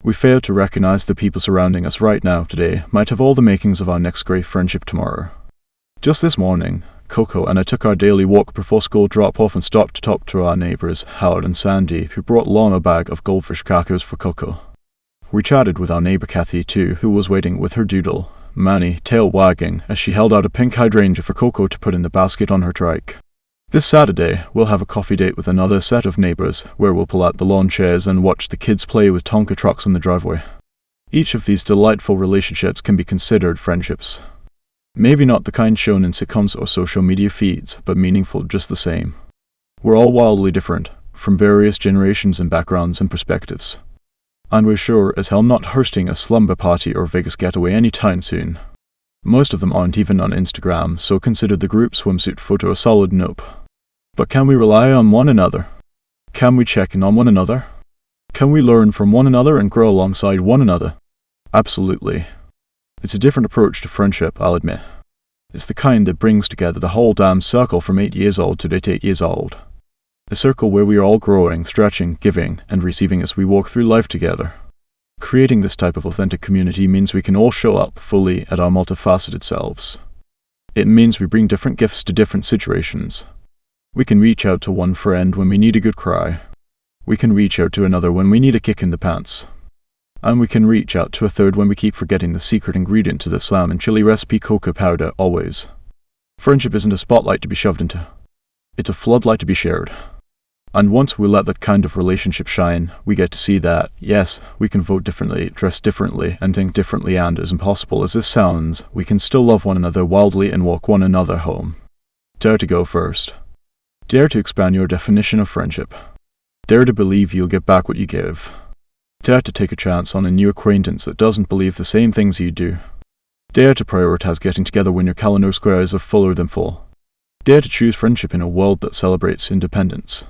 We fail to recognize the people surrounding us right now today might have all the makings of our next great friendship tomorrow. Just this morning, Coco and I took our daily walk before school drop-off and stopped to talk to our neighbours, Howard and Sandy, who brought along a bag of goldfish crackers for Coco. We chatted with our neighbour Kathy too, who was waiting with her doodle, Manny, tail wagging, as she held out a pink hydrangea for Coco to put in the basket on her trike. This Saturday, we'll have a coffee date with another set of neighbours, where we'll pull out the lawn chairs and watch the kids play with Tonka trucks on the driveway. Each of these delightful relationships can be considered friendships. Maybe not the kind shown in sitcoms or social media feeds, but meaningful just the same. We're all wildly different, from various generations and backgrounds and perspectives. And we're sure as hell not hosting a slumber party or Vegas getaway anytime soon. Most of them aren't even on Instagram, so consider the group swimsuit photo a solid nope. But can we rely on one another? Can we check in on one another? Can we learn from one another and grow alongside one another? Absolutely. It's a different approach to friendship, I'll admit. It's the kind that brings together the whole damn circle from 8 years old to 8 years old. A circle where we are all growing, stretching, giving, and receiving as we walk through life together. Creating this type of authentic community means we can all show up fully at our multifaceted selves. It means we bring different gifts to different situations. We can reach out to one friend when we need a good cry. We can reach out to another when we need a kick in the pants. And we can reach out to a third when we keep forgetting the secret ingredient to the slam and chili recipe cocoa powder always. Friendship isn't a spotlight to be shoved into. It's a floodlight to be shared. And once we let that kind of relationship shine, we get to see that, yes, we can vote differently, dress differently, and think differently, and as impossible as this sounds, we can still love one another wildly and walk one another home. Dare to go first. Dare to expand your definition of friendship. Dare to believe you'll get back what you give. Dare to take a chance on a new acquaintance that doesn't believe the same things you do. Dare to prioritize getting together when your calendar squares are fuller than full. Dare to choose friendship in a world that celebrates independence.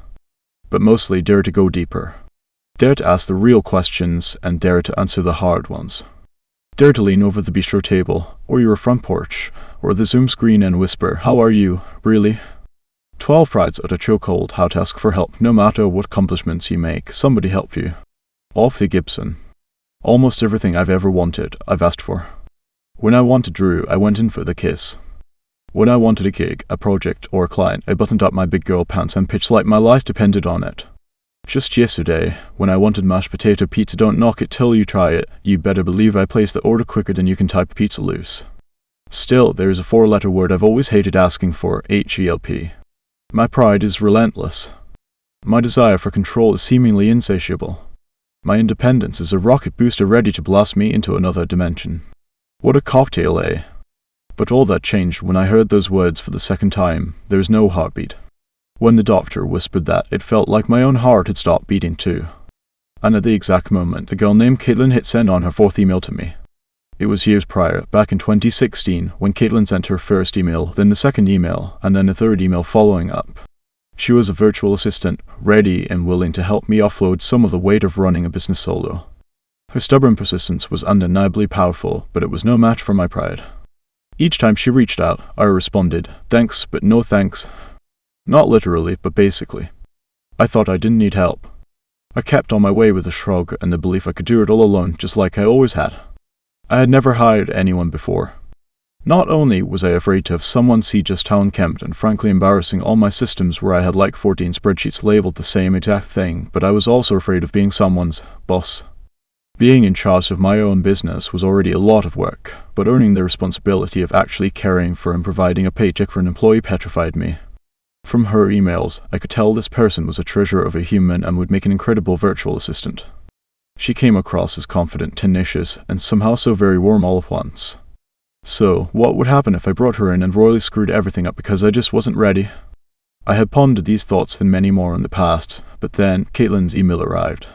But mostly dare to go deeper. Dare to ask the real questions and dare to answer the hard ones. Dare to lean over the bistro table, or your front porch, or the Zoom screen and whisper, "How are you? Really?" 12 rides at a chokehold, how to ask for help no matter what accomplishments you make, somebody help you. Alfie Gibson. Almost everything I've ever wanted, I've asked for. When I wanted Drew, I went in for the kiss. When I wanted a gig, a project, or a client, I buttoned up my big girl pants and pitched like my life depended on it. Just yesterday, when I wanted mashed potato pizza, don't knock it till you try it, you better believe I placed the order quicker than you can type pizza loose. Still, there is a 4-letter word I've always hated asking for, H-E-L-P. My pride is relentless. My desire for control is seemingly insatiable. My independence is a rocket booster ready to blast me into another dimension. What a cocktail, eh? But all that changed when I heard those words for the second time. There's no heartbeat. When the doctor whispered that, it felt like my own heart had stopped beating too. And at the exact moment, a girl named Caitlin hit send on her 4th email to me. It was years prior, back in 2016, when Caitlin sent her first email, then the second email, and then a third email following up. She was a virtual assistant, ready and willing to help me offload some of the weight of running a business solo. Her stubborn persistence was undeniably powerful, but it was no match for my pride. Each time she reached out, I responded, thanks, but no thanks. Not literally, but basically. I thought I didn't need help. I kept on my way with a shrug and the belief I could do it all alone, just like I always had. I had never hired anyone before. Not only was I afraid to have someone see just how unkempt and frankly embarrassing all my systems were, I had like 14 spreadsheets labeled the same exact thing, but I was also afraid of being someone's boss. Being in charge of my own business was already a lot of work, but earning the responsibility of actually caring for and providing a paycheck for an employee petrified me. From her emails, I could tell this person was a treasure of a human and would make an incredible virtual assistant. She came across as confident, tenacious, and somehow so very warm all at once. So, what would happen if I brought her in and royally screwed everything up because I just wasn't ready? I had pondered these thoughts and many more in the past, but then Caitlin's email arrived.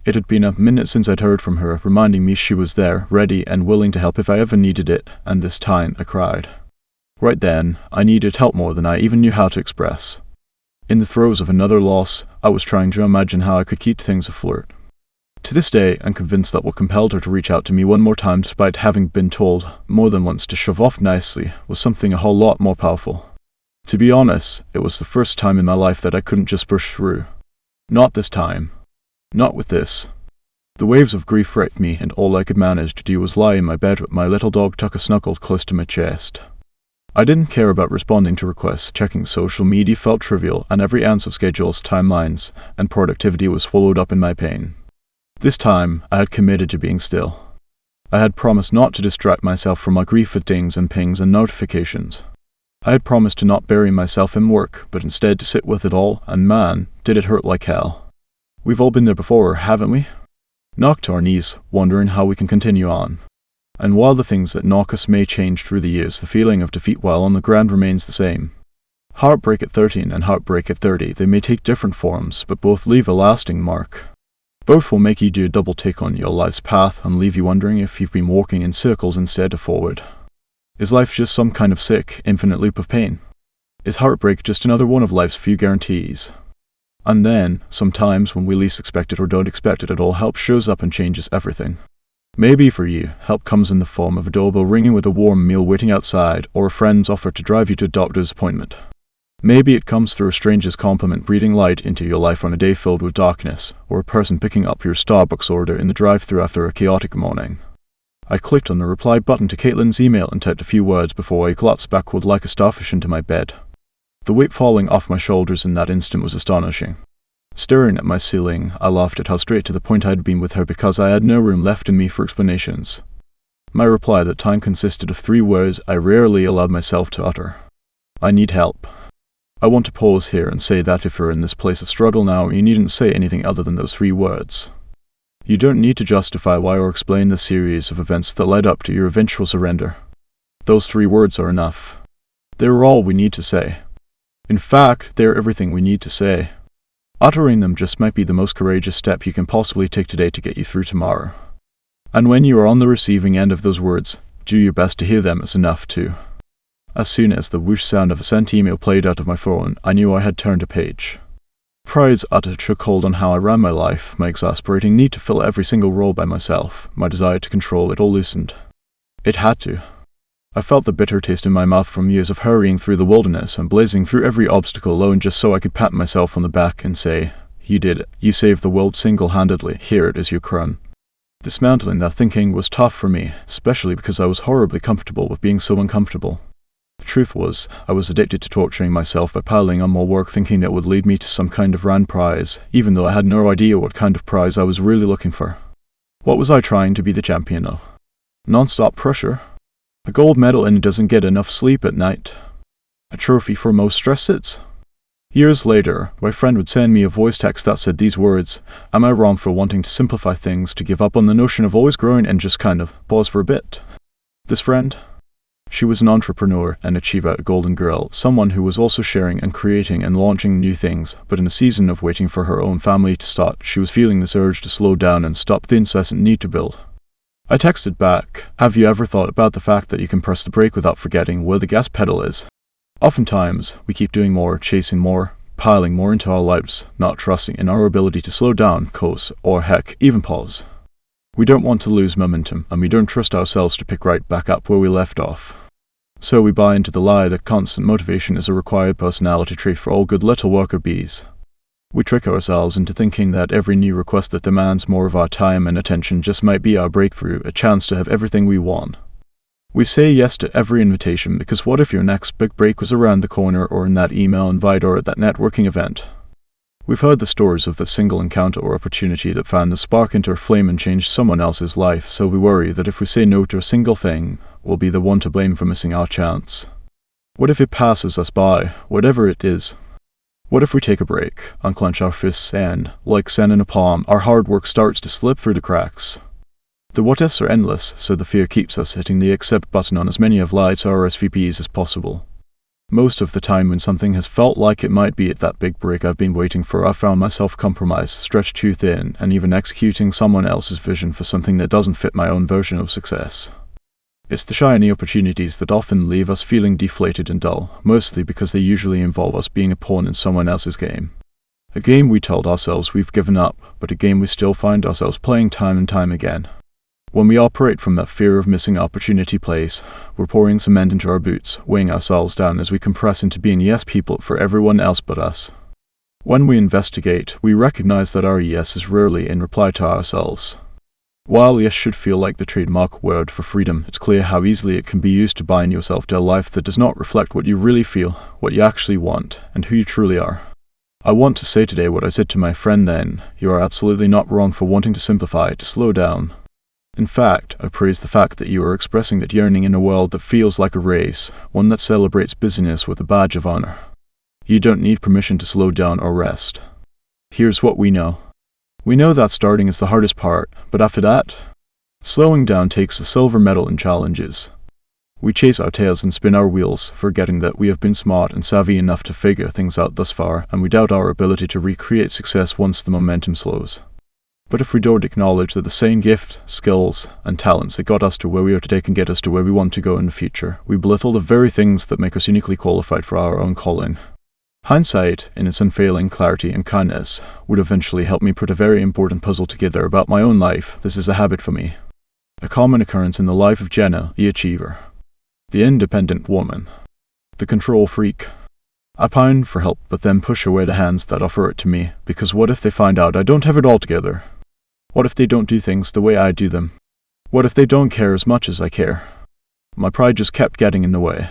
It had been a minute since I'd heard from her, reminding me she was there, ready and willing to help if I ever needed it, and this time I cried. Right then, I needed help more than I even knew how to express. In the throes of another loss, I was trying to imagine how I could keep things afloat. To this day, I'm convinced that what compelled her to reach out to me one more time despite having been told more than once to shove off nicely was something a whole lot more powerful. To be honest, it was the first time in my life that I couldn't just push through. Not this time. Not with this. The waves of grief wrecked me, and all I could manage to do was lie in my bed with my little dog Tucker snuggled close to my chest. I didn't care about responding to requests, checking social media felt trivial, and every ounce of schedules, timelines, and productivity was swallowed up in my pain. This time, I had committed to being still. I had promised not to distract myself from my grief with dings and pings and notifications. I had promised to not bury myself in work, but instead to sit with it all, and man, did it hurt like hell. We've all been there before, haven't we? Knocked to our knees, wondering how we can continue on. And while the things that knock us may change through the years, the feeling of defeat while on the ground remains the same. Heartbreak at 13 and heartbreak at 30, they may take different forms, but both leave a lasting mark. Both will make you do a double take on your life's path and leave you wondering if you've been walking in circles instead of forward. Is life just some kind of sick, infinite loop of pain? Is heartbreak just another one of life's few guarantees? And then, sometimes when we least expect it or don't expect it at all, help shows up and changes everything. Maybe for you, help comes in the form of a doorbell ringing with a warm meal waiting outside, or a friend's offer to drive you to a doctor's appointment. Maybe it comes through a stranger's compliment breathing light into your life on a day filled with darkness, or a person picking up your Starbucks order in the drive-thru after a chaotic morning. I clicked on the reply button to Caitlin's email and typed a few words before I collapsed backward like a starfish into my bed. The weight falling off my shoulders in that instant was astonishing. Staring at my ceiling, I laughed at how straight to the point I had been with her because I had no room left in me for explanations. My reply at that time consisted of 3 words I rarely allowed myself to utter. I need help. I want to pause here and say that if you're in this place of struggle now, you needn't say anything other than those 3 words. You don't need to justify why or explain the series of events that led up to your eventual surrender. Those 3 words are enough. They're all we need to say. In fact, they're everything we need to say. Uttering them just might be the most courageous step you can possibly take today to get you through tomorrow. And when you are on the receiving end of those words, do your best to hear them as enough too. As soon as the whoosh sound of a sent email played out of my phone, I knew I had turned a page. Pride's utter took hold on how I ran my life, my exasperating need to fill every single role by myself, my desire to control it all loosened. It had to. I felt the bitter taste in my mouth from years of hurrying through the wilderness and blazing through every obstacle alone just so I could pat myself on the back and say, "You did it. You saved the world single-handedly. Here it is your crown." Dismantling that thinking was tough for me, especially because I was horribly comfortable with being so uncomfortable. The truth was, I was addicted to torturing myself by piling on more work thinking it would lead me to some kind of grand prize, even though I had no idea what kind of prize I was really looking for. What was I trying to be the champion of? Non-stop pressure? A gold medal and doesn't get enough sleep at night? A trophy for most stress sits? Years later, my friend would send me a voice text that said these words: "Am I wrong for wanting to simplify things, to give up on the notion of always growing and just kind of pause for a bit?" This friend? She was an entrepreneur, an achiever, a golden girl, someone who was also sharing and creating and launching new things, but in a season of waiting for her own family to start, she was feeling this urge to slow down and stop the incessant need to build. I texted back, "Have you ever thought about the fact that you can press the brake without forgetting where the gas pedal is?" Oftentimes, we keep doing more, chasing more, piling more into our lives, not trusting in our ability to slow down, coast, or heck, even pause. We don't want to lose momentum, and we don't trust ourselves to pick right back up where we left off. So we buy into the lie that constant motivation is a required personality trait for all good little worker bees. We trick ourselves into thinking that every new request that demands more of our time and attention just might be our breakthrough, a chance to have everything we want. We say yes to every invitation because what if your next big break was around the corner or in that email invite or at that networking event? We've heard the stories of the single encounter or opportunity that found the spark into a flame and changed someone else's life, so we worry that if we say no to a single thing, we'll be the one to blame for missing our chance. What if it passes us by, whatever it is? What if we take a break, unclench our fists and, like sand in a palm, our hard work starts to slip through the cracks? The what-ifs are endless, so the fear keeps us hitting the accept button on as many of life's RSVPs as possible. Most of the time when something has felt like it might be at that big break I've been waiting for, I've found myself compromised, stretched too thin, and even executing someone else's vision for something that doesn't fit my own version of success. It's the shiny opportunities that often leave us feeling deflated and dull, mostly because they usually involve us being a pawn in someone else's game. A game we told ourselves we've given up, but a game we still find ourselves playing time and time again. When we operate from that fear of missing opportunity place, we're pouring cement into our boots, weighing ourselves down as we compress into being yes people for everyone else but us. When we investigate, we recognize that our yes is rarely in reply to ourselves. While yes should feel like the trademark word for freedom, it's clear how easily it can be used to bind yourself to a life that does not reflect what you really feel, what you actually want, and who you truly are. I want to say today what I said to my friend then: you are absolutely not wrong for wanting to simplify, to slow down. In fact, I praise the fact that you are expressing that yearning in a world that feels like a race, one that celebrates busyness with a badge of honor. You don't need permission to slow down or rest. Here's what we know. We know that starting is the hardest part, but after that, slowing down takes the silver medal in challenges. We chase our tails and spin our wheels, forgetting that we have been smart and savvy enough to figure things out thus far, and we doubt our ability to recreate success once the momentum slows. But if we don't acknowledge that the same gift, skills, and talents that got us to where we are today can get us to where we want to go in the future, we belittle the very things that make us uniquely qualified for our own calling. Hindsight, in its unfailing clarity and kindness, would eventually help me put a very important puzzle together about my own life. This is a habit for me. A common occurrence in the life of Jenna, the achiever. The independent woman. The control freak. I pine for help, but then push away the hands that offer it to me, because what if they find out I don't have it all together? What if they don't do things the way I do them? What if they don't care as much as I care? My pride just kept getting in the way.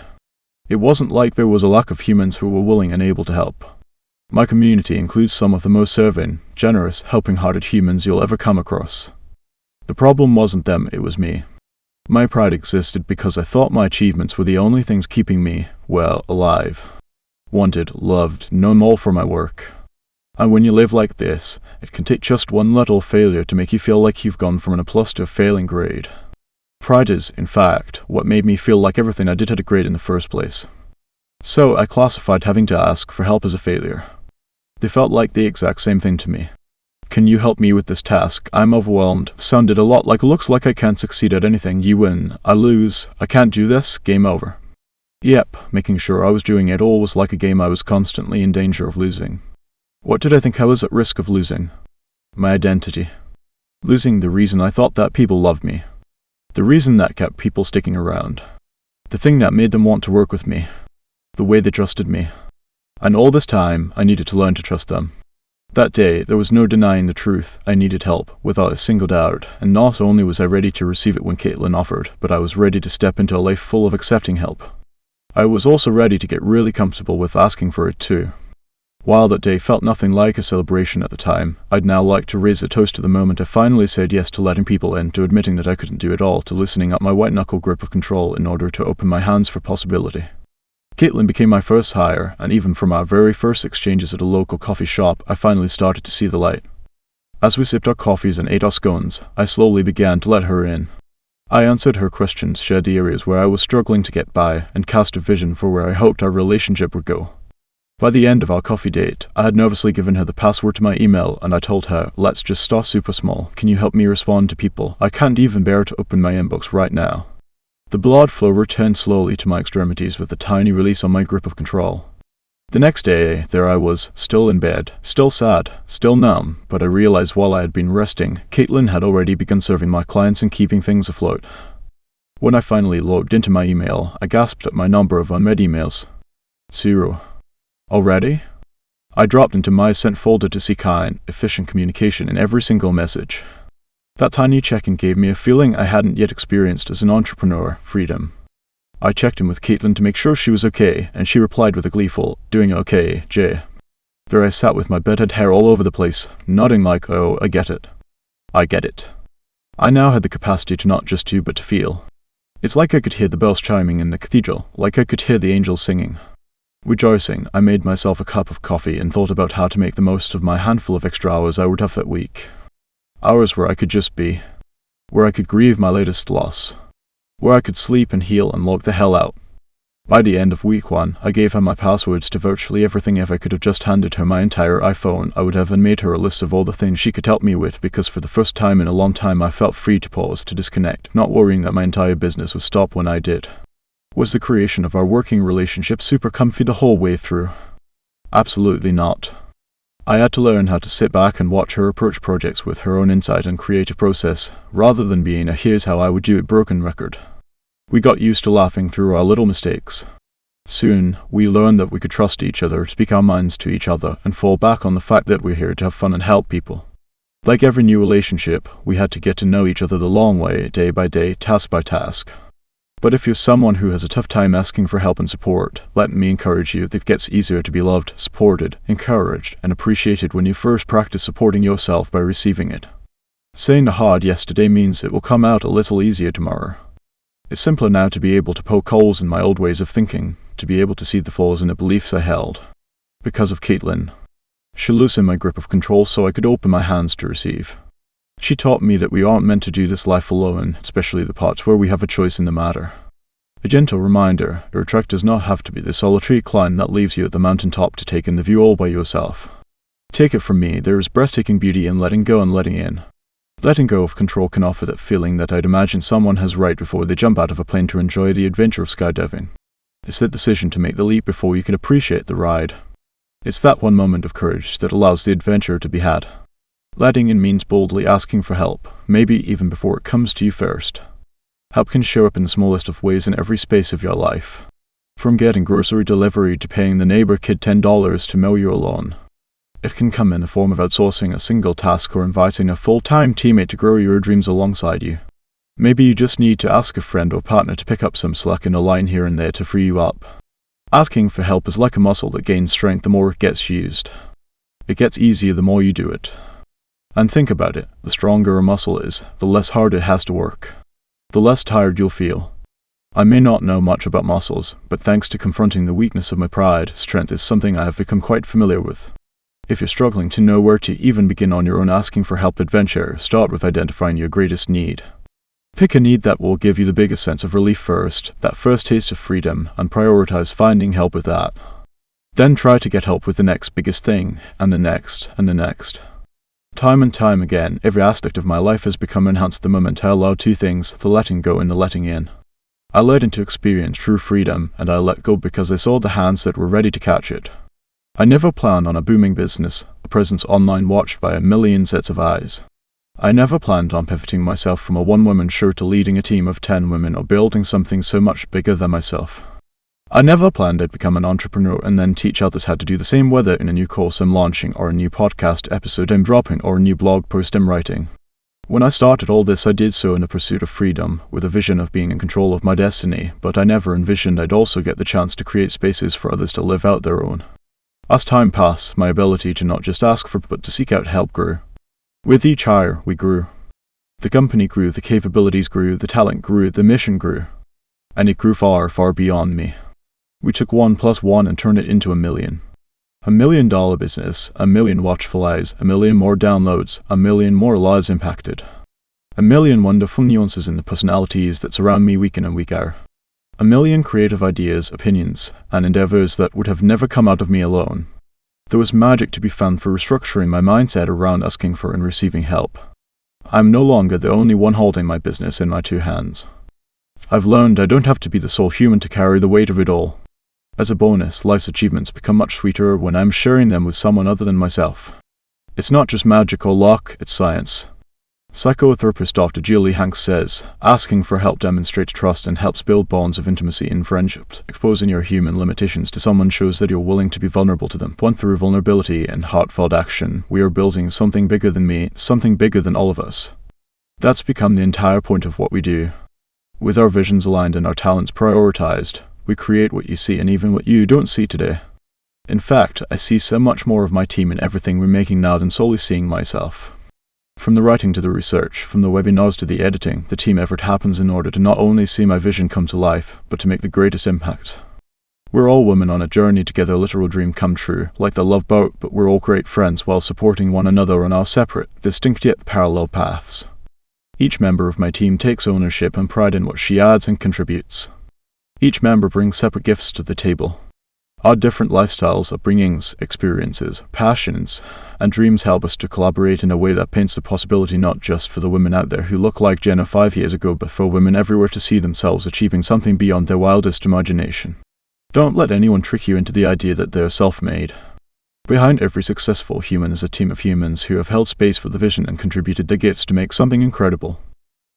It wasn't like there was a lack of humans who were willing and able to help. My community includes some of the most serving, generous, helping-hearted humans you'll ever come across. The problem wasn't them, it was me. My pride existed because I thought my achievements were the only things keeping me, well, alive. Wanted, loved, known more for my work. And when you live like this, it can take just one little failure to make you feel like you've gone from an A+ to a failing grade. Pride is, in fact, what made me feel like everything I did had a grade in the first place. So I classified having to ask for help as a failure. They felt like the exact same thing to me. Can you help me with this task? I'm overwhelmed. Sounded a lot like looks like I can't succeed at anything. You win. I lose. I can't do this. Game over. Yep, making sure I was doing it all was like a game I was constantly in danger of losing. What did I think I was at risk of losing? My identity. Losing the reason I thought that people loved me. The reason that kept people sticking around. The thing that made them want to work with me. The way they trusted me. And all this time, I needed to learn to trust them. That day, there was no denying the truth. I needed help, without a single doubt, and not only was I ready to receive it when Caitlin offered, but I was ready to step into a life full of accepting help. I was also ready to get really comfortable with asking for it too. While that day felt nothing like a celebration at the time, I'd now like to raise a toast to the moment I finally said yes to letting people in, to admitting that I couldn't do it all, to loosening up my white-knuckle grip of control in order to open my hands for possibility. Caitlin became my first hire, and even from our very first exchanges at a local coffee shop, I finally started to see the light. As we sipped our coffees and ate our scones, I slowly began to let her in. I answered her questions, shared the areas where I was struggling to get by, and cast a vision for where I hoped our relationship would go. By the end of our coffee date, I had nervously given her the password to my email, and I told her, let's just start super small. Can you help me respond to people? I can't even bear to open my inbox right now. The blood flow returned slowly to my extremities with a tiny release on my grip of control. The next day, there I was, still in bed, still sad, still numb, but I realized while I had been resting, Caitlin had already begun serving my clients and keeping things afloat. When I finally logged into my email, I gasped at my number of unread emails. 0. Already? I dropped into my sent folder to see kind, efficient communication in every single message. That tiny check-in gave me a feeling I hadn't yet experienced as an entrepreneur: freedom. I checked in with Caitlin to make sure she was okay, and she replied with a gleeful, "Doing okay, Jay." There I sat with my bedhead hair all over the place, nodding like, oh, I get it. I get it. I now had the capacity to not just do, but to feel. It's like I could hear the bells chiming in the cathedral, like I could hear the angels singing. Rejoicing, I made myself a cup of coffee and thought about how to make the most of my handful of extra hours I would have that week. Hours where I could just be. where I could grieve my latest loss, where I could sleep and heal and log the hell out. By the end of week 1, I gave her my passwords to virtually everything. If I could have just handed her my entire iPhone, I would have made her a list of all the things she could help me with, because for the first time in a long time I felt free to pause, to disconnect, not worrying that my entire business would stop when I did. Was the creation of our working relationship super comfy the whole way through? Absolutely not. I had to learn how to sit back and watch her approach projects with her own insight and creative process, rather than being a here's how I would do it broken record. We got used to laughing through our little mistakes. Soon, we learned that we could trust each other, speak our minds to each other, and fall back on the fact that we're here to have fun and help people. Like every new relationship, we had to get to know each other the long way, day by day, task by task. But if you're someone who has a tough time asking for help and support, let me encourage you that it gets easier to be loved, supported, encouraged, and appreciated when you first practice supporting yourself by receiving it. Saying the hard yes today means it will come out a little easier tomorrow. It's simpler now to be able to poke holes in my old ways of thinking, to be able to see the flaws in the beliefs I held. Because of Caitlin. She loosened my grip of control so I could open my hands to receive. She taught me that we aren't meant to do this life alone, especially the parts where we have a choice in the matter. A gentle reminder, your trek does not have to be the solitary climb that leaves you at the mountaintop to take in the view all by yourself. Take it from me, there is breathtaking beauty in letting go and letting in. Letting go of control can offer that feeling that I'd imagine someone has right before they jump out of a plane to enjoy the adventure of skydiving. It's the decision to make the leap before you can appreciate the ride. It's that one moment of courage that allows the adventure to be had. Letting in means boldly asking for help, maybe even before it comes to you first. Help can show up in the smallest of ways in every space of your life. From getting grocery delivery to paying the neighbor kid $10 to mow your lawn. It can come in the form of outsourcing a single task or inviting a full-time teammate to grow your dreams alongside you. Maybe you just need to ask a friend or partner to pick up some slack in a line here and there to free you up. Asking for help is like a muscle that gains strength the more it gets used. It gets easier the more you do it. And think about it, the stronger a muscle is, the less hard it has to work. The less tired you'll feel. I may not know much about muscles, but thanks to confronting the weakness of my pride, strength is something I have become quite familiar with. If you're struggling to know where to even begin on your own asking for help adventure, start with identifying your greatest need. Pick a need that will give you the biggest sense of relief first, that first taste of freedom, and prioritize finding help with that. Then try to get help with the next biggest thing, and the next, and the next. Time and time again, every aspect of my life has become enhanced the moment I allowed two things, the letting go and the letting in. I let into experience true freedom, and I let go because I saw the hands that were ready to catch it. I never planned on a booming business, a presence online watched by a million sets of eyes. I never planned on pivoting myself from a one-woman show to leading a team of 10 women or building something so much bigger than myself. I never planned I'd become an entrepreneur and then teach others how to do the same, whether in a new course I'm launching or a new podcast episode I'm dropping or a new blog post I'm writing. When I started all this, I did so in the pursuit of freedom, with a vision of being in control of my destiny, but I never envisioned I'd also get the chance to create spaces for others to live out their own. As time passed, my ability to not just ask for but to seek out help grew. With each hire, we grew. The company grew, the capabilities grew, the talent grew, the mission grew. And it grew far, far beyond me. We took 1 + 1 and turned it into $1 million. $1 million business, 1 million watchful eyes, 1 million more downloads, 1 million more lives impacted. 1 million wonderful nuances in the personalities that surround me week in and week out. 1 million creative ideas, opinions, and endeavors that would have never come out of me alone. There was magic to be found for restructuring my mindset around asking for and receiving help. I'm no longer the only one holding my business in my two hands. I've learned I don't have to be the sole human to carry the weight of it all. As a bonus, life's achievements become much sweeter when I'm sharing them with someone other than myself. It's not just magic or luck, it's science. Psychotherapist Dr. Julie Hanks says, asking for help demonstrates trust and helps build bonds of intimacy in friendships. Exposing your human limitations to someone shows that you're willing to be vulnerable to them. One through vulnerability and heartfelt action, we are building something bigger than me, something bigger than all of us. That's become the entire point of what we do. With our visions aligned and our talents prioritized, we create what you see and even what you don't see today. In fact, I see so much more of my team in everything we're making now than solely seeing myself. From the writing to the research, from the webinars to the editing, the team effort happens in order to not only see my vision come to life, but to make the greatest impact. We're all women on a journey to get a literal dream come true, like the Love Boat, but we're all great friends while supporting one another on our separate, distinct yet parallel paths. Each member of my team takes ownership and pride in what she adds and contributes. Each member brings separate gifts to the table. Our different lifestyles, upbringings, experiences, passions, and dreams help us to collaborate in a way that paints the possibility not just for the women out there who look like Jenna 5 years ago, but for women everywhere to see themselves achieving something beyond their wildest imagination. Don't let anyone trick you into the idea that they're self-made. Behind every successful human is a team of humans who have held space for the vision and contributed their gifts to make something incredible.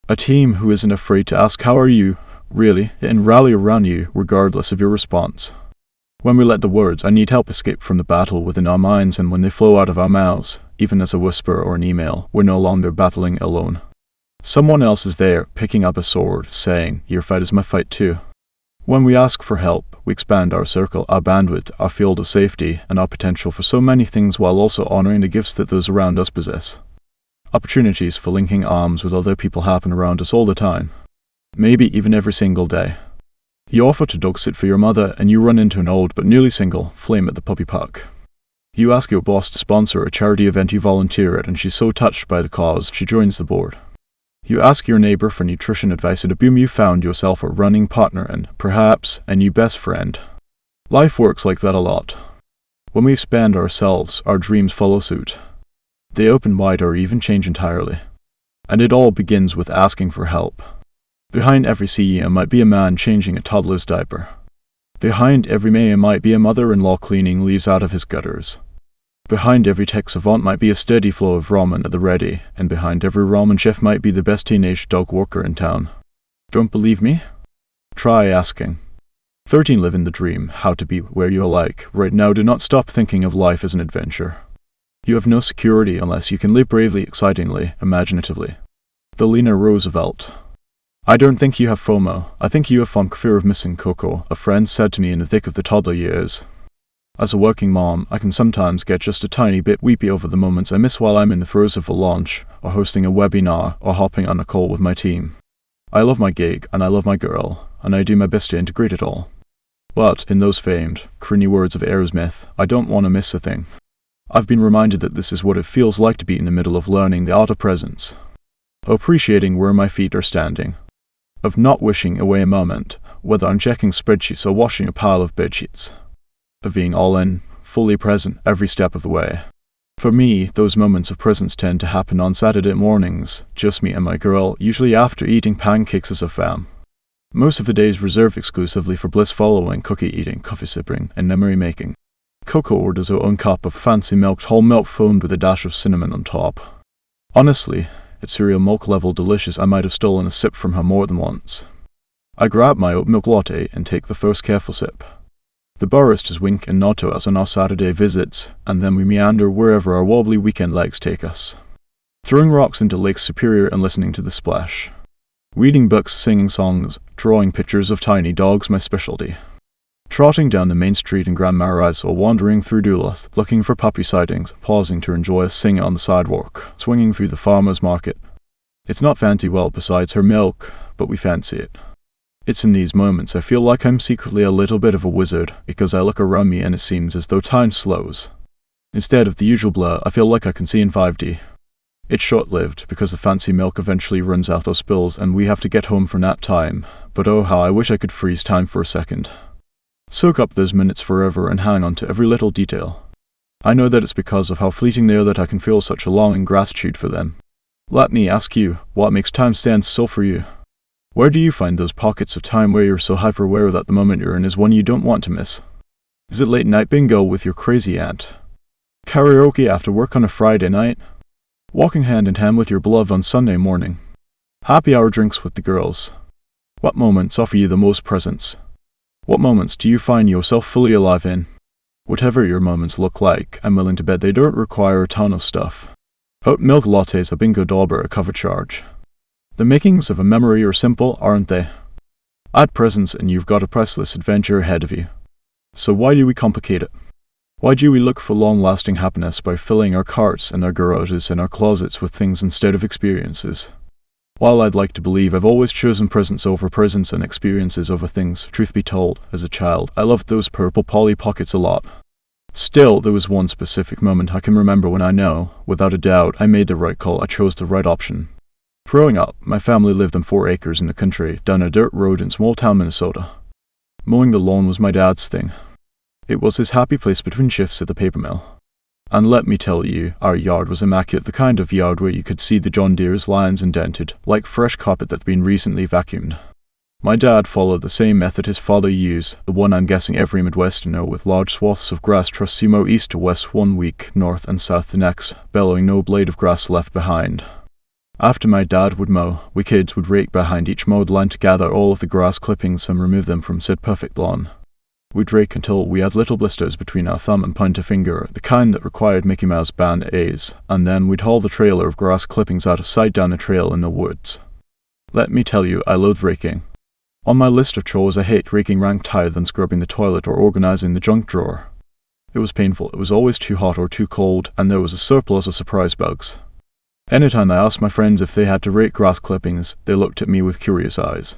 A team who isn't afraid to ask, "How are you?" really, and rally around you regardless of your response. When we let the words, "I need help," escape from the battle within our minds, and when they flow out of our mouths, even as a whisper or an email, we're no longer battling alone. Someone else is there, picking up a sword, saying, "Your fight is my fight too." When we ask for help, we expand our circle, our bandwidth, our field of safety, and our potential for so many things while also honoring the gifts that those around us possess. Opportunities for linking arms with other people happen around us all the time. Maybe even every single day. You offer to dog sit for your mother, and you run into an old but newly single flame at the puppy park. You ask your boss to sponsor a charity event you volunteer at, and she's so touched by the cause, she joins the board. You ask your neighbor for nutrition advice at a boom you found yourself a running partner and, perhaps, a new best friend. Life works like that a lot. When we expand ourselves, our dreams follow suit. They open wide or even change entirely. And it all begins with asking for help. Behind every CEO might be a man changing a toddler's diaper. Behind every mayor might be a mother-in-law cleaning leaves out of his gutters. Behind every tech savant might be a steady flow of ramen at the ready, and behind every ramen chef might be the best teenage dog walker in town. Don't believe me? Try asking. 13 Live in the dream, how to be where you're like. Right now, do not stop thinking of life as an adventure. You have no security unless you can live bravely, excitingly, imaginatively. Eleanor Roosevelt. I don't think you have FOMO. I think you have fond fear of missing Coco, a friend said to me in the thick of the toddler years. As a working mom, I can sometimes get just a tiny bit weepy over the moments I miss while I'm in the throes of a launch, or hosting a webinar, or hopping on a call with my team. I love my gig, and I love my girl, and I do my best to integrate it all. But, in those famed, cringy words of Aerosmith, I don't want to miss a thing. I've been reminded that this is what it feels like to be in the middle of learning the art of presence. Appreciating where my feet are standing. Of not wishing away a moment, whether I'm checking spreadsheets or washing a pile of bedsheets. Of being all in, fully present every step of the way. For me, those moments of presence tend to happen on Saturday mornings, just me and my girl, usually after eating pancakes as a fam. Most of the days reserved exclusively for bliss following cookie eating, coffee sipping, and memory making. Coco orders her own cup of fancy milked whole milk foamed with a dash of cinnamon on top. Honestly, at cereal milk level delicious, I might have stolen a sip from her more than once. I grab my oat milk latte and take the first careful sip. The baristas wink and nod to us on our Saturday visits, and then we meander wherever our wobbly weekend legs take us. Throwing rocks into Lake Superior and listening to the splash. Reading books, singing songs, drawing pictures of tiny dogs, my specialty. Trotting down the main street in Grand Marais or wandering through Duluth, looking for puppy sightings, pausing to enjoy a singer on the sidewalk, swinging through the farmer's market. It's not fancy well besides her milk, but we fancy it. It's in these moments I feel like I'm secretly a little bit of a wizard, because I look around me and it seems as though time slows. Instead of the usual blur, I feel like I can see in 5D. It's short-lived, because the fancy milk eventually runs out or spills and we have to get home for nap time, but oh how I wish I could freeze time for a second. Soak up those minutes forever and hang on to every little detail. I know that it's because of how fleeting they are that I can feel such a longing gratitude for them. Let me ask you, what makes time stand still for you? Where do you find those pockets of time where you're so hyper-aware that the moment you're in is one you don't want to miss? Is it late night bingo with your crazy aunt? Karaoke after work on a Friday night? Walking hand in hand with your beloved on Sunday morning? Happy hour drinks with the girls? What moments offer you the most presence? What moments do you find yourself fully alive in? Whatever your moments look like, I'm willing to bet they don't require a ton of stuff. Oat milk lattes, a bingo dauber, a cover charge. The makings of a memory are simple, aren't they? Add presence and you've got a priceless adventure ahead of you. So why do we complicate it? Why do we look for long-lasting happiness by filling our carts and our garages and our closets with things instead of experiences? While I'd like to believe I've always chosen presence over presence and experiences over things, truth be told, as a child, I loved those purple Polly Pockets a lot. Still, there was one specific moment I can remember when I know, without a doubt, I made the right call, I chose the right option. Growing up, my family lived on 4 acres in the country, down a dirt road in small-town Minnesota. Mowing the lawn was my dad's thing. It was his happy place between shifts at the paper mill. And let me tell you, our yard was immaculate, the kind of yard where you could see the John Deere's lines indented, like fresh carpet that's been recently vacuumed. My dad followed the same method his father used, the one I'm guessing every Midwesterner know, with large swaths of grass trussed you mow east to west one week, north and south the next, bellowing no blade of grass left behind. After my dad would mow, we kids would rake behind each mowed line to gather all of the grass clippings and remove them from said perfect lawn. We'd rake until we had little blisters between our thumb and pointer finger, the kind that required Mickey Mouse band A's, and then we'd haul the trailer of grass clippings out of sight down a trail in the woods. Let me tell you, I loathe raking. On my list of chores, I hate raking ranked higher than scrubbing the toilet or organizing the junk drawer. It was painful, it was always too hot or too cold, and there was a surplus of surprise bugs. Anytime I asked my friends if they had to rake grass clippings, they looked at me with curious eyes.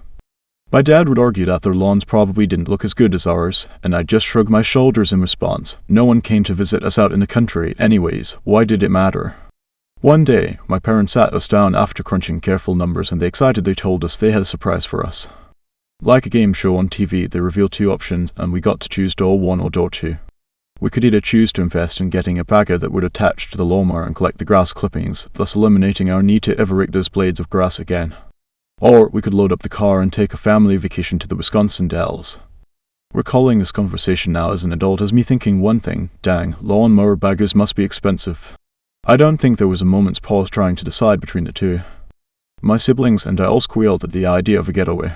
My dad would argue that their lawns probably didn't look as good as ours, and I'd just shrug my shoulders in response. No one came to visit us out in the country anyways, why did it matter? One day, my parents sat us down after crunching careful numbers and they excitedly told us they had a surprise for us. Like a game show on TV, they revealed 2 options and we got to choose door 1 or door 2. We could either choose to invest in getting a bagger that would attach to the lawnmower and collect the grass clippings, thus eliminating our need to ever rake those blades of grass again. Or we could load up the car and take a family vacation to the Wisconsin Dells. Recalling this conversation now as an adult has me thinking one thing, dang, lawnmower baggers must be expensive. I don't think there was a moment's pause trying to decide between the 2. My siblings and I all squealed at the idea of a getaway.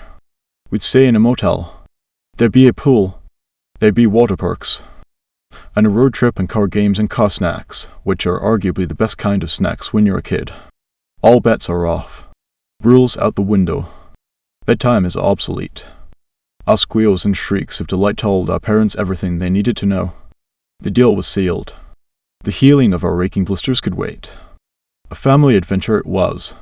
We'd stay in a motel. There'd be a pool. There'd be water parks. And a road trip and card games and car snacks, which are arguably the best kind of snacks when you're a kid. All bets are off. Rules out the window. Bedtime is obsolete. Our squeals and shrieks of delight told our parents everything they needed to know. The deal was sealed. The healing of our raking blisters could wait. A family adventure it was.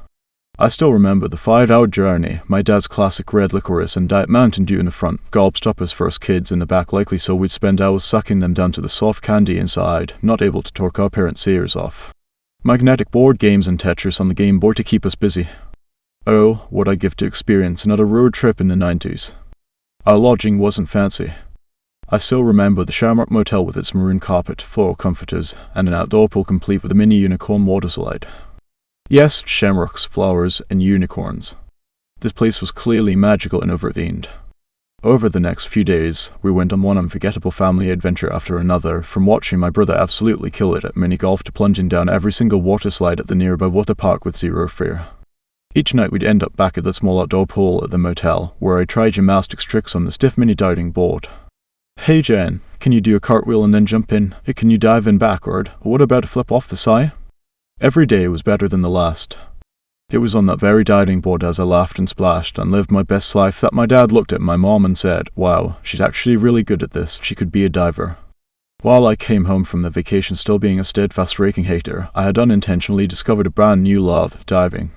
I still remember the 5-hour journey, my dad's classic red licorice and Diet Mountain Dew in the front, gulped up as first kids in the back, likely so we'd spend hours sucking them down to the soft candy inside, not able to torque our parents' ears off. Magnetic board games and Tetris on the Game Boy to keep us busy. Oh, what I'd give to experience another road trip in the 90s. Our lodging wasn't fancy. I still remember the Shamrock Motel with its maroon carpet, 4 comforters, and an outdoor pool complete with a mini unicorn water slide. Yes, shamrocks, flowers, and unicorns. This place was clearly magical and over-themed. Over the next few days, we went on one unforgettable family adventure after another, from watching my brother absolutely kill it at mini-golf to plunging down every single water slide at the nearby water park with zero fear. Each night we'd end up back at the small outdoor pool at the motel, where I tried gymnastics tricks on the stiff mini diving board. Hey Jen, can you do a cartwheel and then jump in? Hey, can you dive in backward? Or what about a flip off the side? Every day was better than the last. It was on that very diving board as I laughed and splashed and lived my best life that my dad looked at my mom and said, wow, she's actually really good at this, she could be a diver. While I came home from the vacation still being a steadfast raking hater, I had unintentionally discovered a brand new love, diving.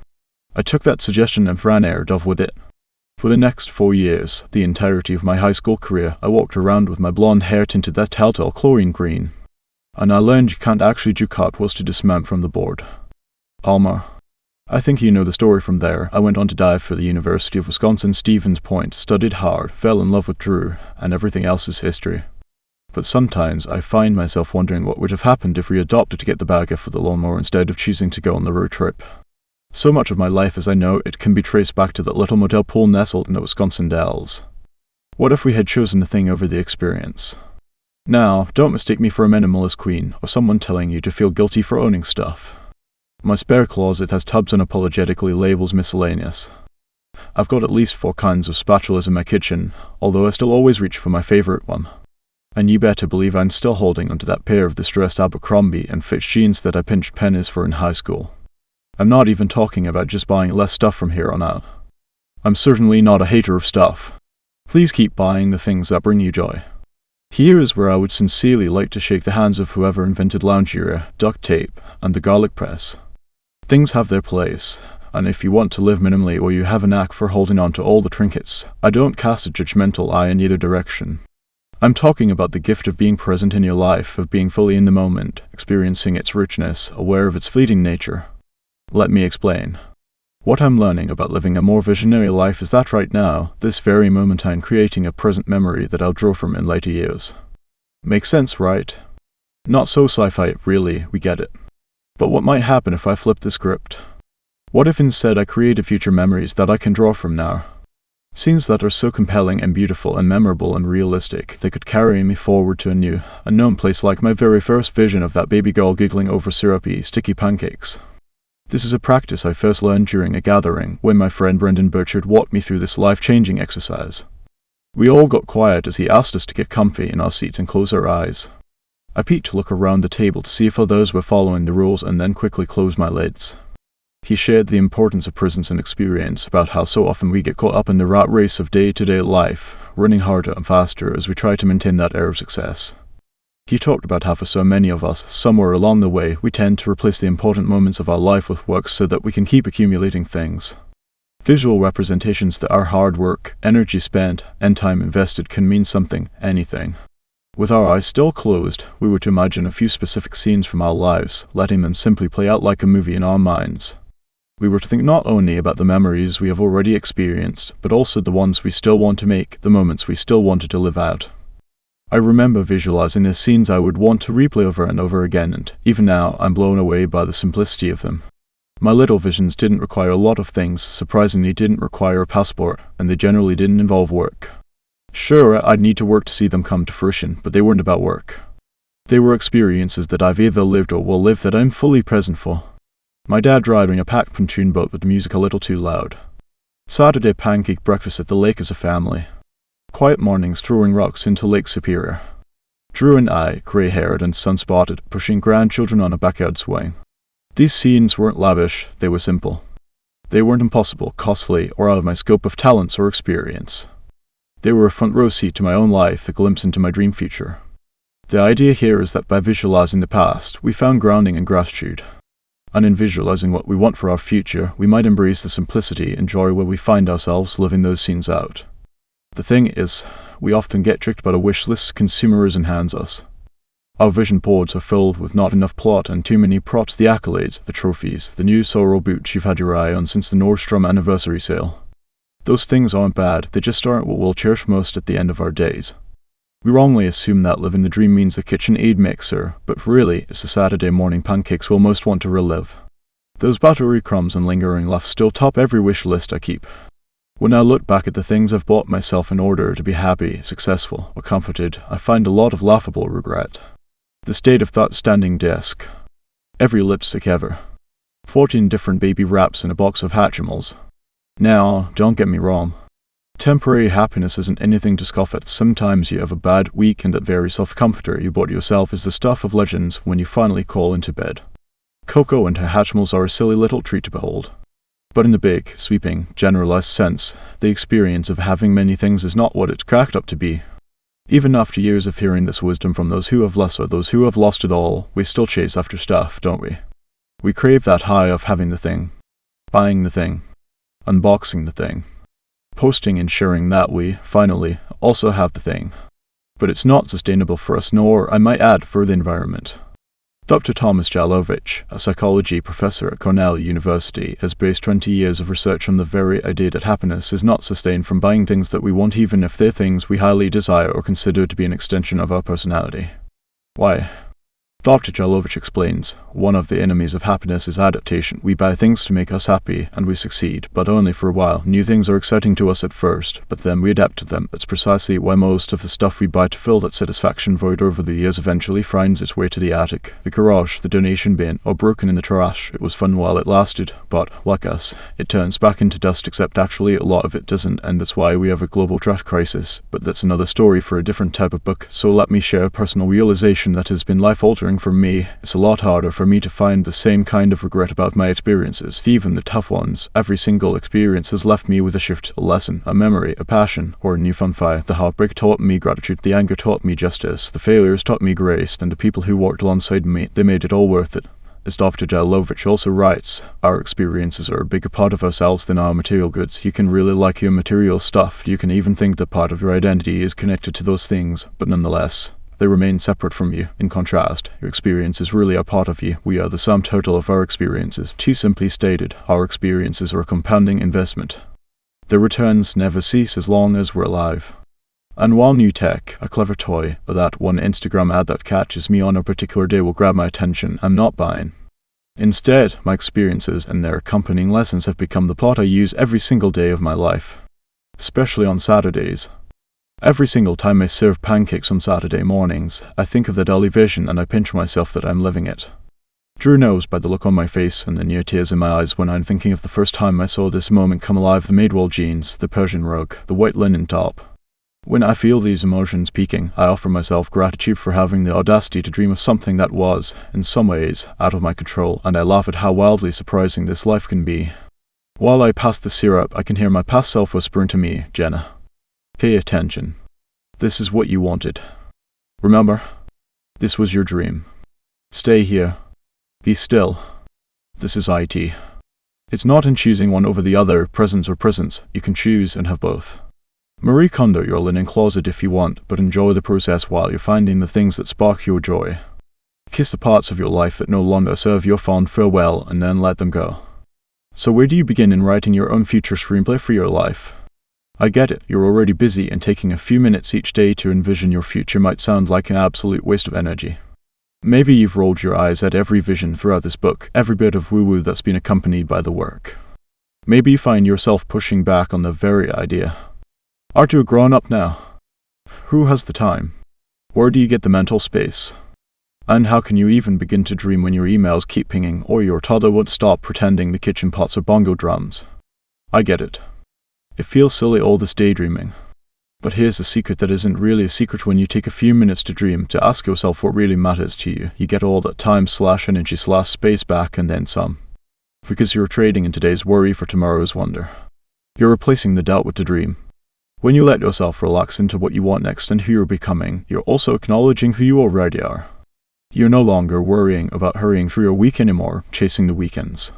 I took that suggestion and ran off with it. For the next 4 years, the entirety of my high school career, I walked around with my blonde hair tinted that telltale chlorine green. And I learned you can't actually do cartwheels to dismount from the board. Alma. I think you know the story from there. I went on to dive for the University of Wisconsin Stevens Point, studied hard, fell in love with Drew, and everything else is history. But sometimes I find myself wondering what would have happened if we had opted to get the bagger for the lawnmower instead of choosing to go on the road trip. So much of my life as I know it can be traced back to that little motel pool nestled in the Wisconsin Dells. What if we had chosen the thing over the experience? Now, don't mistake me for a minimalist queen, or someone telling you to feel guilty for owning stuff. My spare closet has tubs unapologetically labeled miscellaneous. I've got at least 4 kinds of spatulas in my kitchen, although I still always reach for my favorite one. And you better believe I'm still holding onto that pair of distressed Abercrombie and Fitch jeans that I pinched pennies for in high school. I'm not even talking about just buying less stuff from here on out. I'm certainly not a hater of stuff. Please keep buying the things that bring you joy. Here is where I would sincerely like to shake the hands of whoever invented loungewear, duct tape, and the garlic press. Things have their place, and if you want to live minimally or you have a knack for holding on to all the trinkets, I don't cast a judgmental eye in either direction. I'm talking about the gift of being present in your life, of being fully in the moment, experiencing its richness, aware of its fleeting nature. Let me explain. What I'm learning about living a more visionary life is that right now, this very moment, I'm creating a present memory that I'll draw from in later years. Makes sense, right? Not so sci-fi, really, we get it. But what might happen if I flip the script? What if instead I created future memories that I can draw from now? Scenes that are so compelling and beautiful and memorable and realistic, they could carry me forward to a new, unknown place, like my very first vision of that baby girl giggling over syrupy, sticky pancakes. This is a practice I first learned during a gathering when my friend Brendan Burchard walked me through this life-changing exercise. We all got quiet as he asked us to get comfy in our seats and close our eyes. I peeked to look around the table to see if others were following the rules and then quickly closed my lids. He shared the importance of presence and experience, about how so often we get caught up in the rat race of day-to-day life, running harder and faster as we try to maintain that air of success. He talked about how for so many of us, somewhere along the way, we tend to replace the important moments of our life with work so that we can keep accumulating things. Visual representations that our hard work, energy spent, and time invested can mean something, anything. With our eyes still closed, we were to imagine a few specific scenes from our lives, letting them simply play out like a movie in our minds. We were to think not only about the memories we have already experienced, but also the ones we still want to make, the moments we still wanted to live out. I remember visualizing the scenes I would want to replay over and over again, and even now I'm blown away by the simplicity of them. My little visions didn't require a lot of things, surprisingly didn't require a passport, and they generally didn't involve work. Sure, I'd need to work to see them come to fruition, but they weren't about work. They were experiences that I've either lived or will live that I'm fully present for. My dad driving a packed pontoon boat with the music a little too loud. Saturday pancake breakfast at the lake as a family. Quiet mornings throwing rocks into Lake Superior. Drew and I, grey-haired and sun-spotted, pushing grandchildren on a backyard swing. These scenes weren't lavish, they were simple. They weren't impossible, costly, or out of my scope of talents or experience. They were a front row seat to my own life, a glimpse into my dream future. The idea here is that by visualizing the past, we found grounding and gratitude. And in visualizing what we want for our future, we might embrace the simplicity and joy where we find ourselves living those scenes out. The thing is, we often get tricked by the wish list consumerism hands us. Our vision boards are filled with not enough plot and too many props, the accolades, the trophies, the new Sorrel boots you've had your eye on since the Nordstrom anniversary sale. Those things aren't bad, they just aren't what we'll cherish most at the end of our days. We wrongly assume that living the dream means the KitchenAid mixer, but really, it's the Saturday morning pancakes we'll most want to relive. Those buttery crumbs and lingering laughs still top every wish list I keep. When I look back at the things I've bought myself in order to be happy, successful, or comforted, I find a lot of laughable regret. The state of that standing desk. Every lipstick ever. 14 different baby wraps in a box of Hatchimals. Now, don't get me wrong. Temporary happiness isn't anything to scoff at. Sometimes you have a bad week and that very self-comforter you bought yourself is the stuff of legends when you finally crawl into bed. Coco and her Hatchimals are a silly little treat to behold. But in the big, sweeping, generalized sense, the experience of having many things is not what it's cracked up to be. Even after years of hearing this wisdom from those who have less or those who have lost it all, we still chase after stuff, don't we? We crave that high of having the thing, buying the thing, unboxing the thing, posting and sharing that we, finally, also have the thing. But it's not sustainable for us, nor, I might add, for the environment. Dr. Thomas Jalovich, a psychology professor at Cornell University, has based 20 years of research on the very idea that happiness is not sustained from buying things that we want, even if they're things we highly desire or consider to be an extension of our personality. Why? Dr. Jalovich explains, one of the enemies of happiness is adaptation. We buy things to make us happy, and we succeed, but only for a while. New things are exciting to us at first, but then we adapt to them. That's precisely why most of the stuff we buy to fill that satisfaction void over the years eventually finds its way to the attic, the garage, the donation bin, or broken in the trash. It was fun while it lasted, but, like us, it turns back into dust, except actually a lot of it doesn't, and that's why we have a global trash crisis. But that's another story for a different type of book, so let me share a personal realization that has been life-altering for me. It's a lot harder for me to find the same kind of regret about my experiences, even the tough ones. Every single experience has left me with a shift, a lesson, a memory, a passion, or a new fun fire. The heartbreak taught me gratitude, the anger taught me justice, the failures taught me grace, and the people who worked alongside me, they made it all worth it. As Dr. Jalovich also writes, our experiences are a bigger part of ourselves than our material goods. You can really like your material stuff, you can even think that part of your identity is connected to those things, but nonetheless, they remain separate from you. In contrast, your experience is really a part of you. We are the sum total of our experiences. Too simply stated, our experiences are a compounding investment. The returns never cease as long as we're alive. And while new tech, a clever toy, or that one Instagram ad that catches me on a particular day will grab my attention, I'm not buying. Instead, my experiences and their accompanying lessons have become the plot I use every single day of my life. Especially on Saturdays. Every single time I serve pancakes on Saturday mornings, I think of the Dolly vision and I pinch myself that I'm living it. Drew knows by the look on my face and the near tears in my eyes when I'm thinking of the first time I saw this moment come alive: the Madewell jeans, the Persian rug, the white linen top. When I feel these emotions peaking, I offer myself gratitude for having the audacity to dream of something that was, in some ways, out of my control, and I laugh at how wildly surprising this life can be. While I pass the syrup, I can hear my past self whispering to me, Jenna, pay attention. This is what you wanted. Remember, this was your dream. Stay here. Be still. This is IT. It's not in choosing one over the other, presents or prisons. You can choose and have both. Marie Kondo your linen closet if you want, but enjoy the process while you're finding the things that spark your joy. Kiss the parts of your life that no longer serve your fond farewell and then let them go. So where do you begin in writing your own future screenplay for your life? I get it, you're already busy and taking a few minutes each day to envision your future might sound like an absolute waste of energy. Maybe you've rolled your eyes at every vision throughout this book, every bit of woo-woo that's been accompanied by the work. Maybe you find yourself pushing back on the very idea. Aren't you a grown-up now? Who has the time? Where do you get the mental space? And how can you even begin to dream when your emails keep pinging or your toddler won't stop pretending the kitchen pots are bongo drums? I get it. It feels silly all this daydreaming. But here's the secret that isn't really a secret: when you take a few minutes to dream, to ask yourself what really matters to you, you get all that time/energy/space back and then some. Because you're trading in today's worry for tomorrow's wonder. You're replacing the doubt with the dream. When you let yourself relax into what you want next and who you're becoming, you're also acknowledging who you already are. You're no longer worrying about hurrying through your week anymore, chasing the weekends.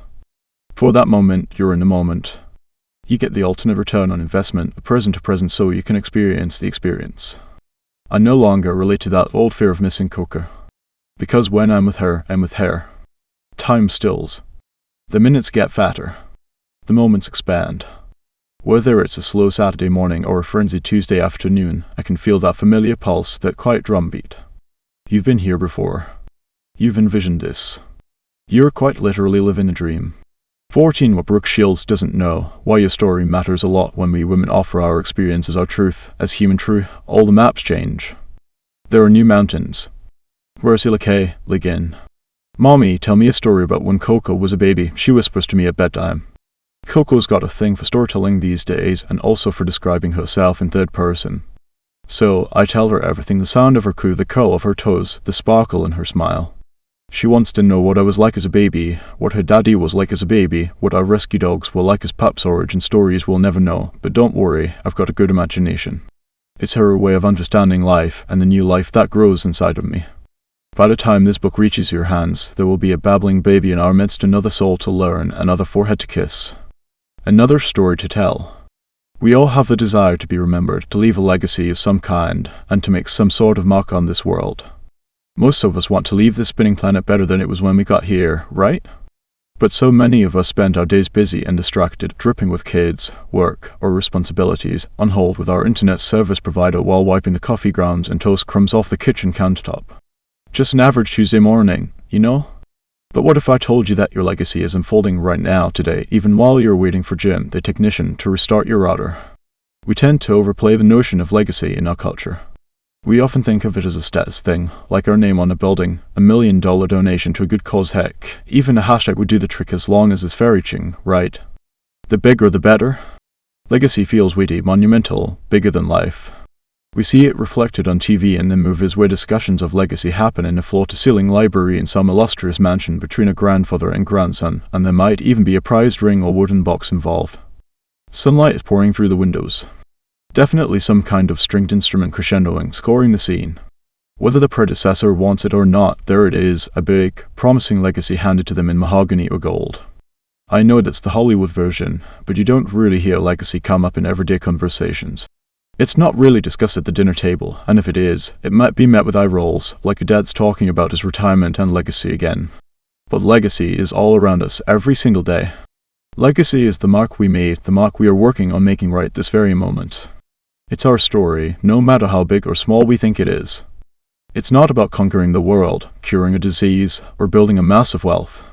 For that moment, you're in the moment. You get the ultimate return on investment, a present to present, so you can experience the experience. I no longer relate to that old fear of missing Coca. Because when I'm with her, I'm with her. Time stills. The minutes get fatter. The moments expand. Whether it's a slow Saturday morning or a frenzied Tuesday afternoon, I can feel that familiar pulse, that quiet drumbeat. You've been here before. You've envisioned this. You're quite literally living a dream. 14. What Brooke Shields doesn't know, why your story matters a lot when we women offer our experience as our truth, as human truth. All the maps change. There are new mountains. Where's Ilake, Ligin? Mommy, tell me a story about when Coco was a baby, she whispers to me at bedtime. Coco's got a thing for storytelling these days, and also for describing herself in third person. So, I tell her everything: the sound of her coo, the curl of her toes, the sparkle in her smile. She wants to know what I was like as a baby, what her daddy was like as a baby, what our rescue dogs were like as pups. Origin stories we'll never know, but don't worry, I've got a good imagination. It's her way of understanding life, and the new life that grows inside of me. By the time this book reaches your hands, there will be a babbling baby in our midst, another soul to learn, another forehead to kiss. Another story to tell. We all have the desire to be remembered, to leave a legacy of some kind, and to make some sort of mark on this world. Most of us want to leave this spinning planet better than it was when we got here, right? But so many of us spend our days busy and distracted, dripping with kids, work, or responsibilities, on hold with our internet service provider while wiping the coffee grounds and toast crumbs off the kitchen countertop. Just an average Tuesday morning, you know? But what if I told you that your legacy is unfolding right now, today, even while you're waiting for Jim, the technician, to restart your router? We tend to overplay the notion of legacy in our culture. We often think of it as a status thing, like our name on a building, $1 million donation to a good cause. Heck, even a hashtag would do the trick as long as it's far-reaching, right? The bigger the better. Legacy feels weighty, monumental, bigger than life. We see it reflected on TV and in movies where discussions of legacy happen in a floor-to-ceiling library in some illustrious mansion between a grandfather and grandson, and there might even be a prized ring or wooden box involved. Sunlight is pouring through the windows. Definitely some kind of stringed instrument crescendoing, scoring the scene. Whether the predecessor wants it or not, there it is, a big, promising legacy handed to them in mahogany or gold. I know that's the Hollywood version, but you don't really hear legacy come up in everyday conversations. It's not really discussed at the dinner table, and if it is, it might be met with eye rolls, like a dad's talking about his retirement and legacy again. But legacy is all around us, every single day. Legacy is the mark we made, the mark we are working on making right this very moment. It's our story, no matter how big or small we think it is. It's not about conquering the world, curing a disease, or building a massive wealth.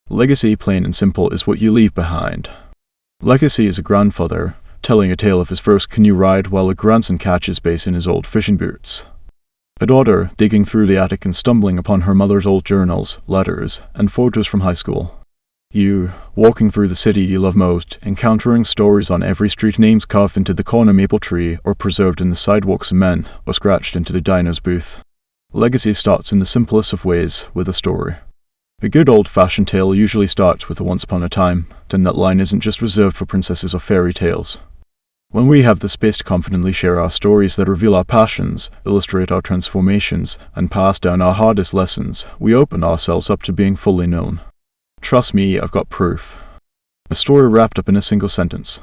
Legacy, plain and simple, is what you leave behind. Legacy is a grandfather telling a tale of his first canoe ride while a grandson catches bass in his old fishing boots. A daughter digging through the attic and stumbling upon her mother's old journals, letters, and photos from high school. You, walking through the city you love most, encountering stories on every street, names carved into the corner maple tree, or preserved in the sidewalk cement, or scratched into the diner's booth. Legacy starts in the simplest of ways, with a story. A good old-fashioned tale usually starts with a once upon a time, then that line isn't just reserved for princesses or fairy tales. When we have the space to confidently share our stories that reveal our passions, illustrate our transformations, and pass down our hardest lessons, we open ourselves up to being fully known. Trust me, I've got proof. A story wrapped up in a single sentence.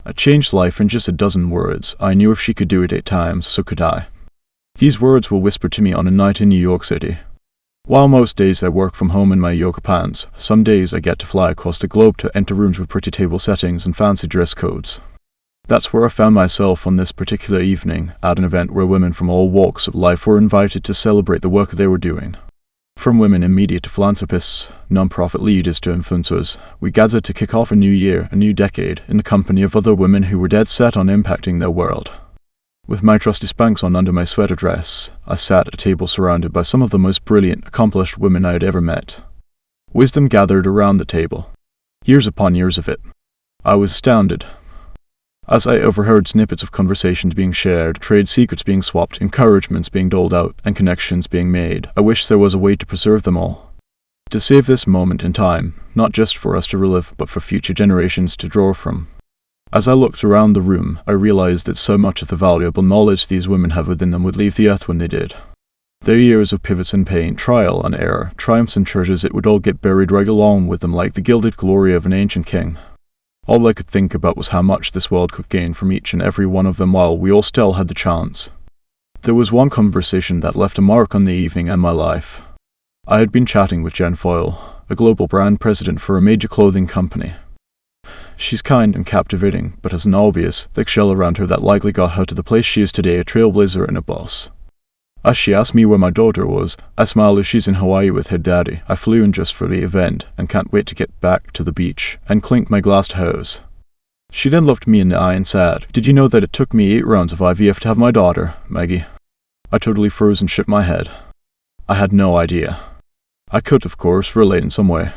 I changed life in just a dozen words. I knew if she could do it 8 times, so could I. These words were whispered to me on a night in New York City. While most days I work from home in my yoga pants, some days I get to fly across the globe to enter rooms with pretty table settings and fancy dress codes. That's where I found myself on this particular evening, at an event where women from all walks of life were invited to celebrate the work they were doing. From women in media to philanthropists, non-profit leaders to influencers, we gathered to kick off a new year, a new decade, in the company of other women who were dead set on impacting their world. With my trusty Spanx on under my sweater dress, I sat at a table surrounded by some of the most brilliant, accomplished women I had ever met. Wisdom gathered around the table. Years upon years of it. I was astounded. As I overheard snippets of conversations being shared, trade secrets being swapped, encouragements being doled out, and connections being made, I wished there was a way to preserve them all. To save this moment in time, not just for us to relive, but for future generations to draw from. As I looked around the room, I realized that so much of the valuable knowledge these women have within them would leave the earth when they did. Their years of pivots and pain, trial and error, triumphs and treasures, it would all get buried right along with them like the gilded glory of an ancient king. All I could think about was how much this world could gain from each and every one of them while we all still had the chance. There was one conversation that left a mark on the evening and my life. I had been chatting with Jen Foyle, a global brand president for a major clothing company. She's kind and captivating, but has an obvious, thick shell around her that likely got her to the place she is today, a trailblazer and a boss. As she asked me where my daughter was, I smiled as she's in Hawaii with her daddy. I flew in just for the event, and can't wait to get back to the beach, and clinked my glass to hers. She then looked me in the eye and said, "Did you know that it took me 8 rounds of IVF to have my daughter, Maggie?" I totally froze and shook my head. I had no idea. I could, of course, relate in some way.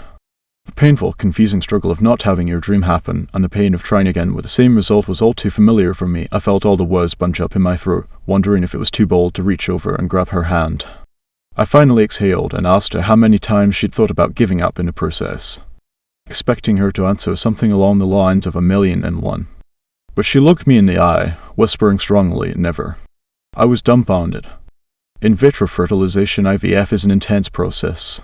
The painful, confusing struggle of not having your dream happen, and the pain of trying again with the same result was all too familiar for me. I felt all the words bunch up in my throat, wondering if it was too bold to reach over and grab her hand. I finally exhaled and asked her how many times she'd thought about giving up in the process, expecting her to answer something along the lines of 1,000,001. But she looked me in the eye, whispering strongly, "Never." I was dumbfounded. In vitro fertilization, IVF is an intense process.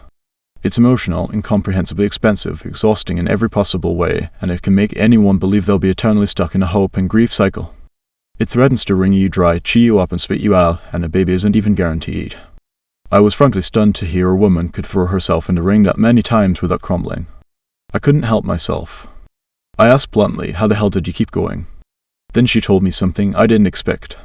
It's emotional, incomprehensibly expensive, exhausting in every possible way, and it can make anyone believe they'll be eternally stuck in a hope and grief cycle. It threatens to wring you dry, chew you up and spit you out, and a baby isn't even guaranteed. I was frankly stunned to hear a woman could throw herself in the ring that many times without crumbling. I couldn't help myself. I asked bluntly, "How the hell did you keep going?" Then she told me something I didn't expect.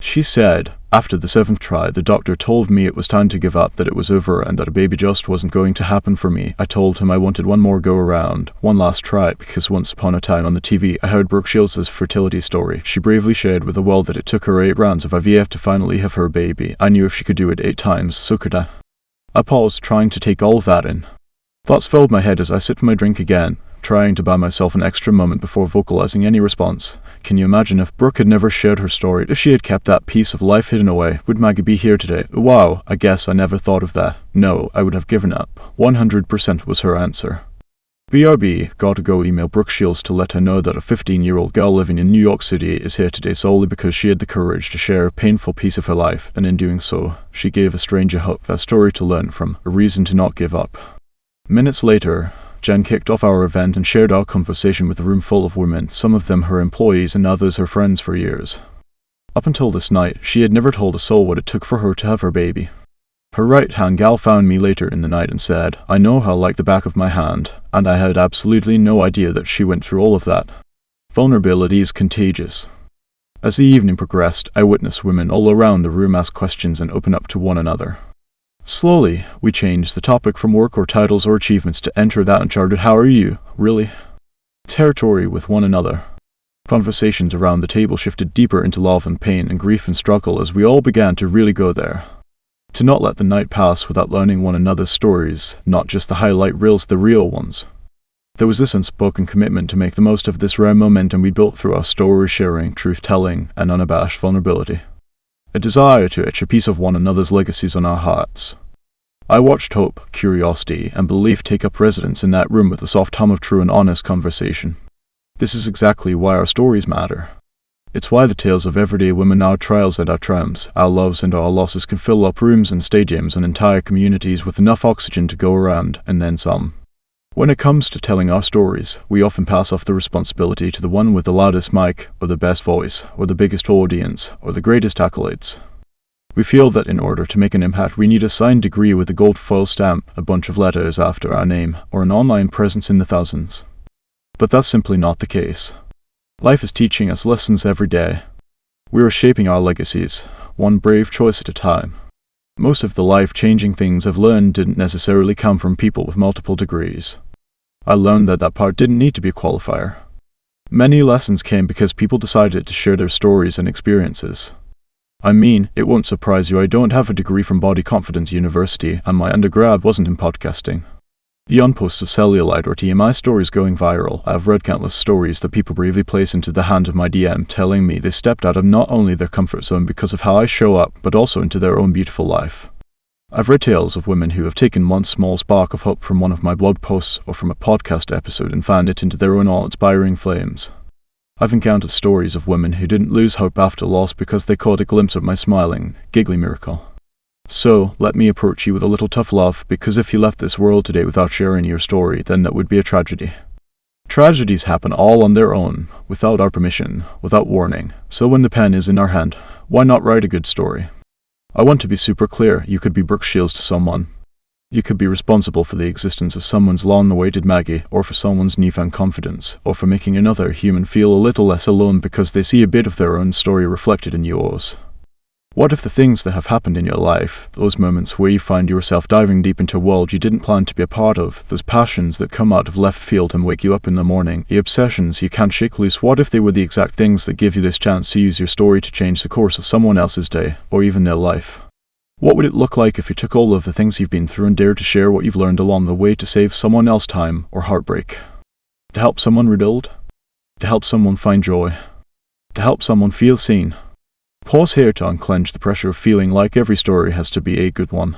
She said, after the 7th try, the doctor told me it was time to give up, that it was over, and that a baby just wasn't going to happen for me. I told him I wanted one more go around, one last try, because once upon a time on the TV, I heard Brooke Shields' fertility story. She bravely shared with the world that it took her 8 rounds of IVF to finally have her baby. I knew if she could do it 8 times, so could I. I paused, trying to take all of that in. Thoughts filled my head as I sipped my drink again, trying to buy myself an extra moment before vocalizing any response. Can you imagine if Brooke had never shared her story, if she had kept that piece of life hidden away? Would Maggie be here today? Wow, I guess I never thought of that. No, I would have given up. 100% was her answer. BRB, gotta go email Brooke Shields to let her know that a 15-year-old girl living in New York City is here today solely because she had the courage to share a painful piece of her life, and in doing so, she gave a stranger hope, a story to learn from, a reason to not give up. Minutes later, Jen kicked off our event and shared our conversation with a room full of women, some of them her employees and others her friends for years. Up until this night, she had never told a soul what it took for her to have her baby. Her right-hand gal found me later in the night and said, "I know her like the back of my hand," and I had absolutely no idea that she went through all of that. Vulnerability is contagious. As the evening progressed, I witnessed women all around the room ask questions and open up to one another. Slowly, we changed the topic from work or titles or achievements to enter that uncharted "how are you, really?" territory with one another. Conversations around the table shifted deeper into love and pain and grief and struggle as we all began to really go there. To not let the night pass without learning one another's stories, not just the highlight reels, the real ones. There was this unspoken commitment to make the most of this rare momentum we built through our story sharing, truth-telling, and unabashed vulnerability. A desire to etch a piece of one another's legacies on our hearts. I watched hope, curiosity, and belief take up residence in that room with the soft hum of true and honest conversation. This is exactly why our stories matter. It's why the tales of everyday women, our trials and our triumphs, our loves and our losses can fill up rooms and stadiums and entire communities with enough oxygen to go around, and then some. When it comes to telling our stories, we often pass off the responsibility to the one with the loudest mic, or the best voice, or the biggest audience, or the greatest accolades. We feel that in order to make an impact, we need a signed degree with a gold foil stamp, a bunch of letters after our name, or an online presence in the thousands. But that's simply not the case. Life is teaching us lessons every day. We are shaping our legacies, one brave choice at a time. Most of the life-changing things I've learned didn't necessarily come from people with multiple degrees. I learned that part didn't need to be a qualifier. Many lessons came because people decided to share their stories and experiences. I mean, it won't surprise you I don't have a degree from Body Confidence University, and my undergrad wasn't in podcasting. Beyond posts of cellulite or TMI stories going viral, I have read countless stories that people bravely place into the hand of my DM, telling me they stepped out of not only their comfort zone because of how I show up, but also into their own beautiful life. I've read tales of women who have taken one small spark of hope from one of my blog posts or from a podcast episode and fanned it into their own awe-inspiring flames. I've encountered stories of women who didn't lose hope after loss because they caught a glimpse of my smiling, giggly miracle. So, let me approach you with a little tough love, because if you left this world today without sharing your story, then that would be a tragedy. Tragedies happen all on their own, without our permission, without warning. So when the pen is in our hand, why not write a good story? I want to be super clear, you could be Brooke Shields to someone. You could be responsible for the existence of someone's long-awaited Maggie, or for someone's newfound confidence, or for making another human feel a little less alone because they see a bit of their own story reflected in yours. What if the things that have happened in your life, those moments where you find yourself diving deep into a world you didn't plan to be a part of, those passions that come out of left field and wake you up in the morning, the obsessions you can't shake loose, what if they were the exact things that give you this chance to use your story to change the course of someone else's day, or even their life? What would it look like if you took all of the things you've been through and dared to share what you've learned along the way to save someone else time or heartbreak? To help someone rebuild? To help someone find joy? To help someone feel seen? Pause here to unclench the pressure of feeling like every story has to be a good one.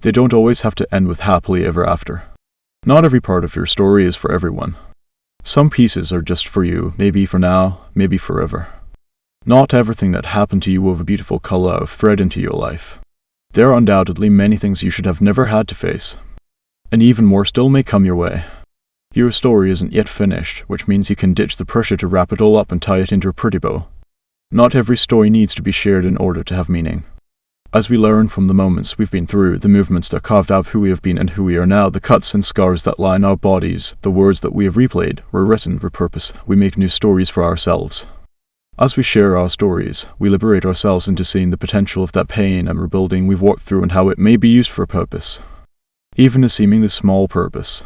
They don't always have to end with happily ever after. Not every part of your story is for everyone. Some pieces are just for you, maybe for now, maybe forever. Not everything that happened to you wove a beautiful color of thread into your life. There are undoubtedly many things you should have never had to face. And even more still may come your way. Your story isn't yet finished, which means you can ditch the pressure to wrap it all up and tie it into a pretty bow. Not every story needs to be shared in order to have meaning. As we learn from the moments we've been through, the movements that carved out who we have been and who we are now, the cuts and scars that line our bodies, the words that we have replayed, were written for purpose. We make new stories for ourselves. As we share our stories, we liberate ourselves into seeing the potential of that pain and rebuilding we've walked through and how it may be used for a purpose. Even a seemingly small purpose.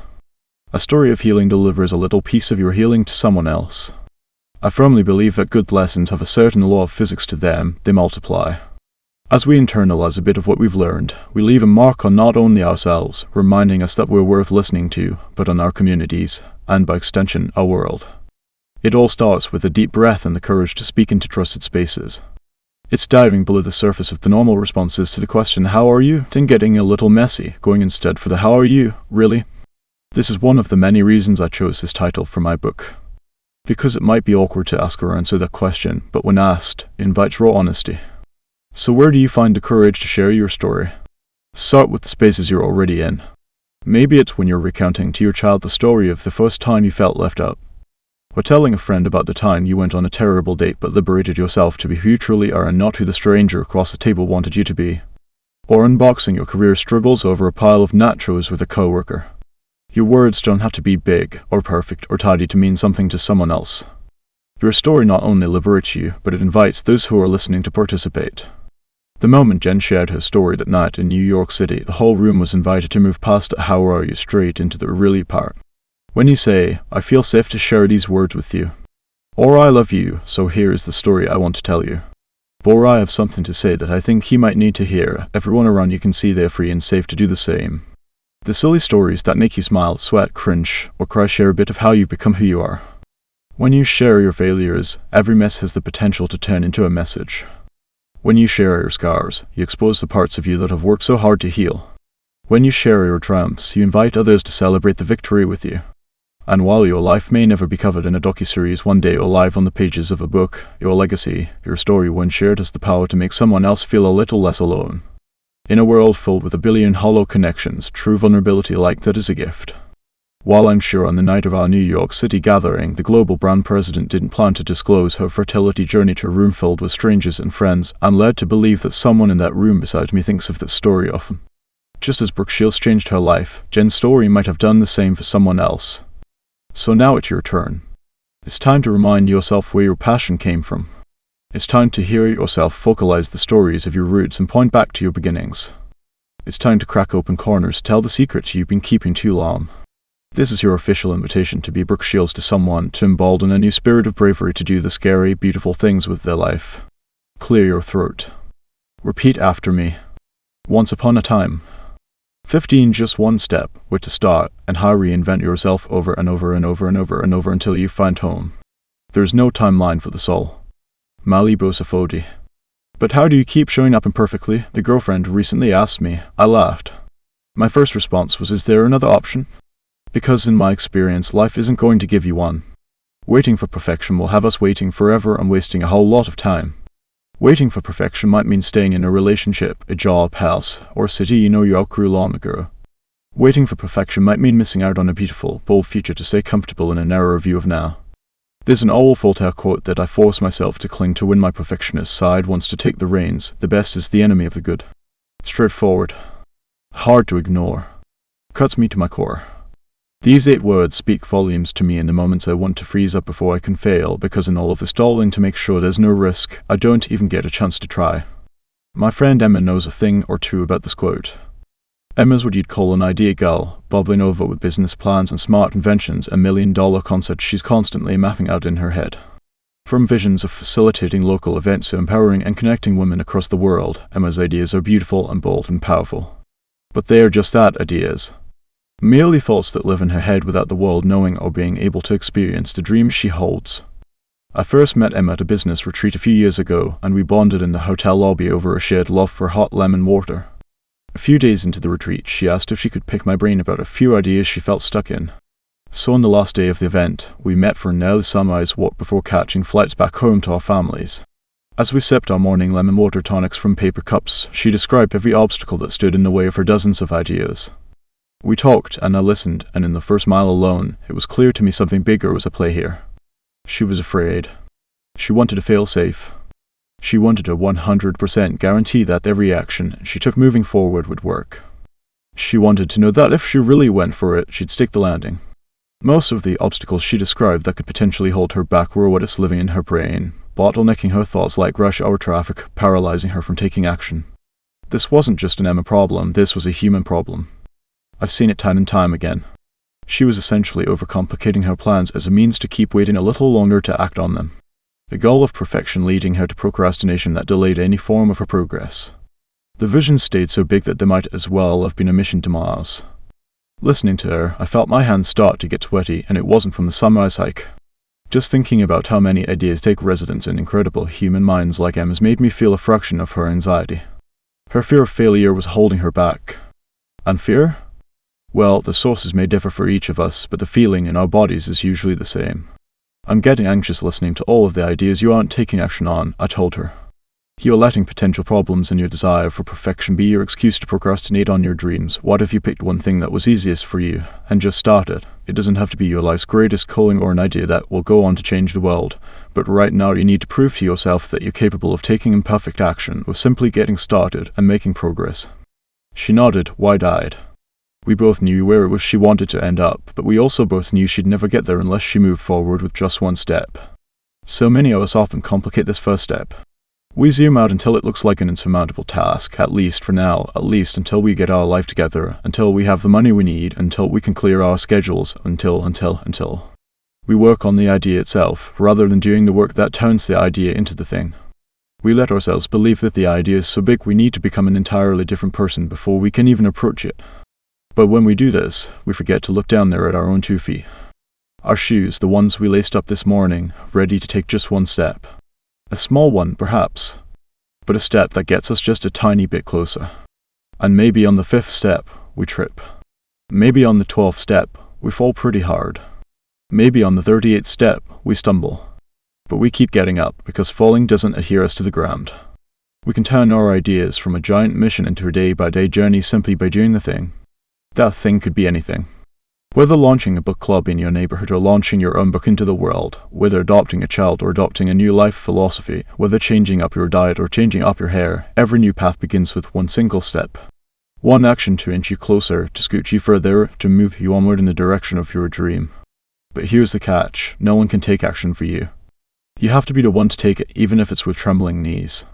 A story of healing delivers a little piece of your healing to someone else. I firmly believe that good lessons have a certain law of physics to them, they multiply. As we internalize a bit of what we've learned, we leave a mark on not only ourselves, reminding us that we're worth listening to, but on our communities, and by extension, our world. It all starts with a deep breath and the courage to speak into trusted spaces. It's diving below the surface of the normal responses to the question, how are you? Then getting a little messy, going instead for the how are you, really? This is one of the many reasons I chose this title for my book. Because it might be awkward to ask or answer that question, but when asked, it invites raw honesty. So where do you find the courage to share your story? Start with the spaces you're already in. Maybe it's when you're recounting to your child the story of the first time you felt left out. or telling a friend about the time you went on a terrible date but liberated yourself to be who you truly are and not who the stranger across the table wanted you to be, or unboxing your career struggles over a pile of nachos with a coworker. Your words don't have to be big or perfect or tidy to mean something to someone else. Your story not only liberates you, but it invites those who are listening to participate. The moment Jen shared her story that night in New York City, the whole room was invited to move past the "how are you" straight into the "really" part. When you say, "I feel safe to share these words with you," or "I love you, so here is the story I want to tell you," or "I have something to say that I think you might need to hear," everyone around you can see they're free and safe to do the same. The silly stories that make you smile, sweat, cringe, or cry share a bit of how you become who you are. When you share your failures, every mess has the potential to turn into a message. When you share your scars, you expose the parts of you that have worked so hard to heal. When you share your triumphs, you invite others to celebrate the victory with you. And while your life may never be covered in a docuseries one day or live on the pages of a book, your legacy, your story when shared, has the power to make someone else feel a little less alone. In a world filled with a billion hollow connections, true vulnerability like that is a gift. While I'm sure on the night of our New York City gathering, the global brand president didn't plan to disclose her fertility journey to a room filled with strangers and friends, I'm led to believe that someone in that room beside me thinks of this story often. Just as Brooke Shields changed her life, Jen's story might have done the same for someone else. So now it's your turn. It's time to remind yourself where your passion came from. It's time to hear yourself vocalize the stories of your roots and point back to your beginnings. It's time to crack open corners, tell the secrets you've been keeping too long. This is your official invitation to be Brooke Shields to someone, to embolden a new spirit of bravery to do the scary, beautiful things with their life. Clear your throat. Repeat after me. Once upon a time. 15 just one step, where to start, and how reinvent yourself over and over and over and over and over until you find home. There is no timeline for the soul. Malibu Safodi. But how do you keep showing up imperfectly? The girlfriend recently asked me. I laughed. My first response was, is there another option? Because in my experience, life isn't going to give you one. Waiting for perfection will have us waiting forever and wasting a whole lot of time. Waiting for perfection might mean staying in a relationship, a job, house, or a city you know you outgrew long ago. Waiting for perfection might mean missing out on a beautiful, bold future to stay comfortable in a narrower view of now. There's an old Voltaire quote that I force myself to cling to when my perfectionist side wants to take the reins. The best is the enemy of the good. Straightforward. Hard to ignore. Cuts me to my core. These 8 words speak volumes to me in the moments I want to freeze up before I can fail, because in all of the stalling to make sure there's no risk, I don't even get a chance to try. My friend Emma knows a thing or two about this quote. Emma's what you'd call an idea gal, bubbling over with business plans and smart inventions, $1 million concepts she's constantly mapping out in her head. From visions of facilitating local events to empowering and connecting women across the world, Emma's ideas are beautiful and bold and powerful. But they are just that, ideas. Merely thoughts that live in her head without the world knowing or being able to experience the dreams she holds. I first met Emma at a business retreat a few years ago, and we bonded in the hotel lobby over a shared love for hot lemon water. A few days into the retreat, she asked if she could pick my brain about a few ideas she felt stuck in. So on the last day of the event, we met for an early sunrise walk before catching flights back home to our families. As we sipped our morning lemon water tonics from paper cups, she described every obstacle that stood in the way of her dozens of ideas. We talked, and I listened, and in the first mile alone, it was clear to me something bigger was at play here. She was afraid. She wanted to fail safe. She wanted a 100% guarantee that every action she took moving forward would work. She wanted to know that if she really went for it, she'd stick the landing. Most of the obstacles she described that could potentially hold her back were what is living in her brain, bottlenecking her thoughts like rush hour traffic, paralyzing her from taking action. This wasn't just an Emma problem, this was a human problem. I've seen it time and time again. She was essentially overcomplicating her plans as a means to keep waiting a little longer to act on them. The goal of perfection leading her to procrastination that delayed any form of her progress. The vision stayed so big that there might as well have been a mission to Mars. Listening to her, I felt my hands start to get sweaty, and it wasn't from the sunrise hike. Just thinking about how many ideas take residence in incredible human minds like Emma's made me feel a fraction of her anxiety. Her fear of failure was holding her back. And fear? Well, the sources may differ for each of us, but the feeling in our bodies is usually the same. I'm getting anxious listening to all of the ideas you aren't taking action on, I told her. You're letting potential problems and your desire for perfection be your excuse to procrastinate on your dreams. What if you picked one thing that was easiest for you and just started? It doesn't have to be your life's greatest calling or an idea that will go on to change the world. But right now you need to prove to yourself that you're capable of taking imperfect action, with simply getting started and making progress. She nodded, wide-eyed. We both knew where it was she wanted to end up, but we also both knew she'd never get there unless she moved forward with just one step. So many of us often complicate this first step. We zoom out until it looks like an insurmountable task, at least for now, at least until we get our life together, until we have the money we need, until we can clear our schedules, until. We work on the idea itself, rather than doing the work that turns the idea into the thing. We let ourselves believe that the idea is so big we need to become an entirely different person before we can even approach it. But when we do this, we forget to look down there at our own 2 feet. Our shoes, the ones we laced up this morning, ready to take just one step. A small one, perhaps, but a step that gets us just a tiny bit closer. And maybe on the 5th step, we trip. Maybe on the 12th step, we fall pretty hard. Maybe on the 38th step, we stumble. But we keep getting up, because falling doesn't adhere us to the ground. We can turn our ideas from a giant mission into a day-by-day journey simply by doing the thing. That thing could be anything. Whether launching a book club in your neighborhood or launching your own book into the world, whether adopting a child or adopting a new life philosophy, whether changing up your diet or changing up your hair, every new path begins with one single step. One action to inch you closer, to scoot you further, to move you onward in the direction of your dream. But here's the catch, no one can take action for you. You have to be the one to take it, even if it's with trembling knees.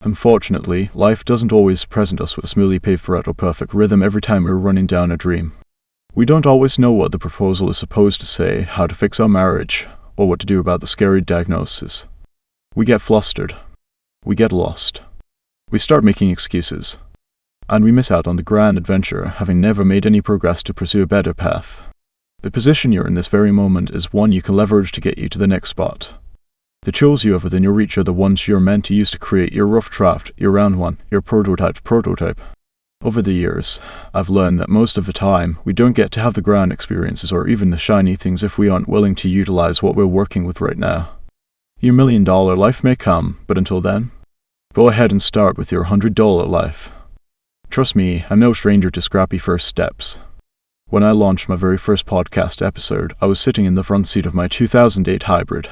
Unfortunately, life doesn't always present us with a smoothly paved route or perfect rhythm every time we're running down a dream. We don't always know what the proposal is supposed to say, how to fix our marriage, or what to do about the scary diagnosis. We get flustered. We get lost. We start making excuses. And we miss out on the grand adventure, having never made any progress to pursue a better path. The position you're in this very moment is one you can leverage to get you to the next spot. The tools you have within your reach are the ones you're meant to use to create your rough draft, your round one, your prototype. Over the years, I've learned that most of the time, we don't get to have the grand experiences or even the shiny things if we aren't willing to utilize what we're working with right now. Your $1 million life may come, but until then, go ahead and start with your $100 life. Trust me, I'm no stranger to scrappy first steps. When I launched my very first podcast episode, I was sitting in the front seat of my 2008 hybrid.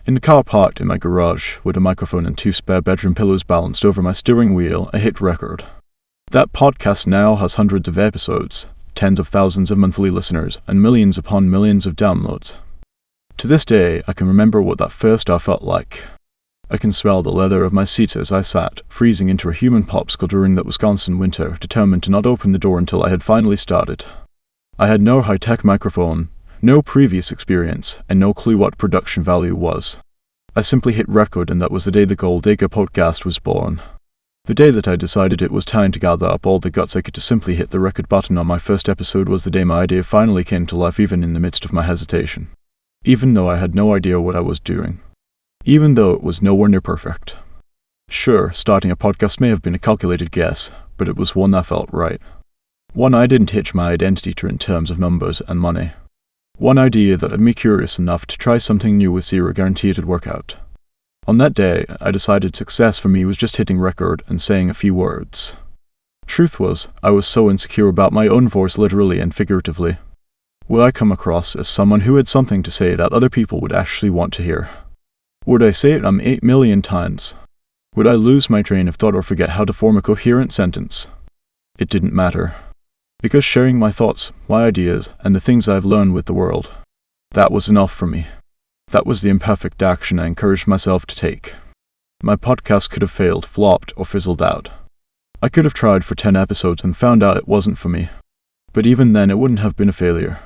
In the car parked in my garage, with a microphone and 2 spare bedroom pillows balanced over my steering wheel, I hit record. That podcast now has hundreds of episodes, tens of thousands of monthly listeners, and millions upon millions of downloads. To this day, I can remember what that first hour felt like. I can smell the leather of my seats as I sat, freezing into a human popsicle during that Wisconsin winter, determined to not open the door until I had finally started. I had no high-tech microphone, no previous experience, and no clue what production value was. I simply hit record, and that was the day the Gold Digger podcast was born. The day that I decided it was time to gather up all the guts I could to simply hit the record button on my first episode was the day my idea finally came to life, even in the midst of my hesitation. Even though I had no idea what I was doing. Even though it was nowhere near perfect. Sure, starting a podcast may have been a calculated guess, but it was one that felt right. One I didn't hitch my identity to in terms of numbers and money. One idea that had me curious enough to try something new with zero guarantee it'd work out. On that day, I decided success for me was just hitting record and saying a few words. Truth was, I was so insecure about my own voice literally and figuratively. Would I come across as someone who had something to say that other people would actually want to hear? Would I say it 8 million times? Would I lose my train of thought or forget how to form a coherent sentence? It didn't matter. Because sharing my thoughts, my ideas, and the things I've learned with the world, that was enough for me. That was the imperfect action I encouraged myself to take. My podcast could have failed, flopped, or fizzled out. I could have tried for 10 episodes and found out it wasn't for me. But even then, it wouldn't have been a failure.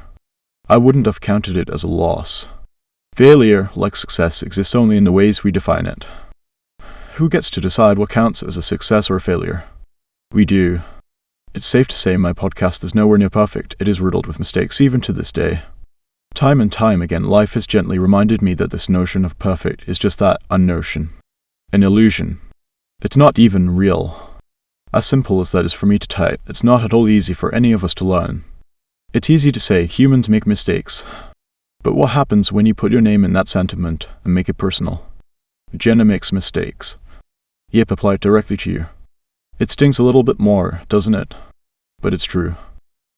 I wouldn't have counted it as a loss. Failure, like success, exists only in the ways we define it. Who gets to decide what counts as a success or a failure? We do. It's safe to say my podcast is nowhere near perfect. It is riddled with mistakes even to this day. Time and time again, life has gently reminded me that this notion of perfect is just that, a notion. An illusion. It's not even real. As simple as that is for me to type, it's not at all easy for any of us to learn. It's easy to say, humans make mistakes. But what happens when you put your name in that sentiment and make it personal? Jenna makes mistakes. Yep, apply it directly to you. It stings a little bit more, doesn't it? But it's true.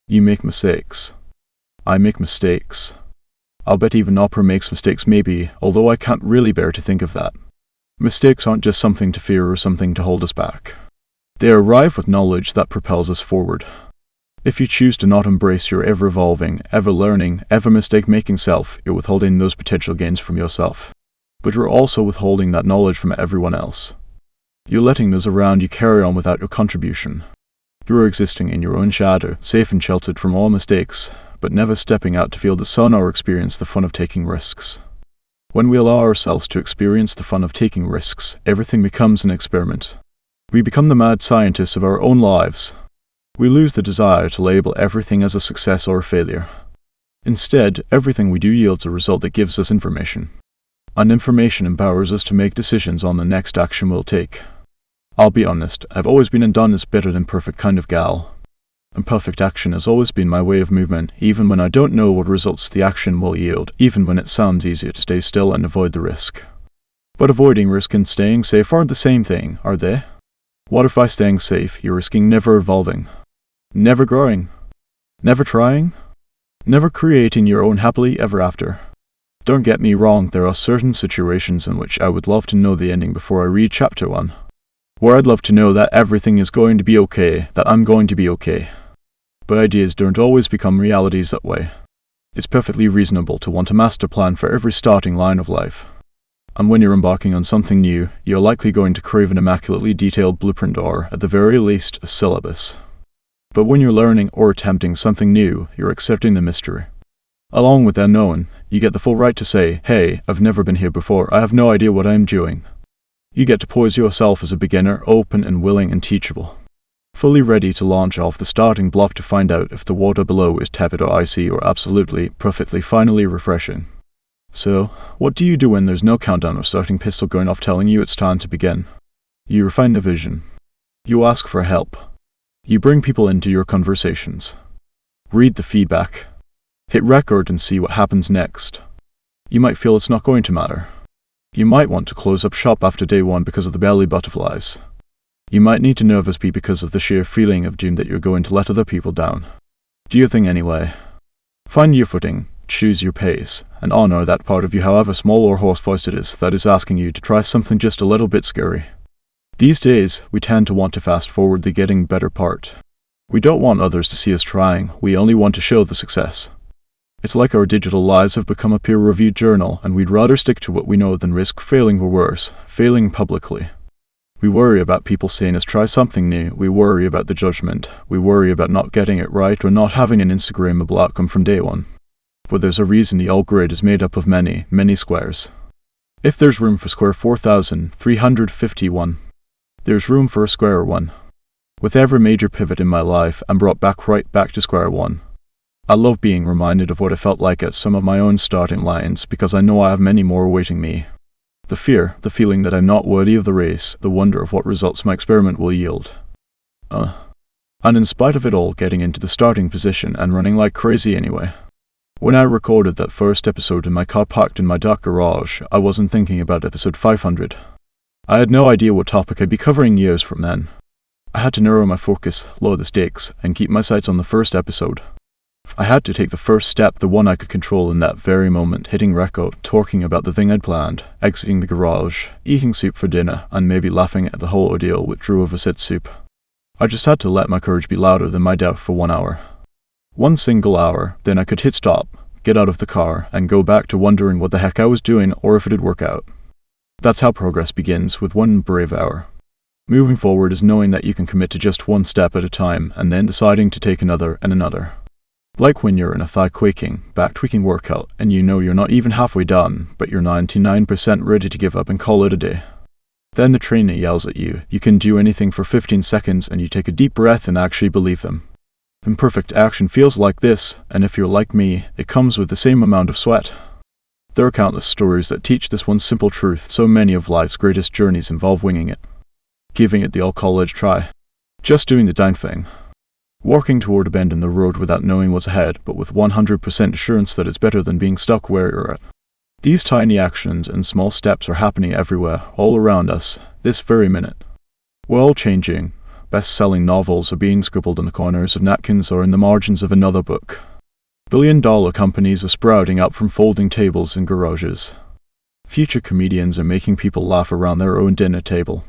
You make mistakes. I make mistakes. I'll bet even Opera makes mistakes maybe, although I can't really bear to think of that. Mistakes aren't just something to fear or something to hold us back. They arrive with knowledge that propels us forward. If you choose to not embrace your ever-evolving, ever-learning, ever-mistake-making self, you're withholding those potential gains from yourself. But you're also withholding that knowledge from everyone else. You're letting those around you carry on without your contribution. You're existing in your own shadow, safe and sheltered from all mistakes, but never stepping out to feel the sun or experience the fun of taking risks. When we allow ourselves to experience the fun of taking risks, everything becomes an experiment. We become the mad scientists of our own lives. We lose the desire to label everything as a success or a failure. Instead, everything we do yields a result that gives us information. And information empowers us to make decisions on the next action we'll take. I'll be honest, I've always been a done is better than perfect kind of gal. And perfect action has always been my way of movement, even when I don't know what results the action will yield, even when it sounds easier to stay still and avoid the risk. But avoiding risk and staying safe aren't the same thing, are they? What if by staying safe, you're risking never evolving? Never growing? Never trying? Never creating your own happily ever after? Don't get me wrong, there are certain situations in which I would love to know the ending before I read chapter 1. Where I'd love to know that everything is going to be okay, that I'm going to be okay. But ideas don't always become realities that way. It's perfectly reasonable to want a master plan for every starting line of life. And when you're embarking on something new, you're likely going to crave an immaculately detailed blueprint or, at the very least, a syllabus. But when you're learning or attempting something new, you're accepting the mystery. Along with the unknown, you get the full right to say, hey, I've never been here before, I have no idea what I'm doing. You get to poise yourself as a beginner, open and willing and teachable. Fully ready to launch off the starting block to find out if the water below is tepid or icy or absolutely, perfectly, finally refreshing. So, what do you do when there's no countdown or starting pistol going off telling you it's time to begin? You refine the vision. You ask for help. You bring people into your conversations. Read the feedback. Hit record and see what happens next. You might feel it's not going to matter. You might want to close up shop after day 1 because of the belly butterflies. You might need to nervous be because of the sheer feeling of doom that you're going to let other people down. Do your thing anyway. Find your footing, choose your pace, and honor that part of you, however small or hoarse-voiced it is, that is asking you to try something just a little bit scary. These days, we tend to want to fast forward the getting better part. We don't want others to see us trying, we only want to show the success. It's like our digital lives have become a peer-reviewed journal, and we'd rather stick to what we know than risk failing or worse, failing publicly. We worry about people saying us try something new, we worry about the judgment, we worry about not getting it right or not having an Instagrammable outcome from day 1. But there's a reason the alt grid is made up of many, many squares. If there's room for square 4351, there's room for a square 1. With every major pivot in my life, I'm brought right back to square 1. I love being reminded of what it felt like at some of my own starting lines, because I know I have many more awaiting me. The fear, the feeling that I'm not worthy of the race, the wonder of what results my experiment will yield. And in spite of it all, getting into the starting position and running like crazy anyway. When I recorded that first episode in my car parked in my dark garage, I wasn't thinking about episode 500. I had no idea what topic I'd be covering years from then. I had to narrow my focus, lower the stakes, and keep my sights on the first episode. I had to take the first step, the one I could control in that very moment, hitting record, talking about the thing I'd planned, exiting the garage, eating soup for dinner, and maybe laughing at the whole ordeal which drew over said soup. I just had to let my courage be louder than my doubt for 1 hour. 1 single hour, then I could hit stop, get out of the car, and go back to wondering what the heck I was doing or if it'd work out. That's how progress begins, with 1 brave hour. Moving forward is knowing that you can commit to just 1 step at a time, and then deciding to take another and another. Like when you're in a thigh-quaking, back-tweaking workout, and you know you're not even halfway done, but you're 99% ready to give up and call it a day. Then the trainer yells at you, you can do anything for 15 seconds, and you take a deep breath and actually believe them. Imperfect action feels like this, and if you're like me, it comes with the same amount of sweat. There are countless stories that teach this one simple truth. So many of life's greatest journeys involve winging it. Giving it the all-college try. Just doing the darn thing. Walking toward a bend in the road without knowing what's ahead, but with 100% assurance that it's better than being stuck where you're at. These tiny actions and small steps are happening everywhere, all around us, This very minute. World-changing, best-selling novels are being scribbled in the corners of napkins or in the margins of another book. Billion-dollar companies are sprouting up from folding tables in garages. Future comedians are making people laugh around their own dinner table.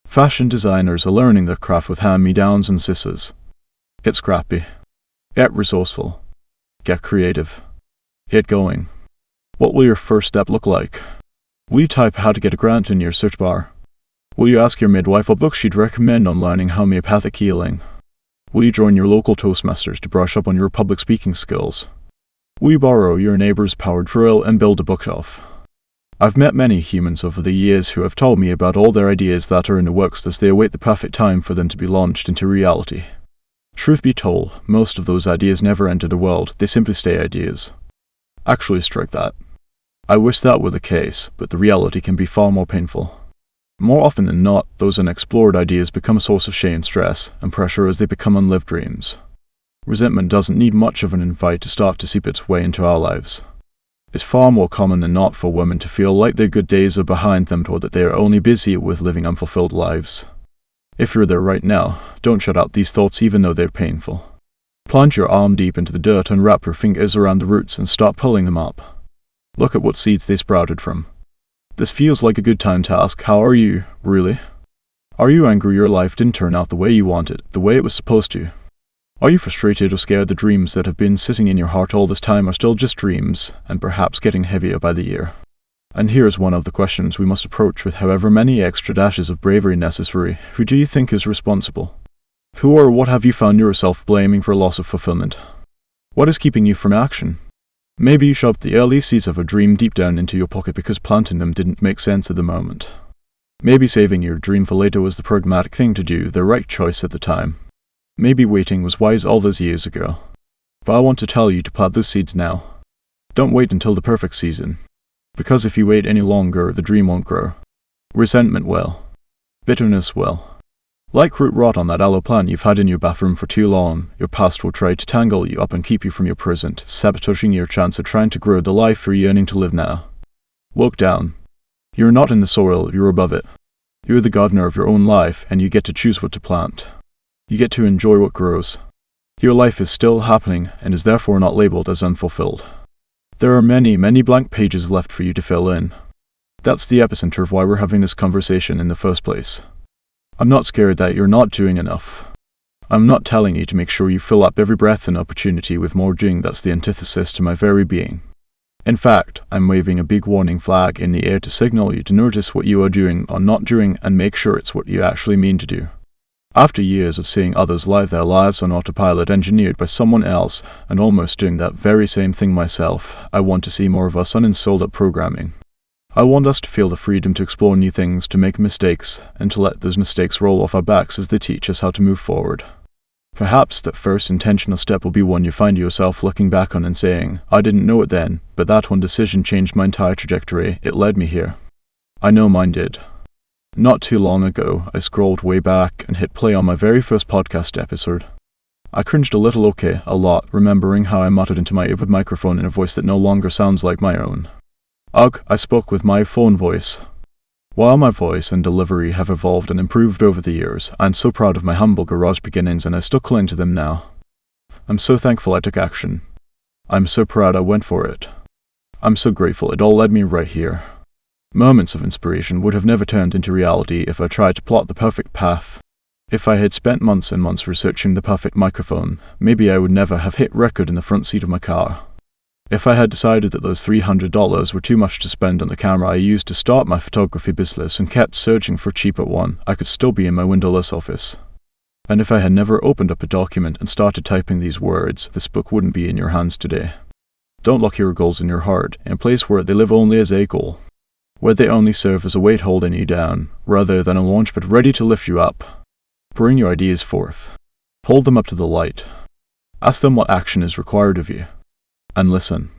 Fashion designers are learning their craft with hand-me-downs and scissors. Get scrappy. Get resourceful. Get creative. Get going. What will your first step look like? Will you type how to get a grant in your search bar? Will you ask your midwife what books she'd recommend on learning homeopathic healing? Will you join your local Toastmasters to brush up on your public speaking skills? Will you borrow your neighbor's power drill and build a bookshelf? I've met many humans over the years who have told me about all their ideas that are in the works as they await the perfect time for them to be launched into reality. Truth be told, most of those ideas never enter the world, they simply stay ideas. Actually, strike that. I wish that were the case, but the reality can be far more painful. More often than not, those unexplored ideas become a source of shame, stress, and pressure as they become unlived dreams. Resentment doesn't need much of an invite to start to seep its way into our lives. It's far more common than not for women to feel like their good days are behind them or that they are only busy with living unfulfilled lives. If you're there right now, don't shut out these thoughts even though they're painful. Plunge your arm deep into the dirt and wrap your fingers around the roots and start pulling them up. Look at what seeds they sprouted from. This feels like a good time to ask, how are you, really? Are you angry your life didn't turn out the way you wanted, the way it was supposed to? Are you frustrated or scared the dreams that have been sitting in your heart all this time are still just dreams, and perhaps getting heavier by the year? And here's one of the questions we must approach with however many extra dashes of bravery necessary. Who do you think is responsible? Who or what have you found yourself blaming for loss of fulfillment? What is keeping you from action? Maybe you shoved the early seeds of a dream deep down into your pocket because planting them didn't make sense at the moment. Maybe saving your dream for later was the pragmatic thing to do, the right choice at the time. Maybe waiting was wise all those years ago. But I want to tell you to plant those seeds now. Don't wait until the perfect season. Because if you wait any longer, the dream won't grow. Resentment will. Bitterness will. Like root rot on that aloe plant you've had in your bathroom for too long, your past will try to tangle you up and keep you from your present, sabotaging your chance of trying to grow the life you're yearning to live now. Look down. You're not in the soil, you're above it. You're the gardener of your own life, and you get to choose what to plant. You get to enjoy what grows. Your life is still happening, and is therefore not labeled as unfulfilled. There are many, many blank pages left for you to fill in. That's the epicenter of why we're having this conversation in the first place. I'm not scared that you're not doing enough. I'm not telling you to make sure you fill up every breath and opportunity with more doing. That's the antithesis to my very being. In fact, I'm waving a big warning flag in the air to signal you to notice what you are doing or not doing and make sure it's what you actually mean to do. After years of seeing others live their lives on autopilot engineered by someone else, and almost doing that very same thing myself, I want to see more of us uninstall that programming. I want us to feel the freedom to explore new things, to make mistakes, and to let those mistakes roll off our backs as they teach us how to move forward. Perhaps that first intentional step will be one you find yourself looking back on and saying, I didn't know it then, but that one decision changed my entire trajectory, it led me here. I know mine did. Not too long ago, I scrolled way back and hit play on my very first podcast episode. I cringed a little, a lot, remembering how I muttered into my earbud microphone in a voice that no longer sounds like my own. Ugh, I spoke with my phone voice. While my voice and delivery have evolved and improved over the years, I'm so proud of my humble garage beginnings and I still cling to them now. I'm so thankful I took action. I'm so proud I went for it. I'm so grateful it all led me right here. Moments of inspiration would have never turned into reality if I tried to plot the perfect path. If I had spent months and months researching the perfect microphone, maybe I would never have hit record in the front seat of my car. If I had decided that those $300 were too much to spend on the camera I used to start my photography business and kept searching for a cheaper one, I could still be in my windowless office. And if I had never opened up a document and started typing these words, this book wouldn't be in your hands today. Don't lock your goals in your heart, in a place where they live only as a goal. Where they only serve as a weight holding you down, rather than a launchpad ready to lift you up. Bring your ideas forth. Hold them up to the light. Ask them what action is required of you. And listen.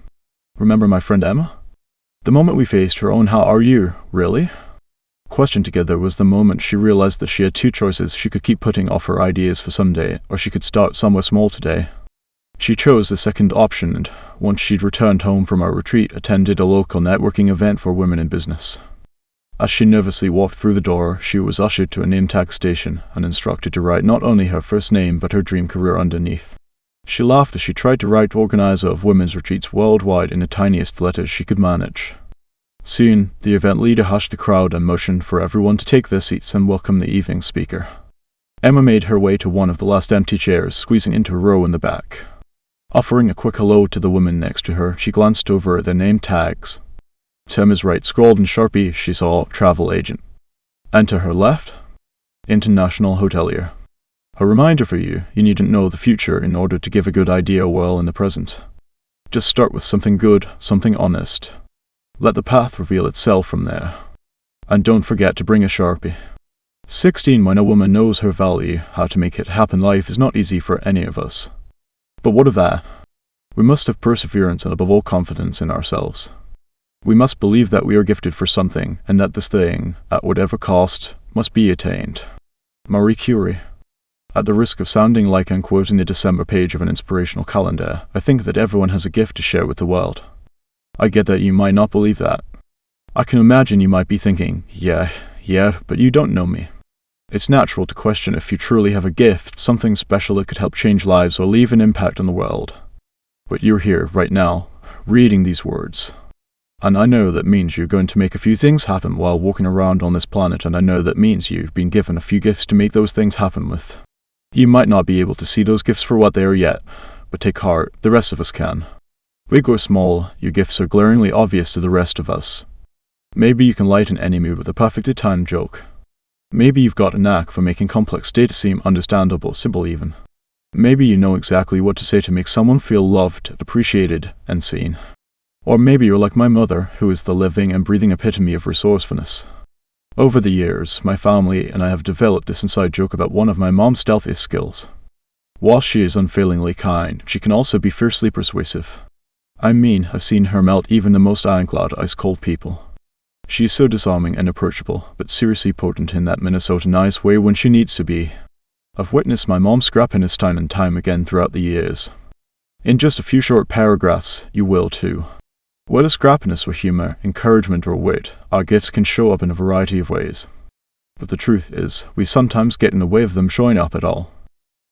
Remember my friend Emma? The moment we faced her own "How are you, really?" question together was the moment she realized that she had two choices. She could keep putting off her ideas for someday, or she could start somewhere small today. She chose the second option, and once she'd returned home from our retreat, attended a local networking event for women in business. As she nervously walked through the door, she was ushered to a name tag station and instructed to write not only her first name but her dream career underneath. She laughed as she tried to write organizer of women's retreats worldwide in the tiniest letters she could manage. Soon, the event leader hushed the crowd and motioned for everyone to take their seats and welcome the evening speaker. Emma made her way to one of the last empty chairs, squeezing into a row in the back. Offering a quick hello to the woman next to her, she glanced over at their name tags. To Emma's right, scrawled in Sharpie, she saw travel agent. And to her left, international hotelier. A reminder for you, you needn't know the future in order to give a good idea well in the present. Just start with something good, something honest. Let the path reveal itself from there. And don't forget to bring a Sharpie. 16, when a woman knows her value, how to make it happen, life is not easy for any of us. But what of that? We must have perseverance and above all confidence in ourselves. We must believe that we are gifted for something, and that this thing, at whatever cost, must be attained. Marie Curie. At the risk of sounding like I'm quoting the December page of an inspirational calendar, I think that everyone has a gift to share with the world. I get that you might not believe that. I can imagine you might be thinking, yeah, but you don't know me. It's natural to question if you truly have a gift, something special that could help change lives or leave an impact on the world. But you're here, right now, reading these words. And I know that means you're going to make a few things happen while walking around on this planet, and I know that means you've been given a few gifts to make those things happen with. You might not be able to see those gifts for what they are yet, but take heart, the rest of us can. Big or small, your gifts are glaringly obvious to the rest of us. Maybe you can lighten any mood with a perfectly timed joke. Maybe you've got a knack for making complex data seem understandable, simple even. Maybe you know exactly what to say to make someone feel loved, appreciated, and seen. Or maybe you're like my mother, who is the living and breathing epitome of resourcefulness. Over the years, my family and I have developed this inside joke about one of my mom's stealthiest skills. While she is unfailingly kind, she can also be fiercely persuasive. I mean, I've seen her melt even the most ironclad, ice-cold people. She is so disarming and approachable, but seriously potent in that Minnesota nice way when she needs to be. I've witnessed my mom scrappiness time and time again throughout the years. In just a few short paragraphs, you will too. Whether scrappiness or humor, encouragement or wit, our gifts can show up in a variety of ways. But the truth is, we sometimes get in the way of them showing up at all.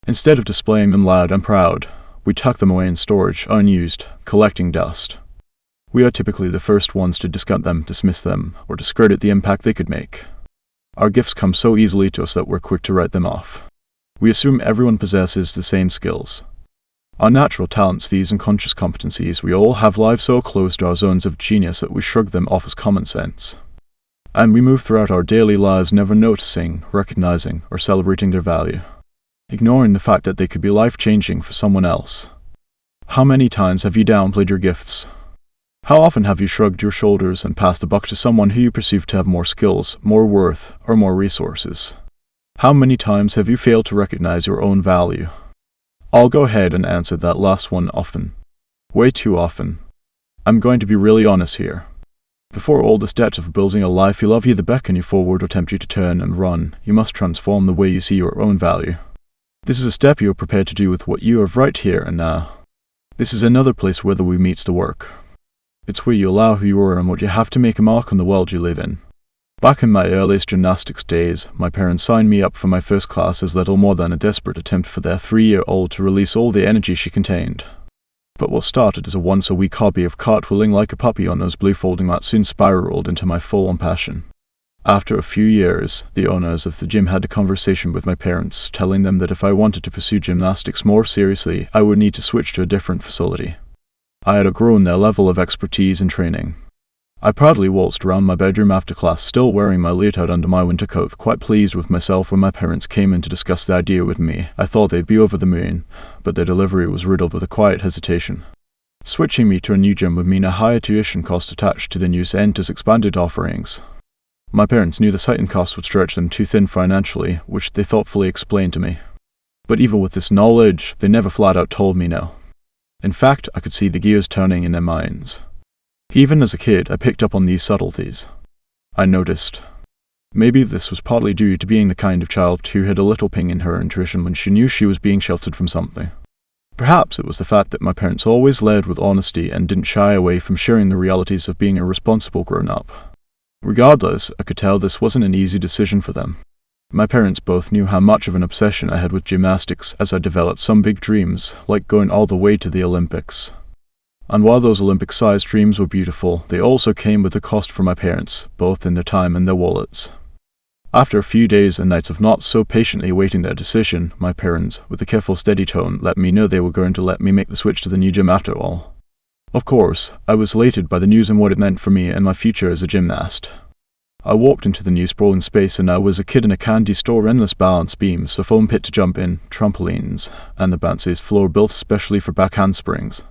Instead of displaying them loud and proud, we tuck them away in storage, unused, collecting dust. We are typically the first ones to discount them, dismiss them, or discredit the impact they could make. Our gifts come so easily to us that we're quick to write them off. We assume everyone possesses the same skills. Our natural talents, these unconscious competencies, we all have lives so close to our zones of genius that we shrug them off as common sense. And we move throughout our daily lives never noticing, recognizing, or celebrating their value, ignoring the fact that they could be life-changing for someone else. How many times have you downplayed your gifts? How often have you shrugged your shoulders and passed the buck to someone who you perceive to have more skills, more worth, or more resources? How many times have you failed to recognize your own value? I'll go ahead and answer that last one often. Way too often. I'm going to be really honest here. Before all the steps of building a life you love either beckon you forward or tempt you to turn and run, you must transform the way you see your own value. This is a step you are prepared to do with what you have right here and now. This is another place where the we meets the work. It's where you allow who you are and what you have to make a mark on the world you live in. Back in my earliest gymnastics days, my parents signed me up for my first class as little more than a desperate attempt for their 3-year-old to release all the energy she contained. But what started as a once-a-week hobby of cartwheeling like a puppy on those blue folding mats soon spiraled into my full-on passion. After a few years, the owners of the gym had a conversation with my parents, telling them that if I wanted to pursue gymnastics more seriously, I would need to switch to a different facility. I had outgrown their level of expertise and training. I proudly waltzed around my bedroom after class, still wearing my leotard under my winter coat, quite pleased with myself when my parents came in to discuss the idea with me. I thought they'd be over the moon, but their delivery was riddled with a quiet hesitation. Switching me to a new gym would mean a higher tuition cost attached to the new center's expanded offerings. My parents knew the site costs would stretch them too thin financially, which they thoughtfully explained to me. But even with this knowledge, they never flat out told me no. In fact, I could see the gears turning in their minds. Even as a kid, I picked up on these subtleties. I noticed. Maybe this was partly due to being the kind of child who had a little ping in her intuition when she knew she was being sheltered from something. Perhaps it was the fact that my parents always led with honesty and didn't shy away from sharing the realities of being a responsible grown-up. Regardless, I could tell this wasn't an easy decision for them. My parents both knew how much of an obsession I had with gymnastics as I developed some big dreams, like going all the way to the Olympics. And while those Olympic-sized dreams were beautiful, they also came with a cost for my parents, both in their time and their wallets. After a few days and nights of not so patiently awaiting their decision, my parents, with a careful steady tone, let me know they were going to let me make the switch to the new gym after all. Of course, I was elated by the news and what it meant for me and my future as a gymnast. I walked into the new sprawling space and I was a kid in a candy store, endless balance beams, a foam pit to jump in, trampolines, and the bounciest floor built especially for back handsprings.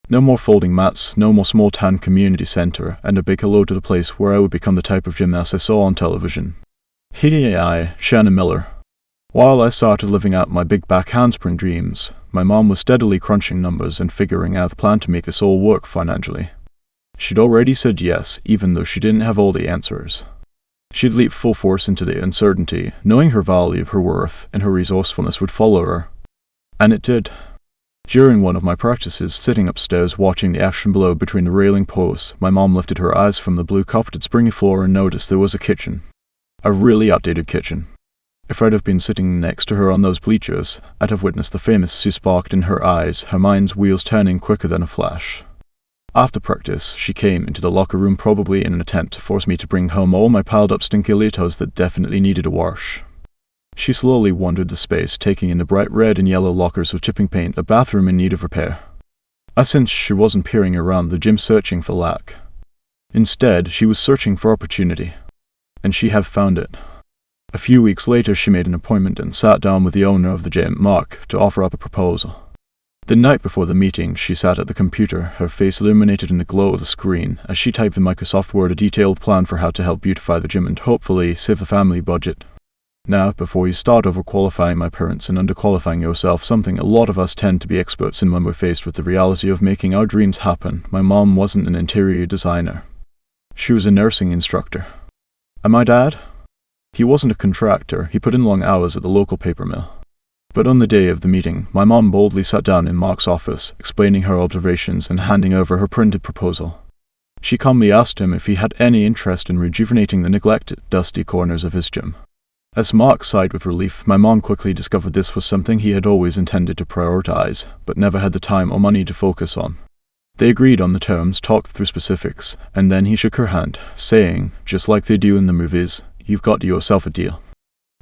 No more folding mats, no more small town community centre, and a big hello to the place where I would become the type of gymnast I saw on television. Here I, Shannon Miller. While I started living out my big back handspring dreams, my mom was steadily crunching numbers and figuring out a plan to make this all work financially. She'd already said yes, even though she didn't have all the answers. She'd leap full force into the uncertainty, knowing her value, her worth, and her resourcefulness would follow her. And it did. During one of my practices, sitting upstairs watching the action below between the railing posts, my mom lifted her eyes from the blue carpeted springy floor and noticed there was a kitchen. A really outdated kitchen. If I'd have been sitting next to her on those bleachers, I'd have witnessed the famous Sue sparked in her eyes, her mind's wheels turning quicker than a flash. After practice, she came into the locker room probably in an attempt to force me to bring home all my piled up stinky Latos that definitely needed a wash. She slowly wandered the space, taking in the bright red and yellow lockers with chipping paint, a bathroom in need of repair. I sensed she wasn't peering around the gym searching for lack. Instead, she was searching for opportunity. And she had found it. A few weeks later, she made an appointment and sat down with the owner of the gym, Mark, to offer up a proposal. The night before the meeting, she sat at the computer, her face illuminated in the glow of the screen, as she typed in Microsoft Word a detailed plan for how to help beautify the gym and hopefully save the family budget. Now, before you start overqualifying my parents and underqualifying yourself, something a lot of us tend to be experts in when we're faced with the reality of making our dreams happen, my mom wasn't an interior designer. She was a nursing instructor. And my dad? He wasn't a contractor, he put in long hours at the local paper mill. But on the day of the meeting, my mom boldly sat down in Mark's office, explaining her observations and handing over her printed proposal. She calmly asked him if he had any interest in rejuvenating the neglected, dusty corners of his gym. As Mark sighed with relief, my mom quickly discovered this was something he had always intended to prioritize, but never had the time or money to focus on. They agreed on the terms, talked through specifics, and then he shook her hand, saying, just like they do in the movies, "You've got yourself a deal."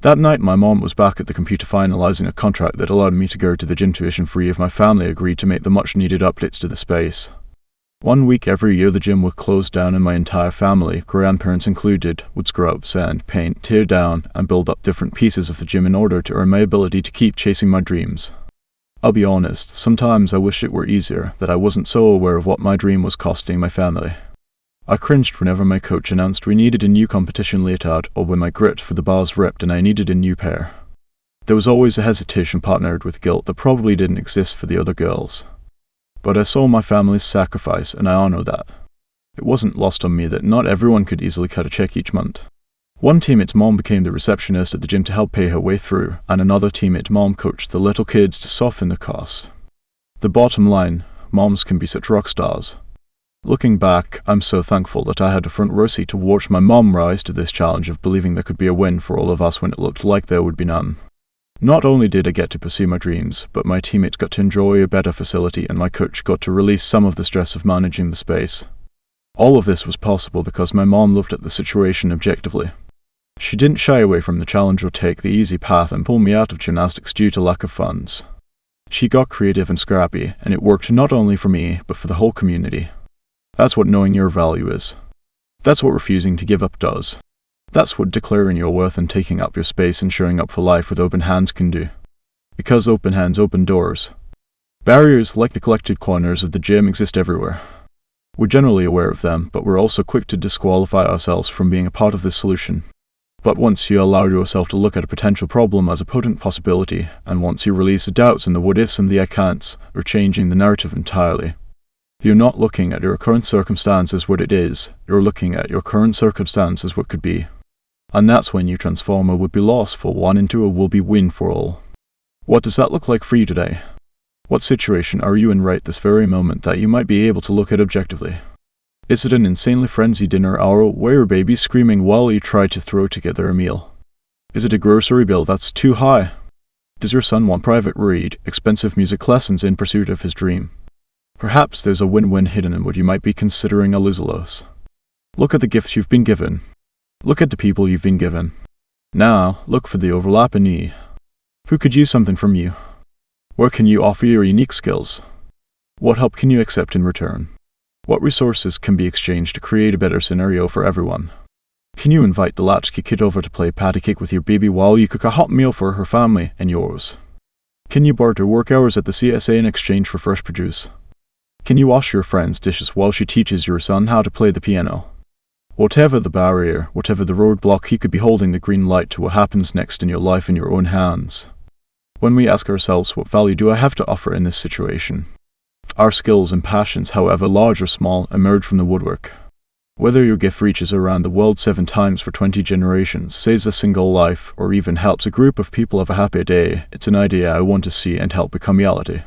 That night, my mom was back at the computer finalizing a contract that allowed me to go to the gym tuition free if my family agreed to make the much-needed updates to the space. 1 week every year the gym would close down and my entire family, grandparents included, would scrub, sand, paint, tear down, and build up different pieces of the gym in order to earn my ability to keep chasing my dreams. I'll be honest, sometimes I wish it were easier, that I wasn't so aware of what my dream was costing my family. I cringed whenever my coach announced we needed a new competition laid out, or when my grit for the bars ripped and I needed a new pair. There was always a hesitation partnered with guilt that probably didn't exist for the other girls. But I saw my family's sacrifice, and I honor that. It wasn't lost on me that not everyone could easily cut a check each month. One teammate's mom became the receptionist at the gym to help pay her way through, and another teammate's mom coached the little kids to soften the cost. The bottom line, moms can be such rock stars. Looking back, I'm so thankful that I had a front row seat to watch my mom rise to this challenge of believing there could be a win for all of us when it looked like there would be none. Not only did I get to pursue my dreams, but my teammates got to enjoy a better facility and my coach got to release some of the stress of managing the space. All of this was possible because my mom looked at the situation objectively. She didn't shy away from the challenge or take the easy path and pull me out of gymnastics due to lack of funds. She got creative and scrappy, and it worked not only for me, but for the whole community. That's what knowing your value is. That's what refusing to give up does. That's what declaring your worth and taking up your space and showing up for life with open hands can do. Because open hands open doors. Barriers like neglected corners of the gym exist everywhere. We're generally aware of them, but we're also quick to disqualify ourselves from being a part of this solution. But once you allow yourself to look at a potential problem as a potent possibility, and once you release the doubts and the what-ifs and the I can'ts, you're changing the narrative entirely. You're not looking at your current circumstance as what it is, you're looking at your current circumstance as what could be. And that's when you transform a would-be loss for one into a will-be win for all. What does that look like for you today? What situation are you in right this very moment that you might be able to look at objectively? Is it an insanely frenzied dinner hour where your baby's screaming while you try to throw together a meal? Is it a grocery bill that's too high? Does your son want private read, expensive music lessons in pursuit of his dream? Perhaps there's a win-win hidden in what you might be considering a lose-lose. Look at the gifts you've been given. Look at the people you've been given. Now, look for the overlap in need. Who could use something from you? Where can you offer your unique skills? What help can you accept in return? What resources can be exchanged to create a better scenario for everyone? Can you invite the latchkey kid over to play patty cake with your baby while you cook a hot meal for her family and yours? Can you barter work hours at the CSA in exchange for fresh produce? Can you wash your friend's dishes while she teaches your son how to play the piano? Whatever the barrier, whatever the roadblock, he could be holding the green light to what happens next in your life in your own hands. When we ask ourselves, what value do I have to offer in this situation? Our skills and passions, however large or small, emerge from the woodwork. Whether your gift reaches around the world 7 times for 20 generations, saves a single life, or even helps a group of people have a happy day, it's an idea I want to see and help become reality.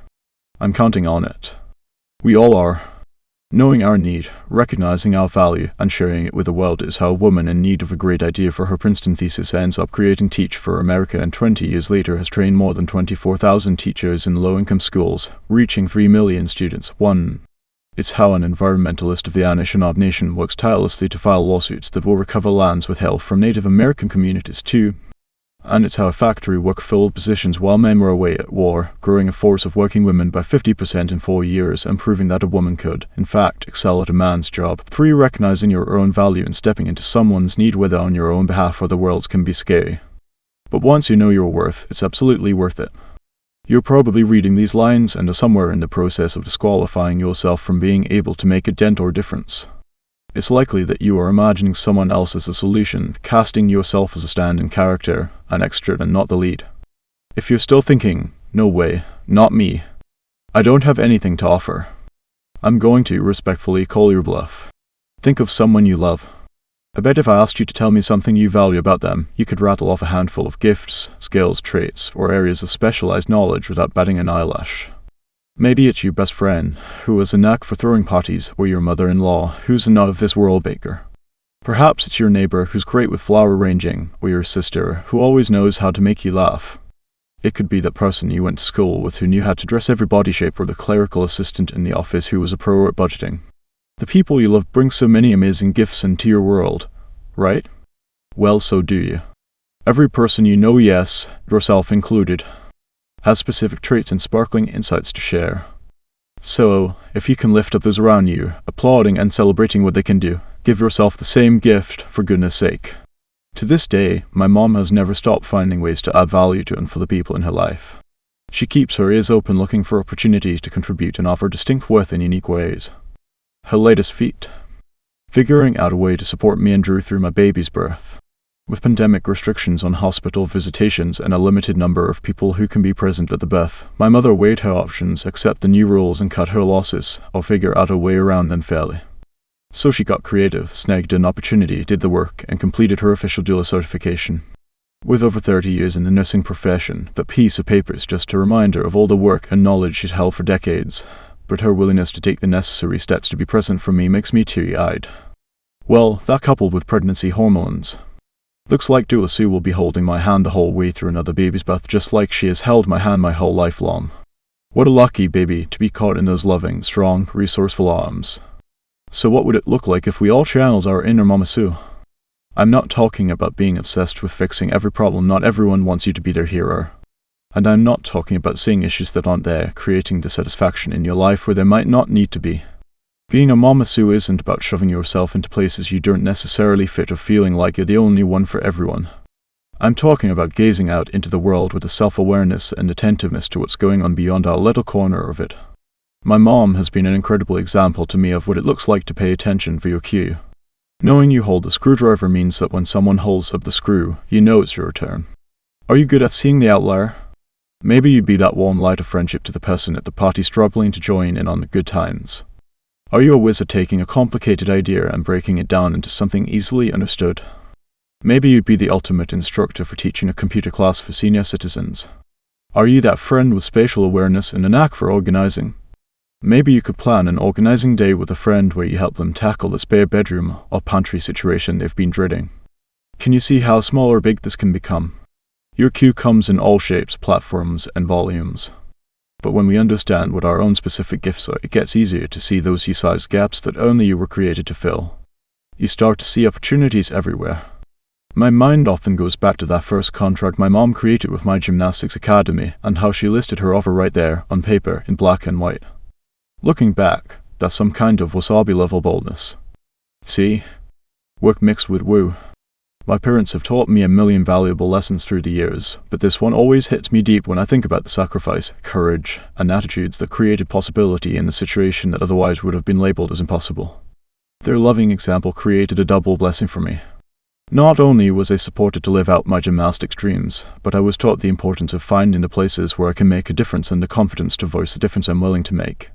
I'm counting on it. We all are. Knowing our need, recognizing our value, and sharing it with the world is how a woman in need of a great idea for her Princeton thesis ends up creating Teach for America, and 20 years later has trained more than 24,000 teachers in low-income schools, reaching 3 million students. 1. It's how an environmentalist of the Anishinaabe Nation works tirelessly to file lawsuits that will recover lands withheld from Native American communities. 2. And it's how a factory worker filled positions while men were away at war, growing a force of working women by 50% in 4 years and proving that a woman could, in fact, excel at a man's job. 3. Recognizing your own value and stepping into someone's need, whether on your own behalf or the world's, can be scary. But once you know your worth, it's absolutely worth it. You're probably reading these lines and are somewhere in the process of disqualifying yourself from being able to make a dent or difference. It's likely that you are imagining someone else as a solution, casting yourself as a stand-in character, an extra and not the lead. If you're still thinking, no way, not me, I don't have anything to offer, I'm going to respectfully call your bluff. Think of someone you love. I bet if I asked you to tell me something you value about them, you could rattle off a handful of gifts, skills, traits, or areas of specialized knowledge without batting an eyelash. Maybe it's your best friend, who has a knack for throwing parties, or your mother-in-law, who's a not-of-this-world baker. Perhaps it's your neighbor who's great with flower arranging, or your sister, who always knows how to make you laugh. It could be that person you went to school with who knew how to dress every body shape, or the clerical assistant in the office who was a pro at budgeting. The people you love bring so many amazing gifts into your world, right? Well, so do you. Every person you know, yes, yourself included, has specific traits and sparkling insights to share. So, if you can lift up those around you, applauding and celebrating what they can do, give yourself the same gift, for goodness sake. To this day, my mom has never stopped finding ways to add value to and for the people in her life. She keeps her ears open looking for opportunities to contribute and offer distinct worth in unique ways. Her latest feat: figuring out a way to support me and Drew through my baby's birth. With pandemic restrictions on hospital visitations and a limited number of people who can be present at the birth, my mother weighed her options, accept the new rules and cut her losses, or figure out a way around them fairly. So she got creative, snagged an opportunity, did the work, and completed her official doula certification. With over 30 years in the nursing profession, that piece of paper is just a reminder of all the work and knowledge she's held for decades, but her willingness to take the necessary steps to be present for me makes me teary-eyed. Well, that coupled with pregnancy hormones. Looks like Doula Sue will be holding my hand the whole way through another baby's birth, just like she has held my hand my whole life long. What a lucky baby to be caught in those loving, strong, resourceful arms. So what would it look like if we all channeled our inner Mama Sue? I'm not talking about being obsessed with fixing every problem. Not everyone wants you to be their hero. And I'm not talking about seeing issues that aren't there, creating dissatisfaction in your life where there might not need to be. Being a Mama Sue isn't about shoving yourself into places you don't necessarily fit or feeling like you're the only one for everyone. I'm talking about gazing out into the world with a self-awareness and attentiveness to what's going on beyond our little corner of it. My mom has been an incredible example to me of what it looks like to pay attention for your cue. Knowing you hold the screwdriver means that when someone holds up the screw, you know it's your turn. Are you good at seeing the outlier? Maybe you'd be that warm light of friendship to the person at the party struggling to join in on the good times. Are you a whiz at taking a complicated idea and breaking it down into something easily understood? Maybe you'd be the ultimate instructor for teaching a computer class for senior citizens. Are you that friend with spatial awareness and a knack for organizing? Maybe you could plan an organizing day with a friend where you help them tackle the spare bedroom or pantry situation they've been dreading. Can you see how small or big this can become? Your queue comes in all shapes, platforms, and volumes. But when we understand what our own specific gifts are, it gets easier to see those you-sized gaps that only you were created to fill. You start to see opportunities everywhere. My mind often goes back to that first contract my mom created with my gymnastics academy and how she listed her offer right there, on paper, in black and white. Looking back, that's some kind of wasabi-level boldness. See? Work mixed with woo. My parents have taught me a million valuable lessons through the years, but this one always hits me deep when I think about the sacrifice, courage, and attitudes that created possibility in a situation that otherwise would have been labeled as impossible. Their loving example created a double blessing for me. Not only was I supported to live out my gymnastics dreams, but I was taught the importance of finding the places where I can make a difference and the confidence to voice the difference I'm willing to make.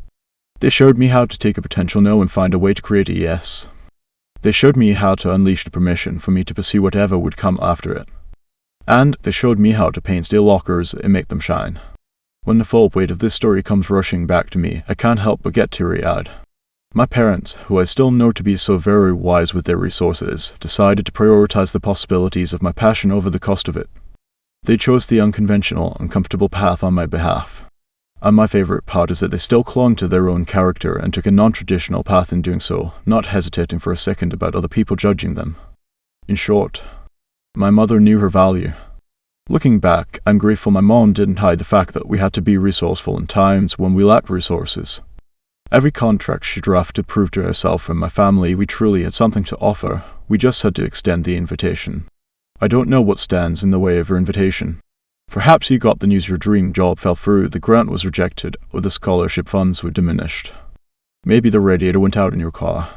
They showed me how to take a potential no and find a way to create a yes. They showed me how to unleash the permission for me to pursue whatever would come after it. And they showed me how to paint steel lockers and make them shine. When the full weight of this story comes rushing back to me, I can't help but get teary-eyed. My parents, who I still know to be so very wise with their resources, decided to prioritize the possibilities of my passion over the cost of it. They chose the unconventional, uncomfortable path on my behalf. And my favorite part is that they still clung to their own character and took a non-traditional path in doing so, not hesitating for a second about other people judging them. In short, my mother knew her value. Looking back, I'm grateful my mom didn't hide the fact that we had to be resourceful in times when we lacked resources. Every contract she drafted proved to herself and my family we truly had something to offer. We just had to extend the invitation. I don't know what stands in the way of your invitation. Perhaps you got the news your dream job fell through, the grant was rejected, or the scholarship funds were diminished. Maybe the radiator went out in your car.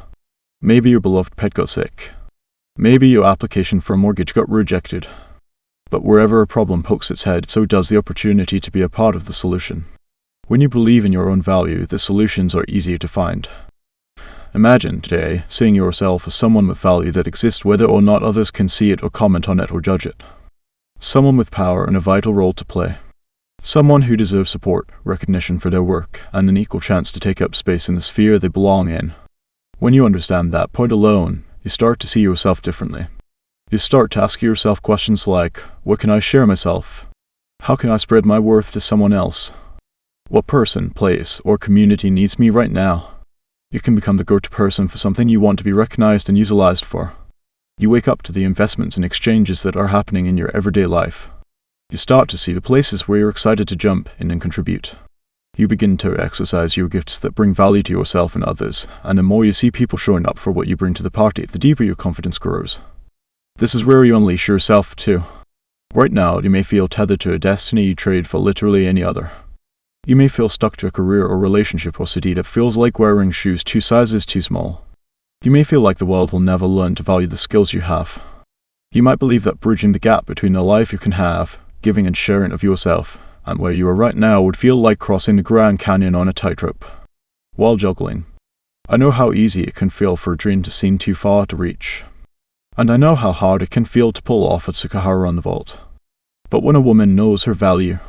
Maybe your beloved pet got sick. Maybe your application for a mortgage got rejected. But wherever a problem pokes its head, so does the opportunity to be a part of the solution. When you believe in your own value, the solutions are easier to find. Imagine, today, seeing yourself as someone with value that exists whether or not others can see it or comment on it or judge it. Someone with power and a vital role to play. Someone who deserves support, recognition for their work, and an equal chance to take up space in the sphere they belong in. When you understand that point alone, you start to see yourself differently. You start to ask yourself questions like, what can I share myself? How can I spread my worth to someone else? What person, place, or community needs me right now? You can become the go-to person for something you want to be recognized and utilized for. You wake up to the investments and exchanges that are happening in your everyday life. You start to see the places where you're excited to jump in and contribute. You begin to exercise your gifts that bring value to yourself and others, and the more you see people showing up for what you bring to the party, the deeper your confidence grows. This is where you unleash yourself too. Right now, you may feel tethered to a destiny you trade for literally any other. You may feel stuck to a career or relationship or city that feels like wearing shoes 2 sizes too small. You may feel like the world will never learn to value the skills you have. You might believe that bridging the gap between the life you can have, giving and sharing of yourself, and where you are right now would feel like crossing the Grand Canyon on a tightrope. While juggling, I know how easy it can feel for a dream to seem too far to reach. And I know how hard it can feel to pull off a Tsukahara on the vault. But when a woman knows her value,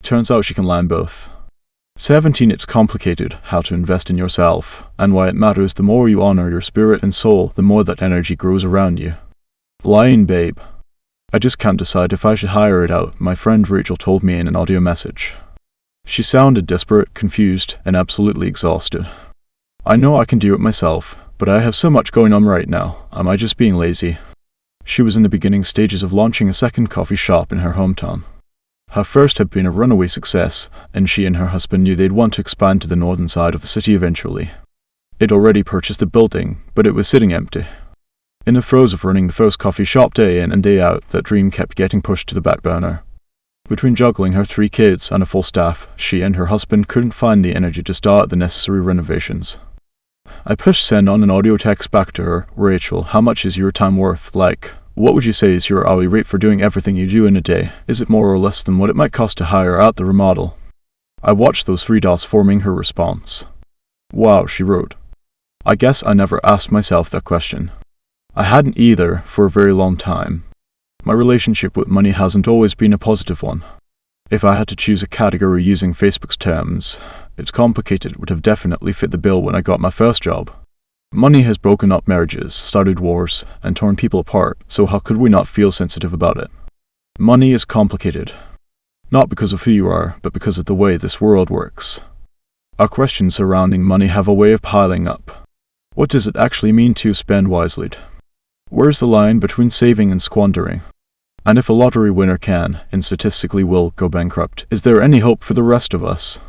turns out she can land both. 17, it's complicated how to invest in yourself, and why it matters the more you honor your spirit and soul, the more that energy grows around you. Lying babe. I just can't decide if I should hire it out, my friend Rachel told me in an audio message. She sounded desperate, confused, and absolutely exhausted. I know I can do it myself, but I have so much going on right now. Am I just being lazy? She was in the beginning stages of launching a second coffee shop in her hometown. Her first had been a runaway success, and she and her husband knew they'd want to expand to the northern side of the city eventually. They'd already purchased a building, but it was sitting empty. In the throes of running the first coffee shop day in and day out, that dream kept getting pushed to the back burner. Between juggling her 3 kids and a full staff, she and her husband couldn't find the energy to start the necessary renovations. I pushed send on an audio text back to her, Rachel, how much is your time worth? Like, what would you say is your hourly rate for doing everything you do in a day? Is it more or less than what it might cost to hire out the remodel? I watched those 3 dots forming her response. Wow, she wrote. I guess I never asked myself that question. I hadn't either for a very long time. My relationship with money hasn't always been a positive one. If I had to choose a category using Facebook's terms, It's complicated would have definitely fit the bill when I got my first job. Money has broken up marriages, started wars, and torn people apart, so how could we not feel sensitive about it? Money is complicated. Not because of who you are, but because of the way this world works. Our questions surrounding money have a way of piling up. What does it actually mean to spend wisely? Where's the line between saving and squandering? And if a lottery winner can, and statistically will, go bankrupt, is there any hope for the rest of us?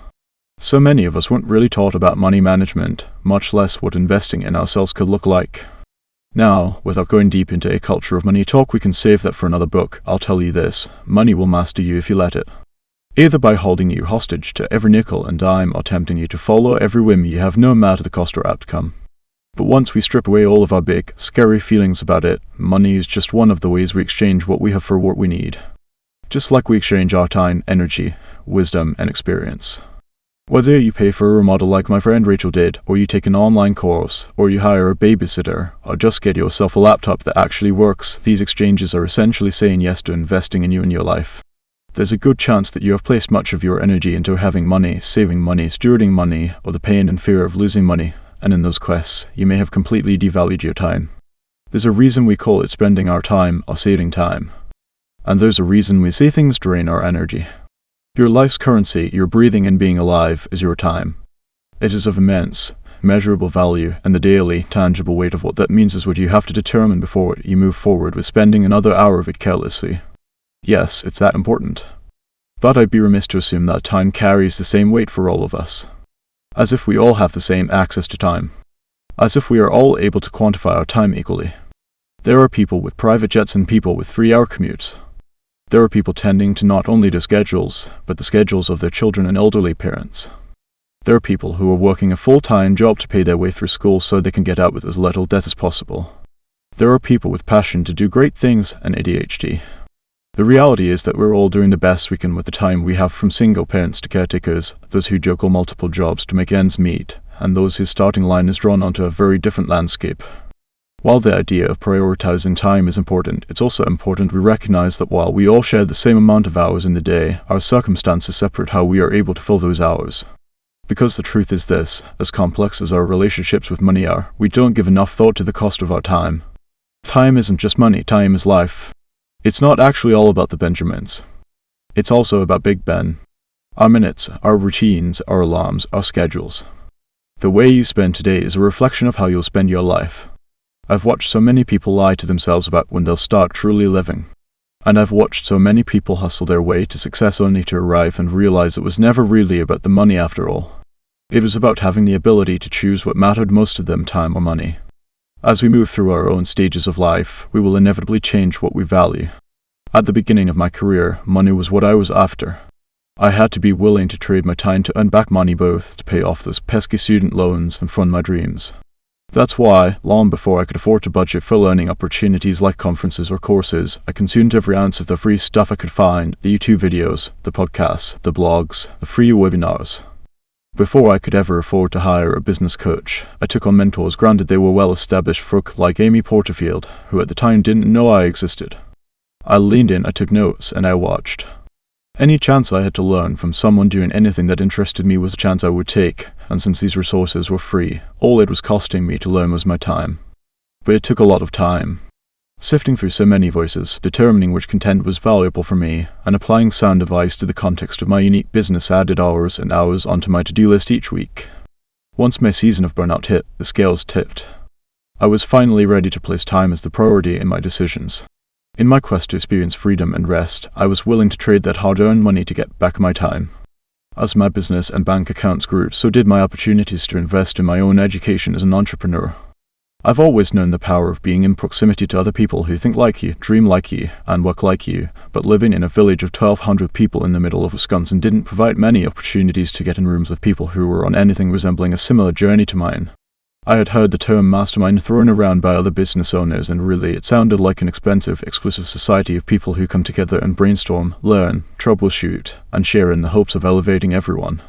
So many of us weren't really taught about money management, much less what investing in ourselves could look like. Now, without going deep into a culture of money talk, we can save that for another book. I'll tell you this, money will master you if you let it. Either by holding you hostage to every nickel and dime or tempting you to follow every whim you have, no matter the cost or outcome. But once we strip away all of our big, scary feelings about it, money is just one of the ways we exchange what we have for what we need. Just like we exchange our time, energy, wisdom, and experience. Whether you pay for a remodel like my friend Rachel did, or you take an online course, or you hire a babysitter, or just get yourself a laptop that actually works, these exchanges are essentially saying yes to investing in you and your life. There's a good chance that you have placed much of your energy into having money, saving money, stewarding money, or the pain and fear of losing money, and in those quests, you may have completely devalued your time. There's a reason we call it spending our time or saving time. And there's a reason we say things drain our energy. Your life's currency, your breathing and being alive, is your time. It is of immense, measurable value, and the daily, tangible weight of what that means is what you have to determine before you move forward with spending another hour of it carelessly. Yes, it's that important. But I'd be remiss to assume that time carries the same weight for all of us. As if we all have the same access to time. As if we are all able to quantify our time equally. There are people with private jets and people with 3-hour commutes. There are people tending to not only their schedules, but the schedules of their children and elderly parents. There are people who are working a full-time job to pay their way through school so they can get out with as little debt as possible. There are people with passion to do great things and ADHD. The reality is that we're all doing the best we can with the time we have, from single parents to caretakers, those who juggle multiple jobs to make ends meet, and those whose starting line is drawn onto a very different landscape. While the idea of prioritizing time is important, it's also important we recognize that while we all share the same amount of hours in the day, our circumstances separate how we are able to fill those hours. Because the truth is this, as complex as our relationships with money are, we don't give enough thought to the cost of our time. Time isn't just money, time is life. It's not actually all about the Benjamins. It's also about Big Ben. Our minutes, our routines, our alarms, our schedules. The way you spend today is a reflection of how you'll spend your life. I've watched so many people lie to themselves about when they'll start truly living. And I've watched so many people hustle their way to success only to arrive and realize it was never really about the money after all. It was about having the ability to choose what mattered most to them, time or money. As we move through our own stages of life, we will inevitably change what we value. At the beginning of my career, money was what I was after. I had to be willing to trade my time to earn back money, both to pay off those pesky student loans and fund my dreams. That's why, long before I could afford to budget for learning opportunities like conferences or courses, I consumed every ounce of the free stuff I could find, the YouTube videos, the podcasts, the blogs, the free webinars. Before I could ever afford to hire a business coach, I took on mentors, granted they were well-established folk like Amy Porterfield, who at the time didn't know I existed. I leaned in, I took notes, and I watched. Any chance I had to learn from someone doing anything that interested me was a chance I would take, and since these resources were free, all it was costing me to learn was my time. But it took a lot of time. Sifting through so many voices, determining which content was valuable for me, and applying sound advice to the context of my unique business added hours and hours onto my to-do list each week. Once my season of burnout hit, the scales tipped. I was finally ready to place time as the priority in my decisions. In my quest to experience freedom and rest, I was willing to trade that hard-earned money to get back my time. As my business and bank accounts grew, so did my opportunities to invest in my own education as an entrepreneur. I've always known the power of being in proximity to other people who think like you, dream like you, and work like you, but living in a village of 1,200 people in the middle of Wisconsin didn't provide many opportunities to get in rooms with people who were on anything resembling a similar journey to mine. I had heard the term mastermind thrown around by other business owners, and really it sounded like an expensive, exclusive society of people who come together and brainstorm, learn, troubleshoot, and share in the hopes of elevating everyone.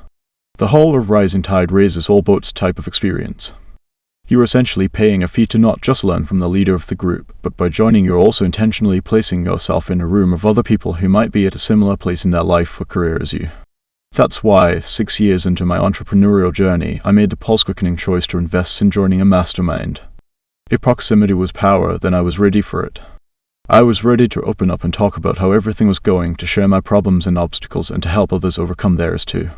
The whole of rising tide raises all boats type of experience. You're essentially paying a fee to not just learn from the leader of the group, but by joining you're also intentionally placing yourself in a room of other people who might be at a similar place in their life or career as you. That's why, 6 years into my entrepreneurial journey, I made the pulse-quickening choice to invest in joining a mastermind. If proximity was power, then I was ready for it. I was ready to open up and talk about how everything was going, to share my problems and obstacles, and to help others overcome theirs too.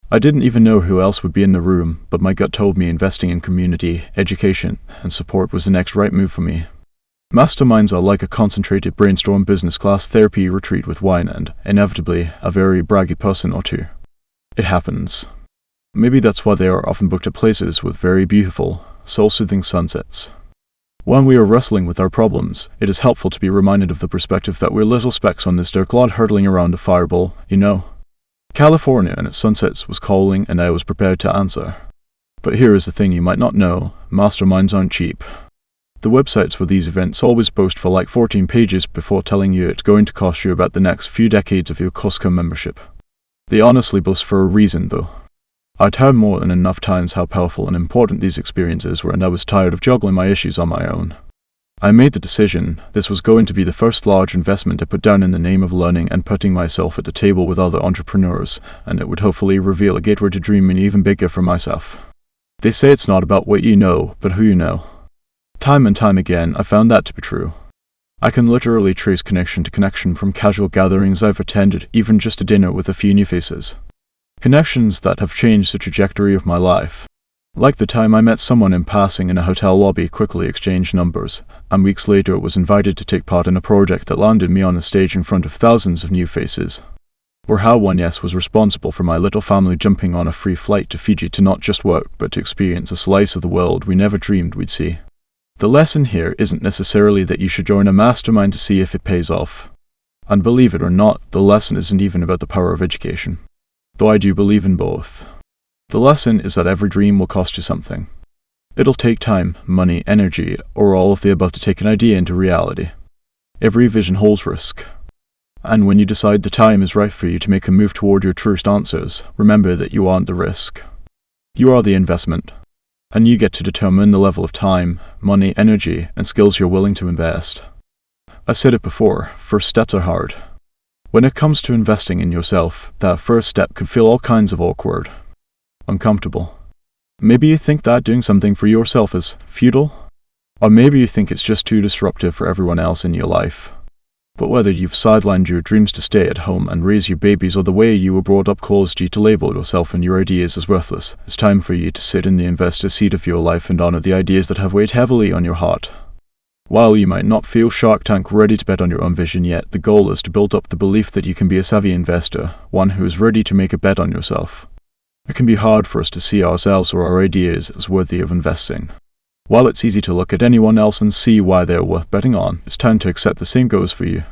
I didn't even know who else would be in the room, but my gut told me investing in community, education, and support was the next right move for me. Masterminds are like a concentrated brainstorm business class therapy retreat with wine and, inevitably, a very braggy person or two. It happens. Maybe that's why they are often booked at places with very beautiful, soul-soothing sunsets. When we are wrestling with our problems, it is helpful to be reminded of the perspective that we're little specks on this dark cloud hurtling around a fireball, you know. California and its sunsets was calling, and I was prepared to answer. But here is the thing you might not know: masterminds aren't cheap. The websites for these events always boast for like 14 pages before telling you it's going to cost you about the next few decades of your Costco membership. They honestly boast for a reason, though. I'd heard more than enough times how powerful and important these experiences were, and I was tired of juggling my issues on my own. I made the decision this was going to be the first large investment I put down in the name of learning and putting myself at the table with other entrepreneurs, and it would hopefully reveal a gateway to dreaming even bigger for myself. They say it's not about what you know, but who you know. Time and time again, I found that to be true. I can literally trace connection to connection from casual gatherings I've attended, even just a dinner with a few new faces. Connections that have changed the trajectory of my life. Like the time I met someone in passing in a hotel lobby, quickly exchanged numbers, and weeks later was invited to take part in a project that landed me on a stage in front of thousands of new faces. Or how one yes was responsible for my little family jumping on a free flight to Fiji to not just work, but to experience a slice of the world we never dreamed we'd see. The lesson here isn't necessarily that you should join a mastermind to see if it pays off. And believe it or not, the lesson isn't even about the power of education. Though I do believe in both. The lesson is that every dream will cost you something. It'll take time, money, energy, or all of the above to take an idea into reality. Every vision holds risk. And when you decide the time is right for you to make a move toward your truest answers, remember that you aren't the risk. You are the investment. And you get to determine the level of time, money, energy, and skills you're willing to invest. I've said it before, first steps are hard. When it comes to investing in yourself, that first step can feel all kinds of awkward, uncomfortable. Maybe you think that doing something for yourself is futile, or maybe you think it's just too disruptive for everyone else in your life. But whether you've sidelined your dreams to stay at home and raise your babies, or the way you were brought up caused you to label yourself and your ideas as worthless, it's time for you to sit in the investor seat of your life and honor the ideas that have weighed heavily on your heart. While you might not feel Shark Tank ready to bet on your own vision yet, the goal is to build up the belief that you can be a savvy investor, one who is ready to make a bet on yourself. It can be hard for us to see ourselves or our ideas as worthy of investing. While it's easy to look at anyone else and see why they are worth betting on, it's time to accept the same goes for you.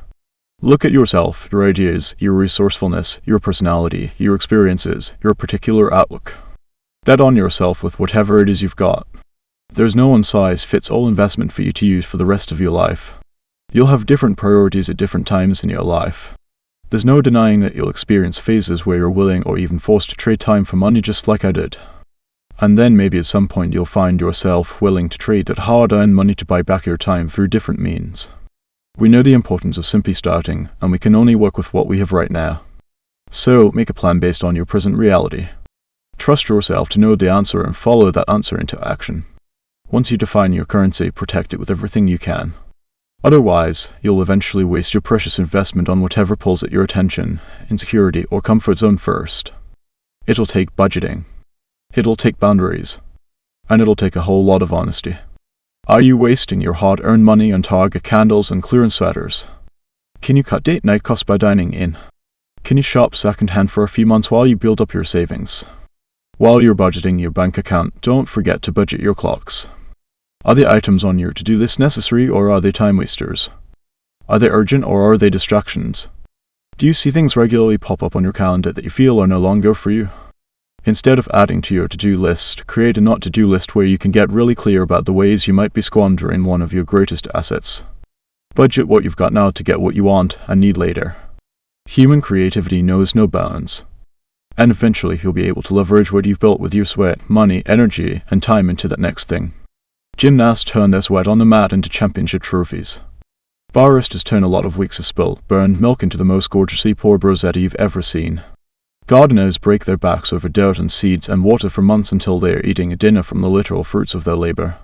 Look at yourself, your ideas, your resourcefulness, your personality, your experiences, your particular outlook. Bet on yourself with whatever it is you've got. There's no one-size-fits-all investment for you to use for the rest of your life. You'll have different priorities at different times in your life. There's no denying that you'll experience phases where you're willing or even forced to trade time for money, just like I did. And then maybe at some point you'll find yourself willing to trade that hard-earned money to buy back your time through different means. We know the importance of simply starting, and we can only work with what we have right now. So, make a plan based on your present reality. Trust yourself to know the answer and follow that answer into action. Once you define your currency, protect it with everything you can. Otherwise, you'll eventually waste your precious investment on whatever pulls at your attention, insecurity, or comfort zone first. It'll take budgeting. It'll take boundaries. And it'll take a whole lot of honesty. Are you wasting your hard-earned money on Target candles and clearance sweaters? Can you cut date night costs by dining in? Can you shop second-hand for a few months while you build up your savings? While you're budgeting your bank account, don't forget to budget your clocks. Are the items on your to-do list necessary, or are they time wasters? Are they urgent, or are they distractions? Do you see things regularly pop up on your calendar that you feel are no longer for you? Instead of adding to your to-do list, create a not-to-do list where you can get really clear about the ways you might be squandering one of your greatest assets. Budget what you've got now to get what you want and need later. Human creativity knows no bounds. And eventually you'll be able to leverage what you've built with your sweat, money, energy, and time into that next thing. Gymnasts turn their sweat on the mat into championship trophies. Baristas turn a lot of weeks of spilt, burned milk into the most gorgeously poured rosetta you've ever seen. Gardeners break their backs over dirt and seeds and water for months until they are eating a dinner from the literal fruits of their labor.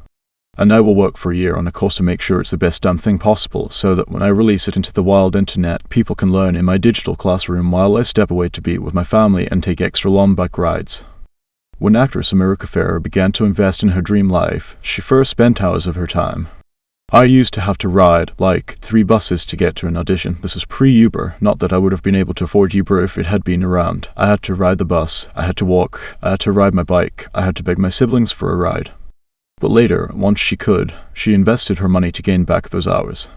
And I will work for a year on a course to make sure it's the best damn thing possible, so that when I release it into the wild internet, people can learn in my digital classroom while I step away to be with my family and take extra long bike rides. When actress America Ferrer began to invest in her dream life, she first spent hours of her time. I used to have to ride, 3 buses to get to an audition. This was pre-Uber, not that I would have been able to afford Uber if it had been around. I had to ride the bus, I had to walk, I had to ride my bike, I had to beg my siblings for a ride. But later, once she could, she invested her money to gain back those hours.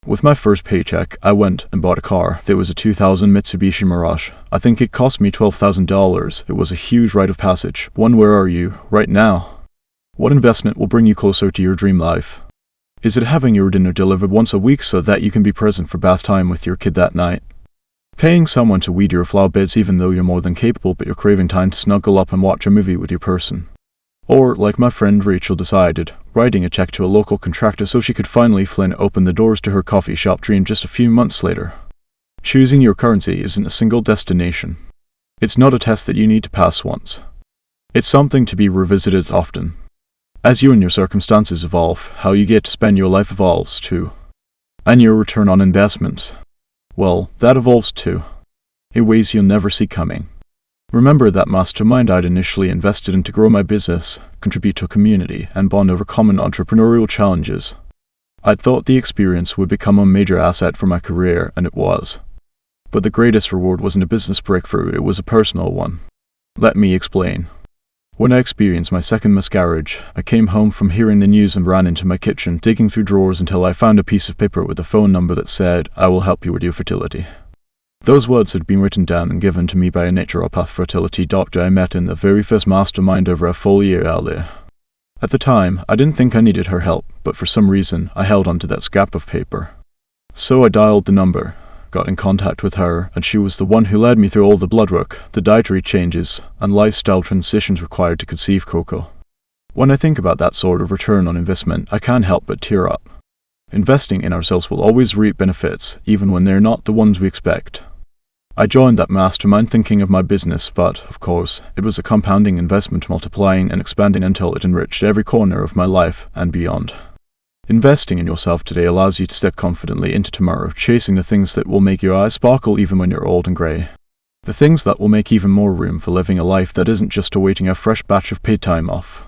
With my first paycheck, I went and bought a car. It was a 2000 Mitsubishi Mirage. I think it cost me $12,000. It was a huge rite of passage. Where are you, right now? What investment will bring you closer to your dream life? Is it having your dinner delivered once a week so that you can be present for bath time with your kid that night? Paying someone to weed your flower beds even though you're more than capable but you're craving time to snuggle up and watch a movie with your person? Or, like my friend Rachel decided, writing a check to a local contractor so she could finally Flynn open the doors to her coffee shop dream just a few months later. Choosing your currency isn't a single destination. It's not a test that you need to pass once. It's something to be revisited often. As you and your circumstances evolve, how you get to spend your life evolves too. And your return on investment, well, that evolves too, in ways you'll never see coming. Remember that mastermind I'd initially invested in to grow my business, contribute to a community, and bond over common entrepreneurial challenges. I'd thought the experience would become a major asset for my career, and it was. But the greatest reward wasn't a business breakthrough, it was a personal one. Let me explain. When I experienced my second miscarriage, I came home from hearing the news and ran into my kitchen, digging through drawers until I found a piece of paper with a phone number that said, "I will help you with your fertility." Those words had been written down and given to me by a naturopath fertility doctor I met in the very first mastermind over a full year earlier. At the time, I didn't think I needed her help, but for some reason, I held onto that scrap of paper. So I dialed the number, got in contact with her, and she was the one who led me through all the blood work, the dietary changes, and lifestyle transitions required to conceive Coco. When I think about that sort of return on investment, I can't help but tear up. Investing in ourselves will always reap benefits, even when they're not the ones we expect. I joined that mastermind thinking of my business, but, of course, it was a compounding investment multiplying and expanding until it enriched every corner of my life and beyond. Investing in yourself today allows you to step confidently into tomorrow, chasing the things that will make your eyes sparkle even when you're old and grey. The things that will make even more room for living a life that isn't just awaiting a fresh batch of paid time off.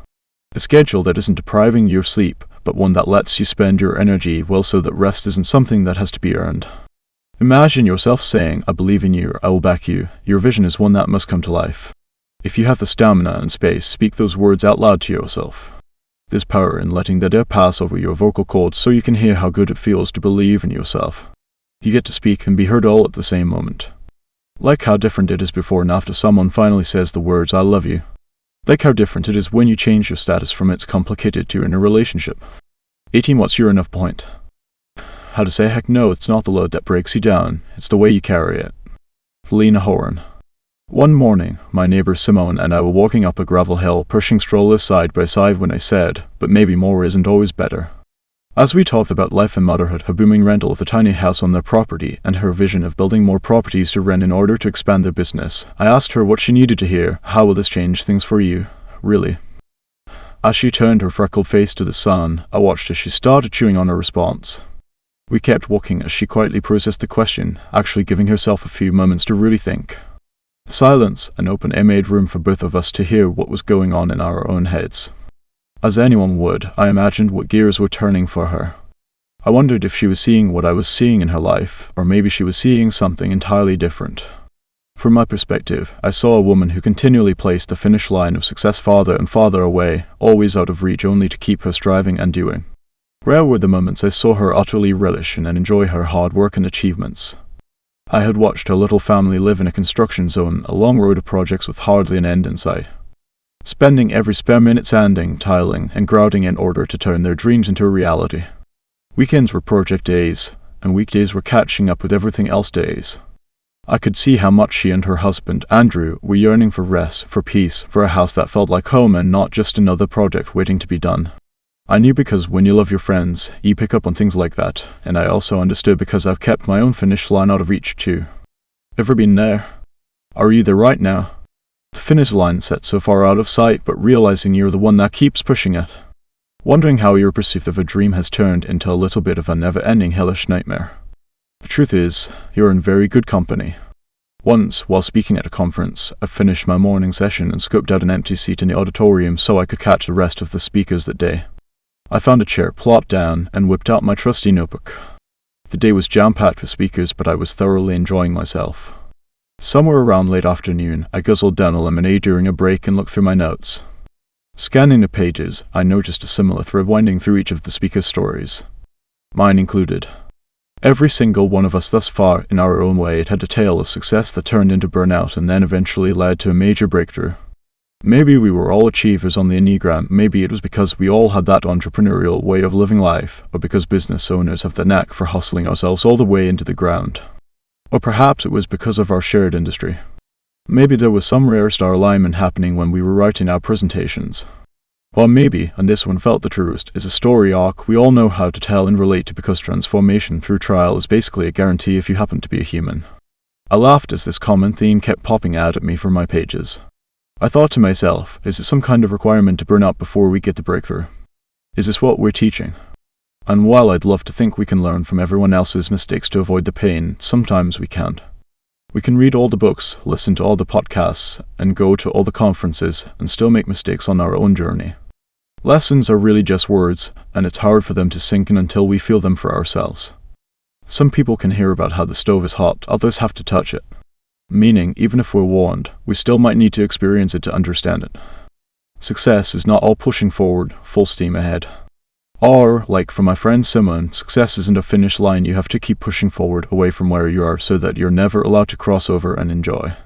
A schedule that isn't depriving your sleep, but one that lets you spend your energy well so that rest isn't something that has to be earned. Imagine yourself saying, "I believe in you, I will back you." Your vision is one that must come to life. If you have the stamina and space, speak those words out loud to yourself. There's power in letting the air pass over your vocal cords so you can hear how good it feels to believe in yourself. You get to speak and be heard all at the same moment. Like how different it is before and after someone finally says the words, "I love you." Like how different it is when you change your status from "it's complicated" to "in a relationship." 18. What's your enough point? How to say heck no, it's not the load that breaks you down, it's the way you carry it. Lena Horn. One morning, my neighbor Simone and I were walking up a gravel hill, pushing strollers side by side when I said, "But maybe more isn't always better." As we talked about life and motherhood, her booming rental of a tiny house on their property, and her vision of building more properties to rent in order to expand their business, I asked her what she needed to hear. How will this change things for you? Really? As she turned her freckled face to the sun, I watched as she started chewing on her response. We kept walking as she quietly processed the question, actually giving herself a few moments to really think. Silence and open air made room for both of us to hear what was going on in our own heads. As anyone would, I imagined what gears were turning for her. I wondered if she was seeing what I was seeing in her life, or maybe she was seeing something entirely different. From my perspective, I saw a woman who continually placed the finish line of success farther and farther away, always out of reach only to keep her striving and doing. Rare were the moments I saw her utterly relish and enjoy her hard work and achievements. I had watched her little family live in a construction zone, a long road of projects with hardly an end in sight, spending every spare minute sanding, tiling, and grouting in order to turn their dreams into a reality. Weekends were project days, and weekdays were catching up with everything else days. I could see how much she and her husband, Andrew, were yearning for rest, for peace, for a house that felt like home and not just another project waiting to be done. I knew because when you love your friends, you pick up on things like that, and I also understood because I've kept my own finish line out of reach too. Ever been there? Are you there right now? The finish line set so far out of sight, but realizing you're the one that keeps pushing it. Wondering how your pursuit of a dream has turned into a little bit of a never-ending hellish nightmare. The truth is, you're in very good company. Once, while speaking at a conference, I finished my morning session and scoped out an empty seat in the auditorium so I could catch the rest of the speakers that day. I found a chair, plopped down, and whipped out my trusty notebook. The day was jam-packed with speakers, but I was thoroughly enjoying myself. Somewhere around late afternoon, I guzzled down a lemonade during a break and looked through my notes. Scanning the pages, I noticed a similar thread winding through each of the speakers' stories. Mine included. Every single one of us thus far, in our own way, had a tale of success that turned into burnout and then eventually led to a major breakthrough. Maybe we were all achievers on the Enneagram, maybe it was because we all had that entrepreneurial way of living life, or because business owners have the knack for hustling ourselves all the way into the ground. Or perhaps it was because of our shared industry. Maybe there was some rare star alignment happening when we were writing our presentations. Or maybe, and this one felt the truest, is a story arc we all know how to tell and relate to because transformation through trial is basically a guarantee if you happen to be a human. I laughed as this common theme kept popping out at me from my pages. I thought to myself, is it some kind of requirement to burn out before we get the breakthrough? Is this what we're teaching? And while I'd love to think we can learn from everyone else's mistakes to avoid the pain, sometimes we can't. We can read all the books, listen to all the podcasts, and go to all the conferences, and still make mistakes on our own journey. Lessons are really just words, and it's hard for them to sink in until we feel them for ourselves. Some people can hear about how the stove is hot, others have to touch it. Meaning, even if we're warned, we still might need to experience it to understand it. Success is not all pushing forward, full steam ahead. Or, like for my friend Simon, success isn't a finish line you have to keep pushing forward away from where you are so that you're never allowed to cross over and enjoy.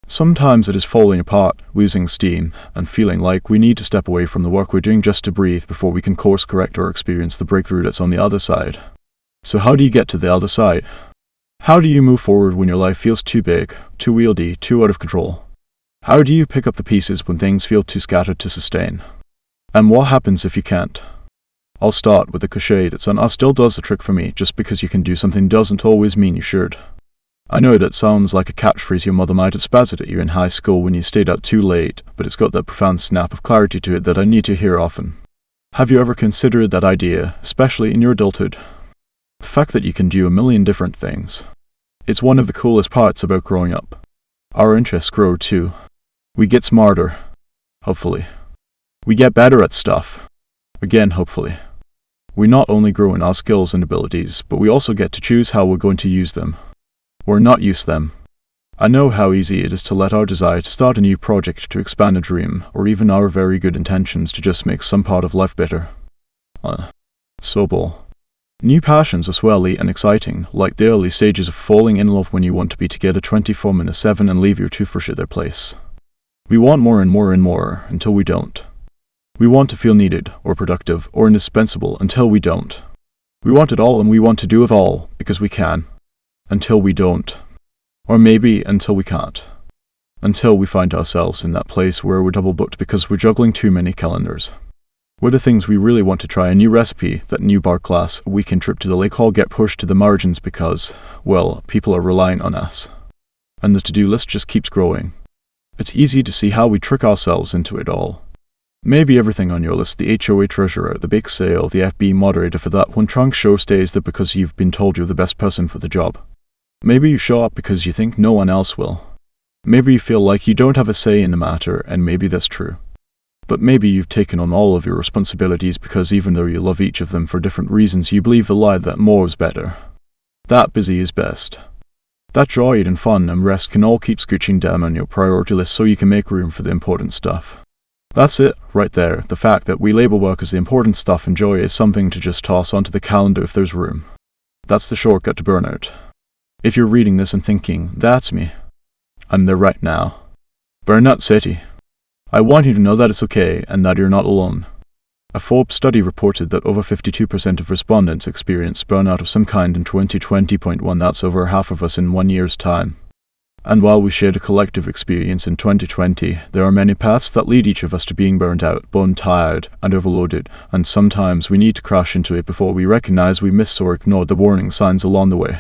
Sometimes it is falling apart, losing steam, and feeling like we need to step away from the work we're doing just to breathe before we can course correct or experience the breakthrough that's on the other side. So how do you get to the other side? How do you move forward when your life feels too big, too wieldy, too out of control? How do you pick up the pieces when things feel too scattered to sustain? And what happens if you can't? I'll start with a cliche that somehow still does the trick for me. Just because you can do something doesn't always mean you should. I know that sounds like a catchphrase your mother might have spouted at you in high school when you stayed out too late, but it's got that profound snap of clarity to it that I need to hear often. Have you ever considered that idea, especially in your adulthood? The fact that you can do a million different things. It's one of the coolest parts about growing up. Our interests grow too. We get smarter. Hopefully. We get better at stuff. Again, hopefully. We not only grow in our skills and abilities, but we also get to choose how we're going to use them. Or not use them. I know how easy it is to let our desire to start a new project, to expand a dream, or even our very good intentions to just make some part of life better. Snowball. New passions are swelly and exciting, like the early stages of falling in love when you want to be together 24/7 and leave your toothbrush at their place. We want more and more and more, until we don't. We want to feel needed, or productive, or indispensable, until we don't. We want it all and we want to do it all, because we can. Until we don't. Or maybe until we can't. Until we find ourselves in that place where we're double booked because we're juggling too many calendars. Where the things we really want to try, a new recipe, that new bar class, a weekend trip to the lake all get pushed to the margins because, well, people are relying on us. And the to-do list just keeps growing. It's easy to see how we trick ourselves into it all. Maybe everything on your list, the HOA treasurer, the big sale, the FB moderator for that one trunk show stays there because you've been told you're the best person for the job. Maybe you show up because you think no one else will. Maybe you feel like you don't have a say in the matter, and maybe that's true. But maybe you've taken on all of your responsibilities because even though you love each of them for different reasons, you believe the lie that more is better. That busy is best. That joy and fun and rest can all keep scooching down on your priority list so you can make room for the important stuff. That's it, right there. The fact that we label work as the important stuff and joy is something to just toss onto the calendar if there's room. That's the shortcut to burnout. If you're reading this and thinking, that's me, I'm there right now. Burnout City. I want you to know that it's okay and that you're not alone. A Forbes study reported that over 52% of respondents experienced burnout of some kind in 2020.1. That's over half of us in 1 year's time. And while we shared a collective experience in 2020, there are many paths that lead each of us to being burnt out, bone-tired, and overloaded, and sometimes we need to crash into it before we recognize we missed or ignored the warning signs along the way.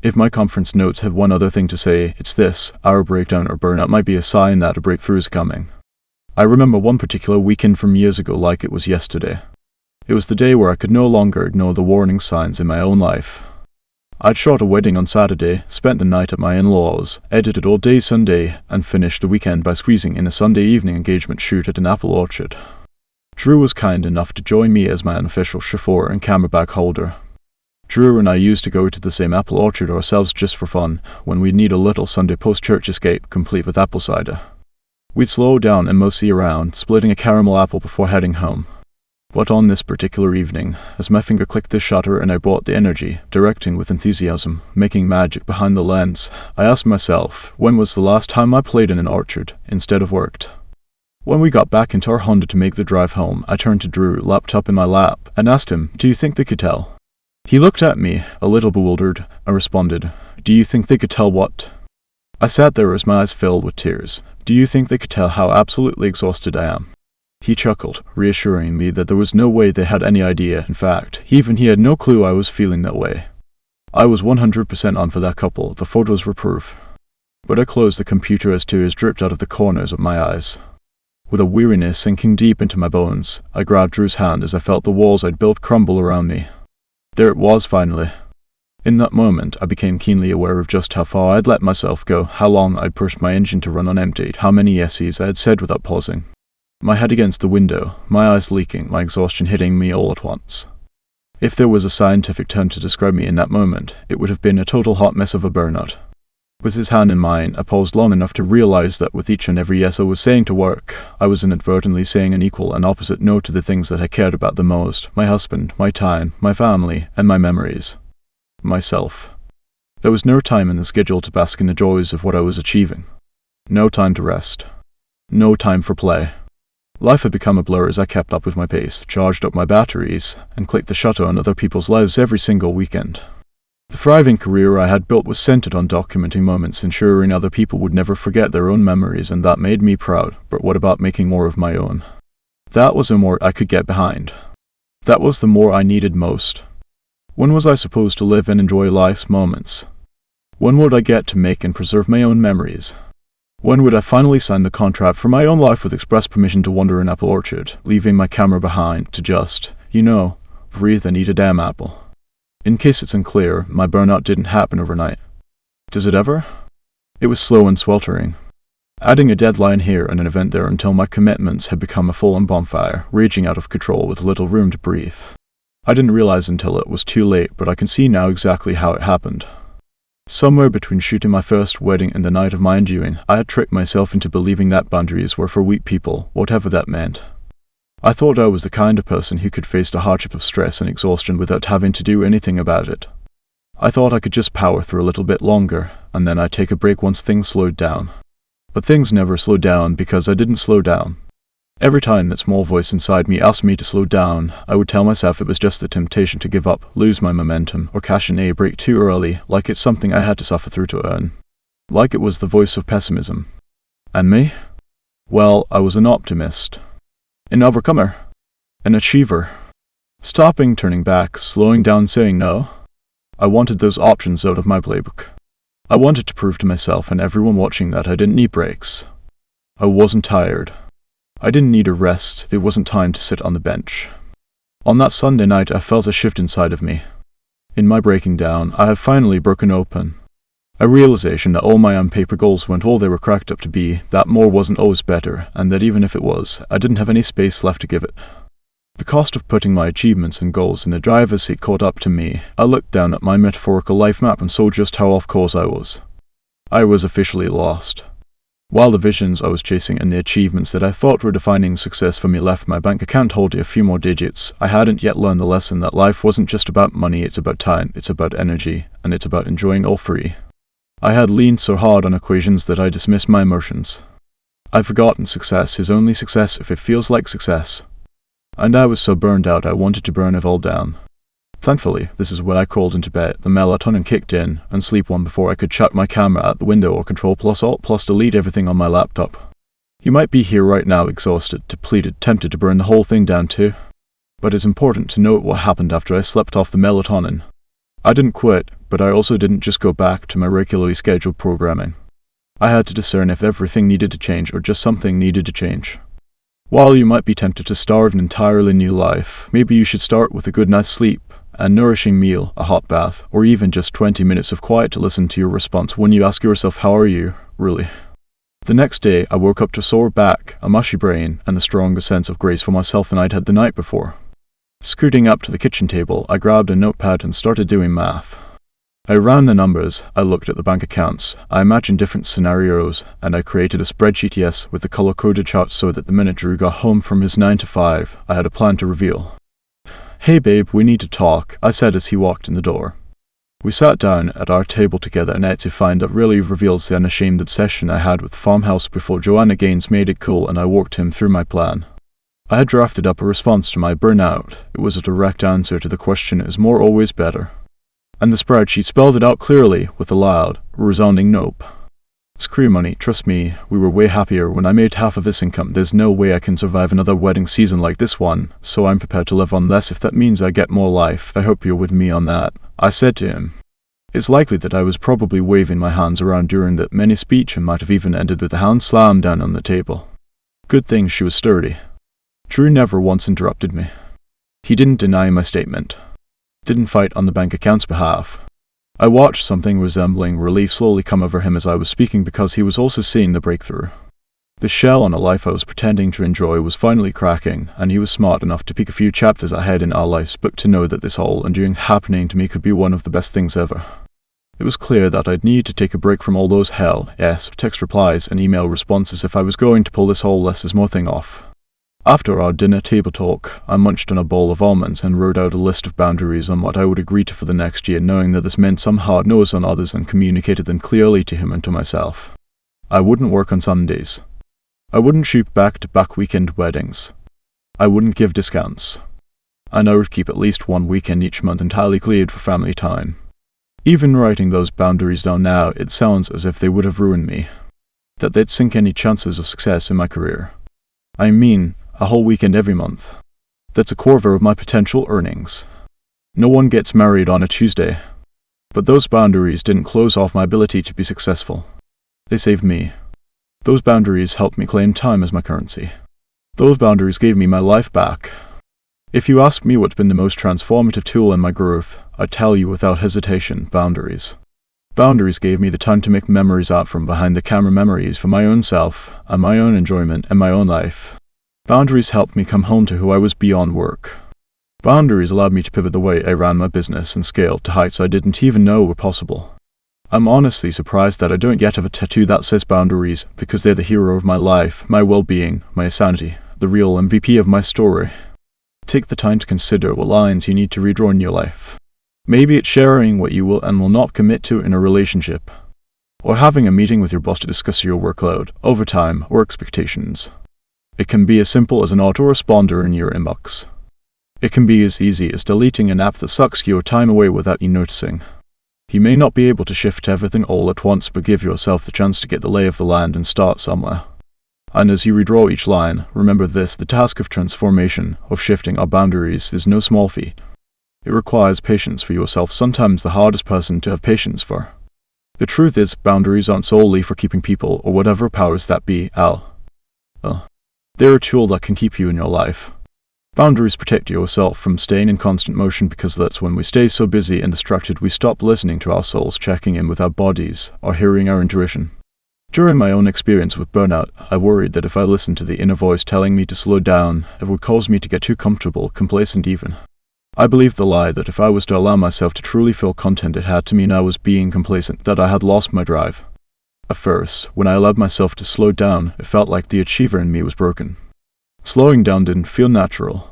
If my conference notes have one other thing to say, it's this: our breakdown or burnout might be a sign that a breakthrough is coming. I remember one particular weekend from years ago like it was yesterday. It was the day where I could no longer ignore the warning signs in my own life. I'd shot a wedding on Saturday, spent the night at my in-laws, edited all day Sunday, and finished the weekend by squeezing in a Sunday evening engagement shoot at an apple orchard. Drew was kind enough to join me as my unofficial chauffeur and camera bag holder. Drew and I used to go to the same apple orchard ourselves just for fun, when we'd need a little Sunday post-church escape, complete with apple cider. We'd slow down and mosey around, splitting a caramel apple before heading home. But on this particular evening, as my finger clicked the shutter and I brought the energy, directing with enthusiasm, making magic behind the lens, I asked myself, when was the last time I played in an orchard instead of worked? When we got back into our Honda to make the drive home, I turned to Drew, laptop in my lap, and asked him, "Do you think they could tell?" He looked at me, a little bewildered, and responded, "Do you think they could tell what?" I sat there as my eyes filled with tears. "Do you think they could tell how absolutely exhausted I am?" He chuckled, reassuring me that there was no way they had any idea. In fact, even he had no clue I was feeling that way. I was 100% on for that couple, the photos were proof. But I closed the computer as tears dripped out of the corners of my eyes. With a weariness sinking deep into my bones, I grabbed Drew's hand as I felt the walls I'd built crumble around me. There it was finally. In that moment, I became keenly aware of just how far I'd let myself go, how long I'd pushed my engine to run unemptied, how many yeses I had said without pausing. My head against the window, my eyes leaking, my exhaustion hitting me all at once. If there was a scientific term to describe me in that moment, it would have been a total hot mess of a burnout. With his hand in mine, I paused long enough to realize that with each and every yes I was saying to work, I was inadvertently saying an equal and opposite no to the things that I cared about the most: my husband, my time, my family, and my memories. Myself. There was no time in the schedule to bask in the joys of what I was achieving. No time to rest. No time for play. Life had become a blur as I kept up with my pace, charged up my batteries, and clicked the shutter on other people's lives every single weekend. The thriving career I had built was centered on documenting moments, ensuring other people would never forget their own memories, and that made me proud. But what about making more of my own? That was the more I could get behind. That was the more I needed most. When was I supposed to live and enjoy life's moments? When would I get to make and preserve my own memories? When would I finally sign the contract for my own life with express permission to wander an apple orchard, leaving my camera behind to just, breathe and eat a damn apple? In case it's unclear, my burnout didn't happen overnight. Does it ever? It was slow and sweltering. Adding a deadline here and an event there until my commitments had become a full-on bonfire, raging out of control with little room to breathe. I didn't realize until it was too late, but I can see now exactly how it happened. Somewhere between shooting my first wedding and the night of my undoing, I had tricked myself into believing that boundaries were for weak people, whatever that meant. I thought I was the kind of person who could face the hardship of stress and exhaustion without having to do anything about it. I thought I could just power through a little bit longer, and then I'd take a break once things slowed down. But things never slowed down because I didn't slow down. Every time that small voice inside me asked me to slow down, I would tell myself it was just the temptation to give up, lose my momentum, or cash in a break too early, like it's something I had to suffer through to earn. Like it was the voice of pessimism. And me? Well, I was an optimist. An overcomer. An achiever. Stopping, turning back, slowing down, saying no. I wanted those options out of my playbook. I wanted to prove to myself and everyone watching that I didn't need breaks. I wasn't tired. I didn't need a rest. It wasn't time to sit on the bench. On that Sunday night, I felt a shift inside of me. In my breaking down, I have finally broken open. A realization that all my on-paper goals weren't all they were cracked up to be, that more wasn't always better, and that even if it was, I didn't have any space left to give it. The cost of putting my achievements and goals in the driver's seat caught up to me. I looked down at my metaphorical life map and saw just how off course I was. I was officially lost. While the visions I was chasing and the achievements that I thought were defining success for me left my bank account holding a few more digits, I hadn't yet learned the lesson that life wasn't just about money, it's about time, it's about energy, and it's about enjoying all three. I had leaned so hard on equations that I dismissed my emotions. I'd forgotten success is only success if it feels like success. And I was so burned out I wanted to burn it all down. Thankfully, this is when I crawled into bed, the melatonin kicked in, and sleep won before I could chuck my camera out the window or Control+Alt+Delete everything on my laptop. You might be here right now exhausted, depleted, tempted to burn the whole thing down too. But it's important to note what happened after I slept off the melatonin. I didn't quit, but I also didn't just go back to my regularly scheduled programming. I had to discern if everything needed to change or just something needed to change. While you might be tempted to start an entirely new life, maybe you should start with a good night's sleep, a nourishing meal, a hot bath, or even just 20 minutes of quiet to listen to your response when you ask yourself, how are you, really? The next day, I woke up to a sore back, a mushy brain, and the strongest sense of grace for myself than I'd had the night before. Scooting up to the kitchen table, I grabbed a notepad and started doing math. I ran the numbers, I looked at the bank accounts, I imagined different scenarios, and I created a spreadsheet, yes, with the color-coded charts so that the minute Drew got home from his 9 to 5, I had a plan to reveal. "Hey babe, we need to talk," I said as he walked in the door. We sat down at our table together and ate to find that really reveals the unashamed obsession I had with Farmhouse before Joanna Gaines made it cool and I walked him through my plan. I had drafted up a response to my burnout. It was a direct answer to the question, is more always better? And the spreadsheet spelled it out clearly with a loud, resounding nope. Screw money, trust me, we were way happier when I made half of this income. There's no way I can survive another wedding season like this one, so I'm prepared to live on less if that means I get more life. I hope you're with me on that, I said to him. It's likely that I was probably waving my hands around during that mini speech and might have even ended with a hand slammed down on the table. Good thing she was sturdy. Drew never once interrupted me. He didn't deny my statement. Didn't fight on the bank account's behalf. I watched something resembling relief slowly come over him as I was speaking because he was also seeing the breakthrough. The shell on a life I was pretending to enjoy was finally cracking, and he was smart enough to pick a few chapters ahead in our life's book to know that this whole enduring happening to me could be one of the best things ever. It was clear that I'd need to take a break from all those text replies and email responses if I was going to pull this whole less is more thing off. After our dinner table talk, I munched on a bowl of almonds and wrote out a list of boundaries on what I would agree to for the next year, knowing that this meant some hard no's on others and communicated them clearly to him and to myself. I wouldn't work on Sundays. I wouldn't shoot back-to-back weekend weddings. I wouldn't give discounts. And I would keep at least one weekend each month entirely cleared for family time. Even writing those boundaries down now, it sounds as if they would have ruined me. That they'd sink any chances of success in my career. I mean, a whole weekend every month. That's a quarter of my potential earnings. No one gets married on a Tuesday. But those boundaries didn't close off my ability to be successful. They saved me. Those boundaries helped me claim time as my currency. Those boundaries gave me my life back. If you ask me what's been the most transformative tool in my growth, I'd tell you without hesitation, boundaries. Boundaries gave me the time to make memories out from behind the camera, memories for my own self and my own enjoyment and my own life. Boundaries helped me come home to who I was beyond work. Boundaries allowed me to pivot the way I ran my business and scale to heights I didn't even know were possible. I'm honestly surprised that I don't yet have a tattoo that says boundaries, because they're the hero of my life, my well-being, my sanity, the real MVP of my story. Take the time to consider what lines you need to redraw in your life. Maybe it's sharing what you will and will not commit to in a relationship, or having a meeting with your boss to discuss your workload, overtime, or expectations. It can be as simple as an autoresponder in your inbox. It can be as easy as deleting an app that sucks your time away without you noticing. You may not be able to shift everything all at once, but give yourself the chance to get the lay of the land and start somewhere. And as you redraw each line, remember this: the task of transformation, of shifting our boundaries, is no small feat. It requires patience for yourself, sometimes the hardest person to have patience for. The truth is, boundaries aren't solely for keeping people or whatever powers that be They're a tool that can keep you in your life. Boundaries protect yourself from staying in constant motion, because that's when we stay so busy and distracted we stop listening to our souls, checking in with our bodies, or hearing our intuition. During my own experience with burnout, I worried that if I listened to the inner voice telling me to slow down, it would cause me to get too comfortable, complacent even. I believed the lie that if I was to allow myself to truly feel content, it had to mean I was being complacent, that I had lost my drive. At first, when I allowed myself to slow down, it felt like the achiever in me was broken. Slowing down didn't feel natural.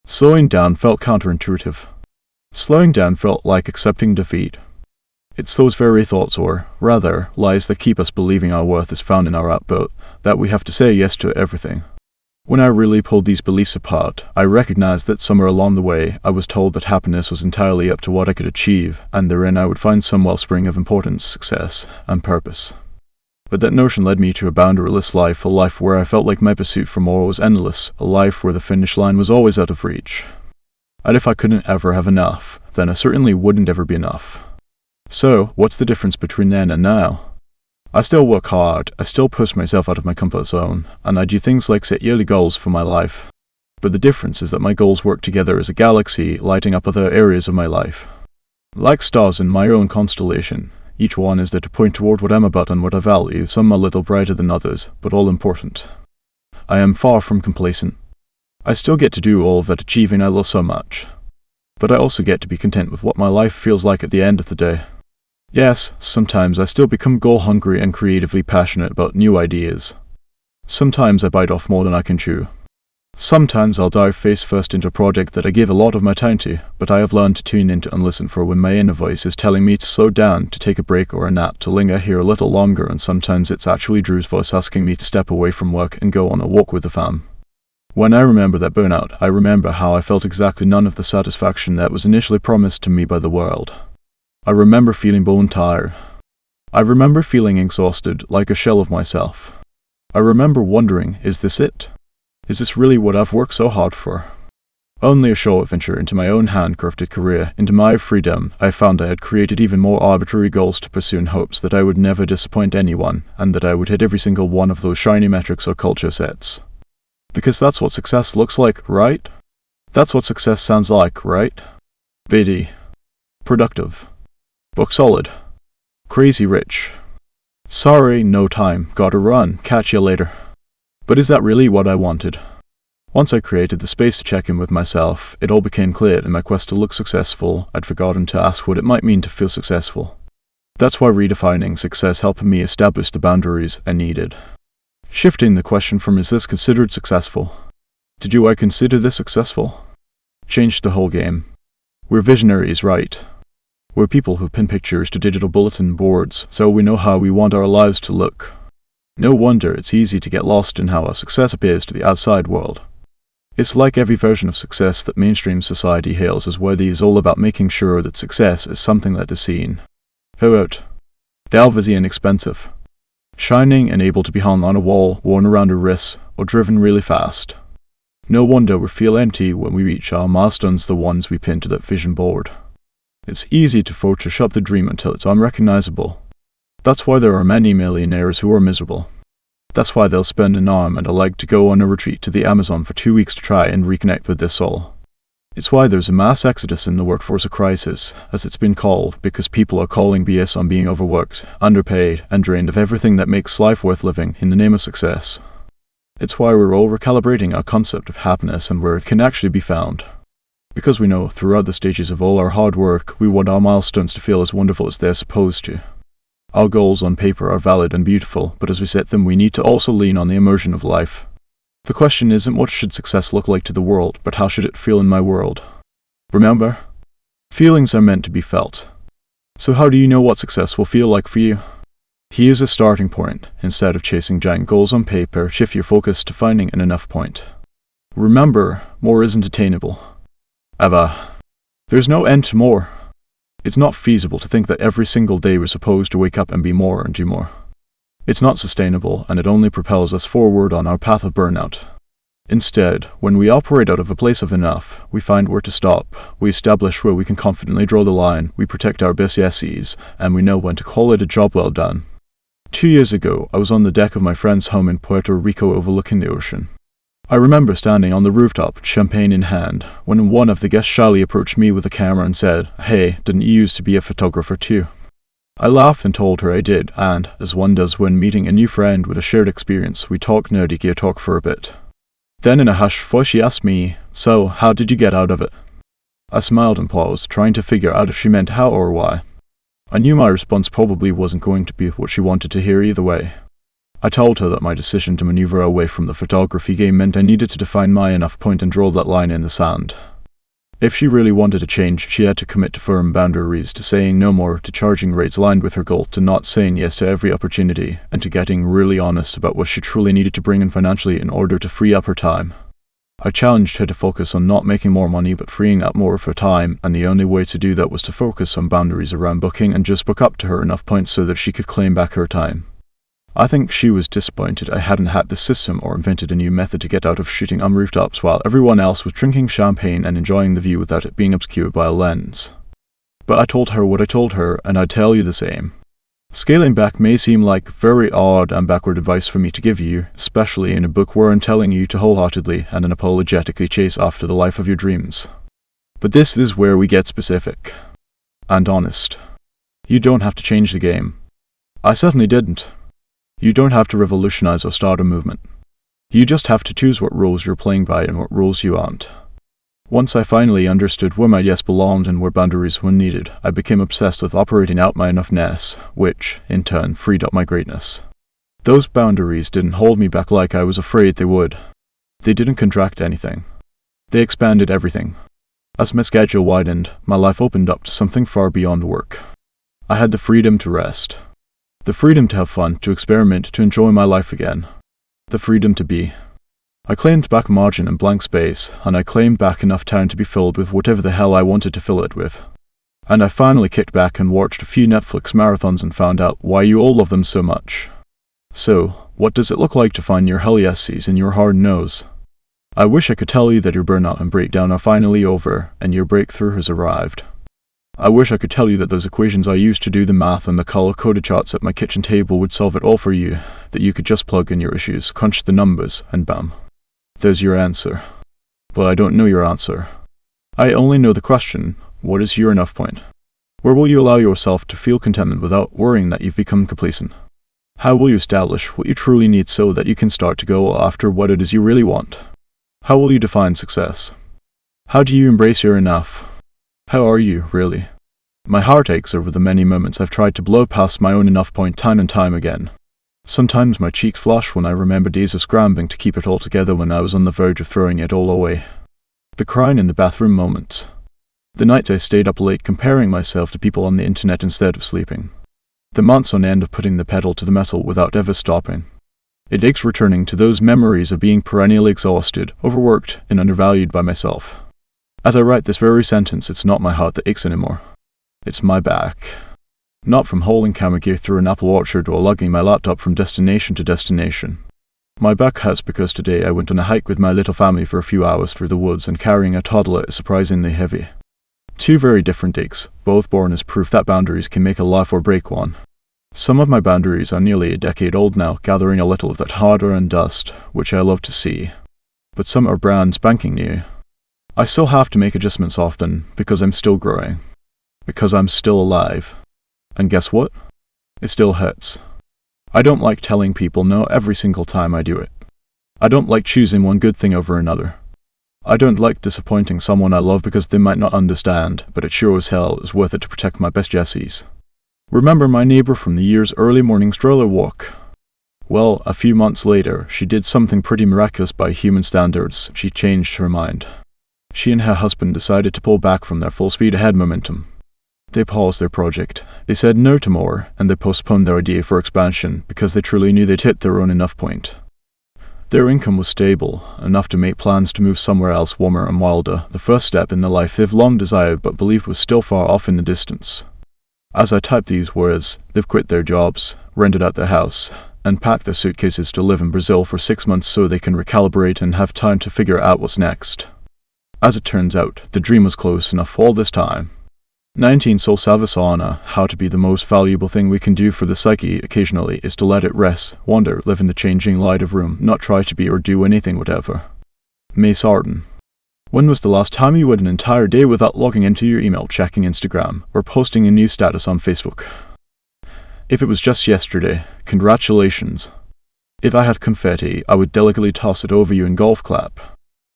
Slowing down felt counterintuitive. Slowing down felt like accepting defeat. It's those very thoughts, or rather, lies that keep us believing our worth is found in our output, that we have to say yes to everything. When I really pulled these beliefs apart, I recognized that somewhere along the way, I was told that happiness was entirely up to what I could achieve, and therein I would find some wellspring of importance, success, and purpose. But that notion led me to a boundaryless life, a life where I felt like my pursuit for more was endless, a life where the finish line was always out of reach. And if I couldn't ever have enough, then I certainly wouldn't ever be enough. So, what's the difference between then and now? I still work hard, I still push myself out of my comfort zone, and I do things like set yearly goals for my life. But the difference is that my goals work together as a galaxy, lighting up other areas of my life. Like stars in my own constellation, each one is there to point toward what I'm about and what I value, some a little brighter than others, but all important. I am far from complacent. I still get to do all of that achieving I love so much. But I also get to be content with what my life feels like at the end of the day. Yes, sometimes I still become goal-hungry and creatively passionate about new ideas. Sometimes I bite off more than I can chew. Sometimes I'll dive face first into a project that I give a lot of my time to, but I have learned to tune into and listen for when my inner voice is telling me to slow down, to take a break or a nap, to linger here a little longer, and sometimes it's actually Drew's voice asking me to step away from work and go on a walk with the fam. When I remember that burnout, I remember how I felt exactly none of the satisfaction that was initially promised to me by the world. I remember feeling bone tired. I remember feeling exhausted, like a shell of myself. I remember wondering, is this it? Is this really what I've worked so hard for? Only a short venture into my own hand-crafted career, into my freedom, I found I had created even more arbitrary goals to pursue in hopes that I would never disappoint anyone, and that I would hit every single one of those shiny metrics or culture sets. Because that's what success looks like, right? That's what success sounds like, right? BD. Productive. Book solid. Crazy rich. Sorry, no time. Gotta run. Catch you later. But is that really what I wanted? Once I created the space to check in with myself, it all became clear in my quest to look successful, I'd forgotten to ask what it might mean to feel successful. That's why redefining success helped me establish the boundaries I needed. Shifting the question from is this considered successful to do I consider this successful? Changed the whole game. We're visionaries, right? We're people who pin pictures to digital bulletin boards, so we know how we want our lives to look. No wonder it's easy to get lost in how our success appears to the outside world. It's like every version of success that mainstream society hails as worthy is all about making sure that success is something that is seen, heard, velvety and expensive, shining and able to be hung on a wall, worn around a wrist, or driven really fast. No wonder we feel empty when we reach our milestones, the ones we pin to that vision board. It's easy to Photoshop the dream until it's unrecognizable. That's why there are many millionaires who are miserable. That's why they'll spend an arm and a leg to go on a retreat to the Amazon for 2 weeks to try and reconnect with their soul. It's why there's a mass exodus in the workforce crisis, as it's been called, because people are calling BS on being overworked, underpaid, and drained of everything that makes life worth living in the name of success. It's why we're all recalibrating our concept of happiness and where it can actually be found. Because we know, throughout the stages of all our hard work, we want our milestones to feel as wonderful as they're supposed to. Our goals on paper are valid and beautiful, but as we set them, we need to also lean on the immersion of life. The question isn't what should success look like to the world, but how should it feel in my world? Remember? Feelings are meant to be felt. So how do you know what success will feel like for you? Here's a starting point. Instead of chasing giant goals on paper, shift your focus to finding an enough point. Remember, more isn't attainable. Ever. There's no end to more. It's not feasible to think that every single day we're supposed to wake up and be more and do more. It's not sustainable, and it only propels us forward on our path of burnout. Instead, when we operate out of a place of enough, we find where to stop, we establish where we can confidently draw the line, we protect our best yeses, and we know when to call it a job well done. 2 years ago, I was on the deck of my friend's home in Puerto Rico overlooking the ocean. I remember standing on the rooftop, champagne in hand, when one of the guests shyly approached me with a camera and said, "Hey, didn't you used to be a photographer too?" I laughed and told her I did, and, as one does when meeting a new friend with a shared experience, we talked nerdy gear talk for a bit. Then in a hushed voice she asked me, "So, how did you get out of it?" I smiled and paused, trying to figure out if she meant how or why. I knew my response probably wasn't going to be what she wanted to hear either way. I told her that my decision to maneuver away from the photography game meant I needed to define my enough point and draw that line in the sand. If she really wanted a change, she had to commit to firm boundaries, to saying no more, to charging rates aligned with her goal, to not saying yes to every opportunity, and to getting really honest about what she truly needed to bring in financially in order to free up her time. I challenged her to focus on not making more money but freeing up more of her time, and the only way to do that was to focus on boundaries around booking and just book up to her enough points so that she could claim back her time. I think she was disappointed I hadn't hacked the system or invented a new method to get out of shooting on rooftops while everyone else was drinking champagne and enjoying the view without it being obscured by a lens. But I told her what I told her, and I'd tell you the same. Scaling back may seem like very odd and backward advice for me to give you, especially in a book where I'm telling you to wholeheartedly and unapologetically chase after the life of your dreams. But this is where we get specific. And honest. You don't have to change the game. I certainly didn't. You don't have to revolutionize or start a movement. You just have to choose what rules you're playing by and what rules you aren't. Once I finally understood where my yes belonged and where boundaries were needed, I became obsessed with operating out my enoughness, which, in turn, freed up my greatness. Those boundaries didn't hold me back like I was afraid they would. They didn't contract anything. They expanded everything. As my schedule widened, my life opened up to something far beyond work. I had the freedom to rest. The freedom to have fun, to experiment, to enjoy my life again. The freedom to be. I claimed back margin and blank space, and I claimed back enough time to be filled with whatever the hell I wanted to fill it with. And I finally kicked back and watched a few Netflix marathons and found out why you all love them so much. So, what does it look like to find your hell yeses in your hard no's? I wish I could tell you that your burnout and breakdown are finally over, and your breakthrough has arrived. I wish I could tell you that those equations I used to do the math and the color-coded charts at my kitchen table would solve it all for you, that you could just plug in your issues, crunch the numbers, and bam. There's your answer. But I don't know your answer. I only know the question, what is your enough point? Where will you allow yourself to feel contentment without worrying that you've become complacent? How will you establish what you truly need so that you can start to go after what it is you really want? How will you define success? How do you embrace your enough? How are you, really? My heart aches over the many moments I've tried to blow past my own enough point time and time again. Sometimes my cheeks flush when I remember days of scrambling to keep it all together when I was on the verge of throwing it all away. The crying in the bathroom moments. The nights I stayed up late comparing myself to people on the internet instead of sleeping. The months on end of putting the pedal to the metal without ever stopping. It aches returning to those memories of being perennially exhausted, overworked, and undervalued by myself. As I write this very sentence, it's not my heart that aches anymore. It's my back. Not from hauling camera gear through an apple orchard or lugging my laptop from destination to destination. My back hurts because today I went on a hike with my little family for a few hours through the woods and carrying a toddler is surprisingly heavy. Two very different aches, both born as proof that boundaries can make a life or break one. Some of my boundaries are nearly a decade old now, gathering a little of that hard-earned dust, which I love to see. But some are brand spanking new. I still have to make adjustments often, because I'm still growing. Because I'm still alive. And guess what? It still hurts. I don't like telling people no every single time I do it. I don't like choosing one good thing over another. I don't like disappointing someone I love because they might not understand, but it sure as hell is worth it to protect my best Jessies. Remember my neighbor from the year's early morning stroller walk? Well, a few months later, she did something pretty miraculous by human standards. She changed her mind. She and her husband decided to pull back from their full speed ahead momentum. They paused their project, they said no to more, and they postponed their idea for expansion because they truly knew they'd hit their own enough point. Their income was stable, enough to make plans to move somewhere else warmer and wilder, the first step in the life they've long desired but believed was still far off in the distance. As I type these words, they've quit their jobs, rented out their house, and packed their suitcases to live in Brazil for 6 months so they can recalibrate and have time to figure out what's next. As it turns out, the dream was close enough all this time. 19 Soul Savasana, how to be the most valuable thing we can do for the psyche occasionally is to let it rest, wander, live in the changing light of room, not try to be or do anything whatever. May Sarton. When was the last time you went an entire day without logging into your email, checking Instagram, or posting a new status on Facebook? If it was just yesterday, congratulations. If I had confetti, I would delicately toss it over you in golf clap.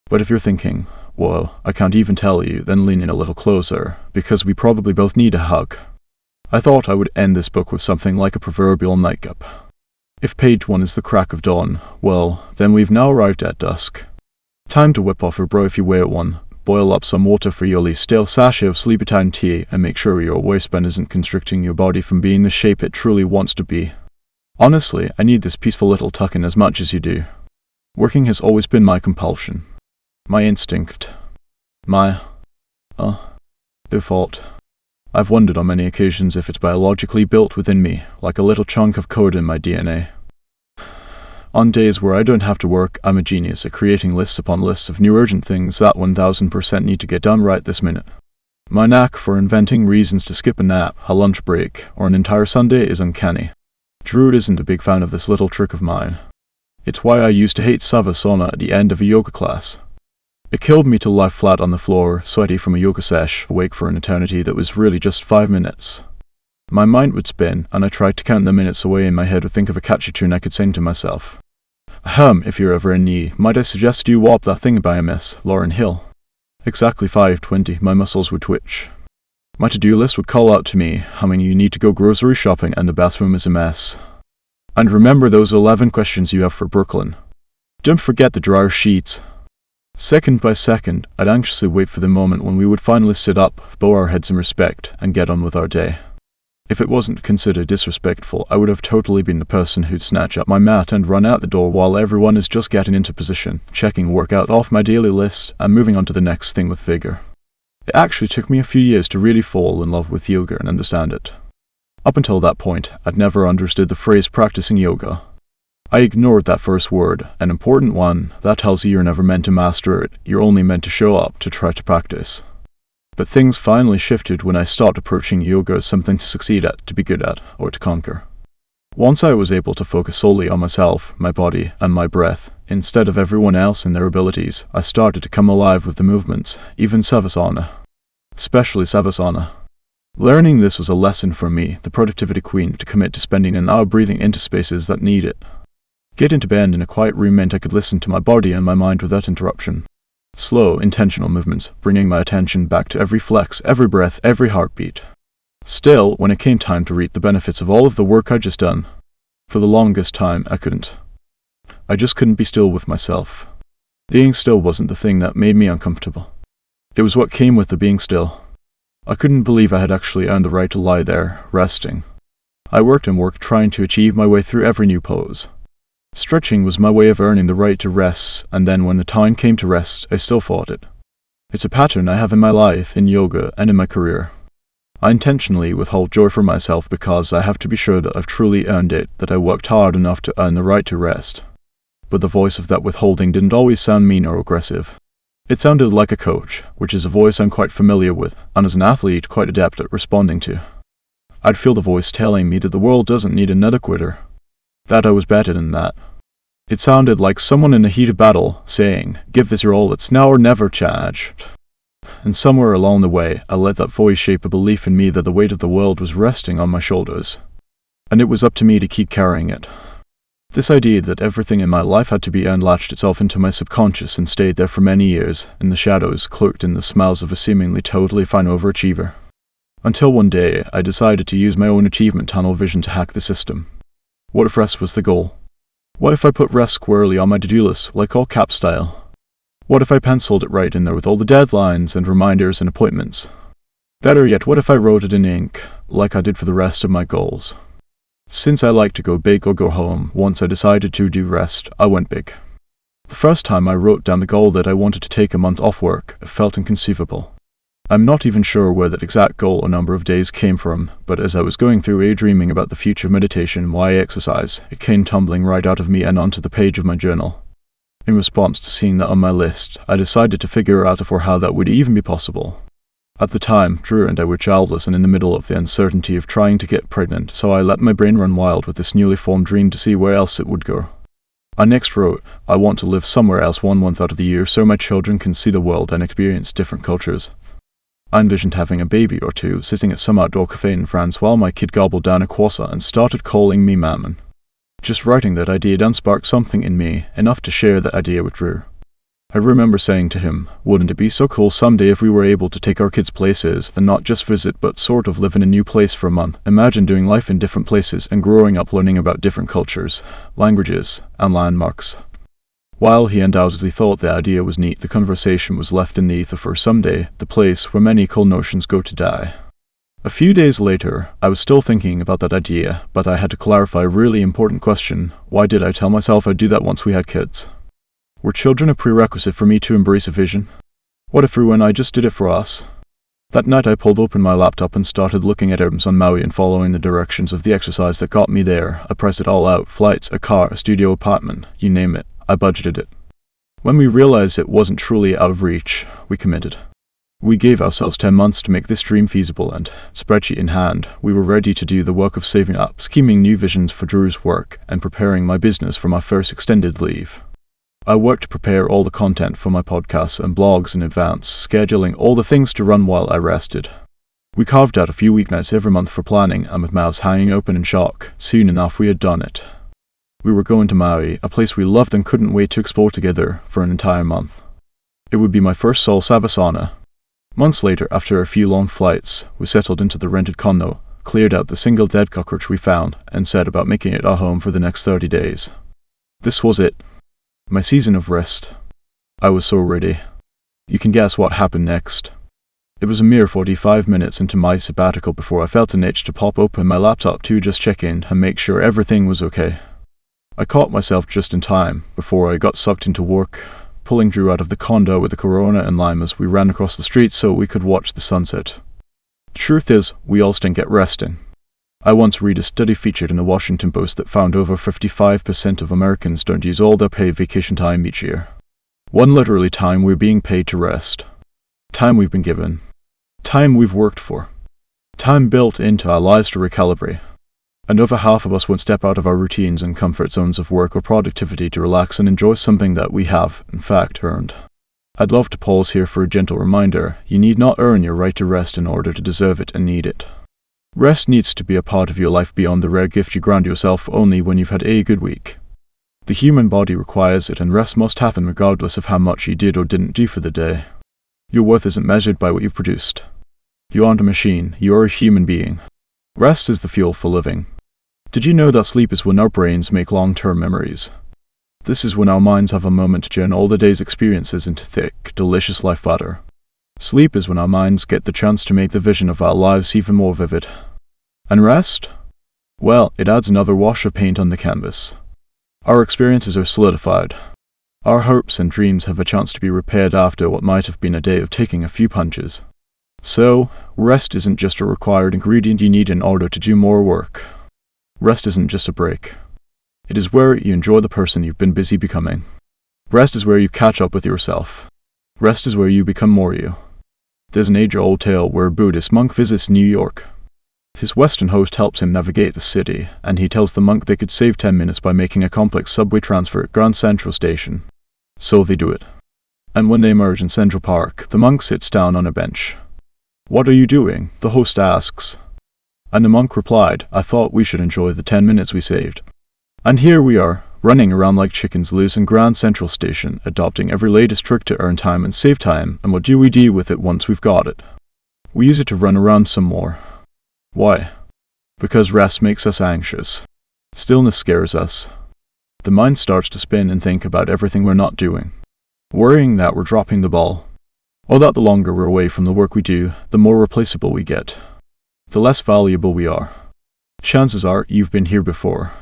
But if you're thinking, well, I can't even tell you, then lean in a little closer, because we probably both need a hug. I thought I would end this book with something like a proverbial nightcap. If page 1 is the crack of dawn, well, then we've now arrived at dusk. Time to whip off your bro if you wear one, boil up some water for your least stale sachet of sleepy time tea, and make sure your waistband isn't constricting your body from being the shape it truly wants to be. Honestly, I need this peaceful little tuck-in as much as you do. Working has always been my compulsion. My instinct. My default. I've wondered on many occasions if it's biologically built within me, like a little chunk of code in my DNA. On days where I don't have to work, I'm a genius at creating lists upon lists of new urgent things that 1000% need to get done right this minute. My knack for inventing reasons to skip a nap, a lunch break, or an entire Sunday is uncanny. Druid isn't a big fan of this little trick of mine. It's why I used to hate savasana at the end of a yoga class. It killed me to lie flat on the floor, sweaty from a yoga sesh, awake for an eternity that was really just 5 minutes. My mind would spin, and I tried to count the minutes away in my head or think of a catchy tune I could sing to myself. Ahem, if you're ever in need, might I suggest you whop that thing by a miss, Lauryn Hill. Exactly 5:20, my muscles would twitch. My to-do list would call out to me, humming you need to go grocery shopping and the bathroom is a mess. And remember those 11 questions you have for Brooklyn. Don't forget the dryer sheets. Second by second, I'd anxiously wait for the moment when we would finally sit up, bow our heads in respect, and get on with our day. If it wasn't considered disrespectful, I would have totally been the person who'd snatch up my mat and run out the door while everyone is just getting into position, checking workout off my daily list, and moving on to the next thing with vigor. It actually took me a few years to really fall in love with yoga and understand it. Up until that point, I'd never understood the phrase practicing yoga. I ignored that first word, an important one that tells you you're never meant to master it, you're only meant to show up to try to practice. But things finally shifted when I stopped approaching yoga as something to succeed at, to be good at, or to conquer. Once I was able to focus solely on myself, my body, and my breath, instead of everyone else and their abilities, I started to come alive with the movements, even savasana. Especially savasana. Learning this was a lesson for me, the productivity queen, to commit to spending an hour breathing into spaces that need it. Get into bed in a quiet room meant I could listen to my body and my mind without interruption. Slow, intentional movements, bringing my attention back to every flex, every breath, every heartbeat. Still, when it came time to reap the benefits of all of the work I'd just done, for the longest time I couldn't. I just couldn't be still with myself. Being still wasn't the thing that made me uncomfortable. It was what came with the being still. I couldn't believe I had actually earned the right to lie there, resting. I worked and worked trying to achieve my way through every new pose. Stretching was my way of earning the right to rest, and then when the time came to rest, I still fought it. It's a pattern I have in my life, in yoga, and in my career. I intentionally withhold joy from myself because I have to be sure that I've truly earned it, that I worked hard enough to earn the right to rest. But the voice of that withholding didn't always sound mean or aggressive. It sounded like a coach, which is a voice I'm quite familiar with, and as an athlete quite adept at responding to. I'd feel the voice telling me that the world doesn't need another quitter. That I was better than that. It sounded like someone in a heat of battle, saying, "Give this your all, it's now or never, charge." And somewhere along the way, I let that voice shape a belief in me that the weight of the world was resting on my shoulders. And it was up to me to keep carrying it. This idea that everything in my life had to be earned latched itself into my subconscious and stayed there for many years, in the shadows, cloaked in the smiles of a seemingly totally fine overachiever. Until one day, I decided to use my own achievement tunnel vision to hack the system. What if rest was the goal? What if I put rest squarely on my to-do list, like all cap style? What if I penciled it right in there with all the deadlines and reminders and appointments? Better yet, what if I wrote it in ink, like I did for the rest of my goals? Since I like to go big or go home, once I decided to do rest, I went big. The first time I wrote down the goal that I wanted to take a month off work, it felt inconceivable. I'm not even sure where that exact goal or number of days came from, but as I was going through daydreaming about the future meditation, why I exercise, it came tumbling right out of me and onto the page of my journal. In response to seeing that on my list, I decided to figure out if or how that would even be possible. At the time, Drew and I were childless and in the middle of the uncertainty of trying to get pregnant, so I let my brain run wild with this newly formed dream to see where else it would go. I next wrote, I want to live somewhere else 1 month out of the year so my children can see the world and experience different cultures. I envisioned having a baby or two sitting at some outdoor cafe in France while my kid gobbled down a croissant and started calling me Mammon. Just writing that idea down sparked something in me, enough to share that idea with Drew. I remember saying to him, wouldn't it be so cool someday if we were able to take our kids places, and not just visit but sort of live in a new place for a month? Imagine doing life in different places and growing up learning about different cultures, languages, and landmarks. While he undoubtedly thought the idea was neat, the conversation was left in the ether for someday, the place where many cool notions go to die. A few days later, I was still thinking about that idea, but I had to clarify a really important question. Why did I tell myself I'd do that once we had kids? Were children a prerequisite for me to embrace a vision? What if Rue and I just did it for us? That night I pulled open my laptop and started looking at items on Maui and following the directions of the exercise that got me there. I priced it all out: flights, a car, a studio apartment, you name it. I budgeted it. When we realized it wasn't truly out of reach, we committed. We gave ourselves 10 months to make this dream feasible, and, spreadsheet in hand, we were ready to do the work of saving up, scheming new visions for Drew's work, and preparing my business for my first extended leave. I worked to prepare all the content for my podcasts and blogs in advance, scheduling all the things to run while I rested. We carved out a few weeknights every month for planning, and with mouths hanging open in shock, soon enough we had done it. We were going to Maui, a place we loved and couldn't wait to explore together, for an entire month. It would be my first sole Savasana. Months later, after a few long flights, we settled into the rented condo, cleared out the single dead cockroach we found, and set about making it our home for the next 30 days. This was it. My season of rest. I was so ready. You can guess what happened next. It was a mere 45 minutes into my sabbatical before I felt an itch to pop open my laptop to just check in and make sure everything was okay. I caught myself just in time, before I got sucked into work, pulling Drew out of the condo with a Corona and lime as we ran across the street so we could watch the sunset. The truth is, we all stink at resting. I once read a study featured in the Washington Post that found over 55% of Americans don't use all their paid vacation time each year. One literally time we're being paid to rest. Time we've been given. Time we've worked for. Time built into our lives to recalibrate. And over half of us won't step out of our routines and comfort zones of work or productivity to relax and enjoy something that we have, in fact, earned. I'd love to pause here for a gentle reminder: you need not earn your right to rest in order to deserve it and need it. Rest needs to be a part of your life beyond the rare gift you grant yourself only when you've had a good week. The human body requires it, and rest must happen regardless of how much you did or didn't do for the day. Your worth isn't measured by what you've produced. You aren't a machine, you're a human being. Rest is the fuel for living. Did you know that sleep is when our brains make long-term memories? This is when our minds have a moment to turn all the day's experiences into thick, delicious life matter. Sleep is when our minds get the chance to make the vision of our lives even more vivid. And rest? Well, it adds another wash of paint on the canvas. Our experiences are solidified. Our hopes and dreams have a chance to be repaired after what might have been a day of taking a few punches. So, rest isn't just a required ingredient you need in order to do more work. Rest isn't just a break. It is where you enjoy the person you've been busy becoming. Rest is where you catch up with yourself. Rest is where you become more you. There's an age-old tale where a Buddhist monk visits New York. His Western host helps him navigate the city, and he tells the monk they could save 10 minutes by making a complex subway transfer at Grand Central Station. So they do it. And when they emerge in Central Park, the monk sits down on a bench. "What are you doing?" the host asks. And the monk replied, "I thought we should enjoy the 10 minutes we saved." And here we are, running around like chickens loose in Grand Central Station, adopting every latest trick to earn time and save time, and what do we do with it once we've got it? We use it to run around some more. Why? Because rest makes us anxious. Stillness scares us. The mind starts to spin and think about everything we're not doing, worrying that we're dropping the ball, or that the longer we're away from the work we do, the more replaceable we get, the less valuable we are. Chances are you've been here before,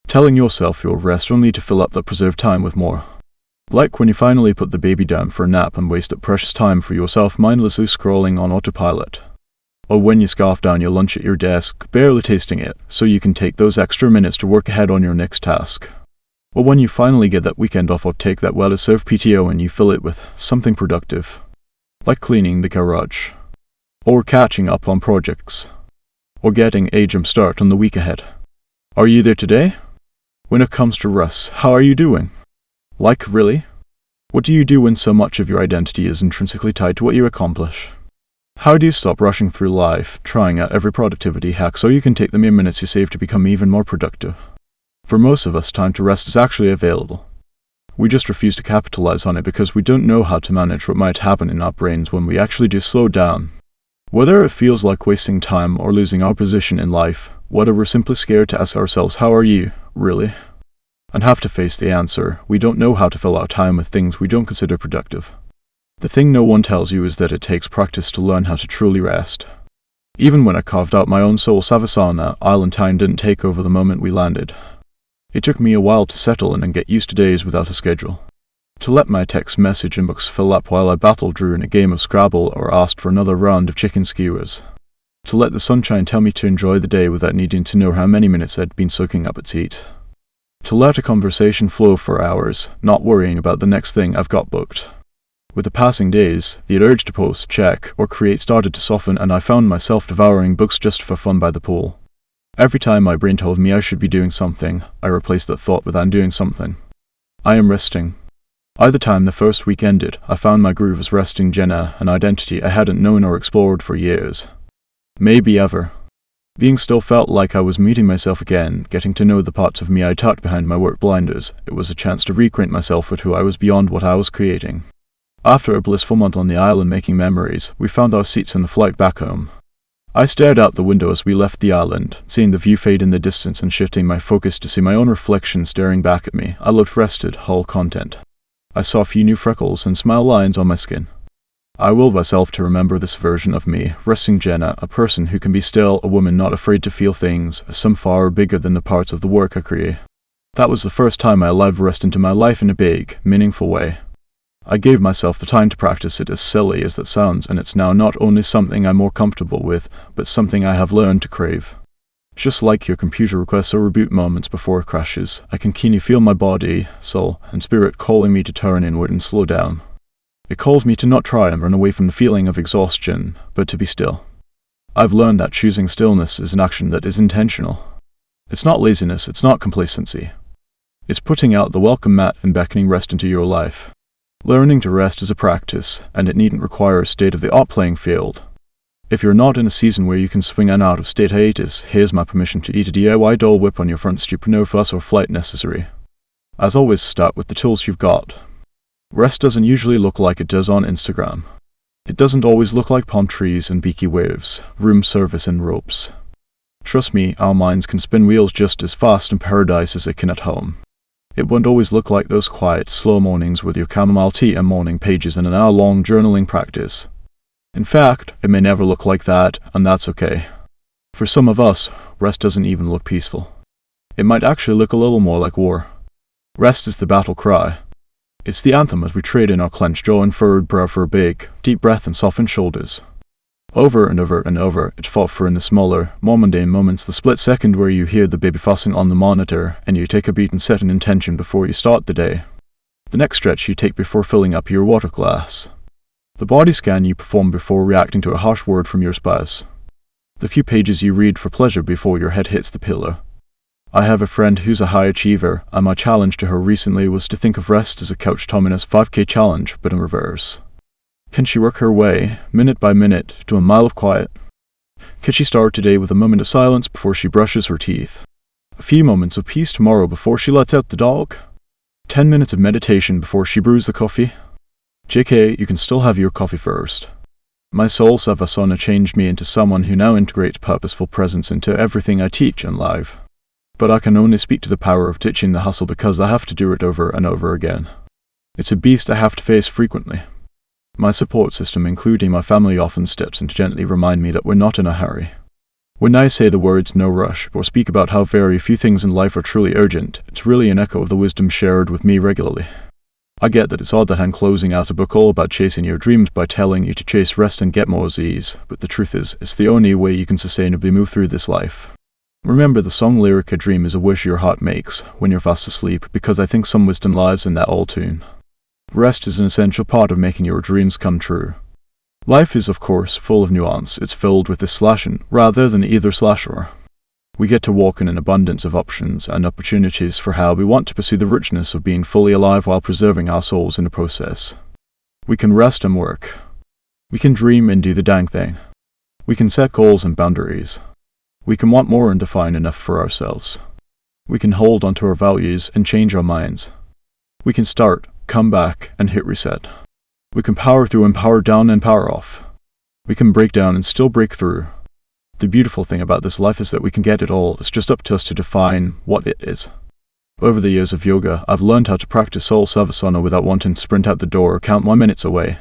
telling yourself you'll rest only to fill up that preserved time with more. Like when you finally put the baby down for a nap and waste up precious time for yourself mindlessly scrolling on autopilot. Or when you scarf down your lunch at your desk, barely tasting it, so you can take those extra minutes to work ahead on your next task. Or when you finally get that weekend off or take that well-deserved PTO and you fill it with something productive, like cleaning the garage, or catching up on projects, or getting a jump start on the week ahead. Are you there today? When it comes to rest, how are you doing? Like, really? What do you do when so much of your identity is intrinsically tied to what you accomplish? How do you stop rushing through life, trying out every productivity hack so you can take the mere minutes you save to become even more productive? For most of us, time to rest is actually available. We just refuse to capitalize on it because we don't know how to manage what might happen in our brains when we actually do slow down. Whether it feels like wasting time or losing our position in life, whether we're simply scared to ask ourselves, how are you, really? And have to face the answer, we don't know how to fill our time with things we don't consider productive. The thing no one tells you is that it takes practice to learn how to truly rest. Even when I carved out my own soul Savasana, island time didn't take over the moment we landed. It took me a while to settle in and get used to days without a schedule. To let my text message inbox fill up while I battled Drew in a game of Scrabble or asked for another round of chicken skewers. To let the sunshine tell me to enjoy the day without needing to know how many minutes I'd been soaking up its heat. To let a conversation flow for hours, not worrying about the next thing I've got booked. With the passing days, the urge to post, check, or create started to soften, and I found myself devouring books just for fun by the pool. Every time my brain told me I should be doing something, I replaced that thought with "I'm doing something." I am resting. By the time the first week ended, I found my groove as resting Jenna, an identity I hadn't known or explored for years. Maybe ever. Being still felt like I was meeting myself again, getting to know the parts of me I tucked behind my work blinders. It was a chance to reacquaint myself with who I was beyond what I was creating. After a blissful month on the island making memories, we found our seats in the flight back home. I stared out the window as we left the island, seeing the view fade in the distance and shifting my focus to see my own reflection staring back at me. I looked rested, whole, content. I saw a few new freckles and smile lines on my skin. I willed myself to remember this version of me, resting Jenna, a person who can be still, a woman not afraid to feel things, some far bigger than the parts of the work I create. That was the first time I allowed rest into my life in a big, meaningful way. I gave myself the time to practice it, as silly as that sounds, and it's now not only something I'm more comfortable with, but something I have learned to crave. Just like your computer requests a reboot moments before it crashes, I can keenly feel my body, soul, and spirit calling me to turn inward and slow down. It calls me to not try and run away from the feeling of exhaustion, but to be still. I've learned that choosing stillness is an action that is intentional. It's not laziness, it's not complacency. It's putting out the welcome mat and beckoning rest into your life. Learning to rest is a practice, and it needn't require a state-of-the-art playing field. If you're not in a season where you can swing an out-of-state hiatus, here's my permission to eat a DIY Dole Whip on your front stoop, no fuss or flight necessary. As always, start with the tools you've got. Rest doesn't usually look like it does on Instagram. It doesn't always look like palm trees and beaky waves, room service and ropes. Trust me, our minds can spin wheels just as fast in paradise as it can at home. It won't always look like those quiet, slow mornings with your chamomile tea and morning pages and an hour-long journaling practice. In fact, it may never look like that, and that's okay. For some of us, rest doesn't even look peaceful. It might actually look a little more like war. Rest is the battle cry. It's the anthem as we trade in our clenched jaw and furrowed brow for a big, deep breath and softened shoulders. Over and over and over, it's fought for in the smaller, more mundane moments, the split second where you hear the baby fussing on the monitor, and you take a beat and set an intention before you start the day. The next stretch you take before filling up your water glass. The body scan you perform before reacting to a harsh word from your spouse. The few pages you read for pleasure before your head hits the pillow. I have a friend who's a high achiever, and my challenge to her recently was to think of rest as a Couch Tominus 5K challenge, but in reverse. Can she work her way, minute by minute, to a mile of quiet? Can she start today with a moment of silence before she brushes her teeth? A few moments of peace tomorrow before she lets out the dog? 10 minutes of meditation before she brews the coffee? JK, you can still have your coffee first. My soul Savasana changed me into someone who now integrates purposeful presence into everything I teach and live. But I can only speak to the power of ditching the hustle because I have to do it over and over again. It's a beast I have to face frequently. My support system, including my family, often steps in to gently remind me that we're not in a hurry. When I say the words "no rush" or speak about how very few things in life are truly urgent, it's really an echo of the wisdom shared with me regularly. I get that it's odd that I'm closing out a book all about chasing your dreams by telling you to chase rest and get more Z's, but the truth is, it's the only way you can sustainably move through this life. Remember the song lyric "A dream is a wish your heart makes" when you're fast asleep, because I think some wisdom lies in that old tune. Rest is an essential part of making your dreams come true. Life is, of course, full of nuance. It's filled with this slashing, rather than either slasher. We get to walk in an abundance of options and opportunities for how we want to pursue the richness of being fully alive while preserving our souls in the process. We can rest and work. We can dream and do the dang thing. We can set goals and boundaries. We can want more and define enough for ourselves. We can hold onto our values and change our minds. We can start, come back, and hit reset. We can power through and power down and power off. We can break down and still break through. The beautiful thing about this life is that we can get it all. It's just up to us to define what it is. Over the years of yoga, I've learned how to practice soul savasana without wanting to sprint out the door or count my minutes away.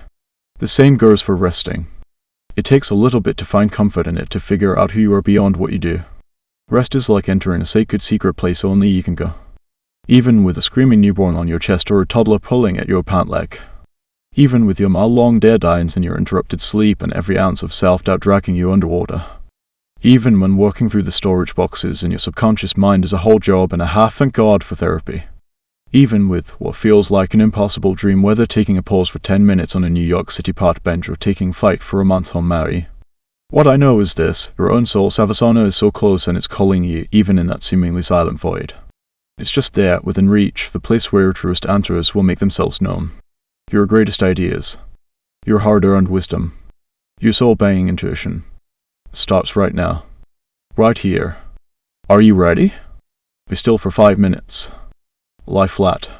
The same goes for resting. It takes a little bit to find comfort in it, to figure out who you are beyond what you do. Rest is like entering a sacred secret place only you can go. Even with a screaming newborn on your chest or a toddler pulling at your pant leg. Even with your mile-long deadlines and your interrupted sleep and every ounce of self-doubt dragging you underwater. Even when working through the storage boxes and your subconscious mind is a whole job and a half, thank God for therapy. Even with what feels like an impossible dream, whether taking a pause for 10 minutes on a New York City park bench or taking flight for a month on Maui. What I know is this: your own soul, Savasana, is so close and it's calling you, even in that seemingly silent void. It's just there, within reach, the place where your truest answers will make themselves known. Your greatest ideas. Your hard-earned wisdom. Your soul-banging intuition. Stops right now. Right here. Are you ready? Be still for 5 minutes. Lie flat.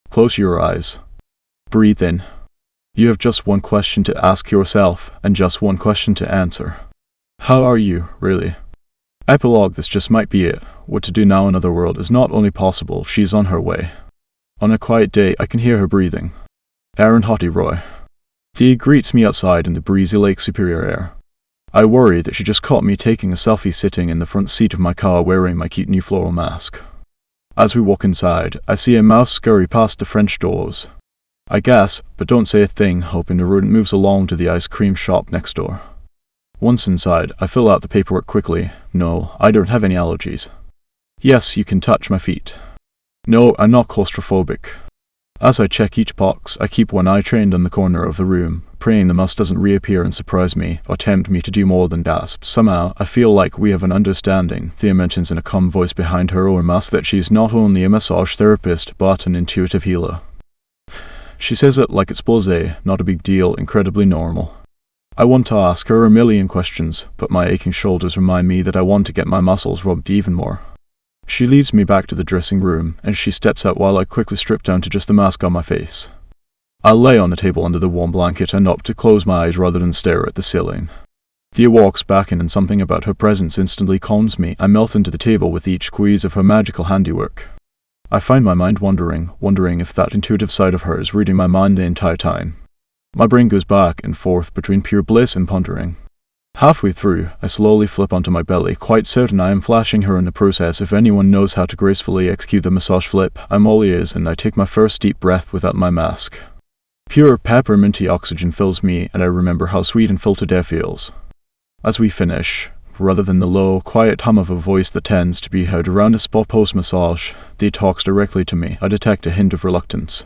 Close your eyes. Breathe in. You have just one question to ask yourself, and just one question to answer. How are you, really? Epilogue: this just might be it. What to do now in other world is not only possible, she's on her way. On a quiet day, I can hear her breathing. Aaron Hottie Roy. Thea greets me outside in the breezy Lake Superior air. I worry that she just caught me taking a selfie sitting in the front seat of my car wearing my cute new floral mask. As we walk inside, I see a mouse scurry past the French doors. I gasp, but don't say a thing, hoping the rodent moves along to the ice cream shop next door. Once inside, I fill out the paperwork quickly. No, I don't have any allergies. Yes, you can touch my feet. No, I'm not claustrophobic. As I check each box, I keep one eye trained on the corner of the room, praying the mouse doesn't reappear and surprise me, or tempt me to do more than gasp. Somehow, I feel like we have an understanding. Thea mentions in a calm voice behind her own mask that she's not only a massage therapist, but an intuitive healer. She says it like it's blasé, not a big deal, incredibly normal. I want to ask her a million questions, but my aching shoulders remind me that I want to get my muscles rubbed even more. She leads me back to the dressing room, and she steps out while I quickly strip down to just the mask on my face. I lay on the table under the warm blanket and opt to close my eyes rather than stare at the ceiling. Thea walks back in, and something about her presence instantly calms me. I melt into the table with each squeeze of her magical handiwork. I find my mind wondering if that intuitive side of her is reading my mind the entire time. My brain goes back and forth between pure bliss and pondering. Halfway through, I slowly flip onto my belly, quite certain I am flashing her in the process. If anyone knows how to gracefully execute the massage flip, I'm all ears, and I take my first deep breath without my mask. Pure pepperminty oxygen fills me, and I remember how sweet and filtered air feels. As we finish, rather than the low, quiet hum of a voice that tends to be heard around a spa post-massage, Thea talks directly to me. I detect a hint of reluctance.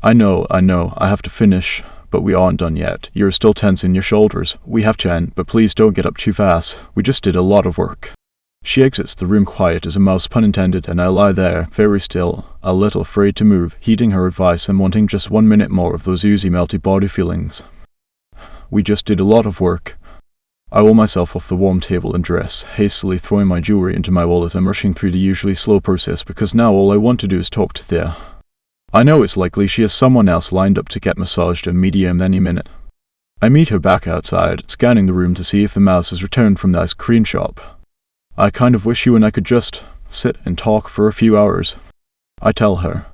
I know, I have to finish, but we aren't done yet. You're still tense in your shoulders. We have to end, but please don't get up too fast. We just did a lot of work. She exits the room quiet as a mouse, pun intended, and I lie there, very still, a little afraid to move, heeding her advice and wanting just 1 minute more of those oozy, melty body feelings. We just did a lot of work. I roll myself off the warm table and dress, hastily throwing my jewelry into my wallet and rushing through the usually slow process because now all I want to do is talk to Thea. I know it's likely she has someone else lined up to get massaged and medium any minute. I meet her back outside, scanning the room to see if the mouse has returned from the ice cream shop. I kind of wish you and I could just sit and talk for a few hours. I tell her,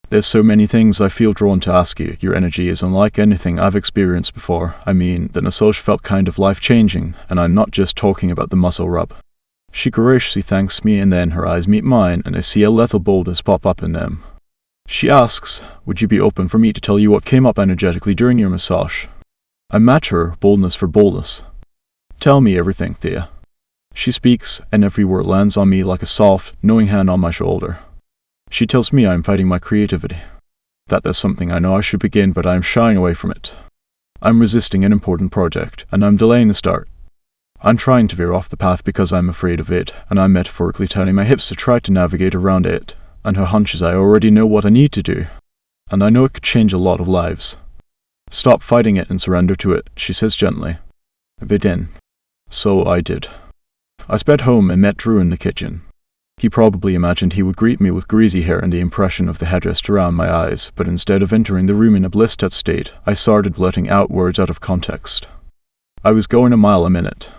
there's so many things I feel drawn to ask you. Your energy is unlike anything I've experienced before. I mean, the massage felt kind of life-changing, and I'm not just talking about the muscle rub. She graciously thanks me, and then her eyes meet mine, and I see a little boldness pop up in them. She asks, would you be open for me to tell you what came up energetically during your massage? I match her, boldness for boldness. Tell me everything, Thea. She speaks, and every word lands on me like a soft, knowing hand on my shoulder. She tells me I am fighting my creativity. That there's something I know I should begin, but I am shying away from it. I'm resisting an important project, and I'm delaying the start. I'm trying to veer off the path because I'm afraid of it, and I'm metaphorically turning my hips to try to navigate around it. And her hunch is I already know what I need to do, and I know it could change a lot of lives. Stop fighting it and surrender to it, she says gently. Vidin. So I did. I sped home and met Drew in the kitchen. He probably imagined he would greet me with greasy hair and the impression of the headdress around my eyes, but instead of entering the room in a blissed-out state, I started letting out words out of context. I was going a mile a minute.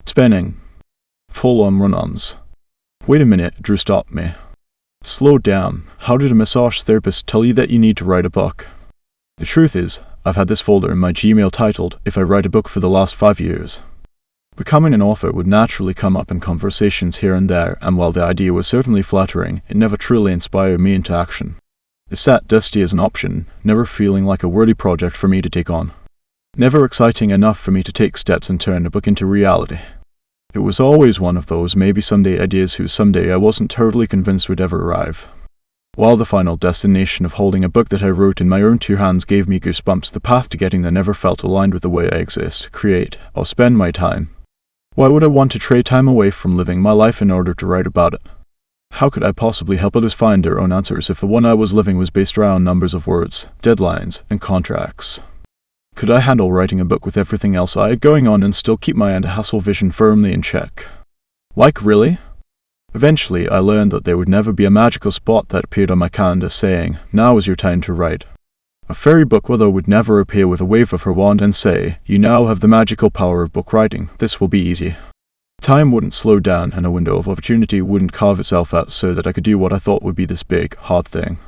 Spinning. Full-on run-ons. Wait a minute, Drew stopped me. Slow down. How did a massage therapist tell you that you need to write a book? The truth is, I've had this folder in my Gmail titled, If I Write a Book for the last 5 years. Becoming an author would naturally come up in conversations here and there, and while the idea was certainly flattering, it never truly inspired me into action. It sat dusty as an option, never feeling like a worthy project for me to take on. Never exciting enough for me to take steps and turn the book into reality. It was always one of those maybe someday ideas whose someday I wasn't totally convinced would ever arrive. While the final destination of holding a book that I wrote in my own two hands gave me goosebumps, the path to getting there never felt aligned with the way I exist, create, or spend my time. Why would I want to trade time away from living my life in order to write about it? How could I possibly help others find their own answers if the one I was living was based around numbers of words, deadlines, and contracts? Could I handle writing a book with everything else I had going on and still keep my end-hustle vision firmly in check? Like, really? Eventually, I learned that there would never be a magical spot that appeared on my calendar saying, "Now is your time to write." A fairy book would never appear with a wave of her wand and say, "You now have the magical power of book writing. This will be easy." Time wouldn't slow down, and a window of opportunity wouldn't carve itself out so that I could do what I thought would be this big, hard thing.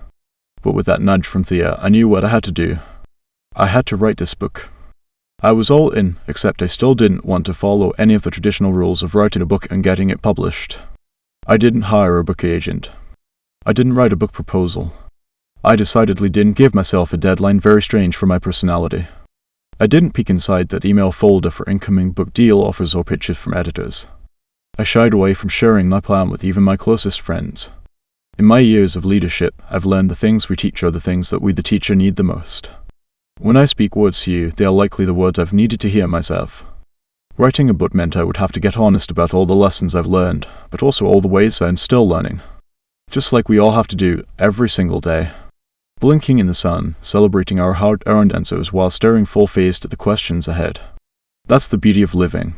But with that nudge from Thea, I knew what I had to do. I had to write this book. I was all in, except I still didn't want to follow any of the traditional rules of writing a book and getting it published. I didn't hire a book agent. I didn't write a book proposal. I decidedly didn't give myself a deadline, very strange for my personality. I didn't peek inside that email folder for incoming book deal offers or pitches from editors. I shied away from sharing my plan with even my closest friends. In my years of leadership, I've learned the things we teach are the things that we the teacher need the most. When I speak words to you, they are likely the words I've needed to hear myself. Writing a book meant I would have to get honest about all the lessons I've learned, but also all the ways I'm still learning. Just like we all have to do every single day. Blinking in the sun, celebrating our hard-earned answers while staring full-faced at the questions ahead. That's the beauty of living.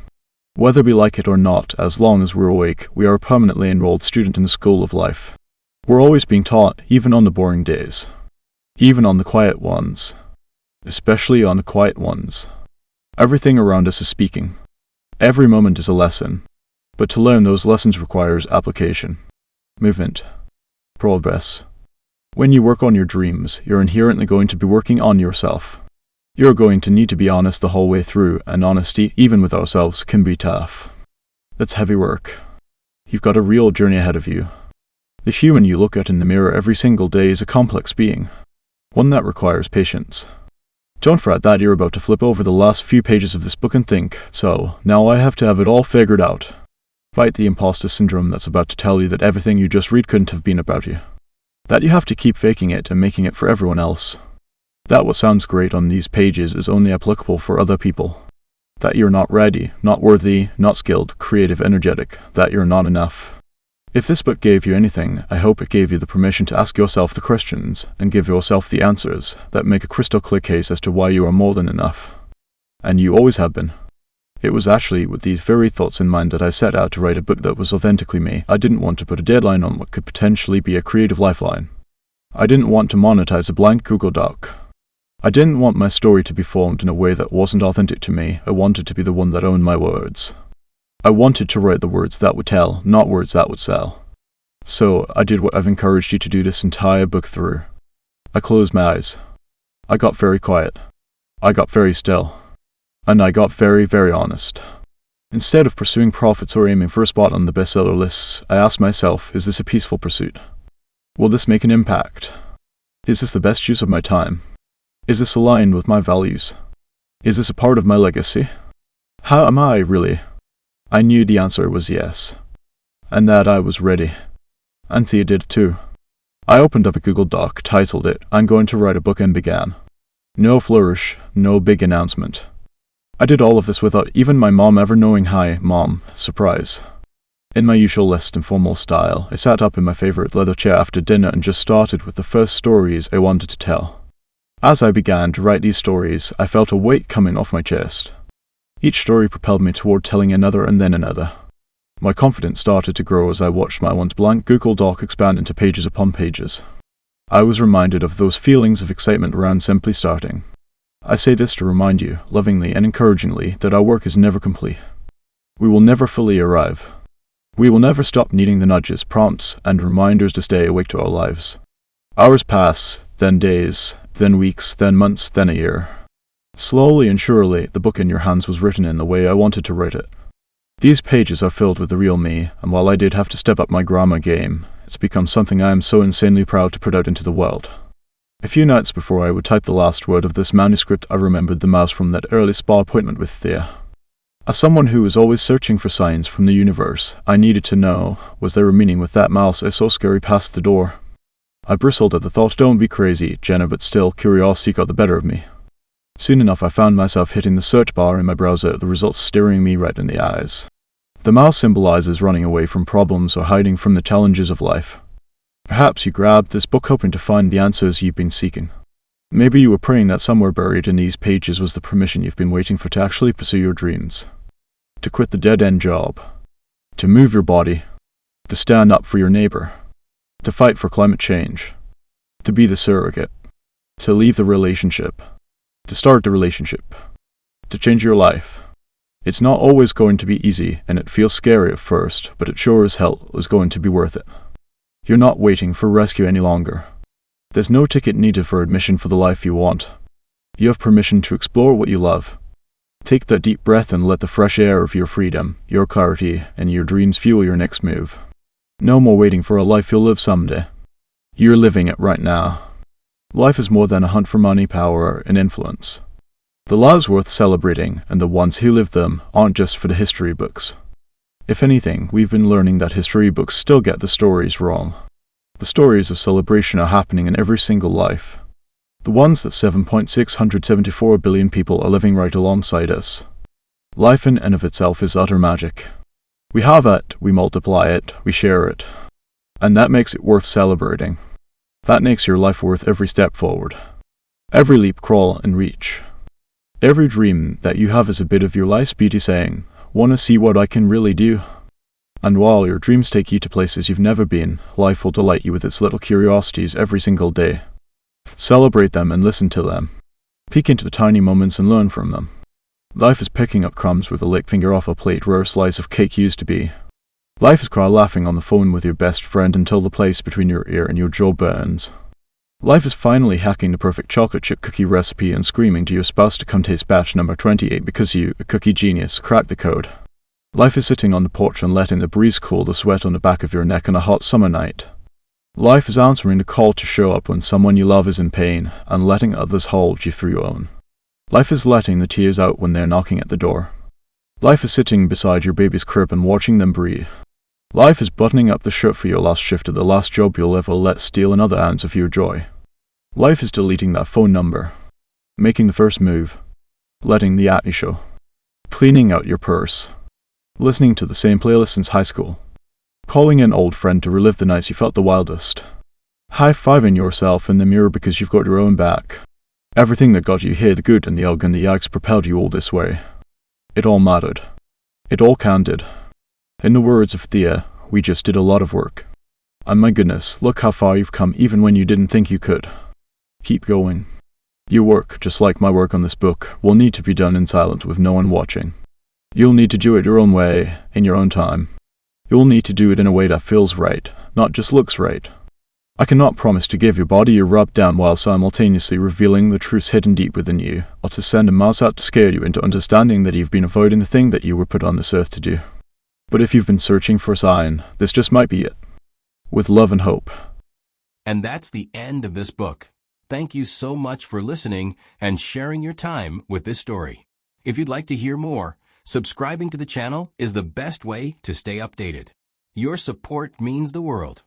Whether we like it or not, as long as we're awake, we are a permanently enrolled student in the school of life. We're always being taught, even on the boring days. Even on the quiet ones. Especially on the quiet ones. Everything around us is speaking. Every moment is a lesson. But to learn those lessons requires application. Movement. Progress. When you work on your dreams, you're inherently going to be working on yourself. You're going to need to be honest the whole way through, and honesty, even with ourselves, can be tough. That's heavy work. You've got a real journey ahead of you. The human you look at in the mirror every single day is a complex being. One that requires patience. Don't fret that you're about to flip over the last few pages of this book and think, "So, now I have to have it all figured out." Fight the imposter syndrome that's about to tell you that everything you just read couldn't have been about you. That you have to keep faking it and making it for everyone else. That what sounds great on these pages is only applicable for other people. That you're not ready, not worthy, not skilled, creative, energetic. That you're not enough. If this book gave you anything, I hope it gave you the permission to ask yourself the questions and give yourself the answers that make a crystal clear case as to why you are more than enough. And you always have been. It was actually with these very thoughts in mind that I set out to write a book that was authentically me. I didn't want to put a deadline on what could potentially be a creative lifeline. I didn't want to monetize a blank Google Doc. I didn't want my story to be formed in a way that wasn't authentic to me. I wanted to be the one that owned my words. I wanted to write the words that would tell, not words that would sell. So I did what I've encouraged you to do this entire book through. I closed my eyes. I got very quiet. I got very still. And I got very, very honest. Instead of pursuing profits or aiming for a spot on the bestseller lists, I asked myself, is this a peaceful pursuit? Will this make an impact? Is this the best use of my time? Is this aligned with my values? Is this a part of my legacy? How am I, really? I knew the answer was yes. And that I was ready. And Thea did too. I opened up a Google Doc, titled it, "I'm going to write a book," and began. No flourish, no big announcement. I did all of this without even my mom ever knowing. "Hi, Mom," surprise. In my usual less than formal style, I sat up in my favorite leather chair after dinner and just started with the first stories I wanted to tell. As I began to write these stories, I felt a weight coming off my chest. Each story propelled me toward telling another and then another. My confidence started to grow as I watched my once blank Google Doc expand into pages upon pages. I was reminded of those feelings of excitement around simply starting. I say this to remind you, lovingly and encouragingly, that our work is never complete. We will never fully arrive. We will never stop needing the nudges, prompts, and reminders to stay awake to our lives. Hours pass, then days, then weeks, then months, then a year. Slowly and surely, the book in your hands was written in the way I wanted to write it. These pages are filled with the real me, and while I did have to step up my grammar game, it's become something I am so insanely proud to put out into the world. A few nights before I would type the last word of this manuscript, I remembered the mouse from that early spa appointment with Thea. As someone who was always searching for signs from the universe, I needed to know, was there a meaning with that mouse I saw scurry past the door? I bristled at the thought. Don't be crazy, Jenna, but still, curiosity got the better of me. Soon enough I found myself hitting the search bar in my browser, the results staring me right in the eyes. The mouse symbolizes running away from problems or hiding from the challenges of life. Perhaps you grabbed this book hoping to find the answers you've been seeking. Maybe you were praying that somewhere buried in these pages was the permission you've been waiting for to actually pursue your dreams. To quit the dead-end job. To move your body. To stand up for your neighbor. To fight for climate change. To be the surrogate. To leave the relationship. To start the relationship. To change your life. It's not always going to be easy, and it feels scary at first, but it sure as hell is going to be worth it. You're not waiting for rescue any longer. There's no ticket needed for admission for the life you want. You have permission to explore what you love. Take that deep breath and let the fresh air of your freedom, your clarity, and your dreams fuel your next move. No more waiting for a life you'll live someday. You're living it right now. Life is more than a hunt for money, power, and influence. The lives worth celebrating, and the ones who live them, aren't just for the history books. If anything, we've been learning that history books still get the stories wrong. The stories of celebration are happening in every single life. The ones that 7.674 billion people are living right alongside us. Life in and of itself is utter magic. We have it, we multiply it, we share it. And that makes it worth celebrating. That makes your life worth every step forward. Every leap, crawl, and reach. Every dream that you have is a bit of your life's beauty saying, "Wanna see what I can really do?" And while your dreams take you to places you've never been, life will delight you with its little curiosities every single day. Celebrate them and listen to them. Peek into the tiny moments and learn from them. Life is picking up crumbs with a lick finger off a plate where a slice of cake used to be. Life is cry laughing on the phone with your best friend until the place between your ear and your jaw burns. Life is finally hacking the perfect chocolate chip cookie recipe and screaming to your spouse to come taste batch number 28 because you, a cookie genius, cracked the code. Life is sitting on the porch and letting the breeze cool the sweat on the back of your neck on a hot summer night. Life is answering the call to show up when someone you love is in pain and letting others hold you through your own. Life is letting the tears out when they're knocking at the door. Life is sitting beside your baby's crib and watching them breathe. Life is buttoning up the shirt for your last shift at the last job you'll ever let steal another ounce of your joy. Life is deleting that phone number, making the first move, letting the acne show, cleaning out your purse, listening to the same playlist since high school, calling an old friend to relive the nights you felt the wildest, high-fiving yourself in the mirror because you've got your own back. Everything that got you here, the good and the ugly and the yikes, propelled you all this way. It all mattered. It all counted. In the words of Thea, we just did a lot of work. And my goodness, look how far you've come even when you didn't think you could. Keep going. Your work, just like my work on this book, will need to be done in silence with no one watching. You'll need to do it your own way, in your own time. You'll need to do it in a way that feels right, not just looks right. I cannot promise to give your body a rub down while simultaneously revealing the truths hidden deep within you, or to send a mouse out to scare you into understanding that you've been avoiding the thing that you were put on this earth to do. But if you've been searching for a sign, this just might be it. With love and hope. And that's the end of this book. Thank you so much for listening and sharing your time with this story. If you'd like to hear more, subscribing to the channel is the best way to stay updated. Your support means the world.